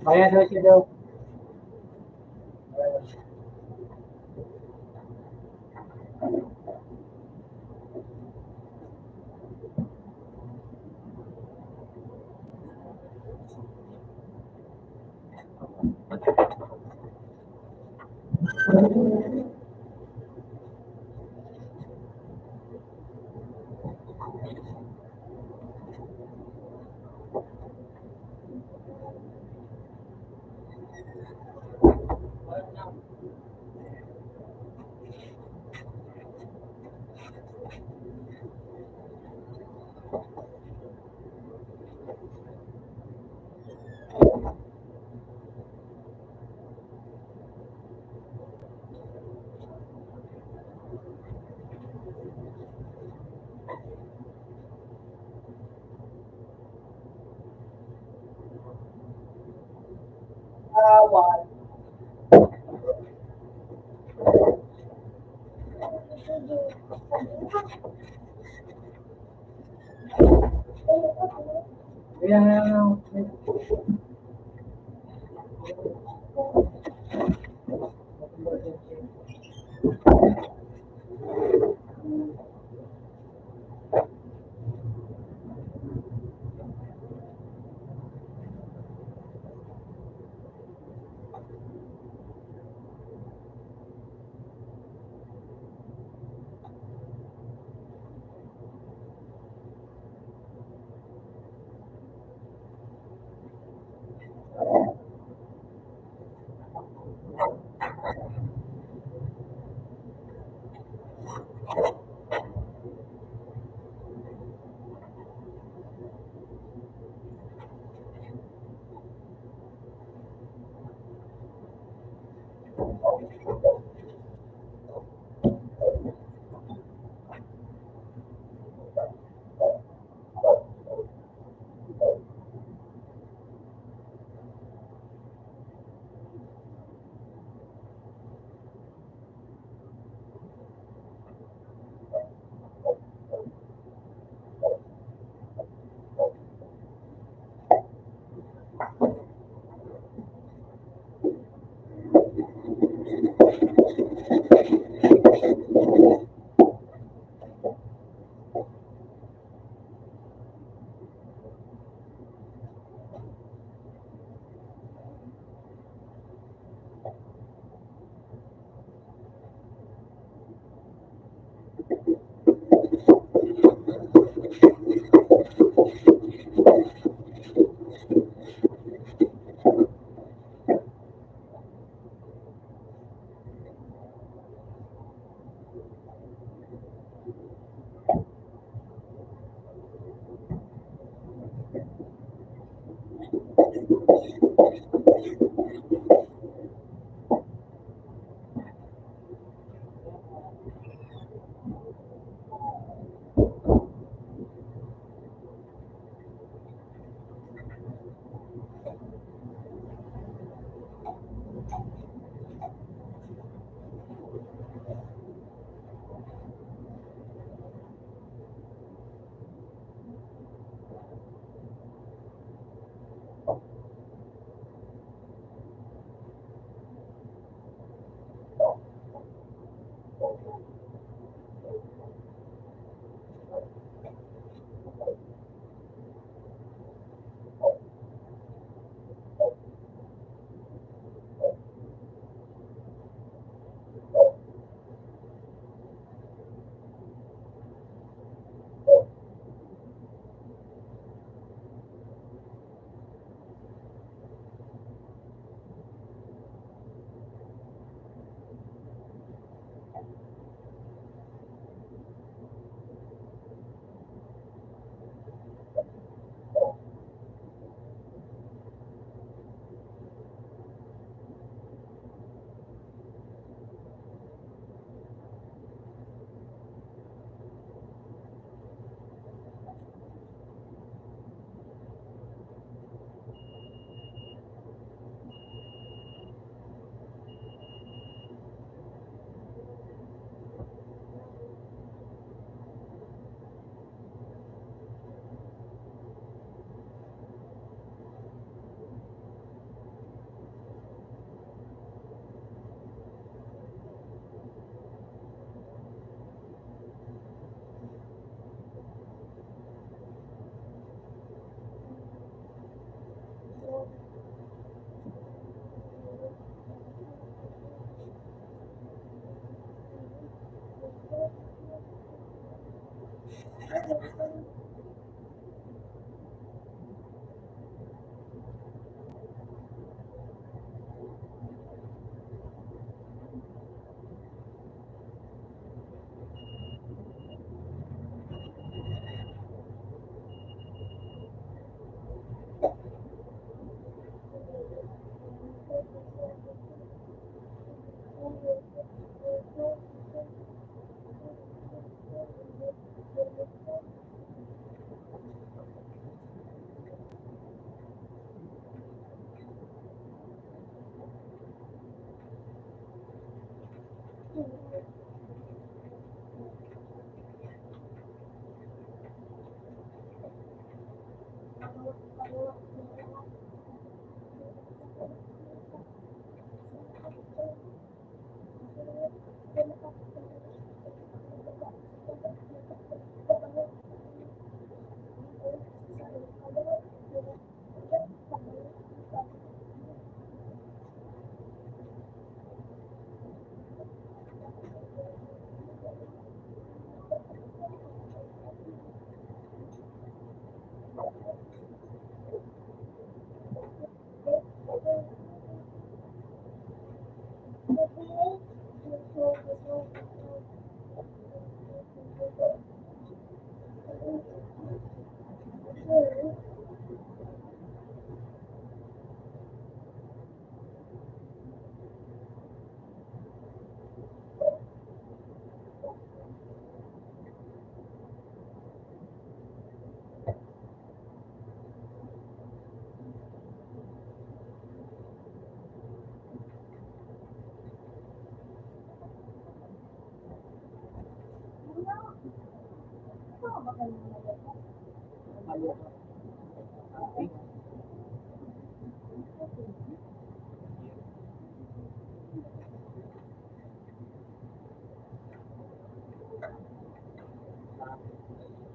Bayad na siya daw. Bawal. Kaya nga,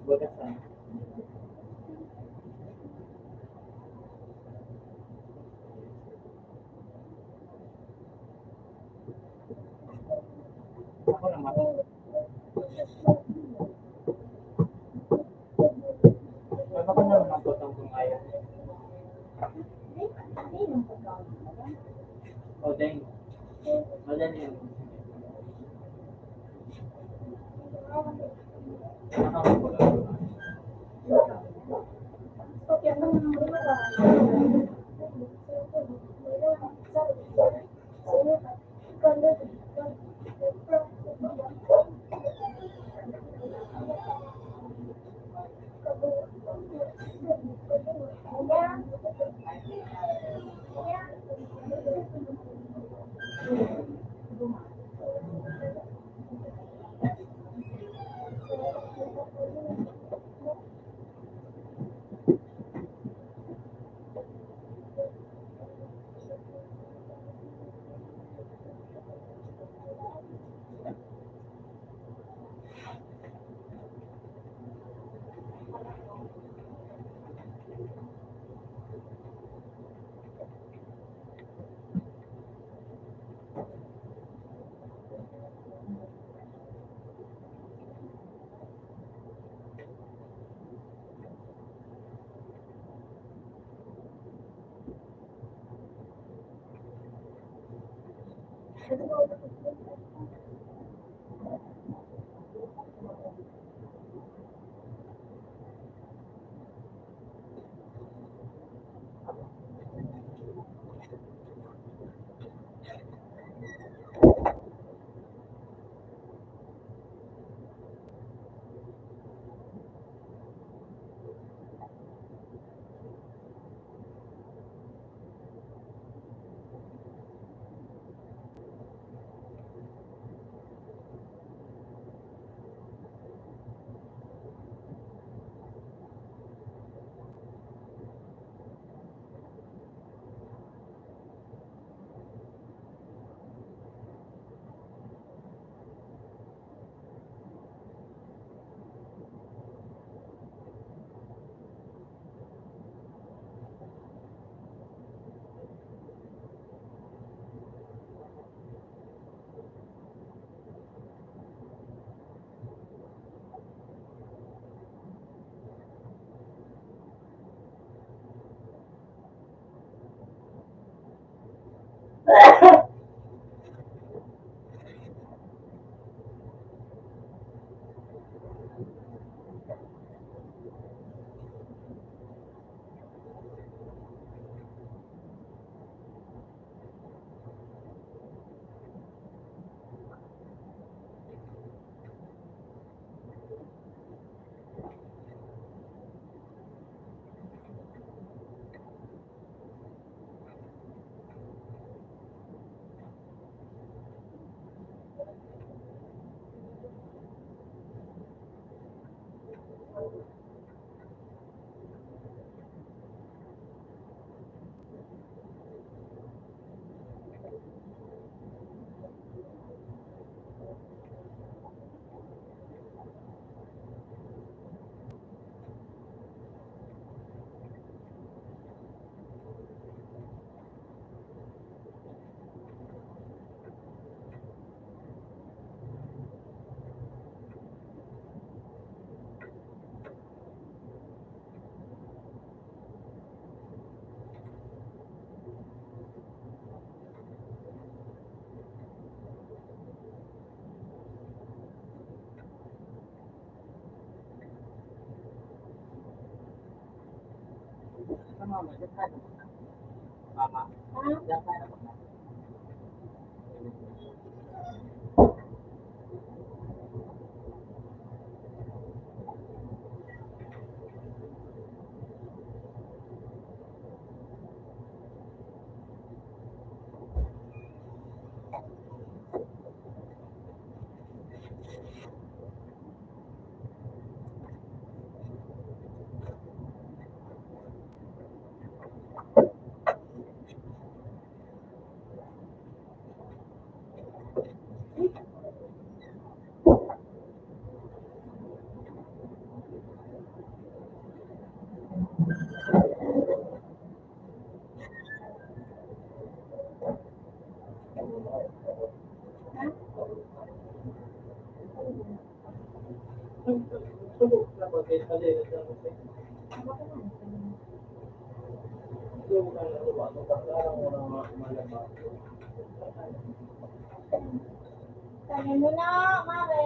Bagasan. Ako naman. Ano ka naman ang potong kung ayaw? O, dahil. Madali yun. Sa mama, diyan ka na. Mama, diyan ka na. Subok na ba kayo sa lero sa kasi? Subok na lang ba? Pagkarang mo na malabas. Kaya mo na, Mare.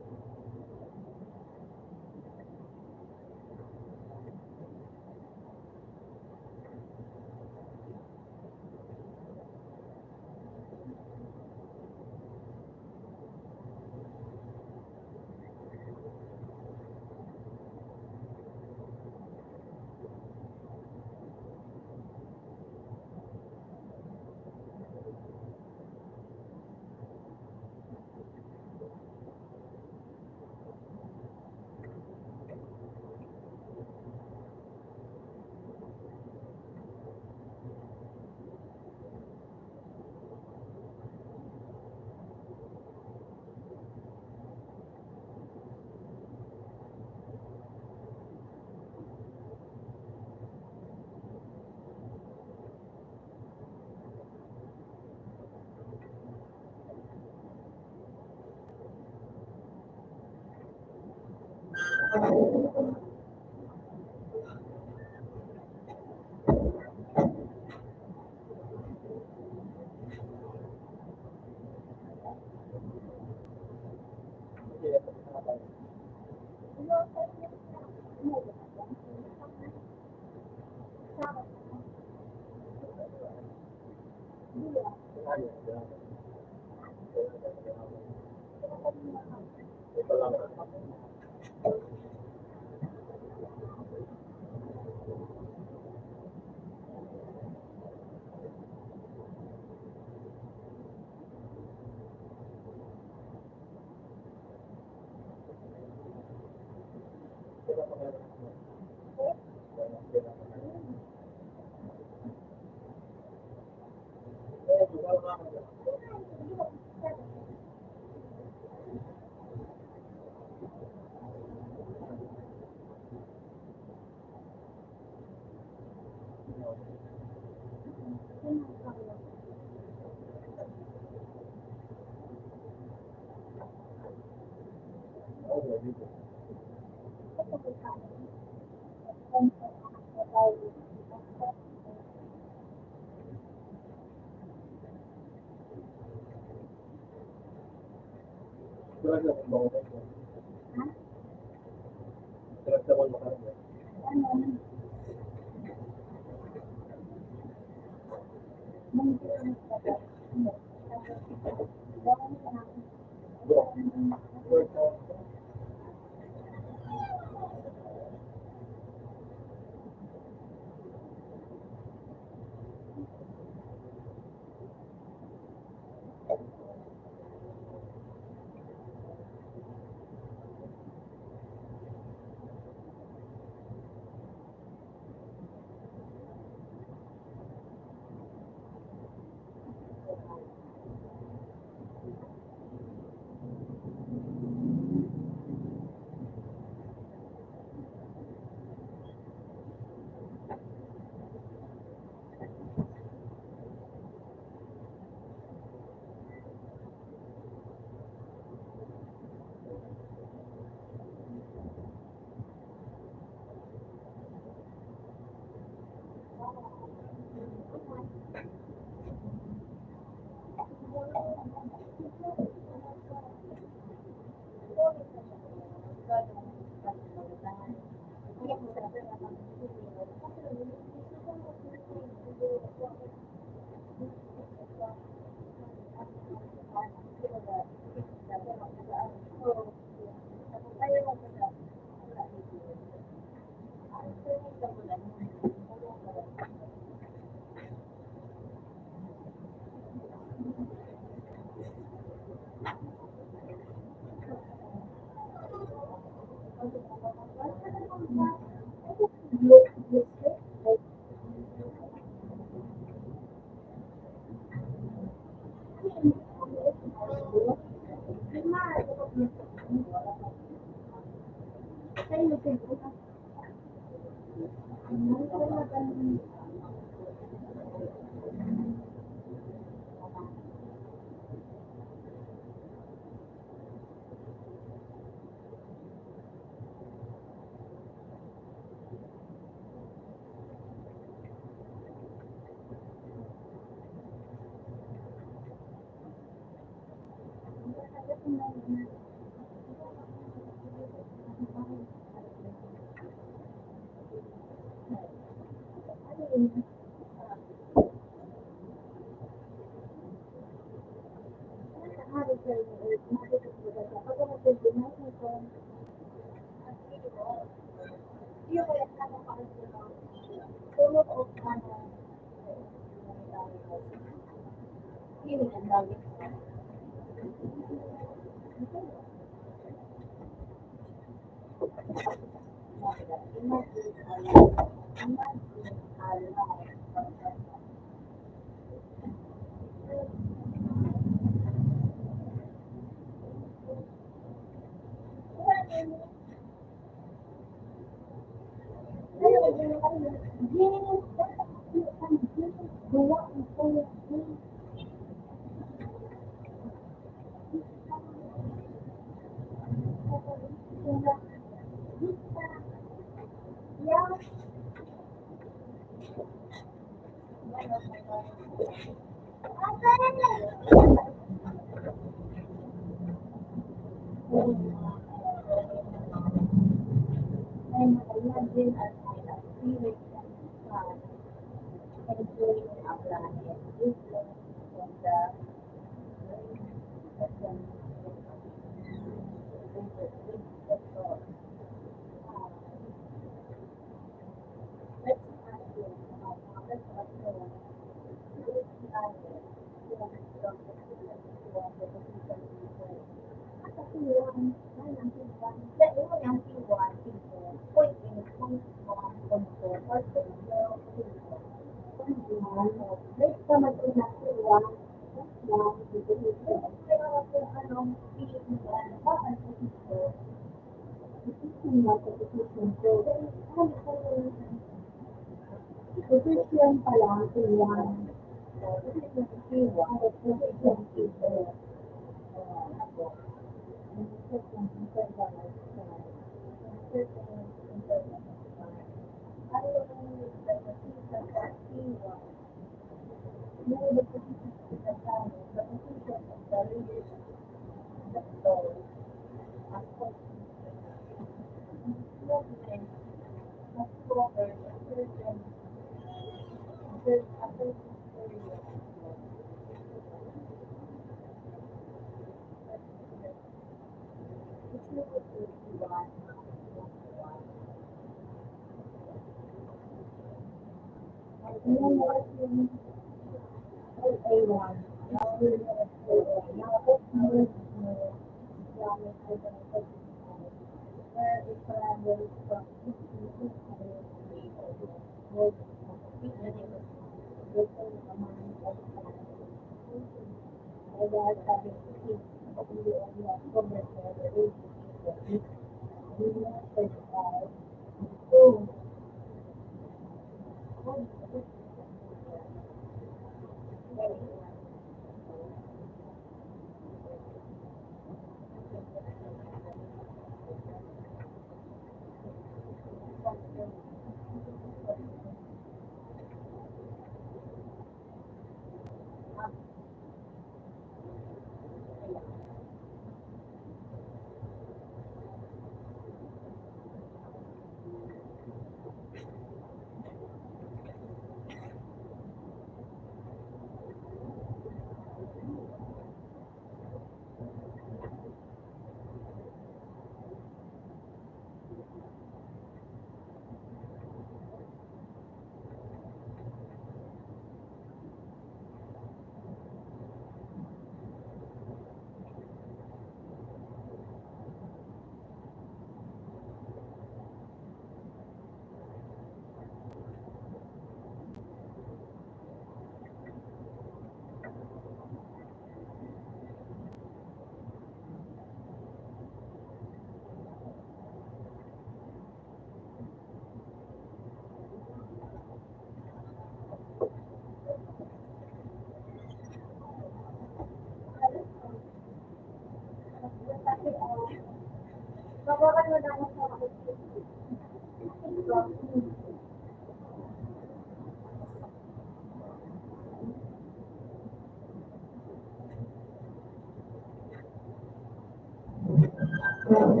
Muna,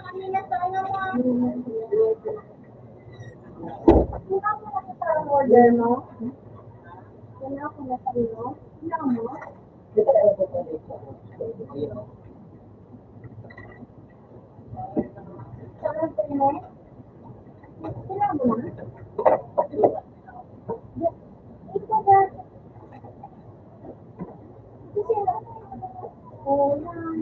kanina tayo nga. Muna mo na sa order mo. Muna ako na sa'yo. Muna mo. Di ba alam ko kung ito? Ayun, oh. Saan sa'yo? Muna mo na. Ito ba? Oo lang.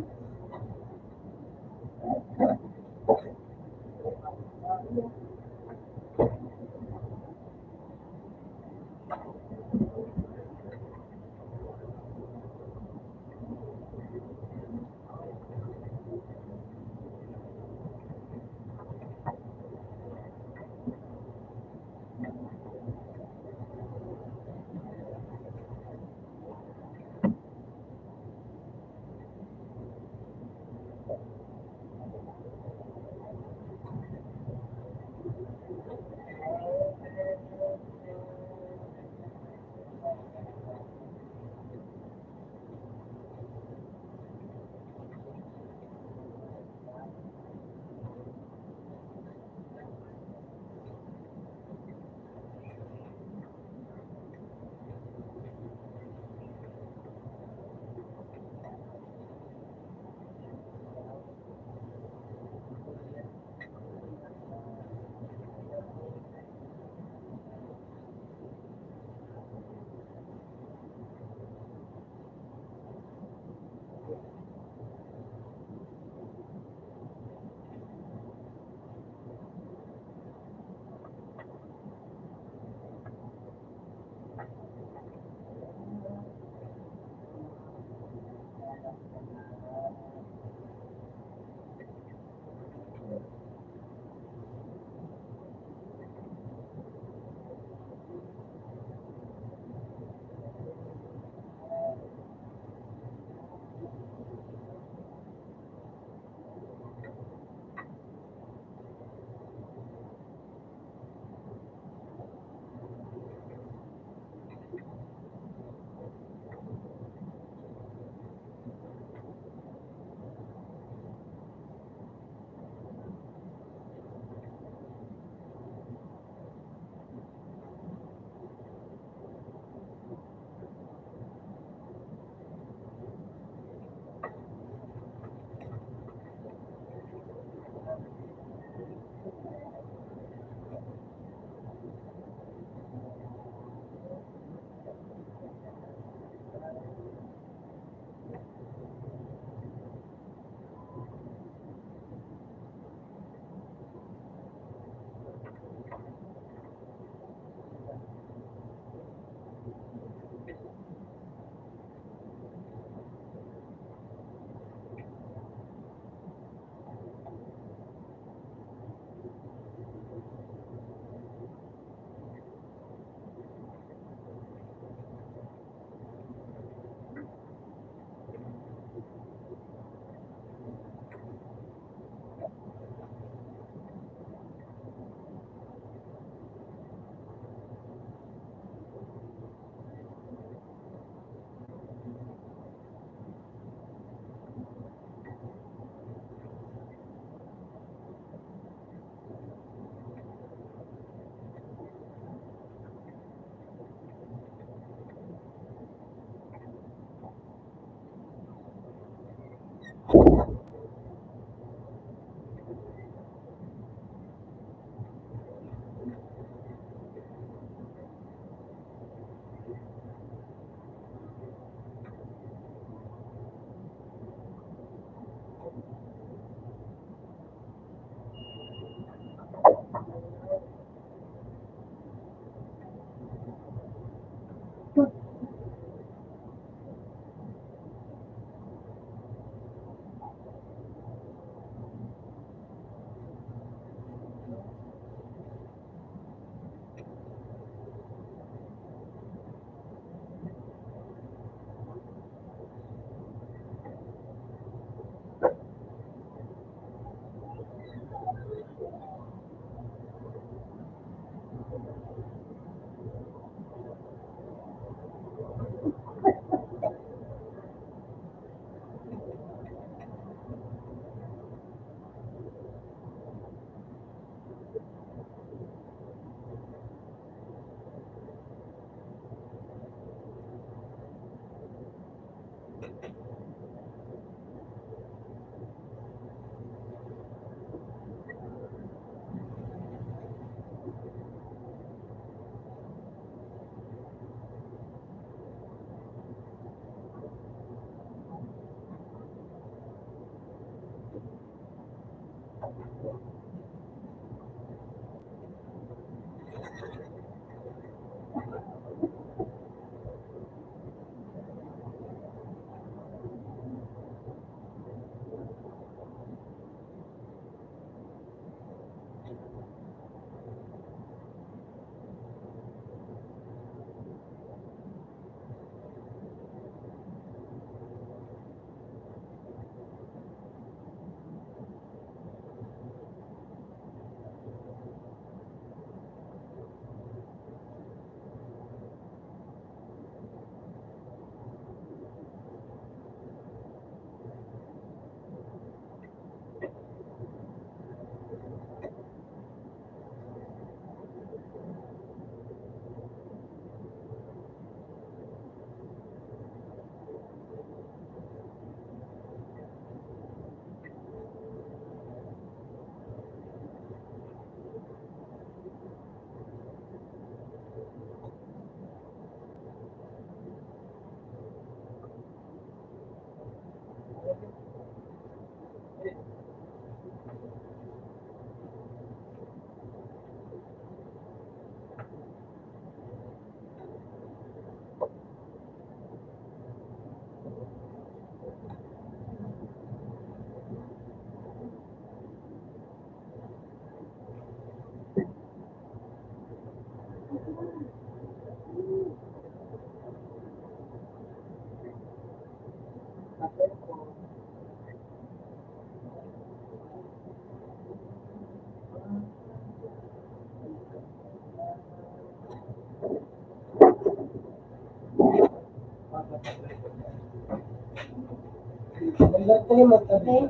Hanggang 3 months na Okay?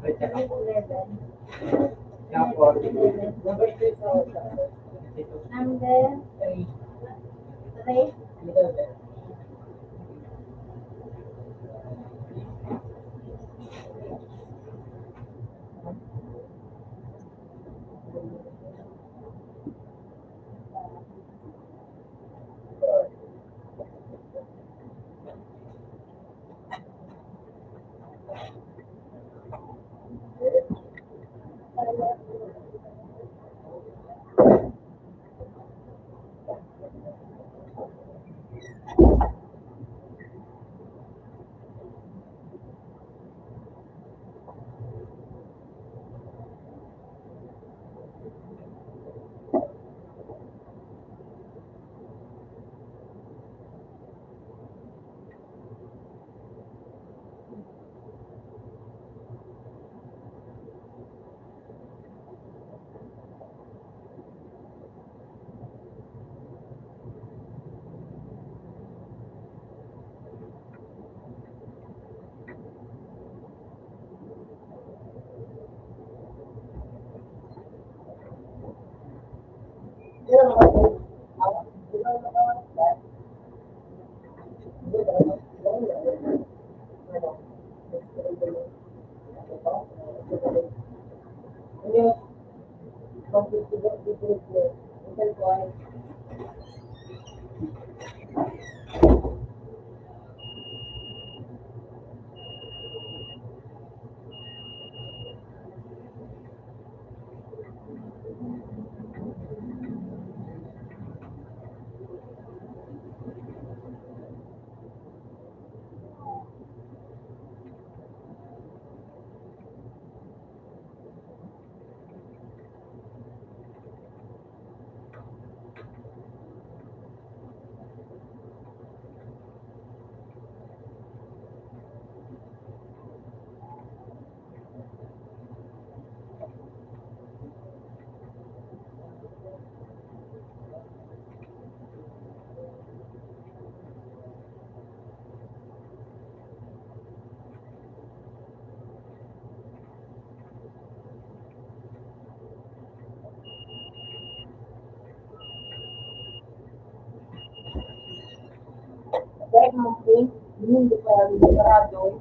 Wait, check up. 11. Tapos, 11. number 3 sa Number 3, 3. 11. Dahil mungkin, hindi pa sarado.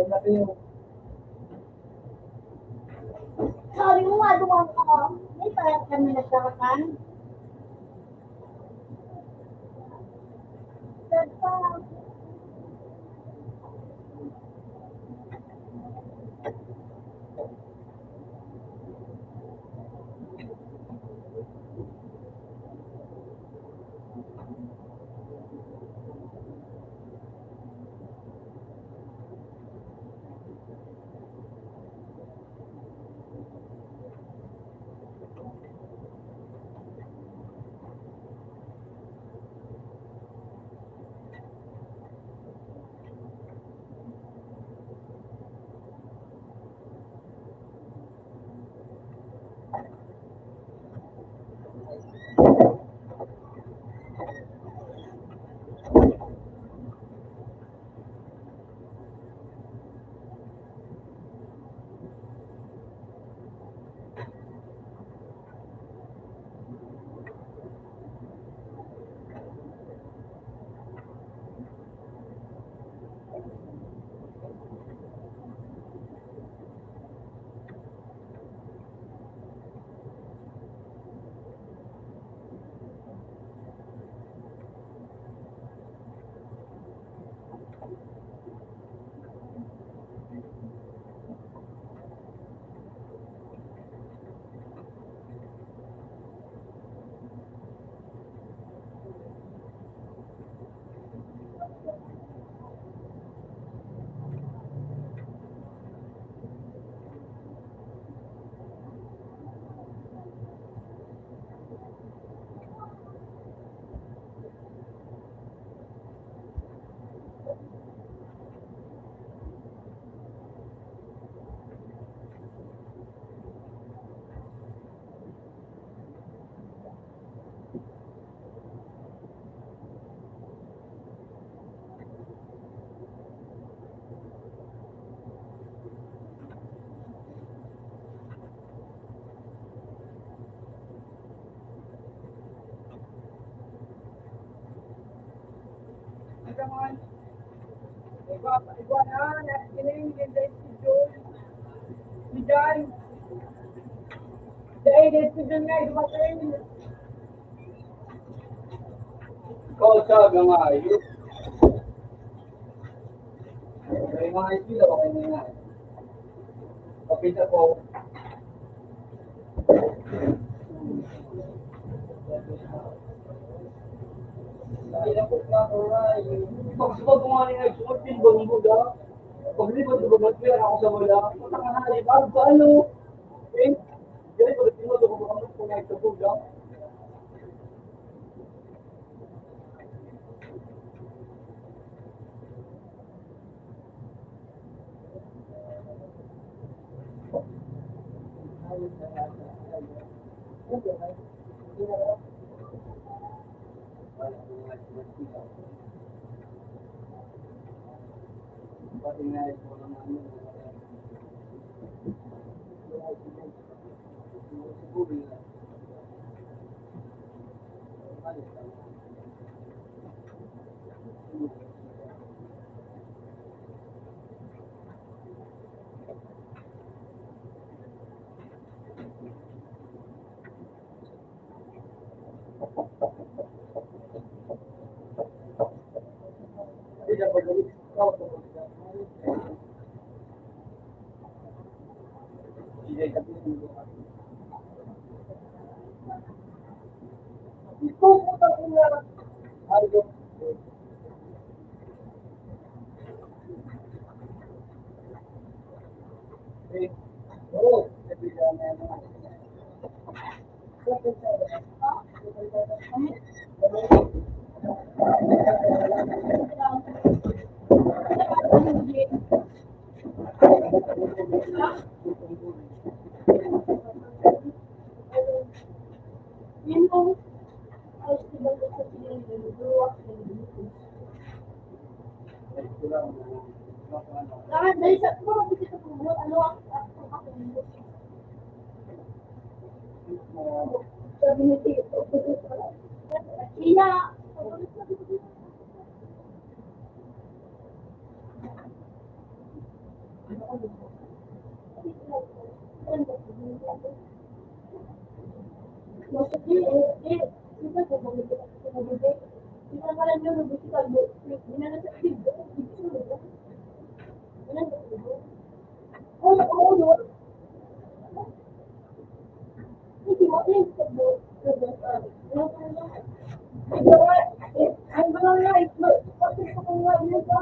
Yan na yung Sabi mo nga, dumang ka. May parang kami nagkakakan. Nagpa. Come on. Igual na, kinahingin din si Joel. Si John. Dahil din si John nga, dumating. ikaw sa mga ayos. May mga isila ko kayo nga. Kapita ko. Ay, ako na ko ay. Pag gumawa niya nagsunod din ba ng buda? Paglibot ko mag-clear ako sa wala. Punta ka na, parang sa ano? Eh, ganun pag tinod ko kung kung sa buda. Ito po tayo na. Ayaw. Okay. Oo. Nabigyan na yan. Yun po, ayos diba sa pinag-luwak ng dito. Dahil sa mga kasi sa pumunod, ano ang ako nito? Sabi ni Tito, Ina, maksudnya kita ko bumili ko bumili. Ina pala niyo nabisi ka mo. Ina na sa video. Ina na video. Oh, no. Hindi mo din sa mo. Ang mga live mo. Kasi sa mga live mo.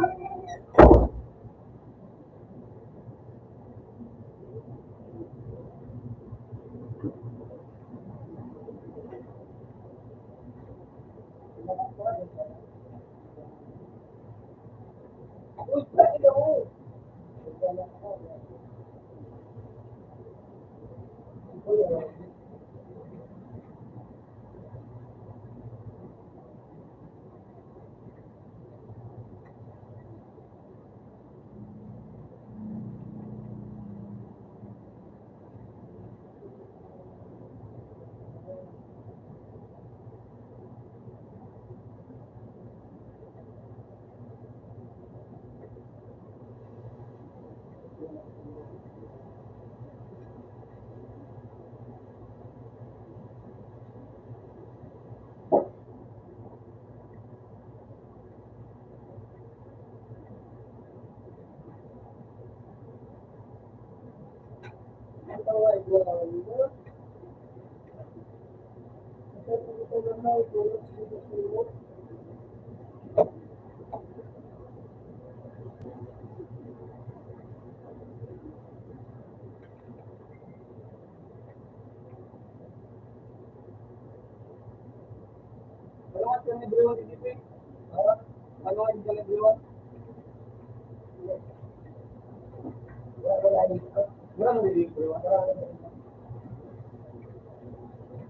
Salamat ka ni Brewan ni Dipe. Salamat ka ni Brewan. Wala mo ni Brewan.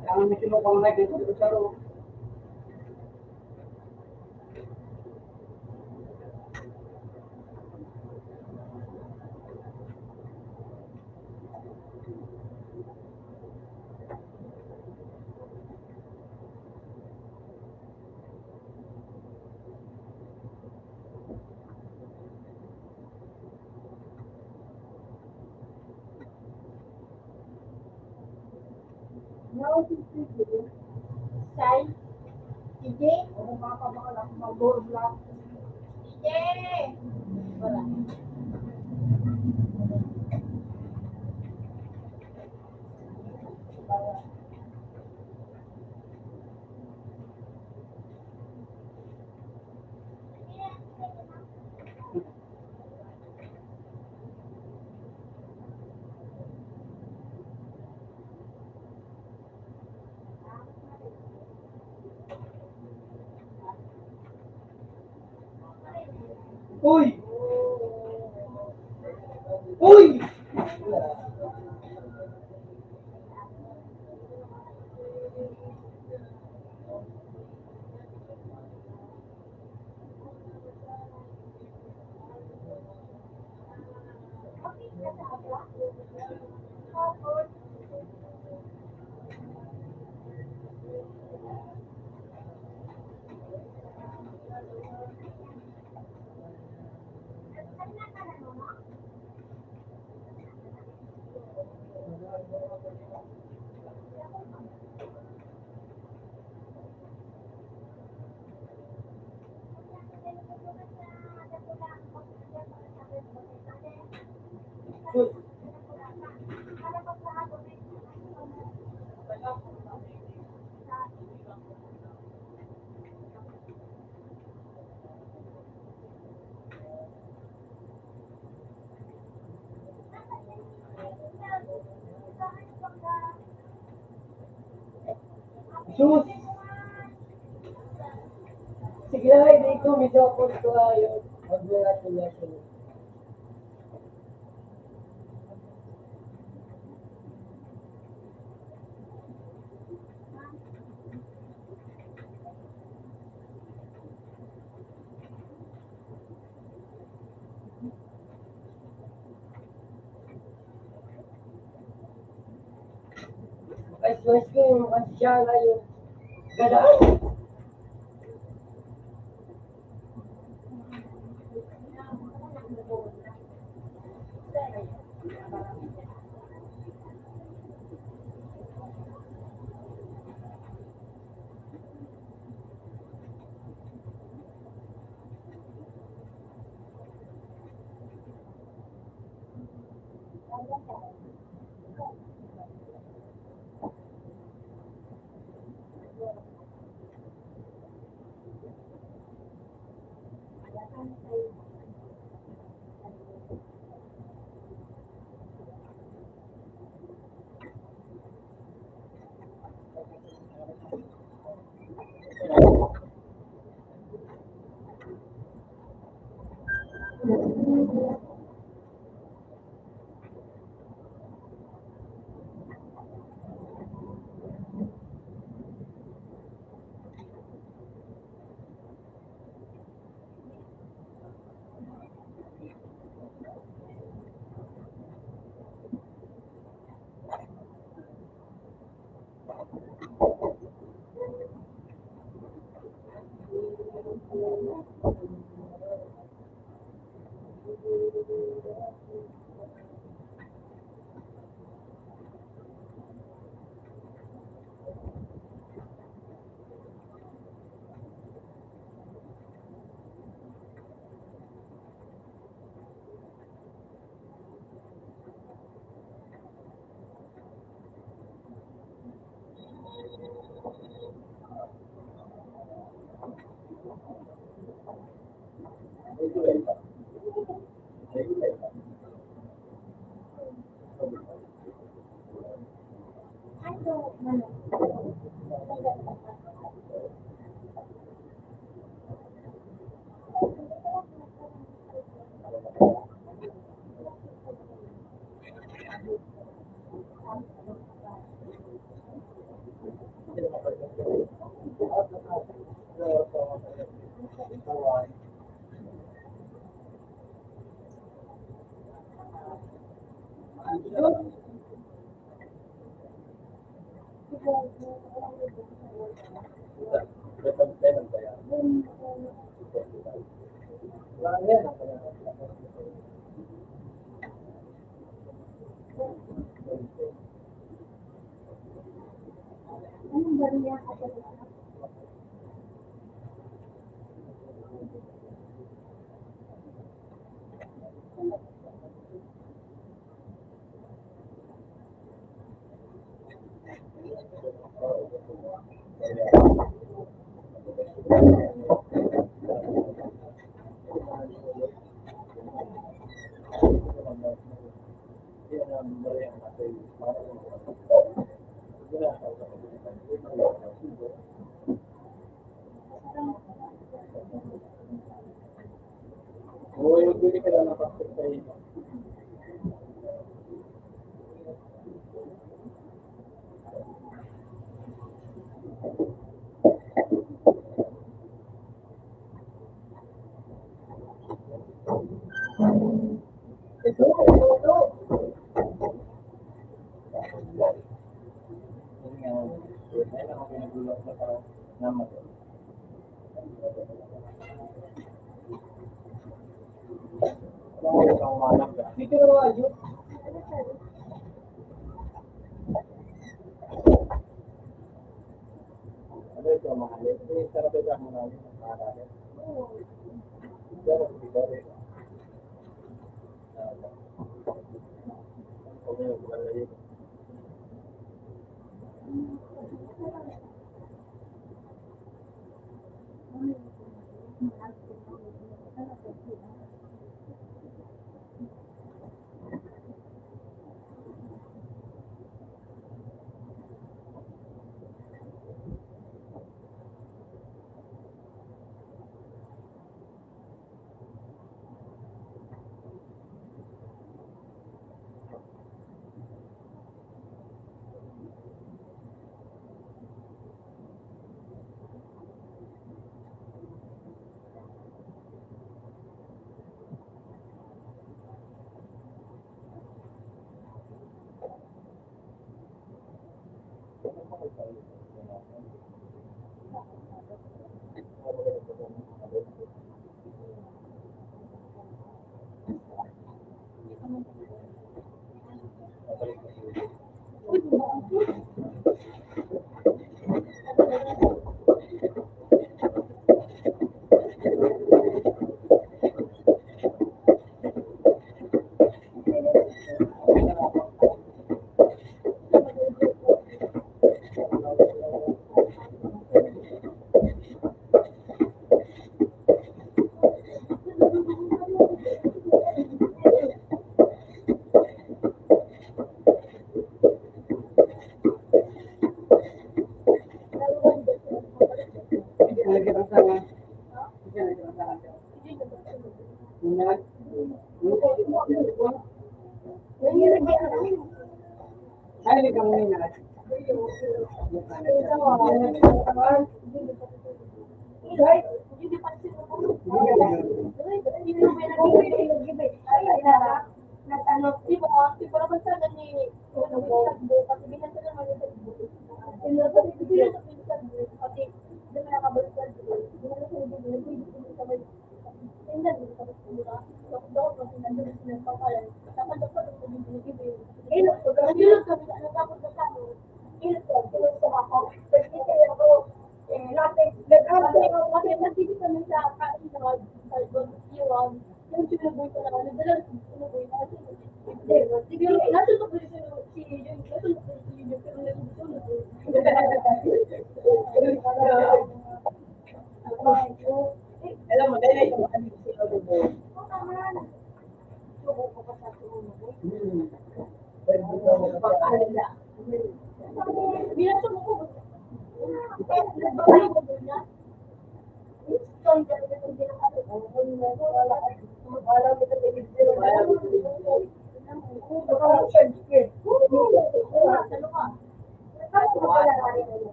Kaya may sinupang like dito sa Saro. No, Sai, sige. Ano mga kabakalak, mga door block. Sige. Wala. Uy! Uy! Sus. Sus. Sige na, hindi ko. Medyo ako ito ayun. Congratulations. Ay, suwes ko yung siya ngayon. Gada. Anong ba niya kasi? Oo, yung bili ka lang ng pasok sa iyo. Dito na ayun. Ano ito, mahal? Sarap ito ang mga mahal. Pero,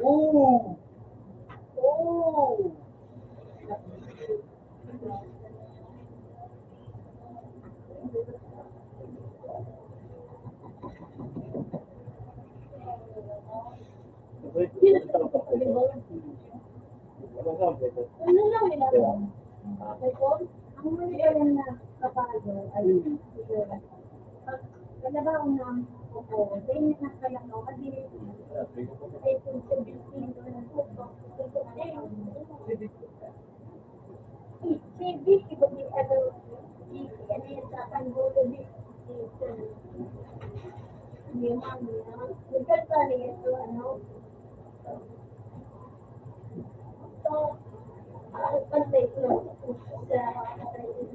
Oh! Oh! Ano lang nila? Ang muli ko lang na kapago ay pag kalabaw ng ako, dahil na kaya ko, kasi ay kung sabihin ko ng puso, si Vicky, kung di ano, ano yung sa panggulo, hindi man, nagkanta niya ito, ano, so, ang pantay ko lang sa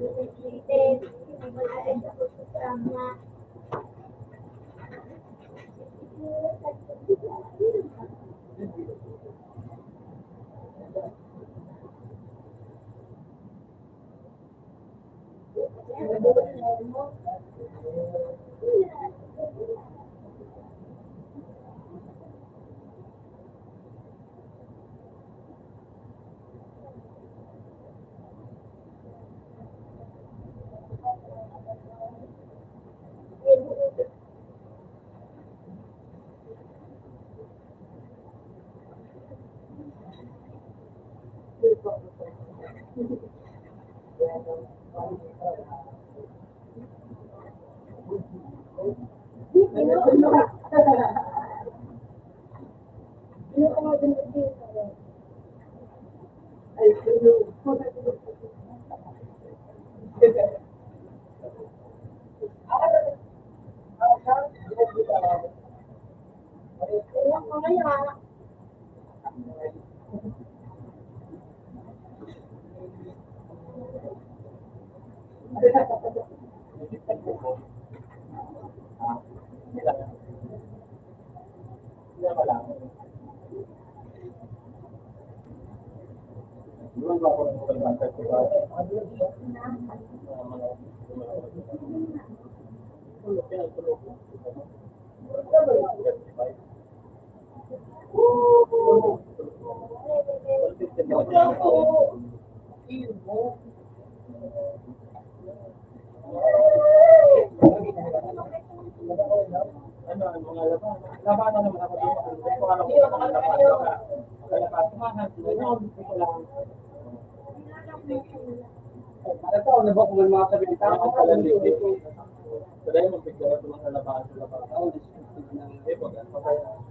related, wala rin ako sa drama. Ano, ang mga labanan naman ako dito. Kung ano ko mga labanan. Kalapatumahan, ito lang. Ito, ano ba kung may mga sabi Ako pala dito. Kaya mo bigla na mga labanan sa labanan. Hindi po, ganito kaya.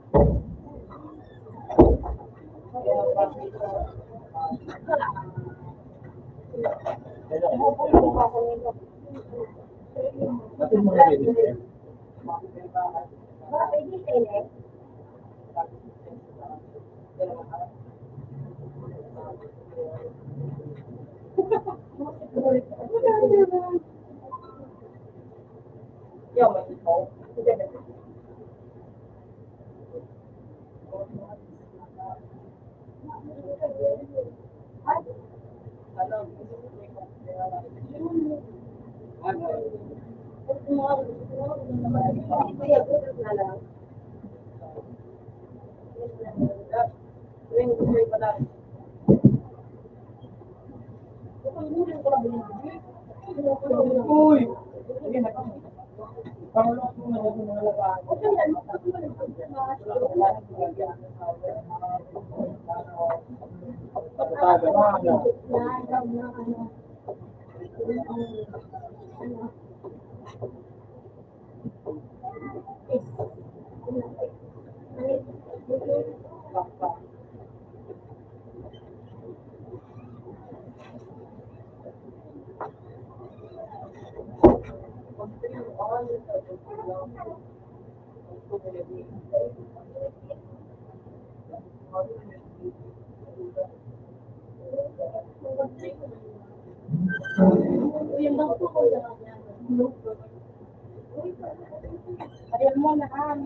Natin mga ready eh. Baka pwede sa'yo, Yo, may ikaw. Kuya, butas na lang. Uy! Sige na. Pangalawang ko na yung mga labahan. Pagkataga na ano. Yung bangko ko lang. Ayan mo na han.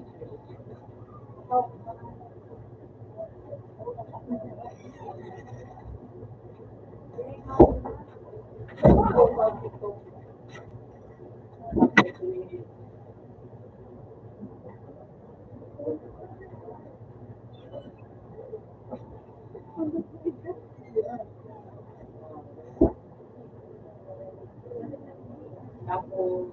Tapos,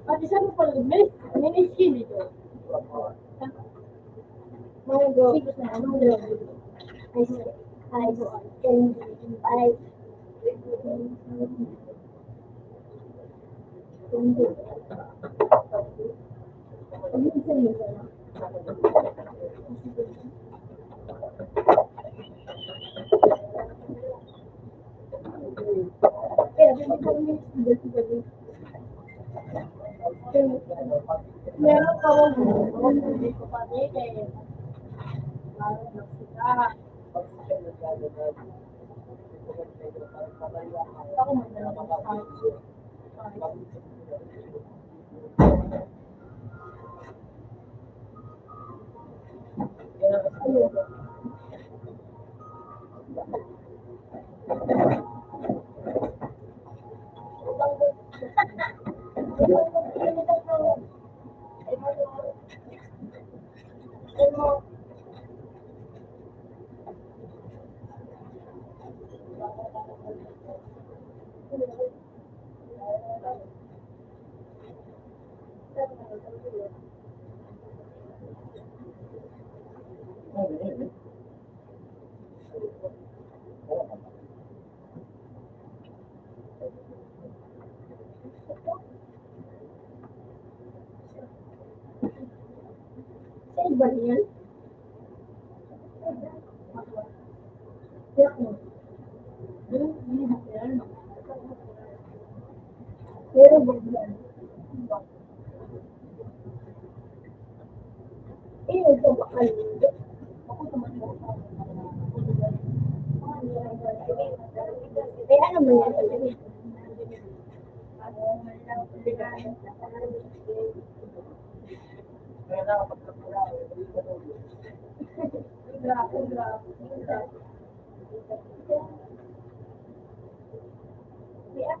Pati sabi ko lang, may skin dito. Mango. Mango. Ice. Meron pa ako hindi ko pa dito eh. Ako Saan ba yan? Pero ba yan? Ito bakal. Eh, ano man yan talaga? Yeah.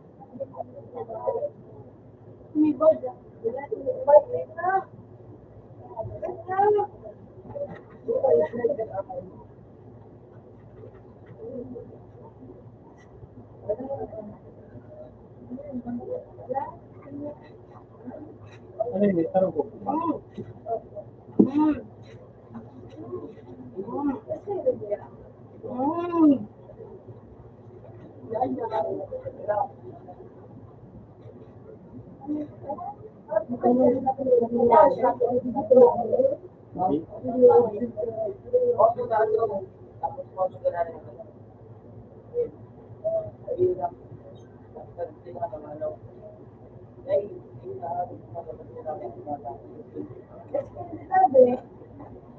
Ano yun? Tarong ko.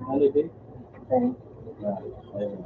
Holiday? Ayun.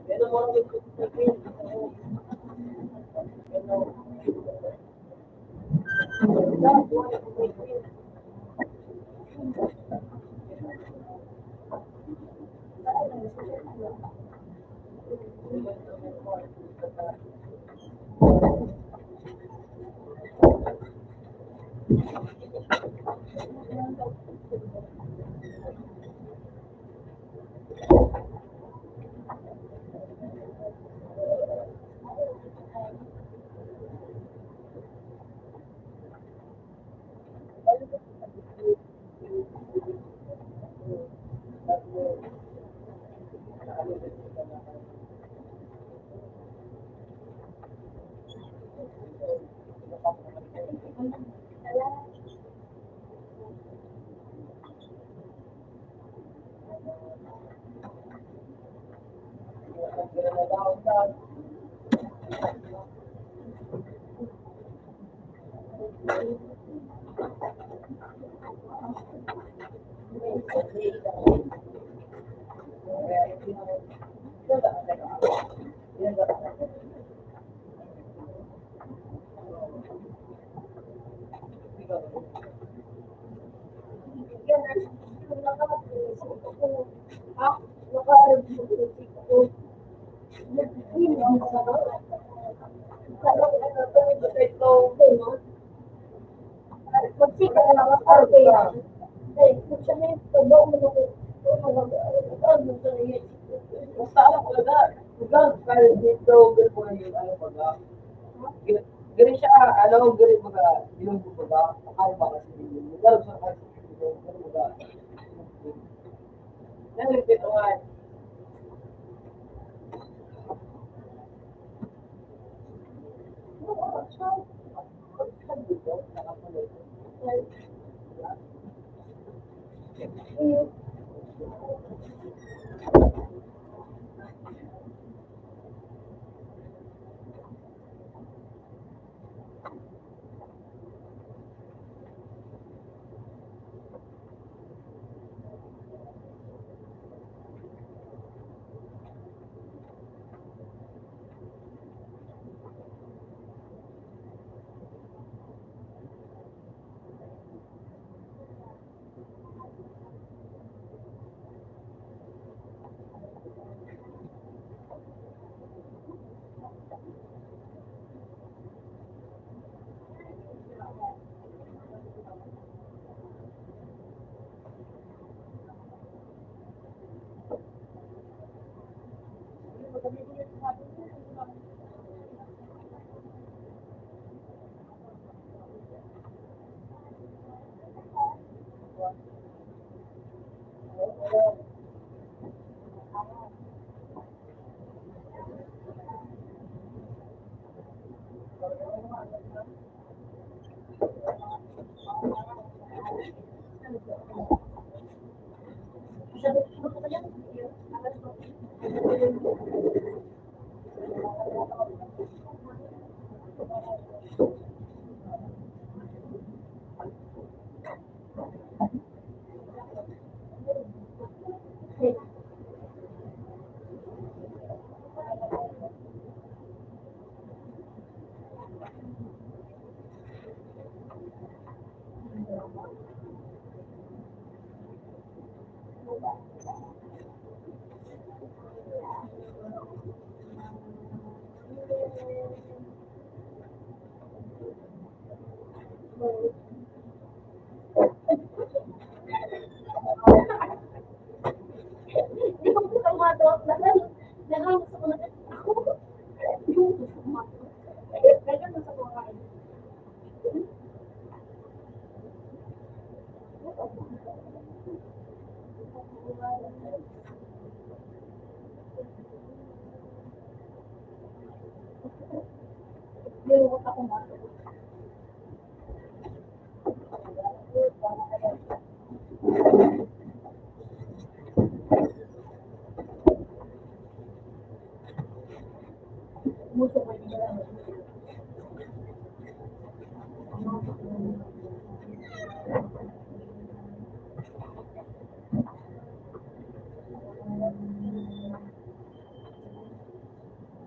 Sabi ko na, ikot. Sabi ko. Magsika na lang ako kaya. Ay, kung siya na yung pagbaw mo na Basta alam ko na, ugang kaya dito, ganun po yung ano ko na. Ganun siya, ano, ganun mo na, yung ko ba, akala ba kasi yun. Ganun sa kasi, ganun mo ba. Ganun dito nga, Hindi ko kumatok. Nakamusta ko na ako. Hindi ko kumatok. Ganyan sa kumain. Nilukot ako nga. Muso ko yung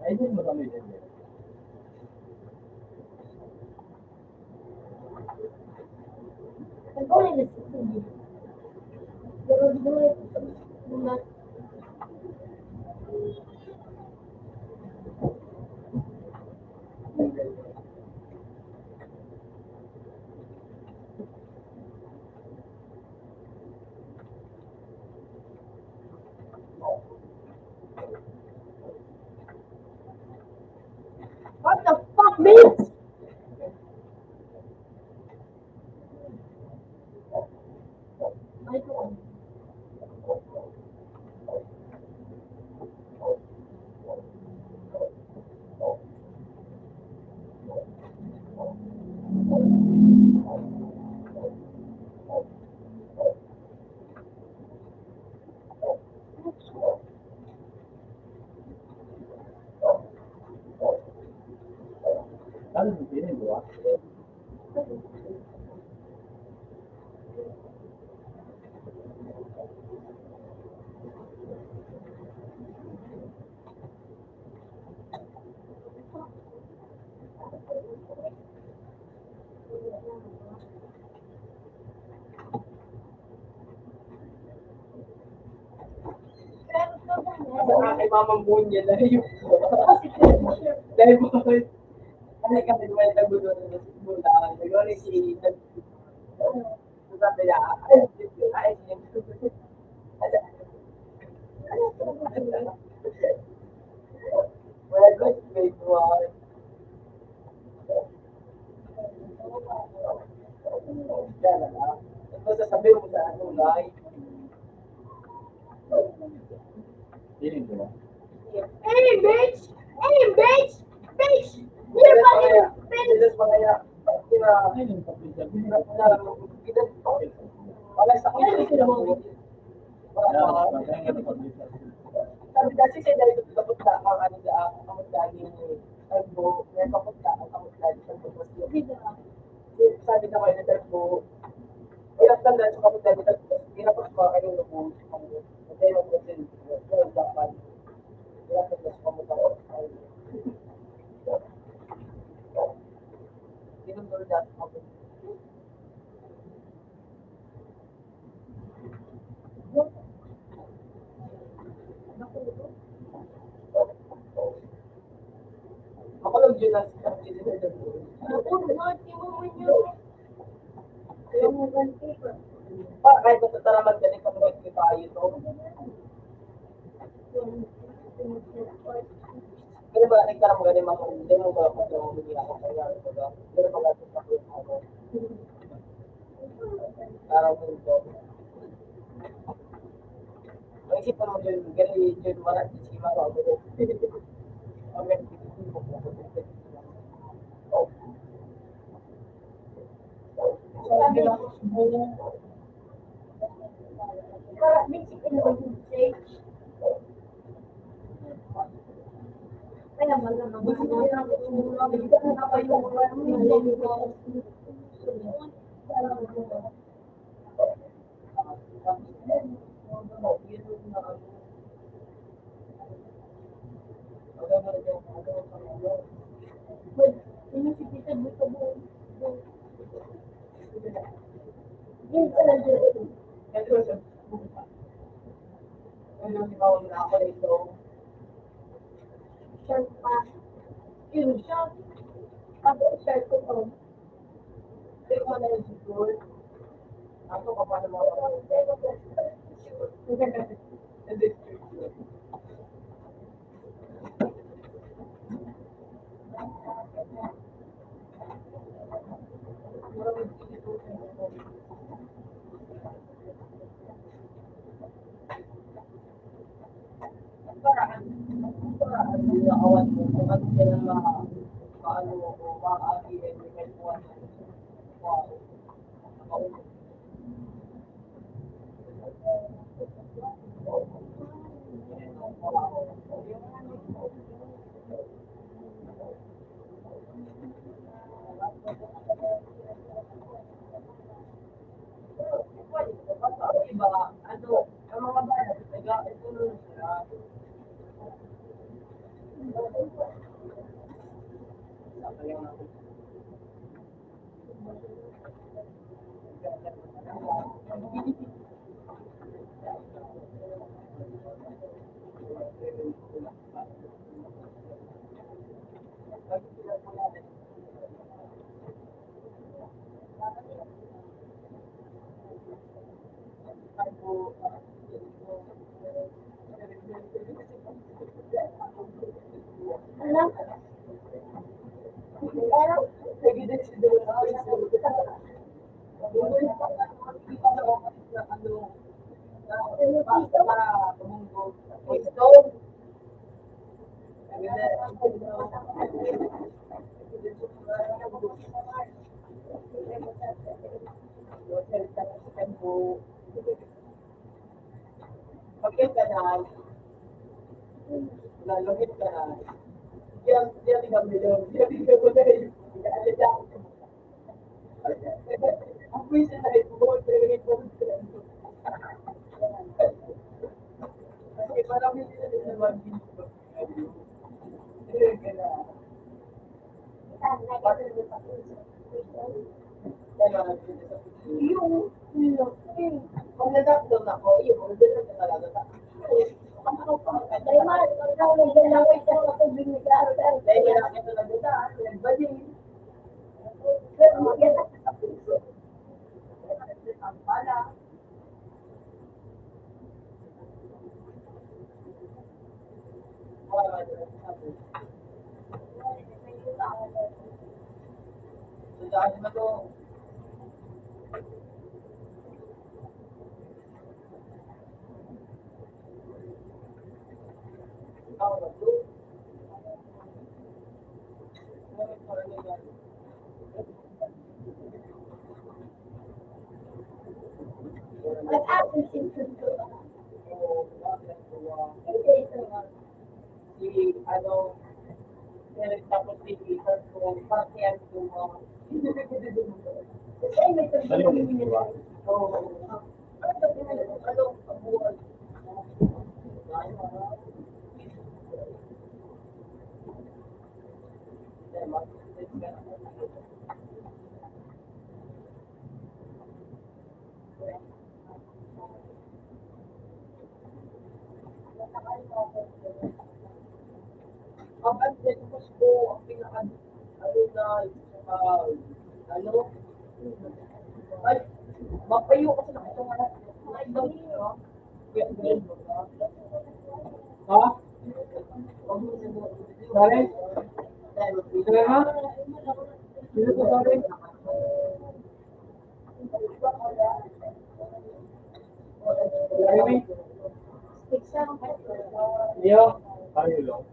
Ay, din mo kami din. nag-ulit na sige. Pero dulit. Dulit. What the fuck, bitch? Ay, ko. Ano mo din, di ba? Sa aking mamang bunya dahil yung dahil mo ano kami dumayo na gulo na si Bula. Nagwari si sabi na ay wala ko si grade 1. Kaya na lang. Tapos sasabihin mo sa ano, guys. Feeling ko ba? Hey, bitch! Hey, bitch! Bitch! You're fucking bitch! Bilas pa kaya. Ay, yung kapital. Wala sa kanya. Sabi kasi siya dahil kapot na ang ano da kapot lagi tagbo, may kapot na ang kapot lagi sa kapot. Sabi na kayo na tagbo. Ilang tanda sa kapot lagi tagbo. Ginapos ko kayo na po. Kasi yung kasi yung dapat. Ilang tanda sa kapot lagi. Ginapos na sa kapot. Ako lang dyan lang sa kapit na tagbo. Pa, kahit sa taraman galing kapag tayo to. Pero ba, nagtara mo galing ako, hindi mo ba ako yung hindi ako kaya ko ba? Pero pag ako sa ako, tara mo ito. Kasi parang dyan, ganun dyan, wala dyan si Maro. Okay, Basic in the stage. Kaya malamang yun pala dyan. ano si Maro na ako dito. Shirt pa. Yun siya. Tapos shirt ko to. Hindi ko na yung siguro. Ako ka pa naman ako. Paraan yung nakawan mo, kung ano sila paano o maaagin, may kuwan. Wow. Nakaulog. Iba, ano, ang mga bata, ito nun sila. Ano? Pero, Pagkat ka na, lalungit ka na, diyan ka bilog, diyan ka bilog, ang pwede na ito, kasi parang hindi na din naman dito. Diyan ka na. Pag na-lockdown ako, yun, magdala ka talaga. dahil ikaw nagdala ko ito kapag binigyan. Dahil wala ka talaga, nagbalik. Pero maganda sa puso. Ang pala. Sundaan mo to. Ikaw na to. Nag-asin sinto. Si, ano, tapos si Ethan ko, parang ko, Kasi may tagpapalin nila. ano, ang buwan. Ang adventus ko, ang pinaka, ano na, ano, ay, mapayo kasi nakatungan na ibang ito. Kaya, ganyan mo ba? Ha? Sorry? Sorry, ha? Sino ko sorry? Sorry, Iyo. Tayo lang.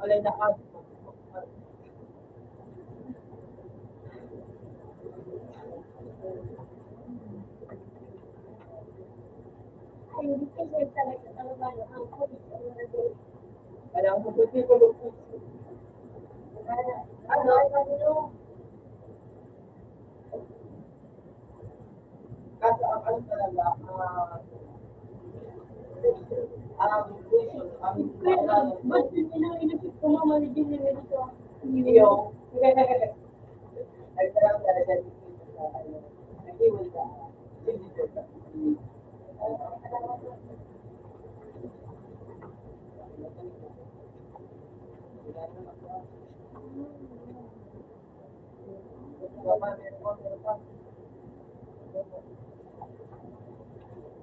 Alay na ka. Ay, hindi kasi talaga talaga ang pulis ang nag- Alam mo, buti ko lupos. ano, Kaso ang ano talaga, ang vision, ang kaya ba't pinang-inisip ko nga maligin na ganito? iyo. Nagtarang talaga dito sa ano. Nag-iwal ka. Dito ka.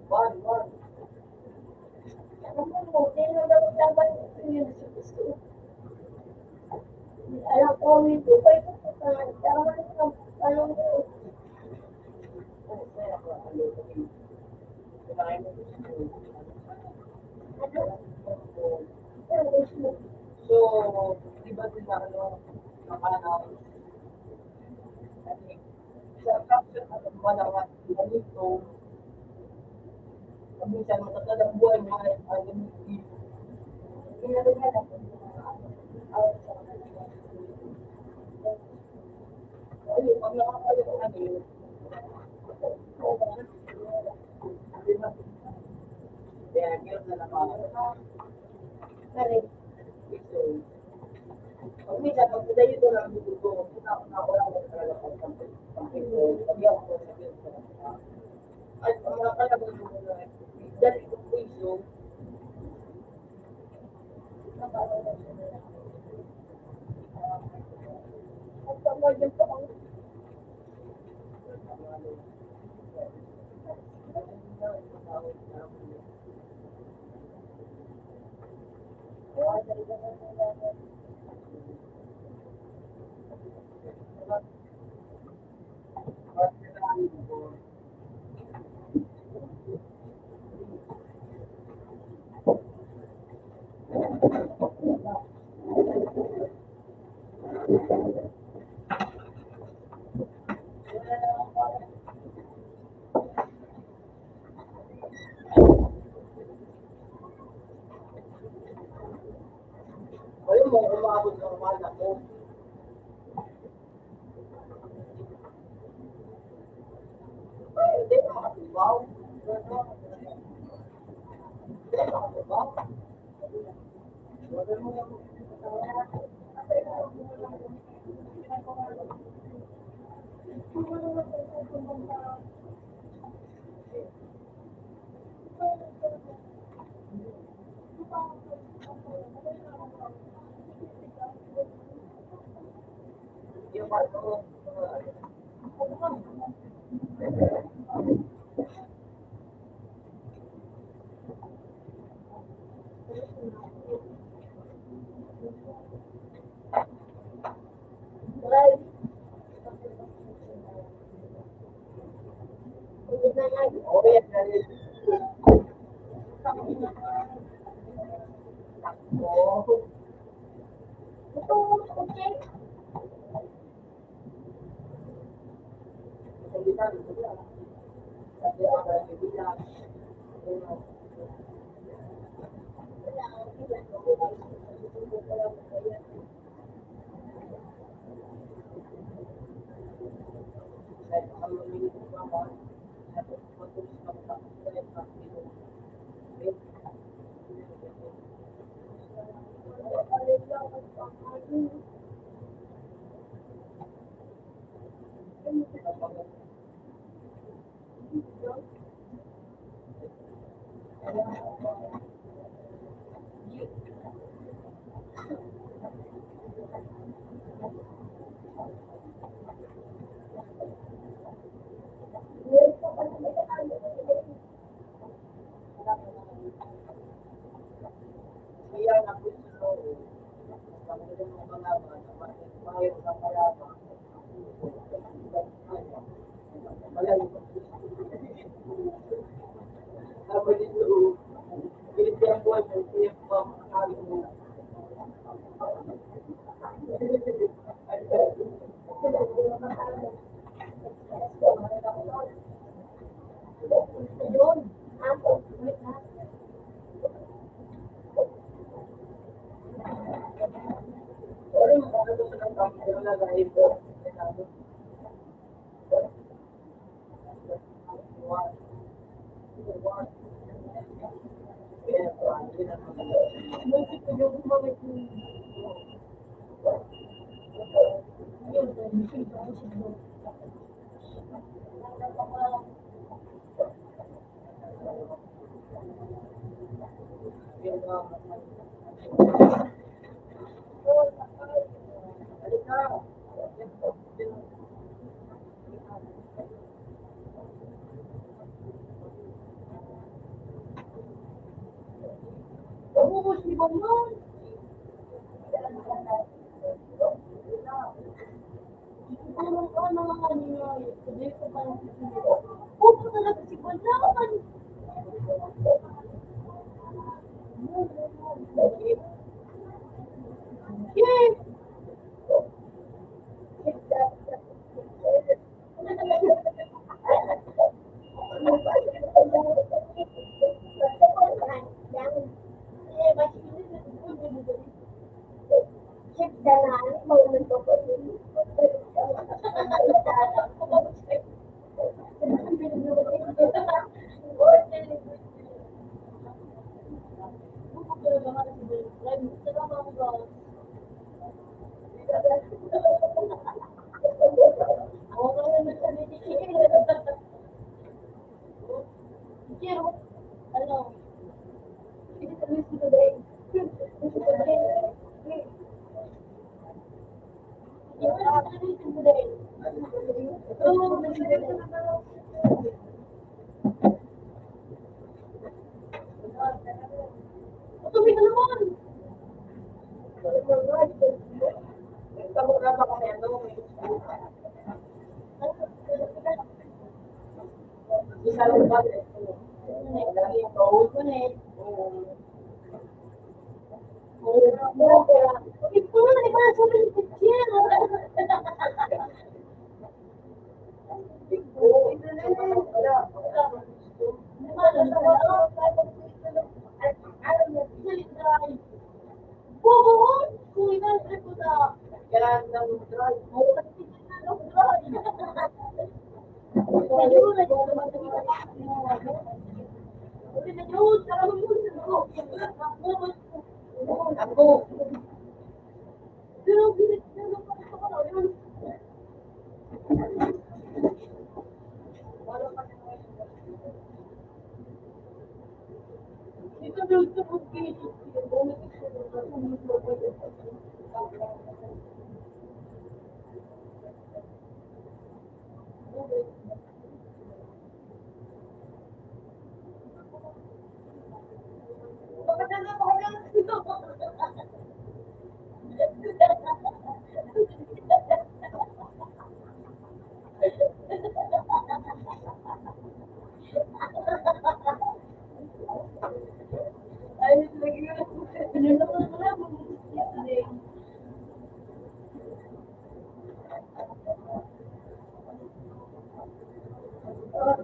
One. Alam mo, sino daw dapat yun sa gusto? Alam ko, hindi ko ito sa tama ng tanong ko. Ano? Ano gusto? So, di ba sila ano, nakanaw, sa caption at malawas, ganito, minsan matatalang buhay mo ay ganito. Pinag-alala ko. Ayun, pag nakakaya ko ano yun, kaya kaya na naman. Correct. So, pag minsan, pag padayo ko lang dito ko, wala ko talaga pag-pagpag ko, pag ako ko sa pinto. Ay, ang mga kalabang mo na, dahil ko piso, Ang pamilya ko ang ayun mo, umabot ng umaga ko. Ay, hindi na makatubaw. Hindi na makatubaw. Yung ano, right. Hindi na nga. okay, yan. Oo. Ito, okay. Kasi ako, hindi bilang. Kaya na po ito. Ang mga malaman, mayroon ng malaman. Malayo pa. Sabi dito, pinitiyan ko ay pinitiyan ko ang kakalit mo. Yun. Ako. Pero yung mga gusto ng kami, pero nalahin ko. Bakit ko yung gumamit ng yun, nakikita ko siya doon. Ubus ni Bonbon. Siguro ko ano nga niya, sabi ko parang puto talaga si Bonbon. Yes. Ano? Hindi ko miss ko today. Tubig ka naman! Nagkamukha ba kami ano? Isa lang ba? Lagi ito. Ito na, iba na sabi ni Kuchien. Kailangan ng drive. Ako.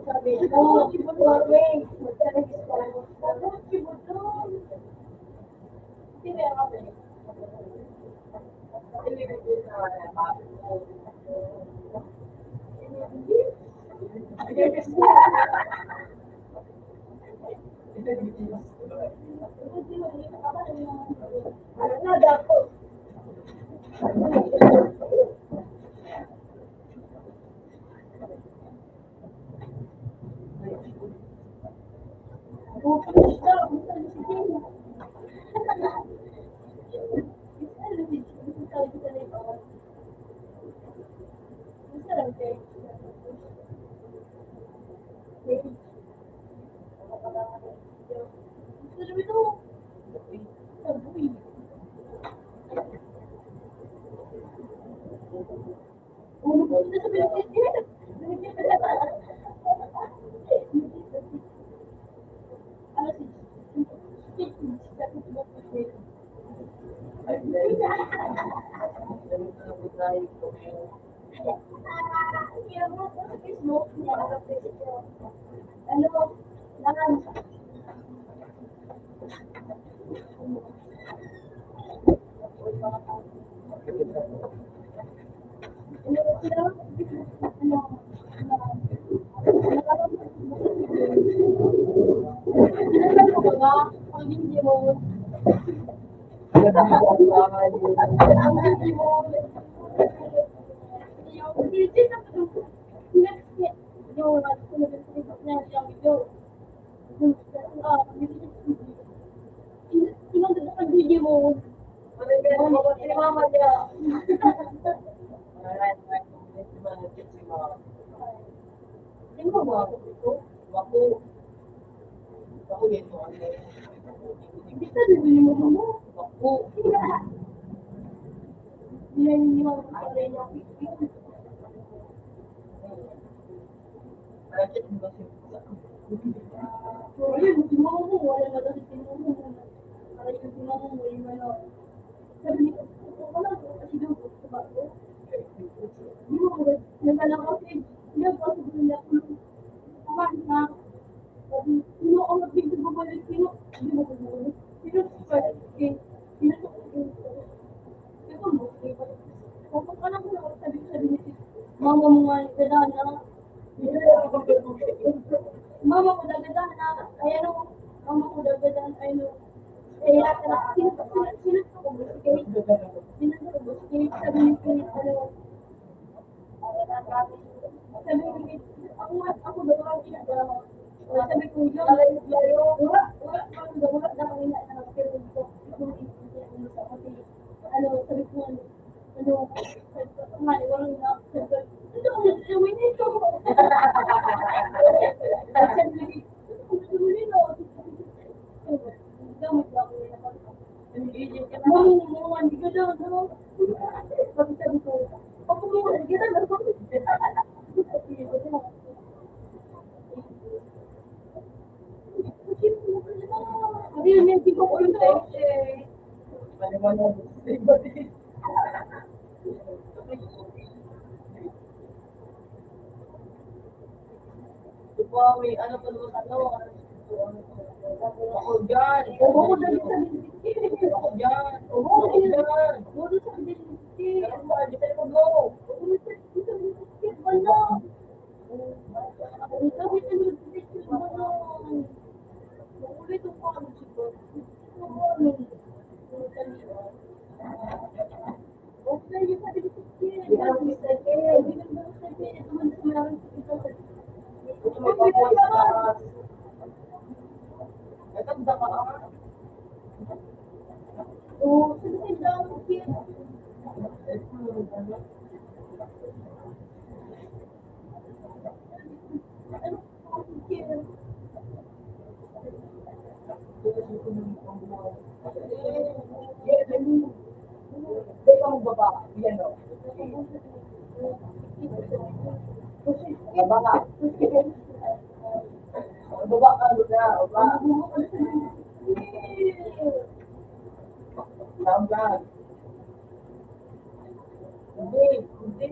Sabi, oh, Ano, lakan. Mama mo nga yung na. Mama ko dagdagan na. Ayan o. Mama ko dagdagan. Ayun o. Kaya sino ko buskate? Sino ko buskate? Sabi ni Pete, ano, sabi ni Pete, ako daw ang ginagawa. Sabi ko, yun, wala na kanina na pero ko, ano, sabi ko, ano, walang na, sabi ko, ito, gawin ito. Gamit ba ako Mama, hindi ka daw, no? Sabi ko, ako mo, hindi ka daw, hindi ko ko ito. May ano pa naman ano. Ako dyan. Oo, dali sa Ako dyan. Oo, Ako dyan. Puro sa diniti. Ano ba? Di tayo mag-go. Puro sa diniti. Wala. Ang sabi sa diniti. Wala. Ulit ang pano siguro. Okay, yung sa diniti. Hindi ka lang Mr. K. Hindi ka lang Mr. K. Ito man sa maraming sakit. Ito may papuan sa taas. Ito ang dakaan. Oo, sa diniti. Teka mo baba. Yan o. Baba. Baba ka muna. Baba. Down dyan. Hindi. Hindi.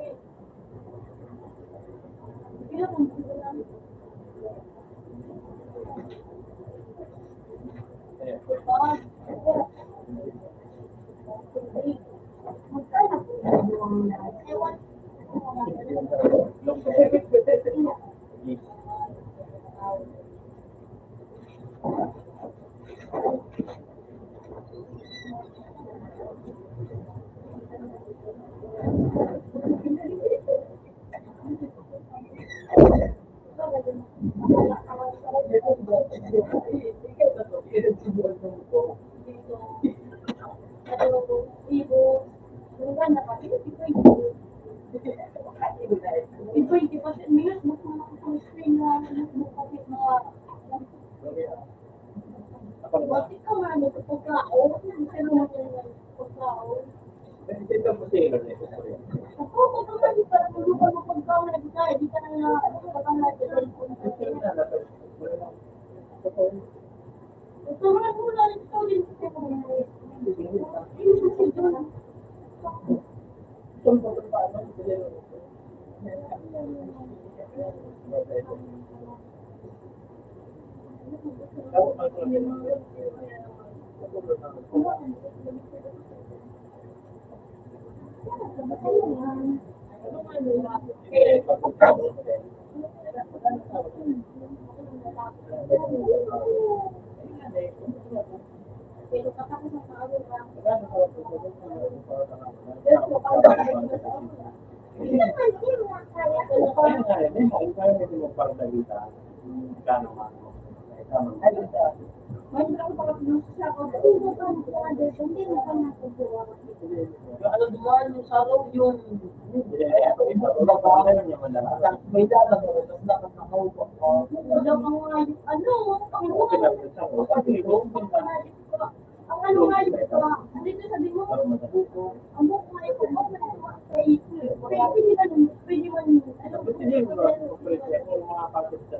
Ano dumaan yung saraw yung may data mo, tapos dapat nakaupo ko. Wala kang nga yung ano, ang ano nga yung dito sabi mo, ang buhok nga yung kaya pwede ka nun, pwede man, ano, Hindi mo na mga kapatid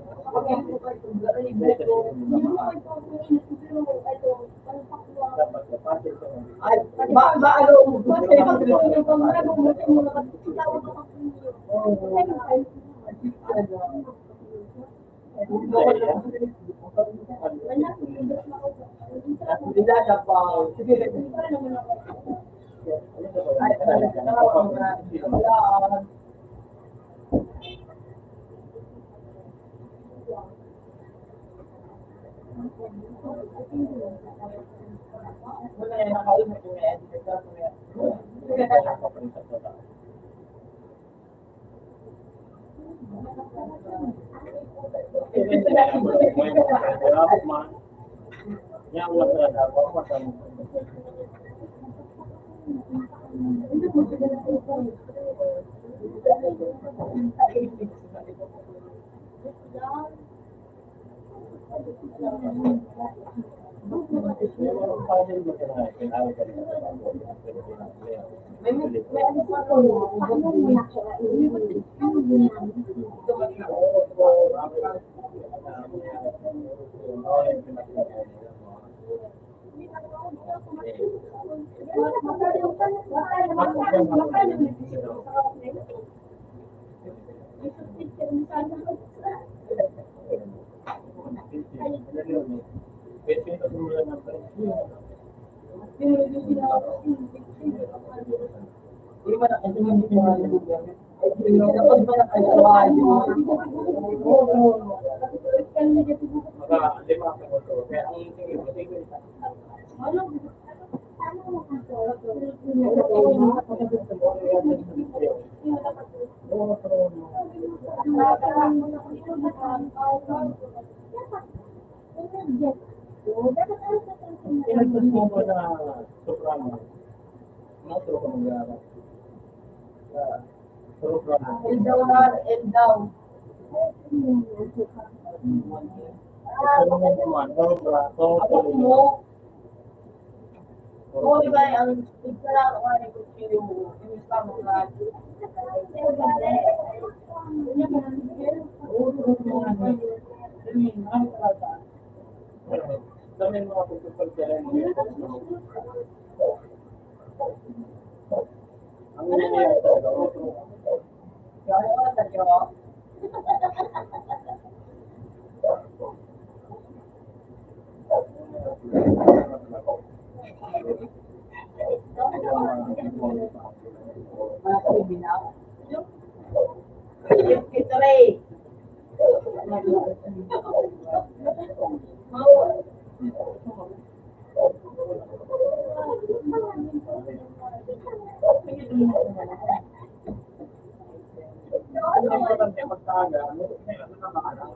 Ang importante pagkaga, ano na makalaw.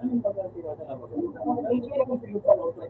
Anong pagkakita sa ako? Ang kaya kong pinupalo sa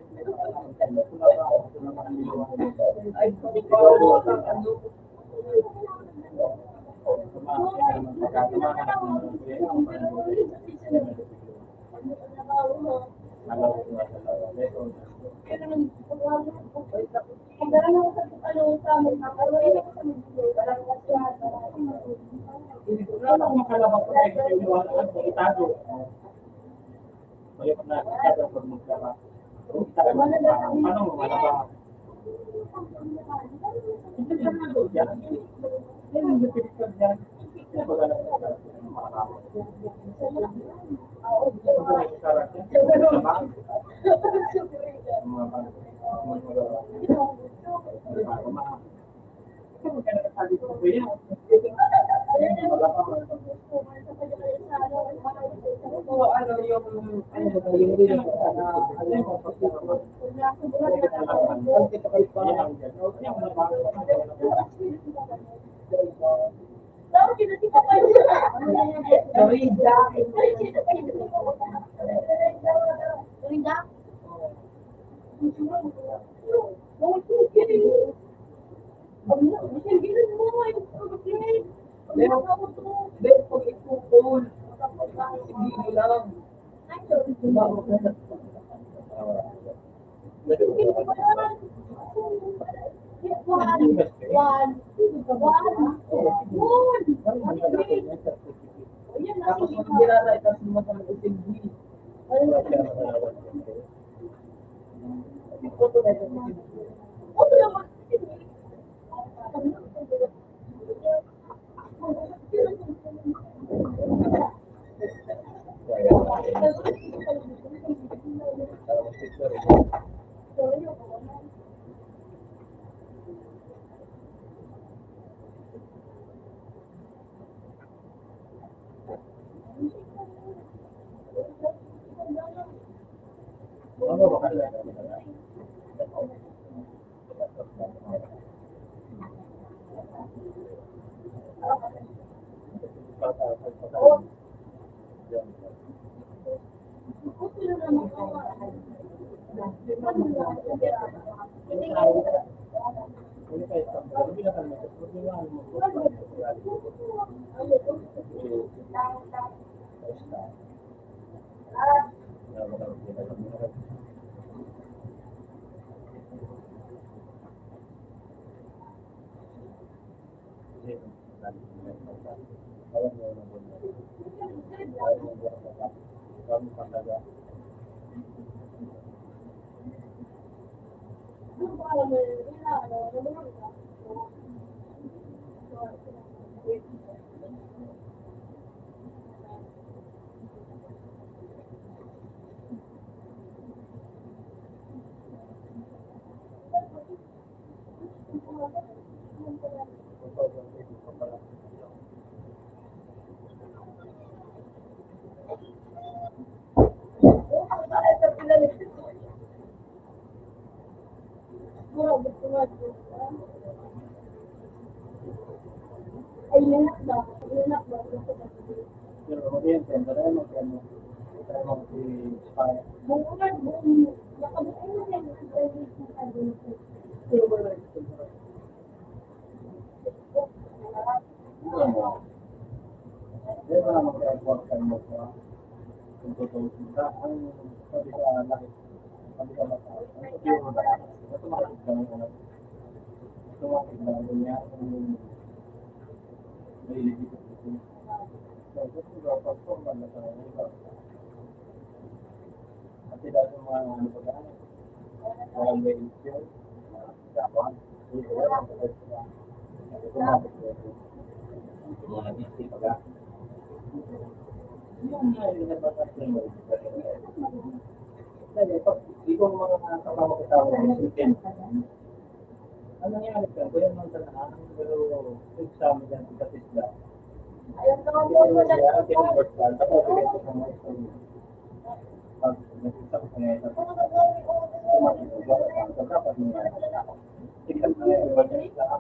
Sikat na yung bagay sa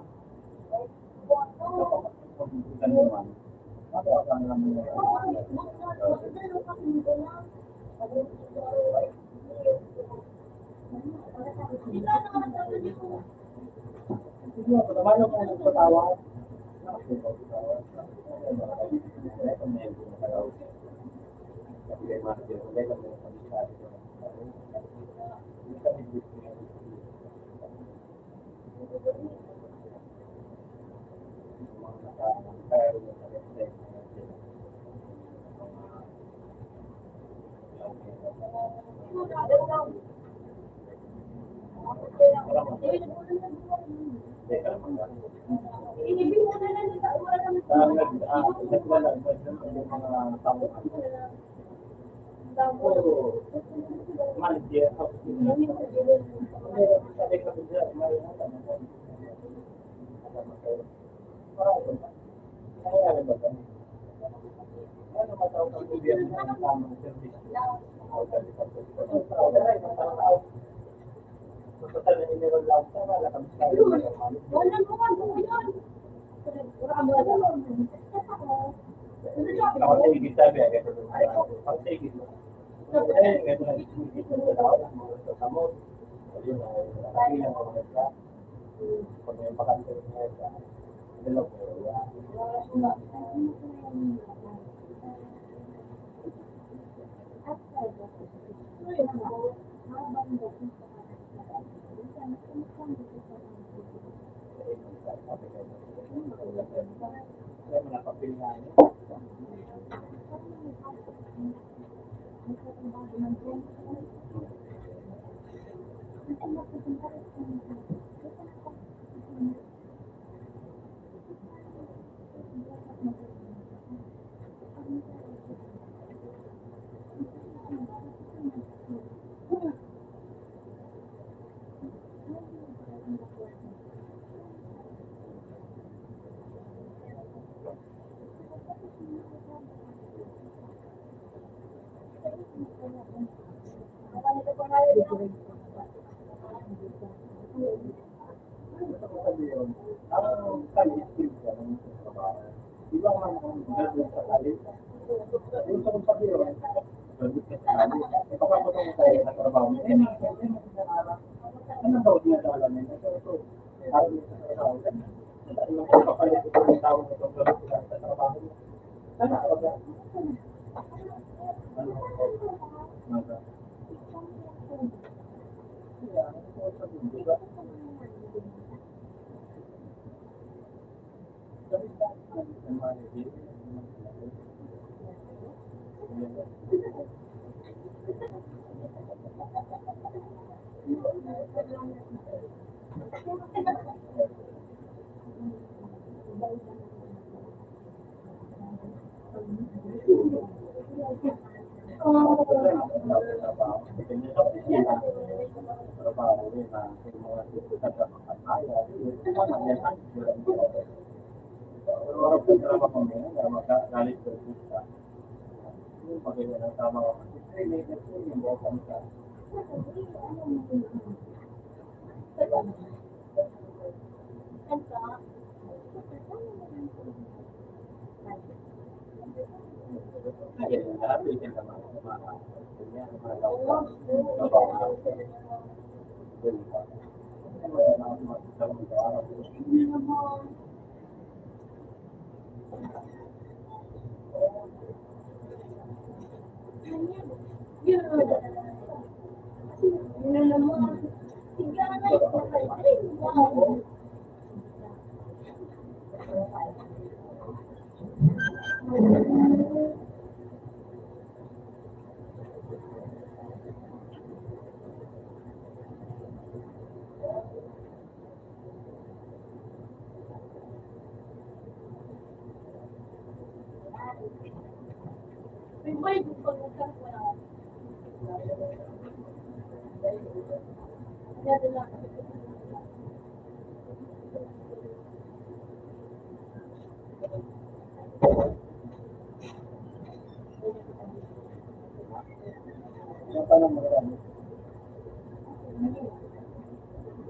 naman. Ako ang naman yung sige ako naman yung nagpatawa.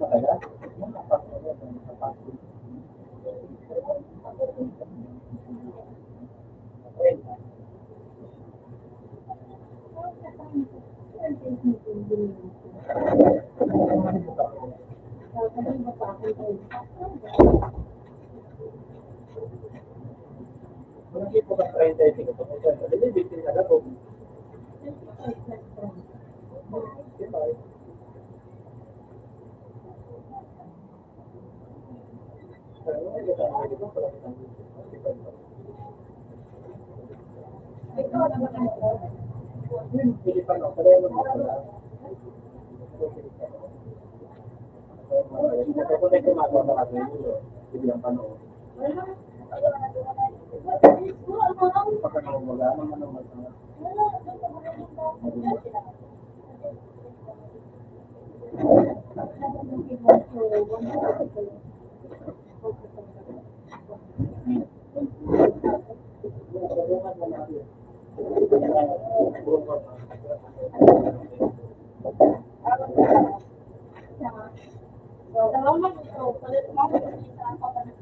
Talaga? 35 ko. Hindi, 15 ka na po. Ikaw na ba Pilipino, kaya mo pala. Kung may kumagawa ka natin, hindi ang panahon. Pagka nang mag-ano, Salamat ito. Palit mo ako sa papalit.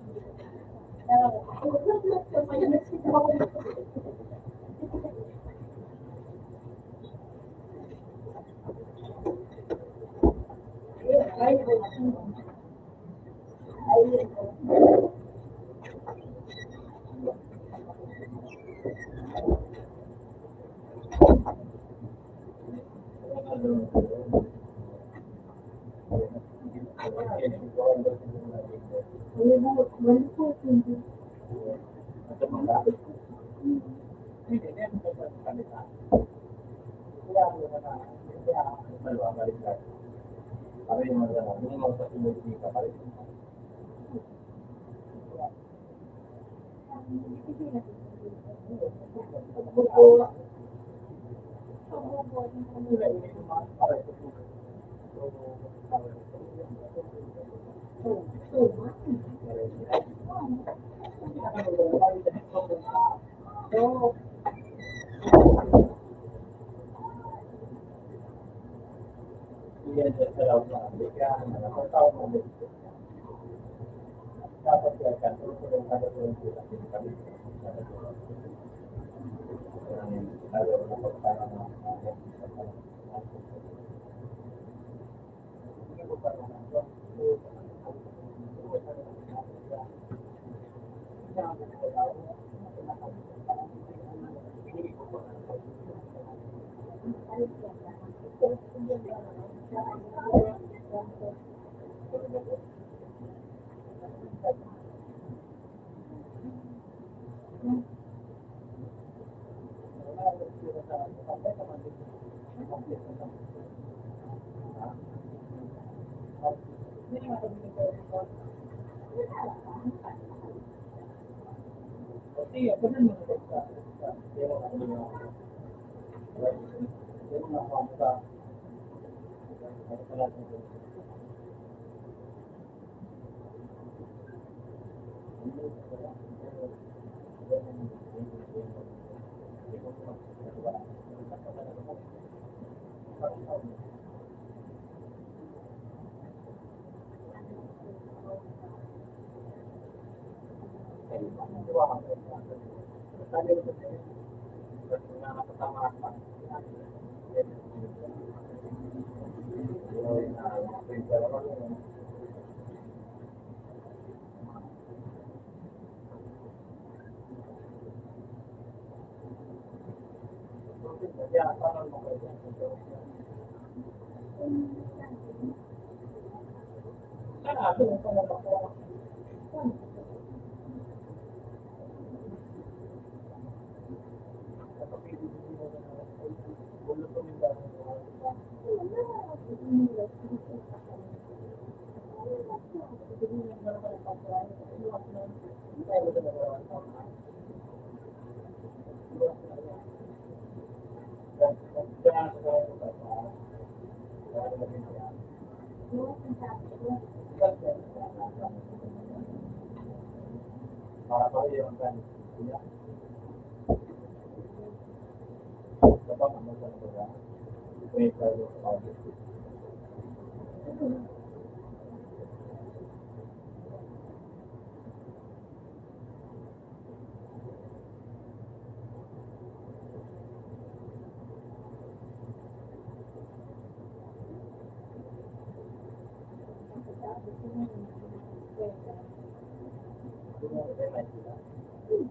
June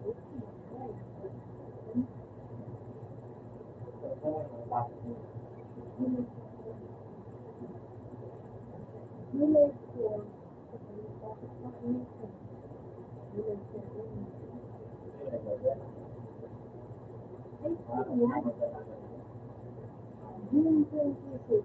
26.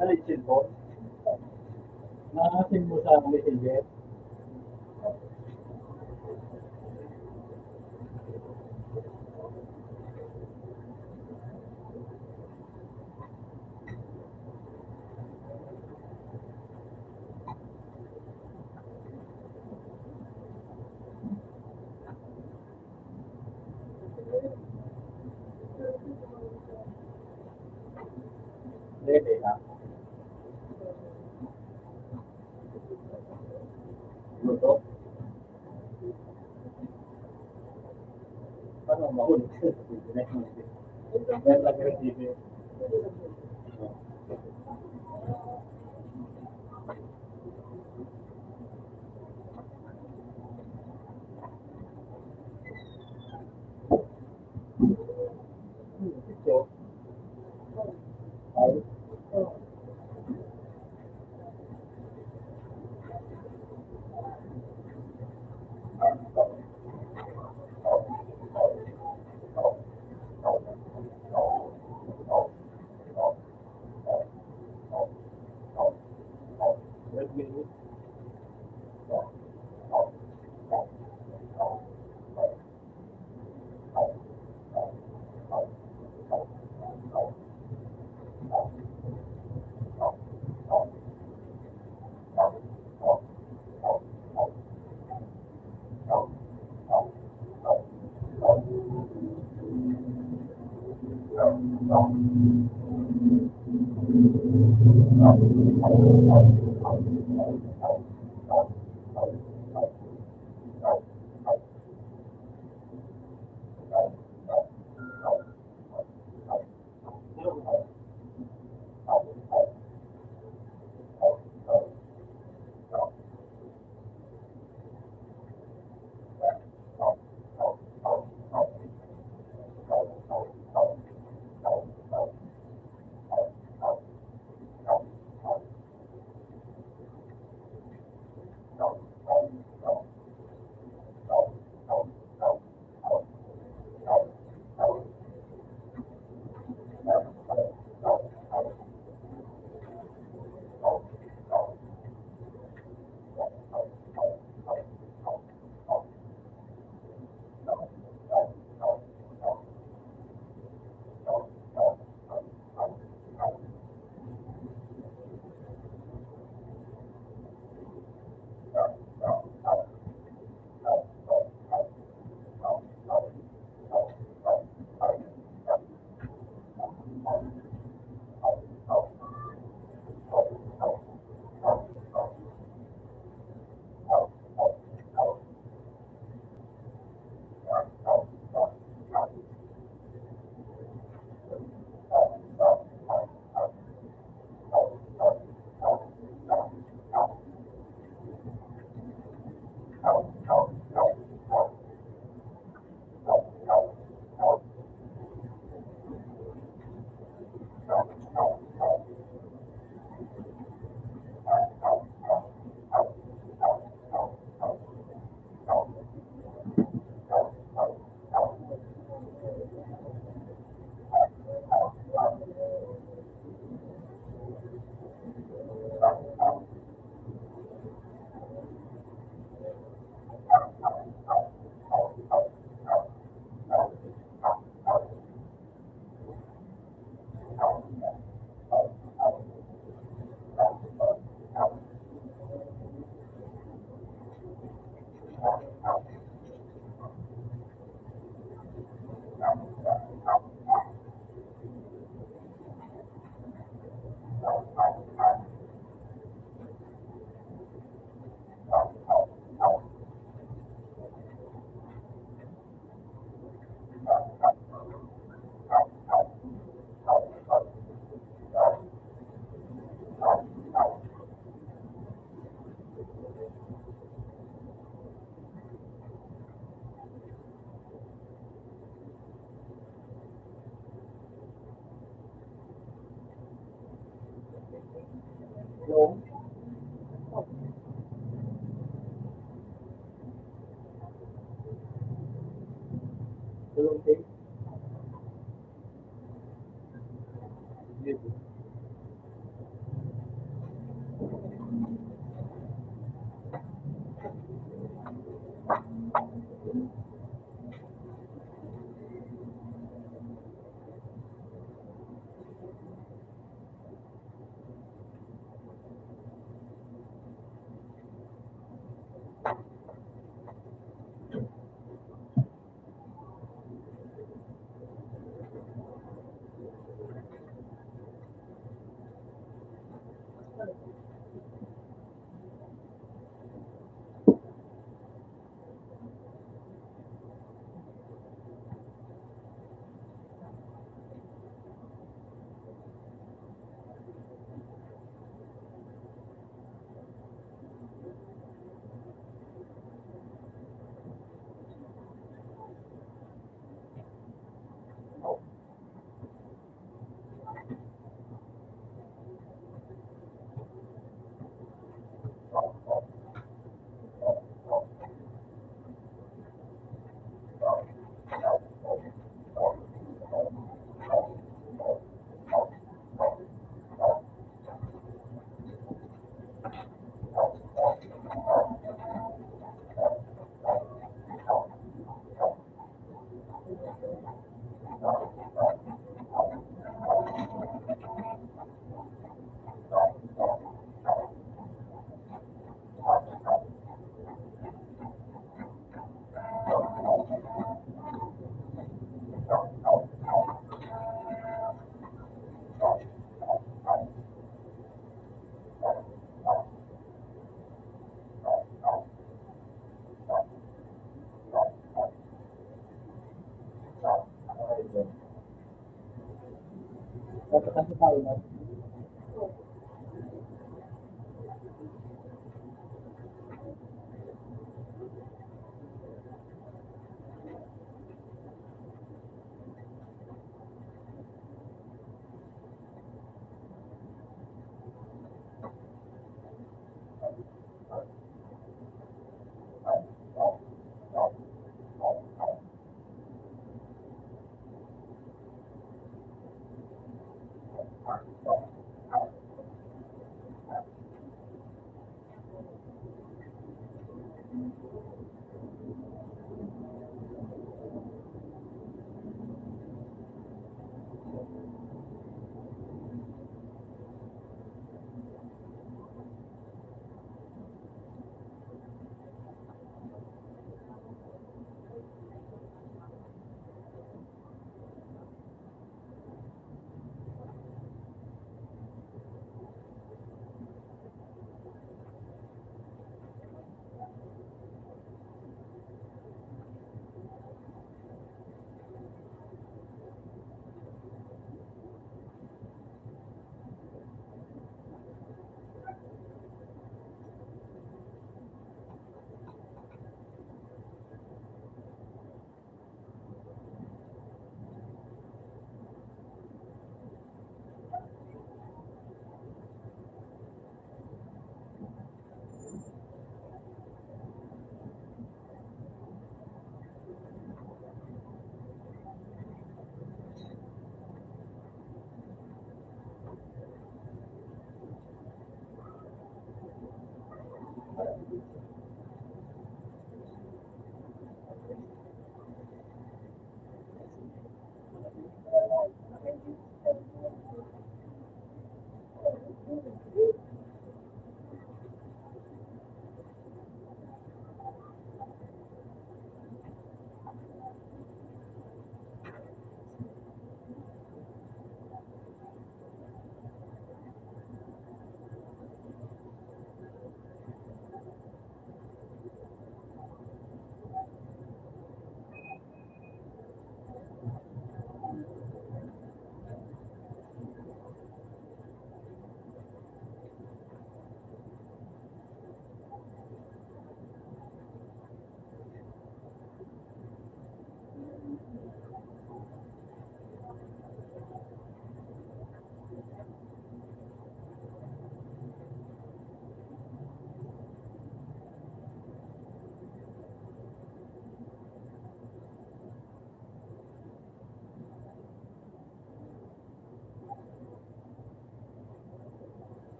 Nalisin po. Nakasin mo sa messenger. Dede ha. Luto. Paano mahuli? Kaya nag-receive. Ito. Ay. Kasi tayo na.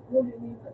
Huli minsan.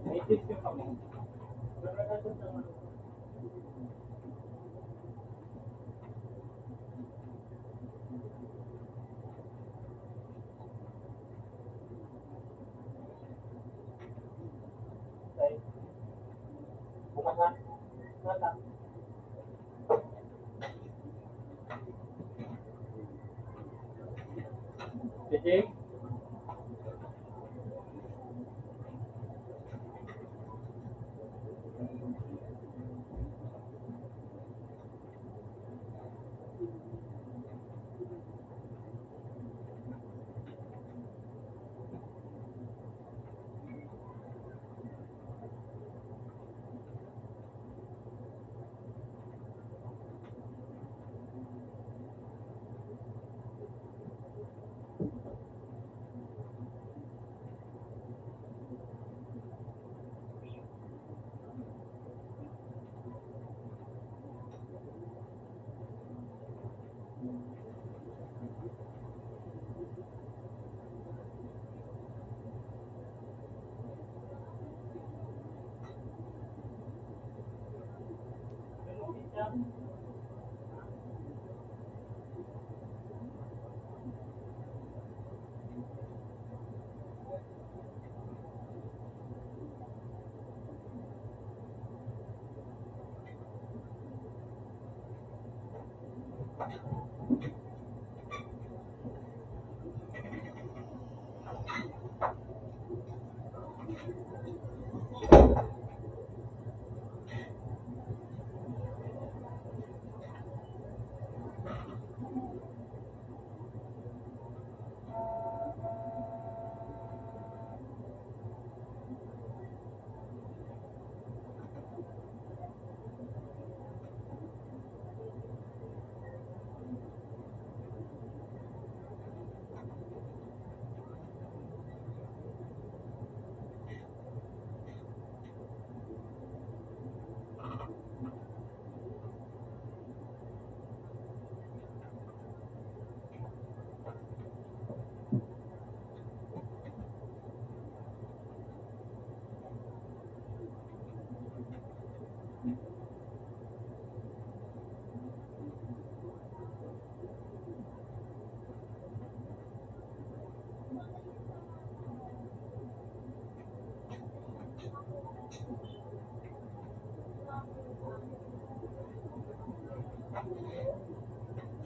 May system kami. Nalagay ko sa ano. Okay. Bukas na. Nata. Sige.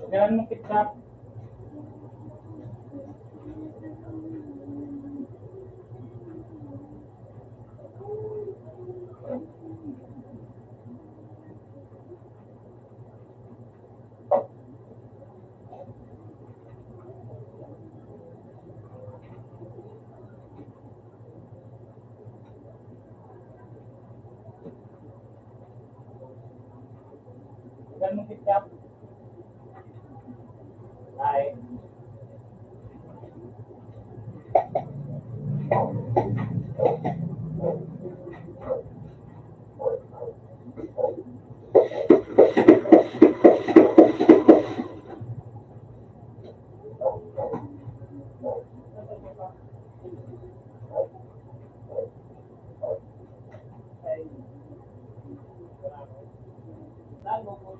Ganun mo ketchup. Ganun mo ketchup. Ay. Ay. Lalo po.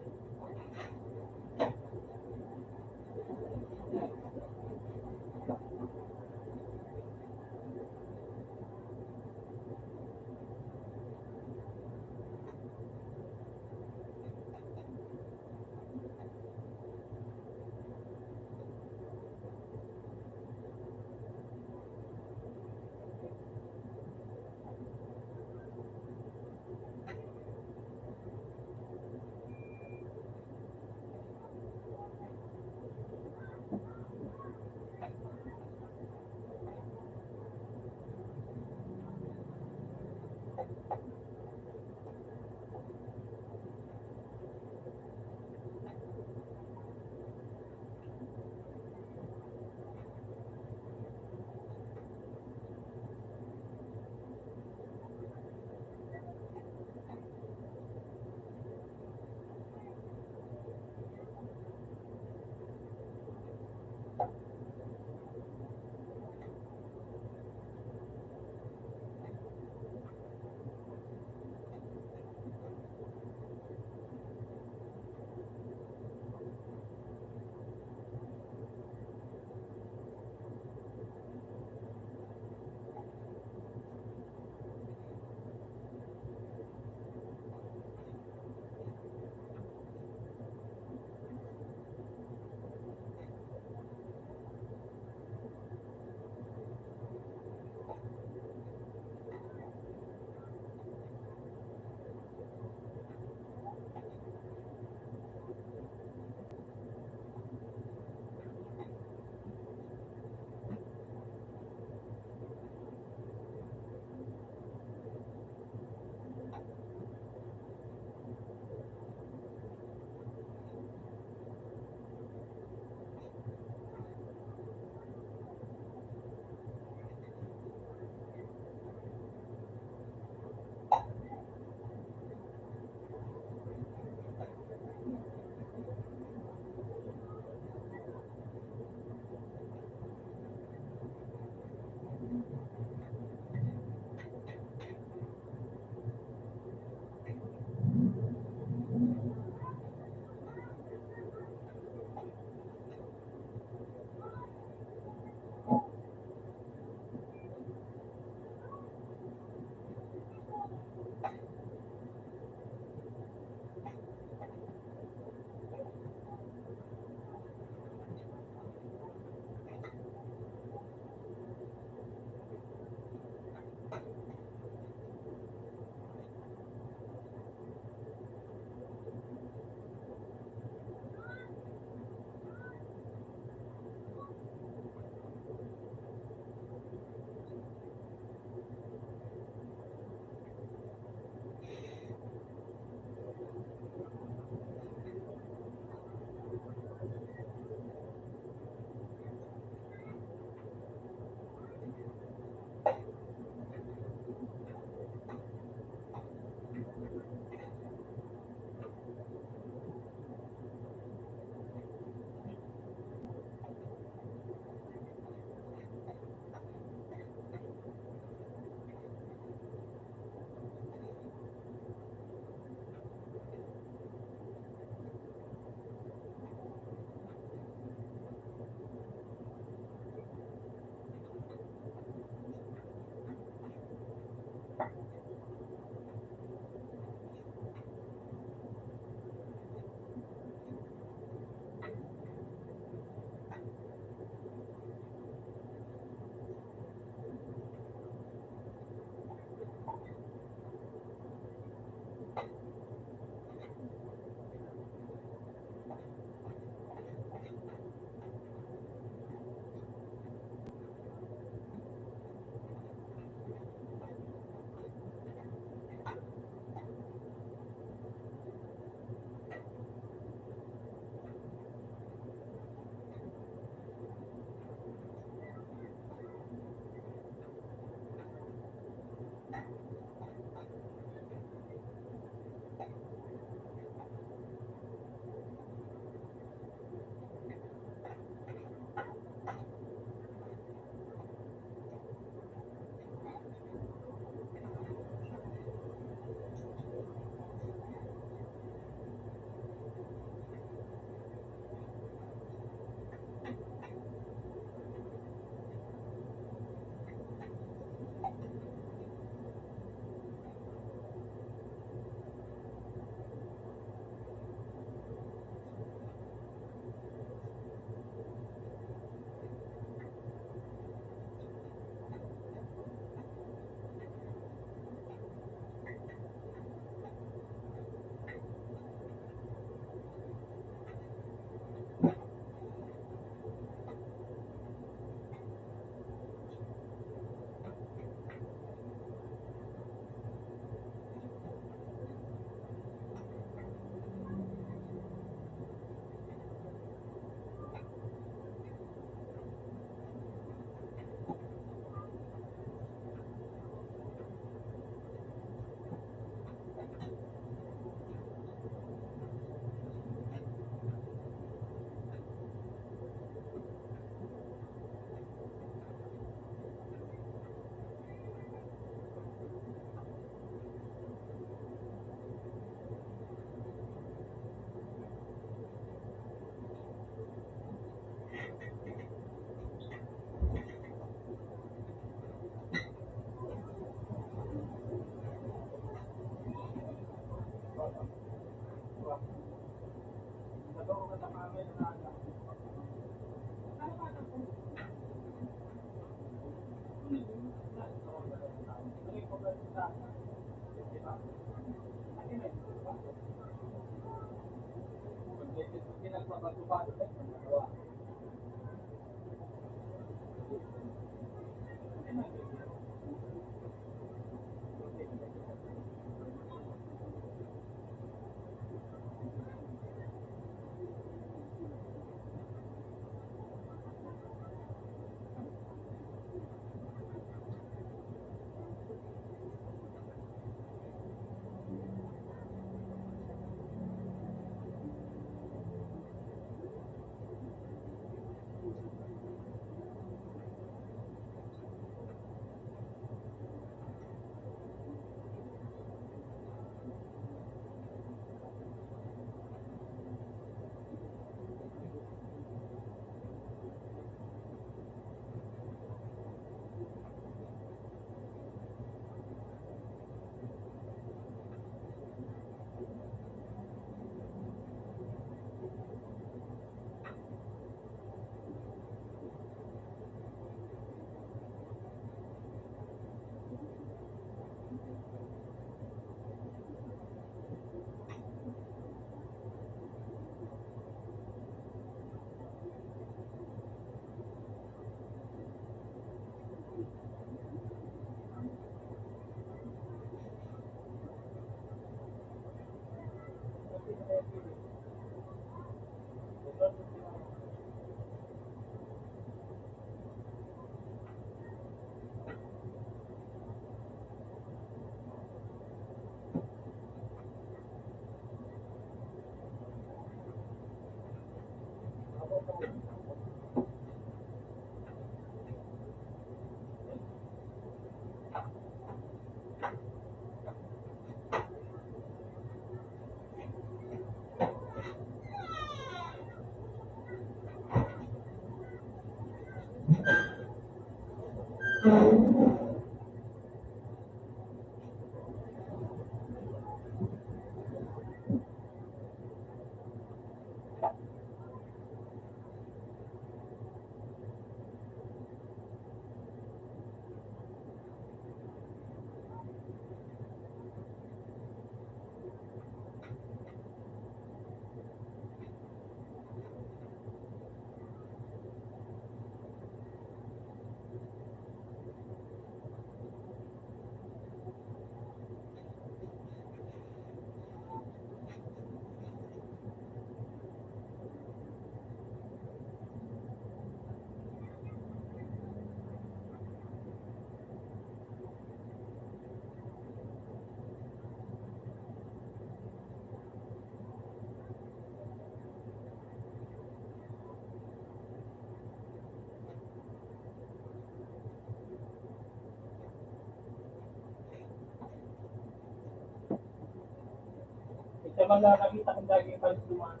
Isa man lang nakita kong daging palis dumaan.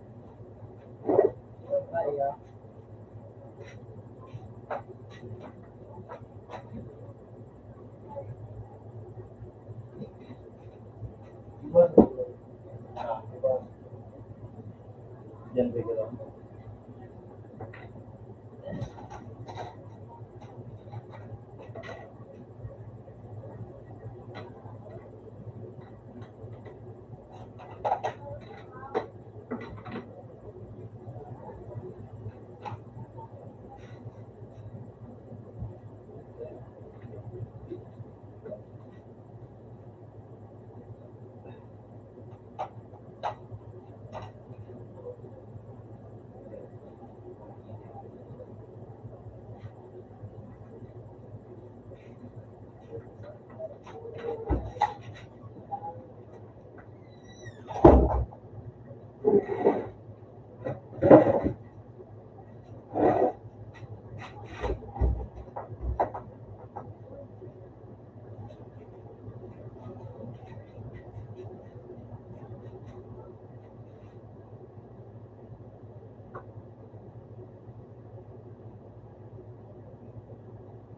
Kaya. Diyan bigla.